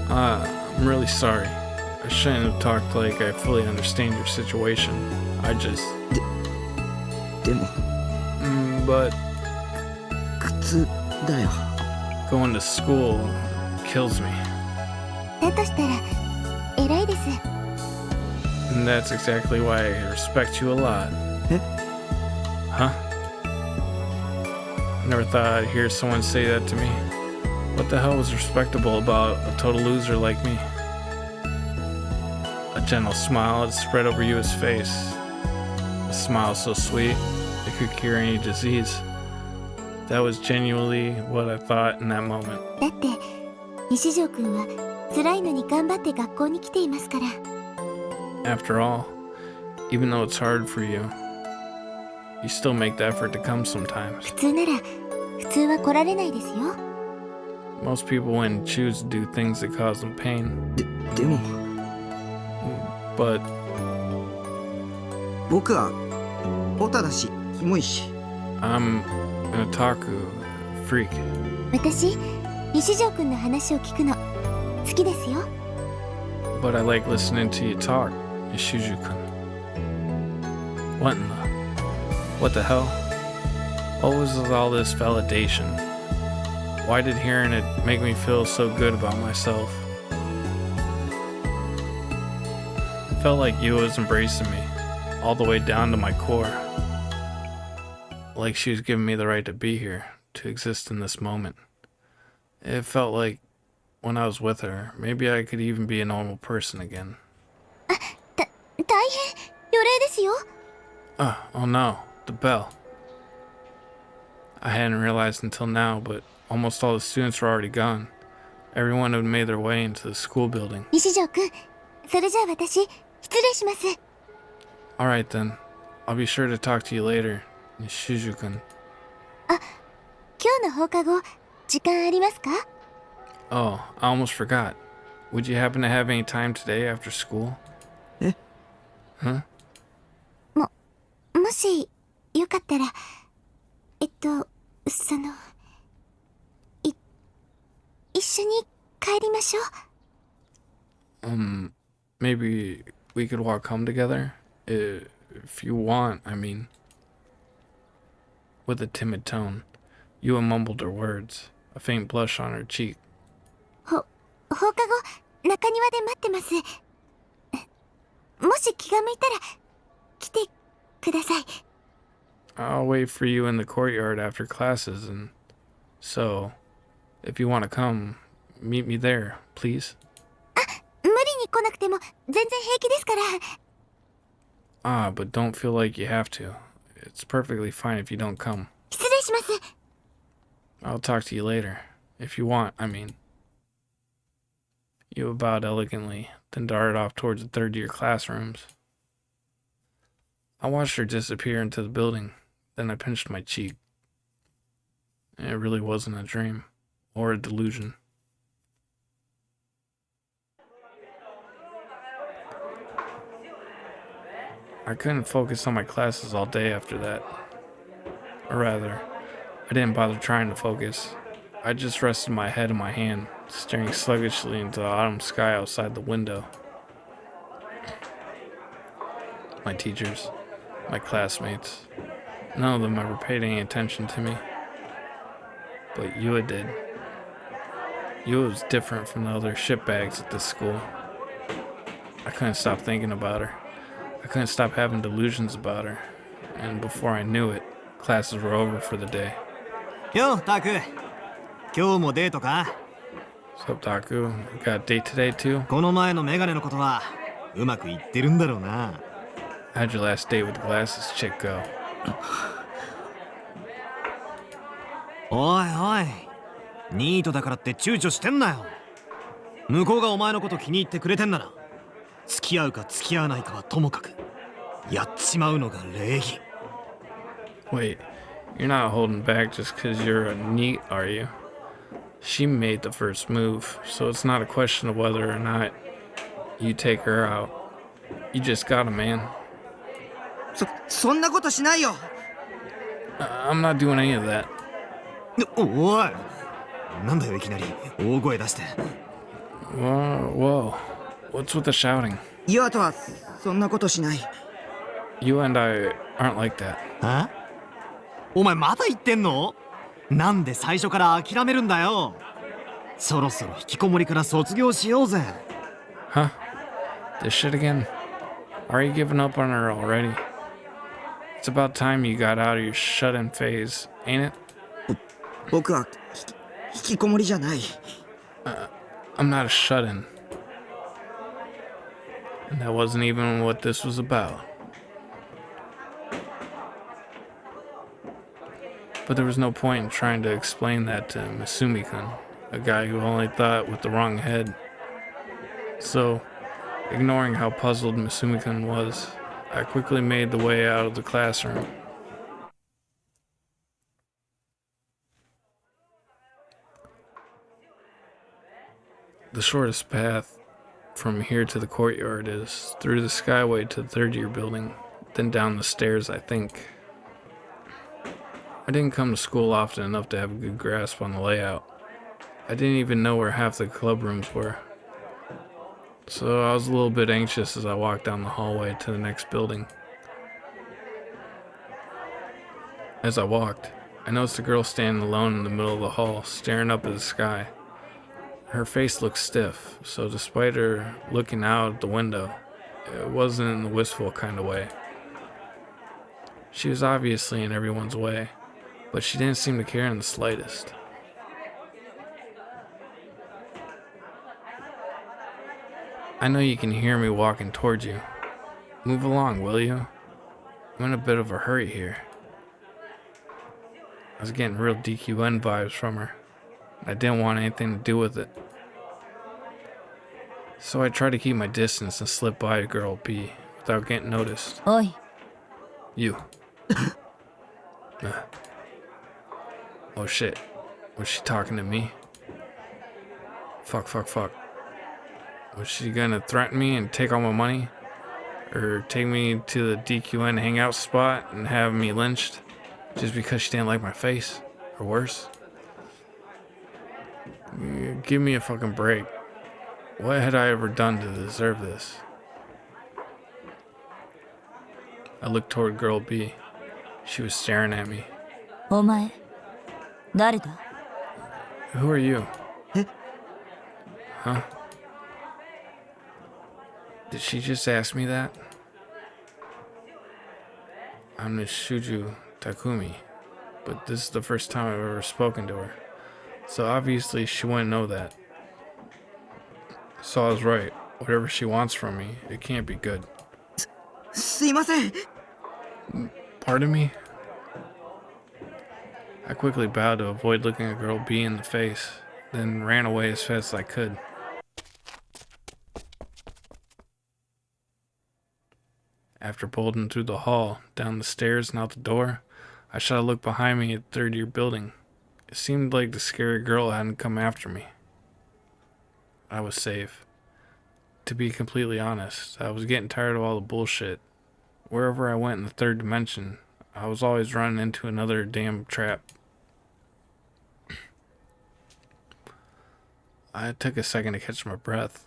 I'm really sorry. I shouldn't have talked like I fully understand your situation. I just... でも、but... 苦痛だよ。going to school kills me. だとしたら偉いです。 And that's exactly why I respect you a lot. Huh? Never thought I'd hear someone say that to me. What the hell was respectable about a total loser like me? A gentle smile had spread over Yua's face. A smile so sweet, it could cure any disease. That was genuinely what I thought in that moment. だって西条くんは辛いのに頑張って学校に来ていますから。 After all, even though it's hard for you, you still make the effort to come sometimes. 普通なら普通は来られないですよ。 Most people wouldn't choose to do things that cause them pain. でも But 僕はオタだしキモいし I'm an otaku freak. 私西条くんの話を聞くの好きですよ。 But I like listening to you talk, Ishizu-kun. What the hell? What was with all this validation? Why did hearing it make me feel so good about myself? It felt like Yua was embracing me, all the way down to my core. Like she was giving me the right to be here, to exist in this moment. It felt like when I was with her, maybe I could even be a normal person again. 大変予礼ですよ。 Oh no, the bell. I hadn't realized until now, but almost all the students were already gone. Everyone had made their way into the school building. 西条くん、それじゃあ私失礼します。 Alright then, I'll be sure to talk to you later, Nishizu-kun. 今日の放課後時間ありますか？ Oh, I almost forgot. Would you happen to have any time today after school? え？ Huh? もしよかったら一緒に帰りましょう。 Maybe we could walk home together? If you want, I mean. With a timid tone, Yua mumbled her words, a faint blush on her cheek. 放課後中庭で待ってます。もし気が向いたら来てください。 I'll wait for you in the courtyard after classes, and so, if you want to come, meet me there, please. 無理に来なくても全然平気ですから。 Ah, but don't feel like you have to. It's perfectly fine if you don't come. 失礼します。 I'll talk to you later. If you want, I mean. Yua bowed elegantly, then darted off towards the third-year classrooms. I watched her disappear into the building, then I pinched my cheek. It really wasn't a dream, or a delusion. I couldn't focus on my classes all day after that. Or rather, I didn't bother trying to focus. I just rested my head in my hand, staring sluggishly into the autumn sky outside the window. My teachers, my classmates, none of them ever paid any attention to me. But Yua did. Yua was different from the other shitbags at this school. I couldn't stop thinking about her. I couldn't stop having delusions about her. And before I knew it, classes were over for the day. よタク今日もデートか What's up, Taku? You got a date today, too? この前のメガネのことはうまくいってるんだろうな How'd your last date with the glasses chick go? おいおいニートだからって躊躇してんなよ向こうがお前のこと気に入ってくれてんなら付き合うか付き合わないかはともかくやっちまうのが礼儀 Wait, you're not holding back just because you're a NEET, are you? She made the first move, so it's not a question of whether or not you take her out. You just gotta, man. そんなことしないよ I'm not doing any of that. おいなんだよいきなり大声出して Whoa. What's with the shouting? ユアとはそんなことしない You and I aren't like that. はお前まだ言ってんのなんで最初から諦めるんだよ。そろそろ引きこもりから卒業しようぜ。 Huh? This shit again? Are you giving up on her already? It's about time you got out of your shut-in phase, ain't it? 僕は引きこもりじゃない。 I'm not a shut-in. And that wasn't even what this was about. But there was no point in trying to explain that to Masumi-kun, a guy who only thought with the wrong head. So, ignoring how puzzled Masumi-kun was, I quickly made the way out of the classroom. The shortest path from here to the courtyard is through the skyway to the third-year building, then down the stairs, I think. I didn't come to school often enough to have a good grasp on the layout. I didn't even know where half the club rooms were. So I was a little bit anxious as I walked down the hallway to the next building. As I walked, I noticed a girl standing alone in the middle of the hall, staring up at the sky. Her face looked stiff, so despite her looking out at the window, it wasn't in the wistful kind of way. She was obviously in everyone's way, but she didn't seem to care in the slightest. I know you can hear me walking towards you. Move along, will you? I'm in a bit of a hurry here. I was getting real DQN vibes from her. I didn't want anything to do with it. So I tried to keep my distance and slip by girl B without getting noticed. おい You. Oh shit. Was she talking to me? Fuck. Was she gonna threaten me and take all my money? Or take me to the DQN hangout spot and have me lynched? Just because she didn't like my face? Or worse? Give me a fucking break. What had I ever done to deserve this? I looked toward girl B. She was staring at me. お前誰だ Who are you? Huh? Did she just ask me that? I'm Nishuju Takumi, but this is the first time I've ever spoken to her. So obviously she wouldn't know that. So I was right. Whatever she wants from me, it can't be good. すいません。 Pardon me? I quickly bowed to avoid looking a girl B in the face, then ran away as fast as I could. After bolting through the hall, down the stairs and out the door, I shot a look behind me at the third-year building. It seemed like the scary girl hadn't come after me. I was safe. To be completely honest, I was getting tired of all the bullshit. Wherever I went in the third dimension, I was always running into another damn trap. I took a second to catch my breath,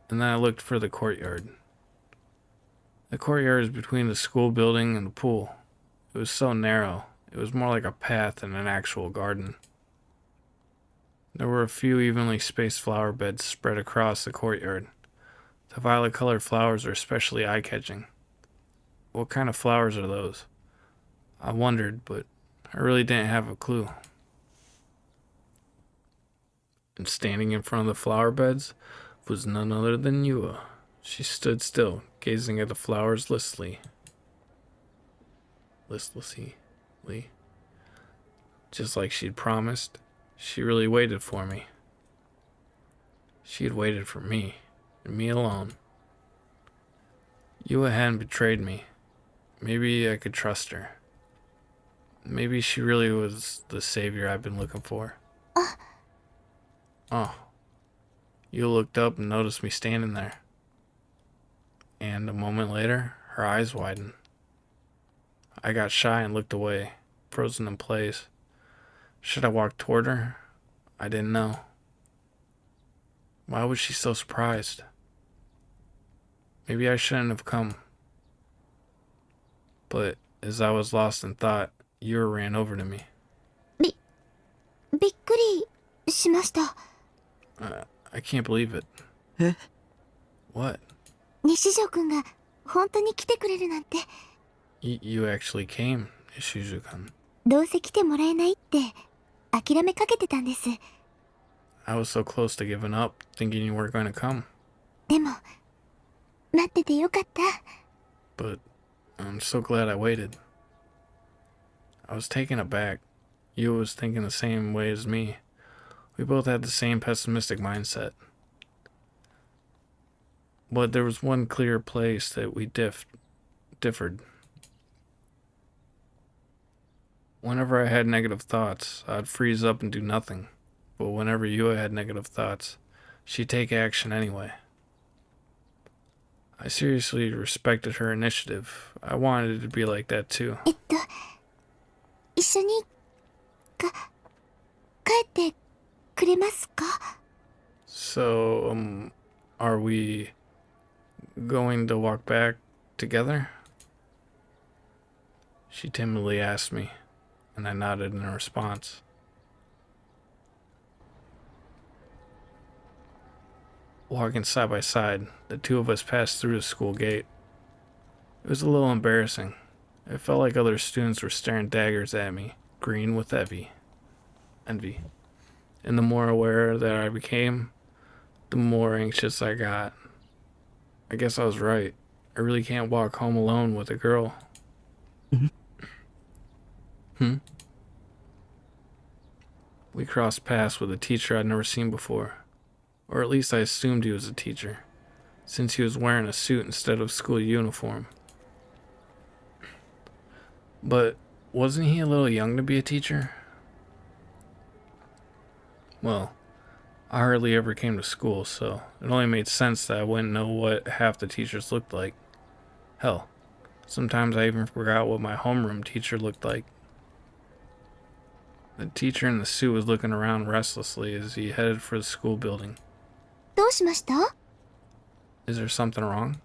and then I looked for the courtyard. The courtyard is between the school building and the pool. It was so narrow, it was more like a path than an actual garden. There were a few evenly spaced flower beds spread across the courtyard. The violet-colored flowers are especially eye-catching. What kind of flowers are those? I wondered, but I really didn't have a clue. And standing in front of the flower beds was none other than Yua. She stood still, gazing at the flowers listlessly. Just like she'd promised, she really waited for me. She had waited for me, and me alone. Yua hadn't betrayed me. Maybe I could trust her. Maybe she really was the savior I've been looking for. Oh. Yua looked up and noticed me standing there. And a moment later, her eyes widened. I got shy and looked away, frozen in place. Should I walk toward her? I didn't know. Why was she so surprised? Maybe I shouldn't have come. But as I was lost in thought, Yura ran over to me. びっくりしました。 I can't believe it. え What? 西条くんが本当に来てくれるなんて。 You actually came, Ishizu-kun. どうせ来てもらえないって諦めかけてたんです。 I was so close to giving up, thinking you weren't going to come. でも待っててよかった。 But I'm so glad I waited. I was taken aback. You was thinking the same way as me. We both had the same pessimistic mindset. But there was one clear place that we differed. Whenever I had negative thoughts, I'd freeze up and do nothing. But whenever you had negative thoughts, she'd take action anyway. I seriously respected her initiative. I wanted it to be like that too. 一緒に帰ってくれますか？ So, are we going to walk back together? She timidly asked me, and I nodded in response. Walking side by side, the two of us passed through the school gate. It was a little embarrassing. It felt like other students were staring daggers at me, green with envy. And the more aware that I became, the more anxious I got. I guess I was right. I really can't walk home alone with a girl. We crossed paths with a teacher I'd never seen before. Or at least I assumed he was a teacher, since he was wearing a suit instead of school uniform. But wasn't he a little young to be a teacher? Well, I hardly ever came to school, so it only made sense that I wouldn't know what half the teachers looked like. Hell, sometimes I even forgot what my homeroom teacher looked like. The teacher in the suit was looking around restlessly as he headed for the school building. どうしました？ Is there something wrong?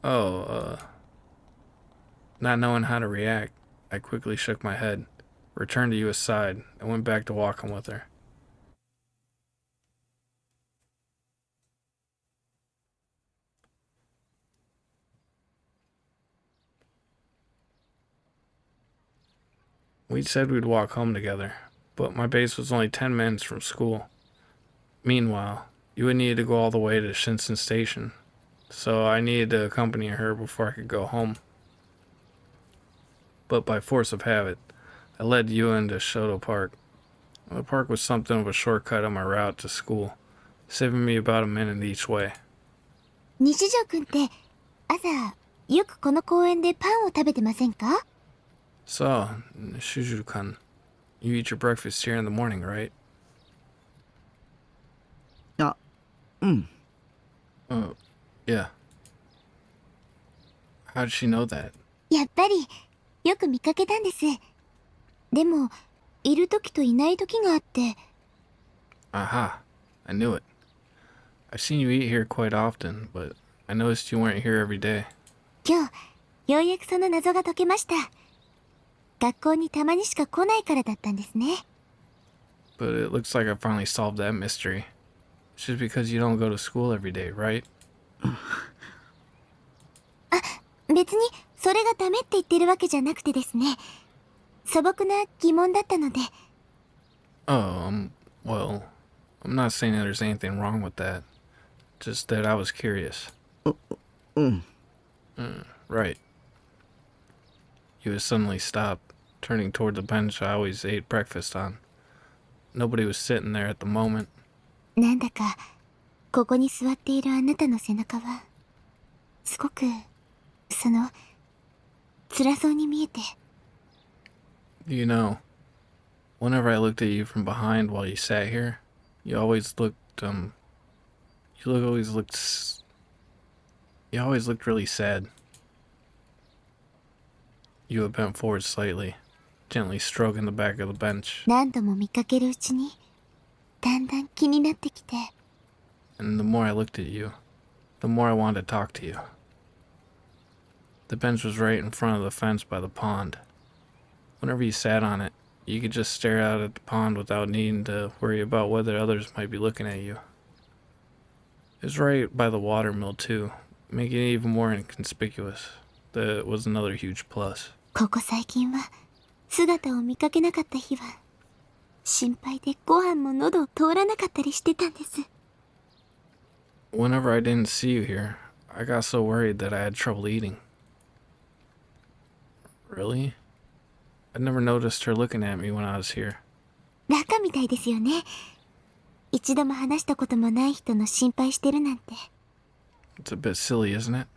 Oh. Not knowing how to react, I quickly shook my head, returned to Yua's side, and went back to walking with her. We said we'd walk home together, but my base was only 10 minutes from school. Meanwhile, Yua needed to go all the way to Shinsen Station, so I needed to accompany her before I could go home. But by force of habit, I led Yua into Shoto Park. The park was something of a shortcut on my route to school, saving me about a minute each way. 西条くんって朝よくこの公園でパンを食べてませんか？ So, Shuju-kun, you eat your breakfast here in the morning, right? Yeah. How did she know that? やっぱりよく見かけたんです。でもいる時といない時があって。 Aha, I knew it. I've seen you eat here quite often, but I noticed you weren't here every day. 今日ようやくその謎が解けました。学校にたまにしか来ないからだったんですね。 But it looks like I finally solved that mystery. It's just because you don't go to school every day, right? 別にそれがダメって言ってるわけじゃなくてですね。素朴な疑問だったので。 Oh, well, I'm not saying that there's anything wrong with that. Just that I was curious. Right. You had suddenly stopped, turning toward the bench I always ate breakfast on. Nobody was sitting there at the moment. なんだかここに座っているあなたの背中はすごく辛そうに見えて。 You know, whenever I looked at you from behind while you sat here, you always looked really sad. You had bent forward slightly, gently stroking the back of the bench. 何度も見かけるうちにだんだん気になってきて。 And the more I looked at you, the more I wanted to talk to you. The bench was right in front of the fence by the pond. Whenever you sat on it, You could just stare out at the pond without needing to worry about whether others might be looking at you. It was right by the watermill too, making it even more inconspicuous. That was another huge plus. ここ最近は姿を見かけなかった日は心配でご飯も喉を通らなかったりしてたんです。 Whenever I didn't see you here, I got so worried that I had trouble eating. Really? I never noticed her looking at me when I was here. バカみたいですよね。一度も話したこともない人の心配してるなんて。 It's a bit silly, isn't it?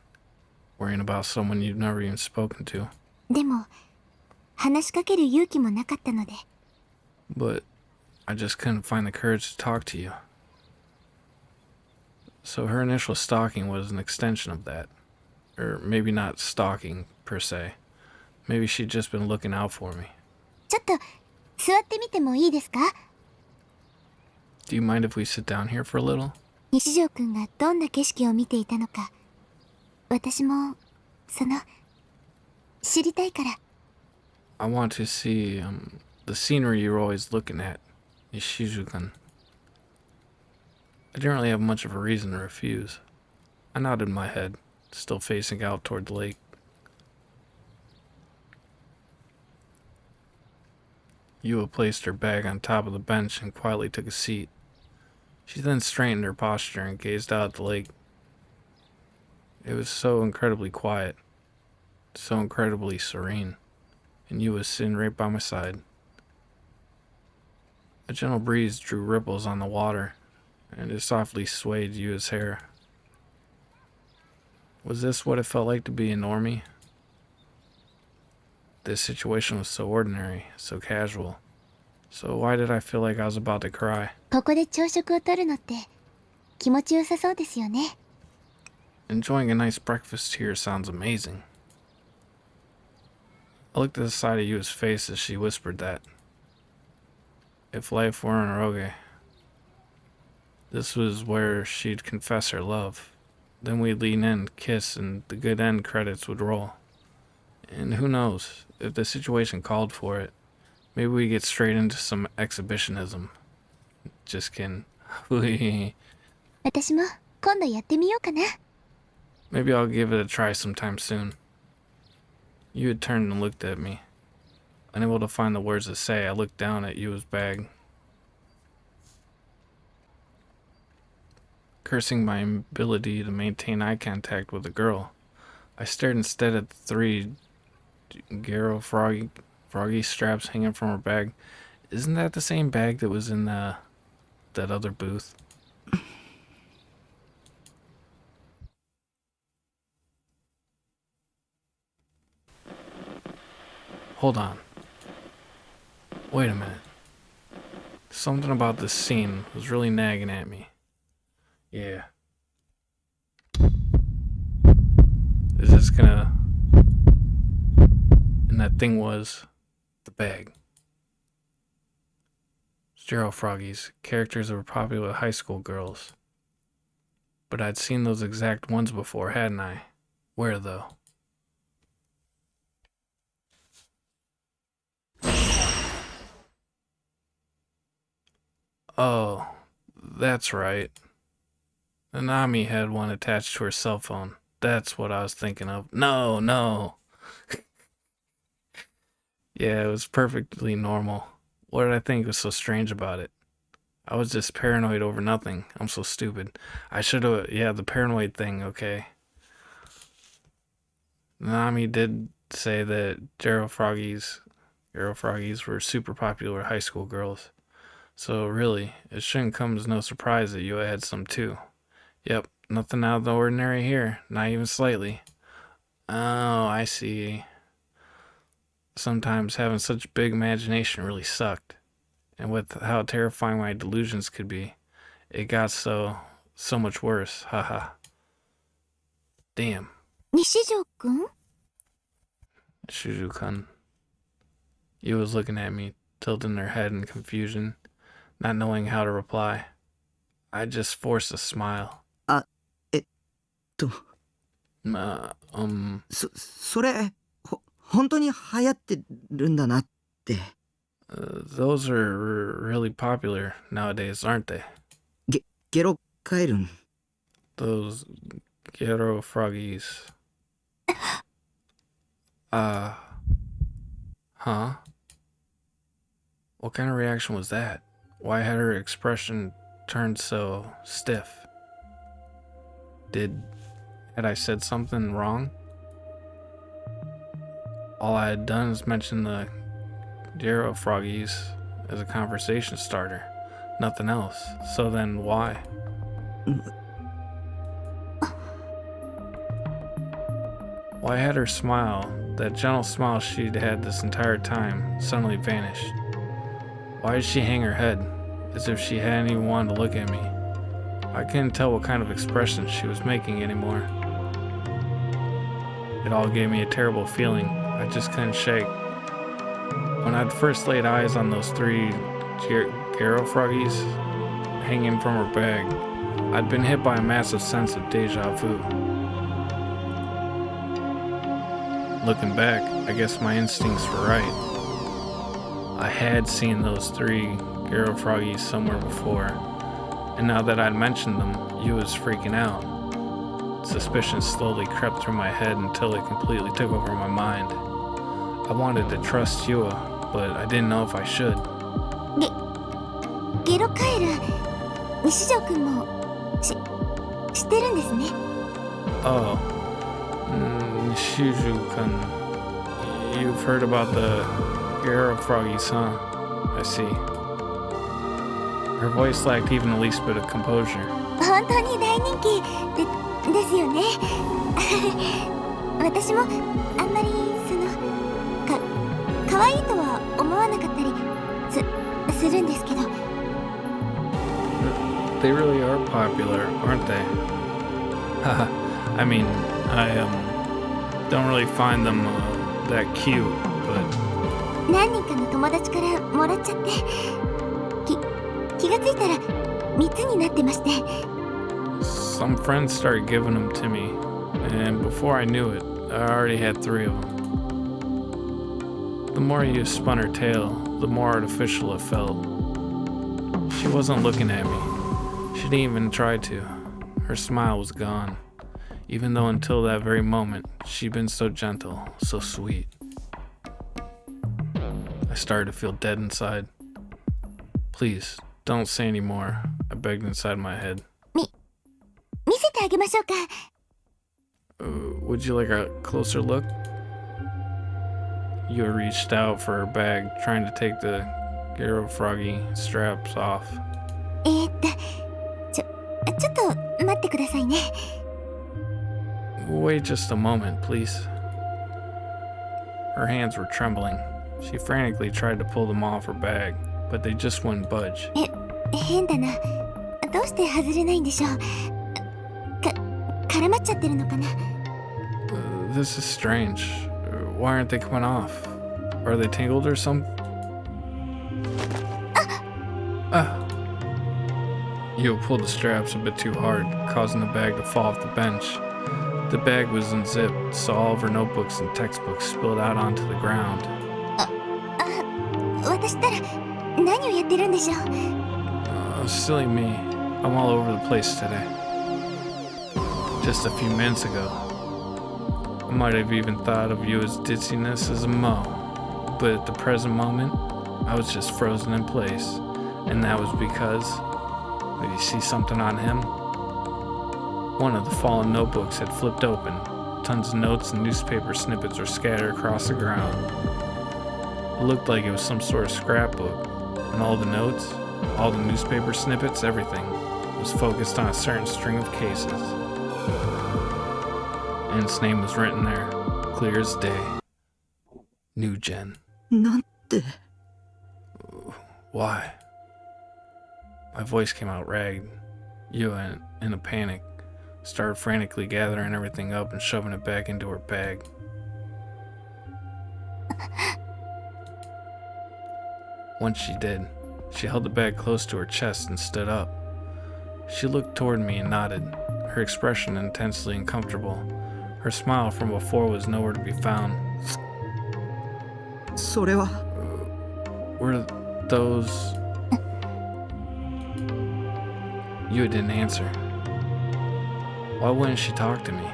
Worrying about someone you've never even spoken to. でも話しかける勇気もなかったので。 But I just couldn't find the courage to talk to you. So her initial stalking was an extension of that. Or maybe not stalking, per se. Maybe she'd just been looking out for me. ちょっと座ってみてもいいですか？ Do you mind if we sit down here for a little? 西条くんがどんな景色を見ていたのか、私も知りたいから。 I want to see the scenery you're always looking at, Nishizu-kun. I didn't really have much of a reason to refuse. I nodded my head, still facing out toward the lake. Yua placed her bag on top of the bench and quietly took a seat. She then straightened her posture and gazed out at the lake. It was so incredibly quiet, so incredibly serene, and Yua was sitting right by my side. A gentle breeze drew ripples on the water, and it softly swayed Yua's hair. Was this what it felt like to be a normie? This situation was so ordinary, so casual. So why did I feel like I was about to cry? ここで朝食をとるのって気持ちよさそうですよね。 Enjoying a nice breakfast here sounds amazing. I looked at the side of Yua's face as she whispered that. If life were an eroge, this was where she'd confess her love. Then we'd lean in, kiss, and the good end credits would roll. And who knows, if the situation called for it, maybe we get straight into some exhibitionism. Just kidding. 私も今度やってみようかな。 Maybe I'll give it a try sometime soon. You had turned and looked at me. Unable to find the words to say, I looked down at Yua's bag. Cursing my inability to maintain eye contact with the girl, I stared instead at the three Garo froggy straps hanging from her bag. Isn't that the same bag that was in that other booth? Hold on. Wait a minute. Something about this scene was really nagging at me. Yeah. Is this gonna... And that thing was... the bag. Zero Froggies, characters that were popular with high school girls. But I'd seen those exact ones before, hadn't I? Where though? Oh, that's right. Nanami had one attached to her cell phone. That's what I was thinking of. No. Yeah, it was perfectly normal. What did I think was so strange about it? I was just paranoid over nothing. I'm so stupid. I should have... Yeah, the paranoid thing, okay. Nanami did say that Garo Froggies were super popular with high school girls. So really, it shouldn't come as no surprise that Yua had some too. Yep, nothing out of the ordinary here, not even slightly. Oh, I see. Sometimes having such big imagination really sucked. And with how terrifying my delusions could be, it got so much worse, haha. Damn. 西条くん？ Shuju-kun. Yua was looking at me, tilting her head in confusion, not knowing how to reply. I just forced a smile. と、 それ、本当に流行ってるんだなって。Those are really popular nowadays, aren't they? ゲロカエルン。 Those ghetto froggies. Huh? What kind of reaction was that? Why had her expression turned so stiff? Had I said something wrong? All I had done is mention the ghetto froggies as a conversation starter. Nothing else. So then why? Why had her smile, that gentle smile she'd had this entire time, suddenly vanished? Why did she hang her head, as if she hadn't even wanted to look at me? I couldn't tell what kind of expression she was making anymore. It all gave me a terrible feeling I just couldn't shake. When I'd first laid eyes on those three Garo froggies hanging from her bag, I'd been hit by a massive sense of deja vu. Looking back, I guess my instincts were right. I had seen those three Garo froggies somewhere before, and now that I'd mentioned them, Yu was freaking out. Suspicion slowly crept through my head until it completely took over my mind. I wanted to trust Yua, but I didn't know if I should. ゲロカエル、西条くんも知ってるんですね。 Oh, Shiju-kun, you've heard about the Garo froggies, huh? I see. Her voice lacked even the least bit of composure. 本当に大人気ですよね。私もあんまり可愛いとは思わなかったりするんですけど。 They really are popular, aren't they? Haha, I mean, I don't really find them that cute, but 何人かの友達からもらっちゃって気がついたら3つになってまして。 some friends started giving them to me, and before I knew it, I already had 3 of them. The more you spun her tail, the more artificial it felt. She wasn't looking at me. She didn't even try to. Her smile was gone, even though until that very moment, she'd been so gentle, so sweet. I started to feel dead inside. Please, don't say any more, I begged inside my head. 見せてあげましょうか。 Would you like a closer look? You reached out for her bag, trying to take the Garo froggy straps off. ちょっと待ってくださいね。 Wait just a moment, please. Her hands were trembling. She frantically tried to pull them off her bag, but they just wouldn't budge. 変だな。どうして外れないんでしょう。絡まっちゃってるのかな。 This is strange. Why aren't they coming off? Are they tangled or something? You pulled the straps a bit too hard, causing the bag to fall off the bench. The bag was unzipped, so all of her notebooks and textbooks spilled out onto the ground. 私ったら何をやってるんでしょう。 Silly me. I'm all over the place today. Just a few minutes ago, I might have even thought of you as ditziness as a mo, but at the present moment, I was just frozen in place, and that was because, did you see something on him? One of the fallen notebooks had flipped open. Tons of notes and newspaper snippets were scattered across the ground. It looked like it was some sort of scrapbook, and all the notes, all the newspaper snippets, everything, was focused on a certain string of cases. And its name was written there, clear as day. New Gen. なんて。 Why? My voice came out ragged. You, in a panic, started frantically gathering everything up and shoving it back into her bag. Once she did, she held the bag close to her chest and stood up. She looked toward me and nodded, her expression intensely uncomfortable. Her smile from before was nowhere to be found. それは。were those... You didn't answer. Why wouldn't she talk to me?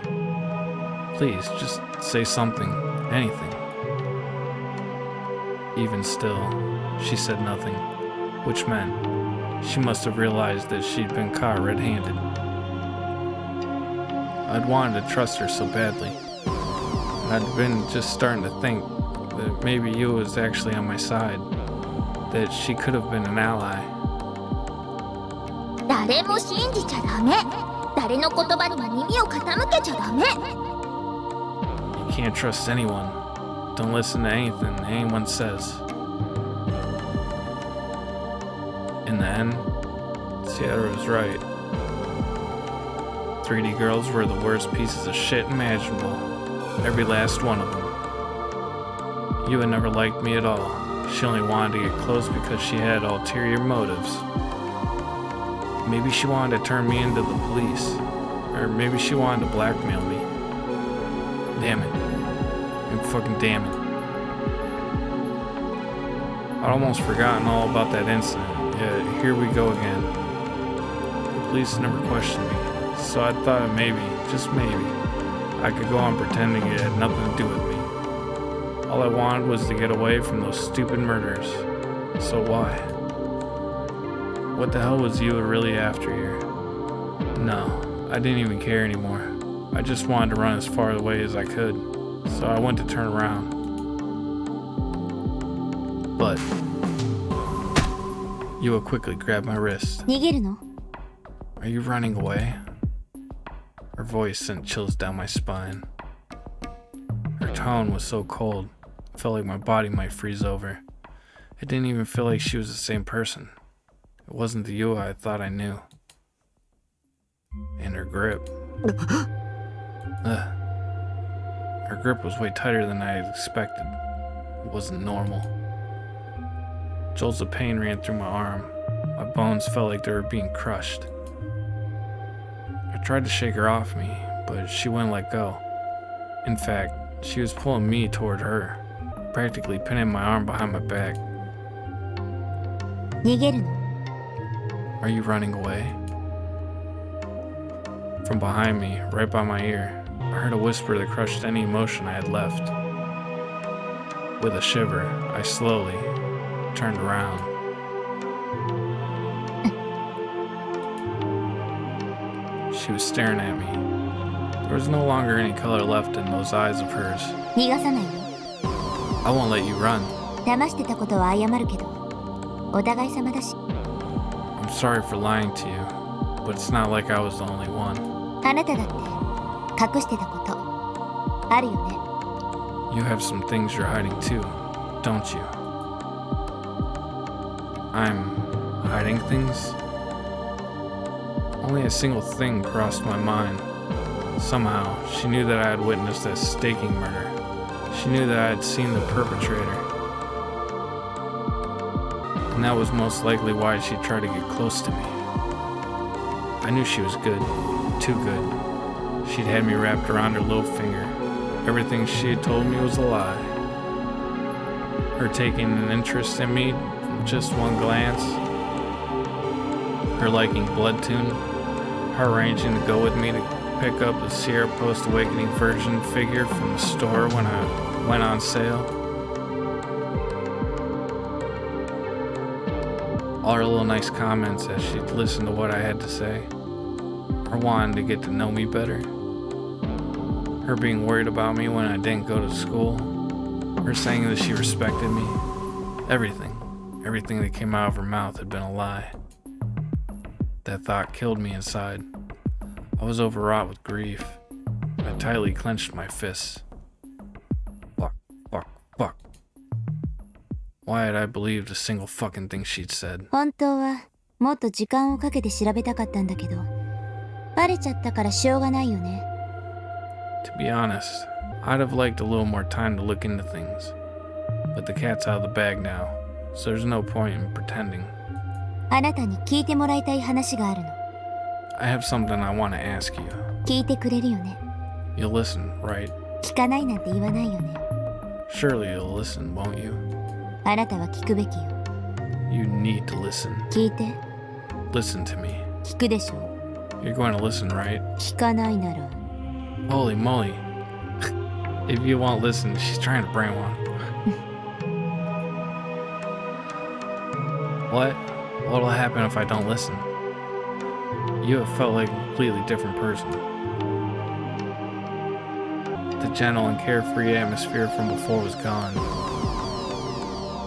Please, just say something, anything. Even still, she said nothing, which meant she must have realized that she'd been caught red-handed. I'd wanted to trust her so badly, and I'd been just starting to think that maybe you was actually on my side, that she could have been an ally. 誰も信じちゃダメ。誰の言葉にも耳を傾けちゃダメ。 You can't trust anyone. Don't listen to anything anyone says. In the end, Sierra was right. 3D girls were the worst pieces of shit imaginable. Every last one of them. You had never liked me at all. She only wanted to get close because she had ulterior motives. Maybe she wanted to turn me into the police. Or maybe she wanted to blackmail me. Damn it. And fucking damn it. I'd almost forgotten all about that incident. Yet here we go again. The police never questioned me, so I thought that maybe, just maybe, I could go on pretending it had nothing to do with me. All I wanted was to get away from those stupid murders. So why? What the hell was you really after here? No, I didn't even care anymore. I just wanted to run as far away as I could, so I went to turn around. But Yua quickly grabbed my wrist. 逃げるの？ Are you running away? Her voice sent chills down my spine. Her tone was so cold, it felt like my body might freeze over. It didn't even feel like she was the same person. It wasn't the Yua I thought I knew. And her grip. Ugh. Her grip was way tighter than I had expected. It wasn't normal. Jolts of pain ran through my arm. My bones felt like they were being crushed. I tried to shake her off me, but she wouldn't let go. In fact, she was pulling me toward her, practically pinning my arm behind my back. 逃げるの？ Are you running away? From behind me, right by my ear, I heard a whisper that crushed any emotion I had left. With a shiver, I slowly turned around. She was staring at me. There was no longer any color left in those eyes of hers. 逃がさないよ。 I won't let you run. 騙してたことは謝るけど、お互い様だし。 I'm sorry for lying to you, but it's not like I was the only one. あなただって隠してたことあるよね。 You have some things you're hiding too, don't you? I'm hiding things? Only a single thing crossed my mind. Somehow, she knew that I had witnessed that staking murder. She knew that I had seen the perpetrator. And that was most likely why she tried to get close to me. I knew she was good, too good. She'd had me wrapped around her little finger. Everything she had told me was a lie. Her taking an interest in me from just one glance. Her liking Bloodtune. Her arranging to go with me to pick up the Sierra Post Awakening version figure from the store when I went on sale. All her little nice comments as she'd listen to what I had to say. Her wanting to get to know me better. Her being worried about me when I didn't go to school. Her saying that she respected me. Everything that came out of her mouth had been a lie. That thought killed me inside. I was overwrought with grief. I tightly clenched my fists. Fuck. Why had I believed a single fucking thing she'd said? 本当はもっと時間をかけて調べたかったんだけど、バレちゃったからしょうがないよね。 To be honest, I'd have liked a little more time to look into things. But the cat's out of the bag now, so there's no point in pretending. あなたに聞いてもらいたい話があるの。 I have something I want to ask you. 聞いてくれるよね。 You'll listen, right? 聞かないなんて言わないよね。 Surely you'll listen, won't you? あなたは聞くべきよ。You need to listen. 聞いて。 Listen to me. 聞くでしょ。 You're going to listen, right? 聞かないなら。 Holy moly. If you won't listen, she's trying to brainwash. What? What'll happen if I don't listen? You have felt like a completely different person. The gentle and carefree atmosphere from before was gone.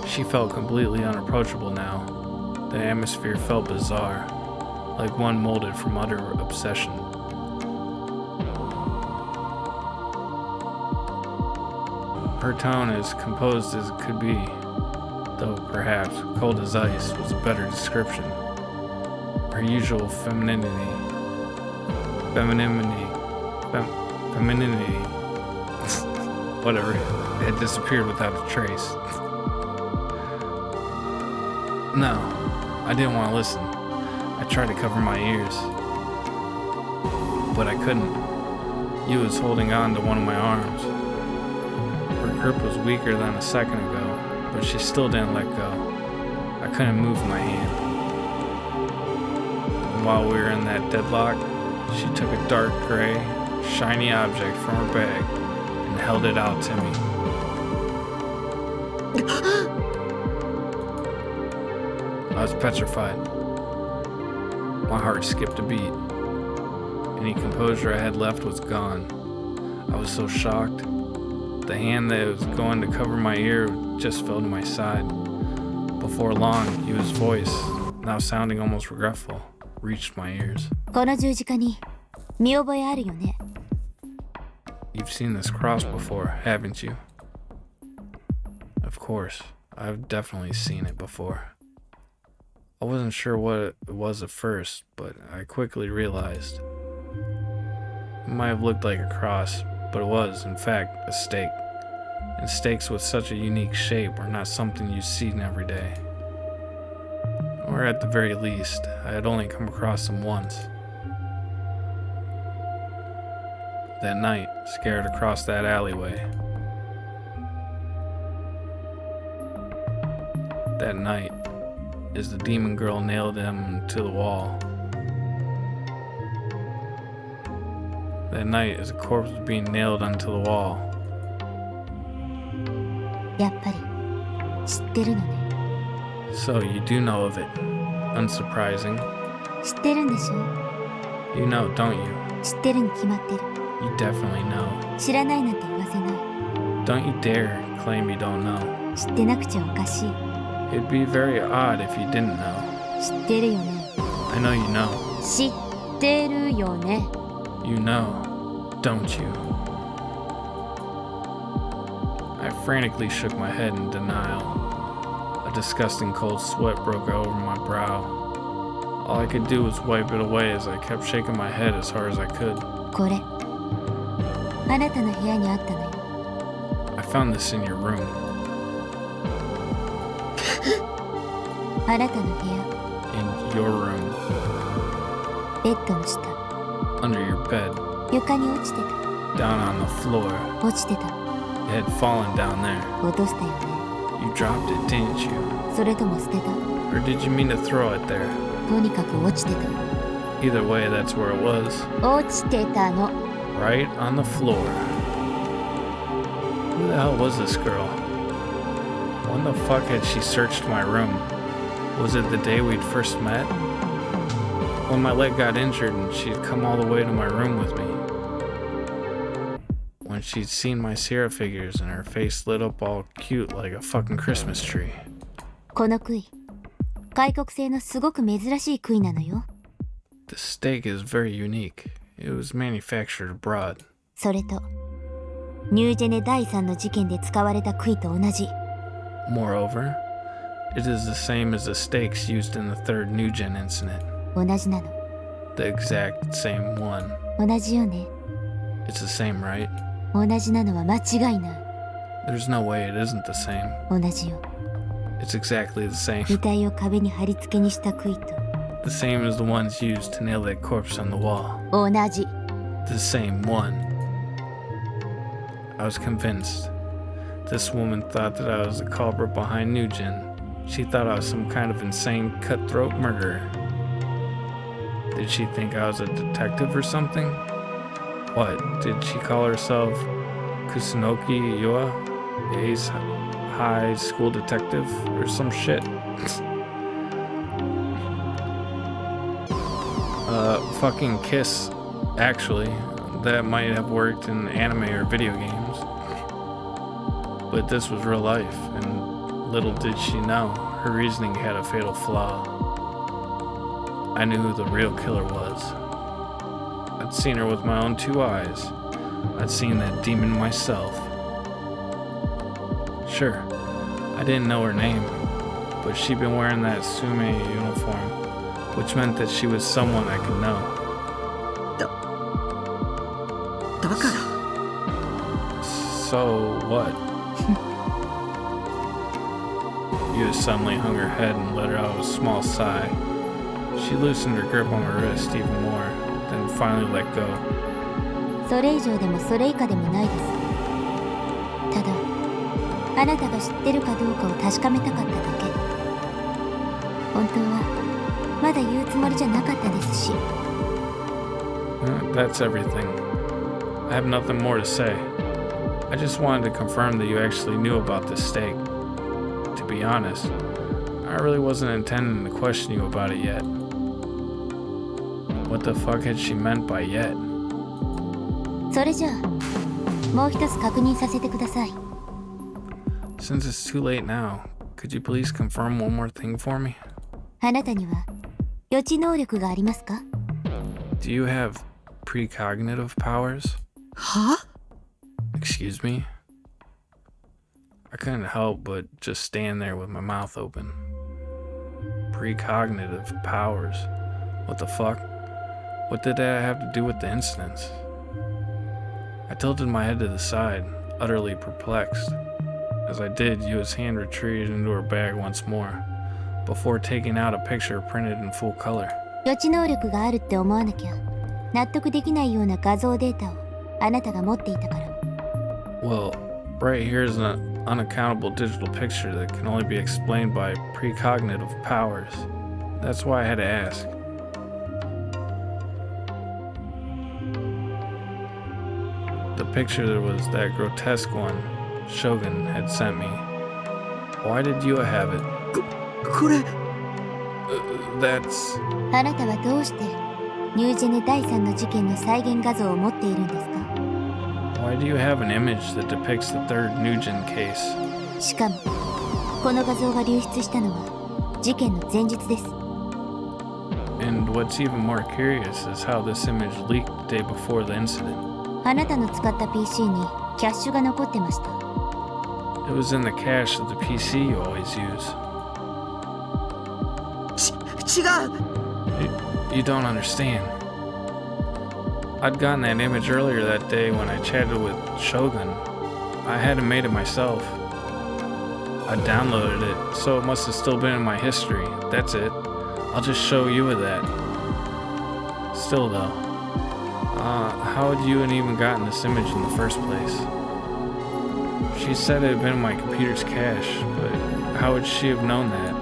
She felt completely unapproachable now. The atmosphere felt bizarre, like one molded from utter obsession. Her tone as composed as it could be, though perhaps cold as ice was a better description. Her usual femininity, whatever, had disappeared without a trace. No, I didn't want to listen. I tried to cover my ears, but I couldn't. You was holding on to one of my arms. Her grip was weaker than a second ago, but she still didn't let go. I couldn't move my hand. And while we were in that deadlock, she took a dark gray, shiny object from her bag and held it out to me. I was petrified. My heart skipped a beat. Any composure I had left was gone. I was so shocked. The hand that was going to cover my ear just fell to my side. Before long, Yu's voice, now sounding almost regretful, reached my ears. この十字架に見覚えあるよね。 You've seen this cross before, haven't you? Of course, I've definitely seen it before. I wasn't sure what it was at first, but I quickly realized. It might have looked like a cross, but it was, in fact, a stake. And stakes with such a unique shape are not something you see every day. Or at the very least, I had only come across them once. That night, scared across that alleyway. That night, as the demon girl nailed him to the wall. That night, as a corpse was being nailed onto the wall. やっぱり知ってるのね。 So you do know of it. Unsurprising. 知ってるんでしょ。 You know, don't you? 知ってるに決まってる。 You definitely know. 知らないなんて言わせない。 Don't you dare claim you don't know. 知ってなくちゃおかしい。 It'd be very odd if you didn't know. 知ってるよね。 I know you know. 知ってるよね。 You know, don't you? I frantically shook my head in denial. A disgusting cold sweat broke out over my brow. All I could do was wipe it away as I kept shaking my head as hard as I could. これあなたの部屋にあったのよ。 I found this in your room. あなたの部屋、 In your room. ベッドの下、 Under your bed. 床に落ちてた。 Down on the floor. 落ちてた。 It had fallen down there. 落としたよね。 You dropped it, didn't you? それとも捨てた。 Or did you mean to throw it there? とにかく落ちてた。 Either way, that's where it was. 落ちてたの。 Right on the floor. Who the hell was this girl? When the fuck had she searched my room? Was it the day we'd first met? When my leg got injured and she'd come all the way to my room with me. When she'd seen my Sierra figures and her face lit up all cute like a fucking Christmas tree. この杭、外国製のすごく珍しい杭なのよ。 The stake is very unique. It was manufactured abroad. それと、ニュージェネ第3の事件で使われた杭と同じ。 Moreover, it is the same as the stakes used in the third New Gen incident. 同じなの。 The exact same one. 同じよね。 It's the same, right? 同じなのは間違いない。 There's no way it isn't the same. 同じよ。 It's exactly the same. 遺体を壁に貼り付けにした杭と The same as the ones used to nail that corpse on the wall. 同じ。 The same one. I was convinced. This woman thought that I was the culprit behind New Gen. She thought I was some kind of insane cutthroat murderer. Did she think I was a detective or something? What, did she call herself Kusunoki Yua, Ace High School Detective, or some shit? Fucking Kiss, actually. That might have worked in anime or video games. But this was real life, and little did she know, her reasoning had a fatal flaw. I knew who the real killer was. I'd seen her with my own 2 eyes. I'd seen that demon myself. Sure, I didn't know her name, but she'd been wearing that Sume uniform, which meant that she was someone I could know. だから So what? Yua suddenly hung her head and let out a small sigh. She loosened her grip on my wrist even more, then finally let go. それ以上でもそれ以下でもないです。ただあなたが知ってるかどうかを確かめたかっただけ。本当はまだ言うつもりじゃなかったですし。That's everything. I have nothing more to say. I just wanted to confirm that you actually knew about this stake. To be honest, I really wasn't intending to question you about it yet. What the fuck had she meant by yet? それじゃあもう一つ確認させてください。 Since it's too late now, could you please confirm one more thing for me? あなたには予知能力がありますか？ Do you have precognitive powers? は？ Excuse me? I couldn't help but just stand there with my mouth open. Precognitive powers? What the fuck? What did that have to do with the incidents? I tilted my head to the side, utterly perplexed. As I did, Yua's hand retreated into her bag once more, before taking out a picture printed in full color. 予知能力があるって思わなきゃ納得できないような画像データをあなたが持っていたから。 Well, right here is an unaccountable digital picture that can only be explained by precognitive powers. That's why I had to ask. The picture was that grotesque one Shogun had sent me. Why did Yua have it? これ That's... あなたはどうしてニュージェネ第3の事件の再現画像を持っているんですか？ Why do you have an image that depicts the third Nugent case? しかもこの画像が流出したのは事件の前日です。 And what's even more curious is how this image leaked the day before the incident. あなたの使った PC にキャッシュが残ってました。 It was in the cache of the PC you always use. 違う You don't understand. I'd gotten that image earlier that day when I chatted with Shogun. I hadn't made it myself. I downloaded it, so it must have still been in my history. That's it. I'll just show you with that. Still though, how had you even gotten this image in the first place? She said it had been in my computer's cache, but how would she have known that?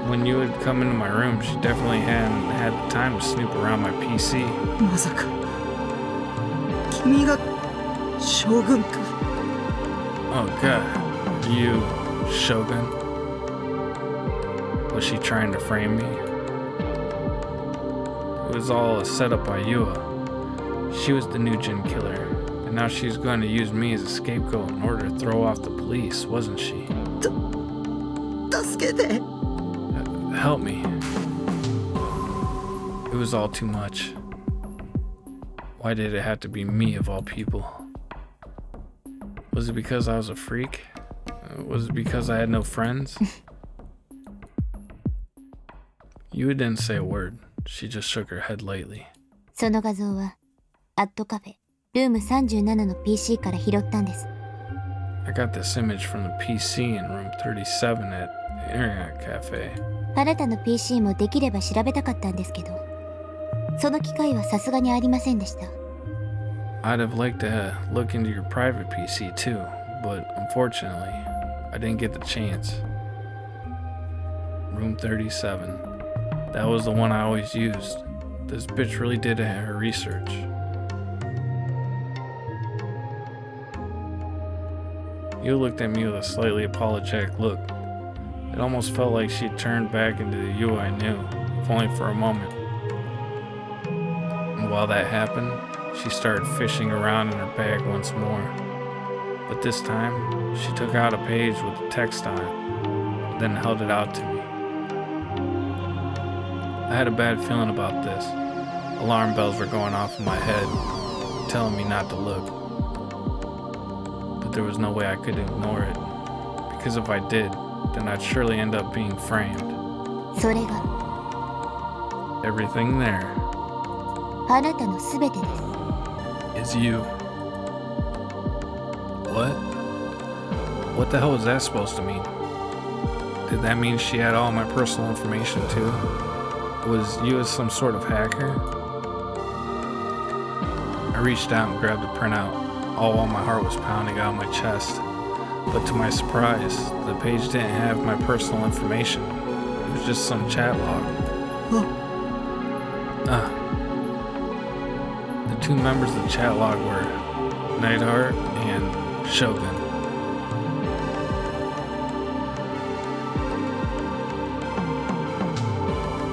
When you had come into my room, she definitely hadn't had the time to snoop around my PC. まさか君が将軍か Oh god, you, Shogun? Was she trying to frame me? It was all a setup by Yua. She was the new Jin killer, and now she's going to use me as a scapegoat in order to throw off the police, wasn't she? 助けて Help me. It was all too much. Why did it have to be me of all people? Was it because I was a freak? Was it because I had no friends? Yua didn't say a word. She just shook her head lightly. その画像はアットカフェルーム37の PC から拾ったんです。 I got this image from the PC in room 37 at the Internet Cafe. あなたの PC もできれば調べたかったんですけど、その機会はさすがにありませんでした。 I'd have liked to look into your private PC too, but unfortunately, I didn't get the chance. Room 37. That was the one I always used. This bitch really did her research. You looked at me with a slightly apologetic look. It almost felt like she turned back into the you I knew, if only for a moment. And while that happened, she started fishing around in her bag once more. But this time, she took out a page with the text on it, then held it out to me. I had a bad feeling about this. Alarm bells were going off in my head, telling me not to look. But there was no way I could ignore it, because if I did, then I'd surely end up being framed. それが Everything there あなたのすべてです is you. What? What the hell was that supposed to mean? Did that mean she had all my personal information too? Was you as some sort of hacker? I reached out and grabbed the printout, all while my heart was pounding out of my chest. But to my surprise, the page didn't have my personal information. It was just some chat log. The two members of the chat log were Neidhart and Shogun.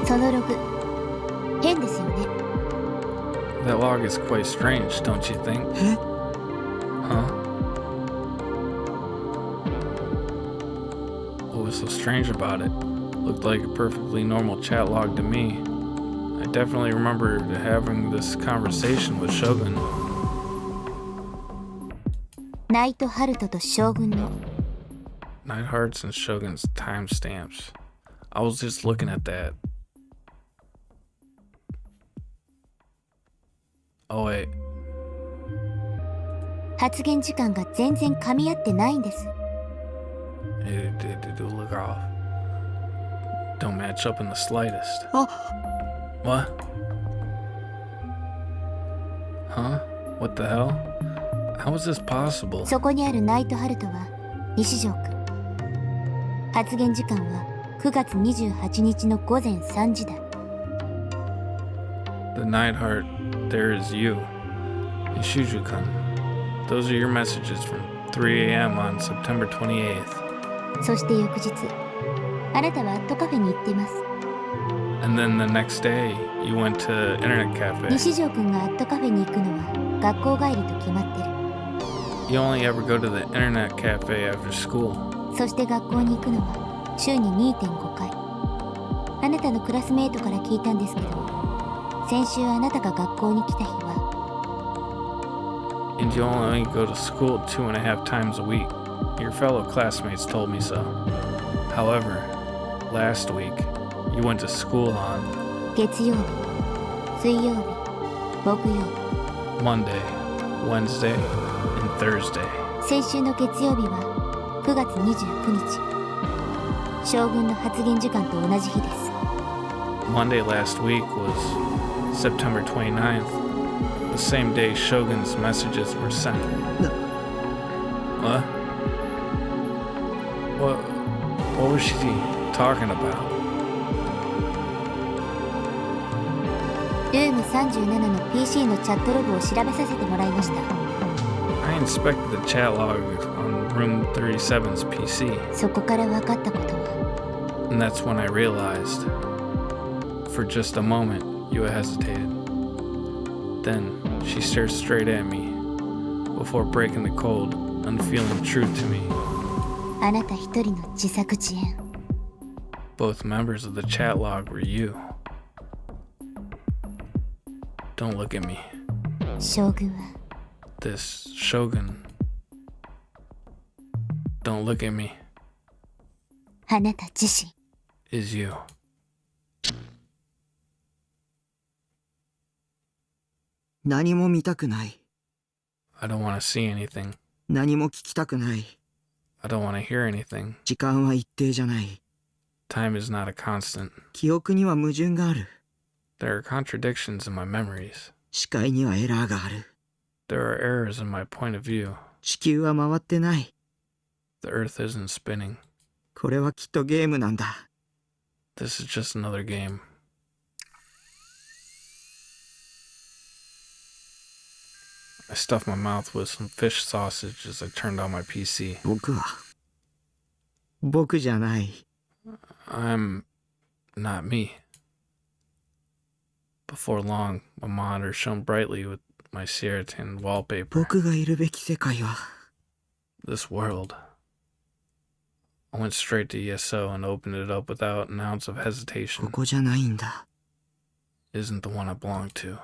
そのログ変ですよね That log is quite strange, don't you think? Huh? What was so strange about it? Looked like a perfectly normal chat log to me. I definitely remember having this conversation with Shogun. ナイトハルトと将軍の Neidhart's and Shogun's timestamps. I was just looking at that. Oh wait, 発言時間が全然噛み合ってないんです it did look off. Don't match up in the slightest. What? Huh? What the hell? How is this possible? そこにあるナイトハルトは西条くん発言時間は9月28日の午前3時だ The Neidhart, there is you. Ishizu-kun. Those are your messages from 3 a.m. on September 28th. そして翌日あなたはアットカフェに行っています And then the next day, you went to internet cafe. 西条くんがアットカフェに行くのは学校帰りと決まってる You only ever go to the internet cafe after school. そして学校に行くのは週に 2.5 回あなたのクラスメイトから聞いたんですけど先週あなたが学校に来た日は And you only go to school 2.5 times a week. Your fellow classmates told me so. However, last week, you went to school on 月曜日水曜日木曜日 Monday, Wednesday, and Thursday. 先週の月曜日は9月29日将軍の発言時間と同じ日です Monday last week was September 29th, the same day Shogun's messages were sent. What? What was she talking about? ルーム37の PC のチャットログを調べさせてもらいました I inspected the chat log on Room 37's PC, そこから分かったことは and that's when I realized. For just a moment, you hesitated. Then she stared straight at me before breaking the cold, unfeeling truth to me. あなた一人の自作自演 Both members of the chat log were you. Don't look at me. 将軍は This Shogun. Don't look at me. あなた自身 Is you. 何も見たくない。 I don't want to see anything. 何も聞きたくない。 I don't want to hear anything. 時間は一定じゃない。 Time is not a constant. 記憶には矛盾がある。 There are contradictions in my memories. 視界にはエラーがある。 There are errors in my point of view. 地球は回ってない。 The earth isn't spinning. これはきっとゲームなんだ。This is just another game. I stuffed my mouth with some fish sausage as I turned on my PC. 僕じゃない。 I'm not me. Before long, my monitor shone brightly with my Sierra-tan wallpaper. 僕がいるべき世界は This world. I went straight to ESO and opened it up without an ounce of こ hesitation. こじゃないんだ。 Isn't the one I belong to.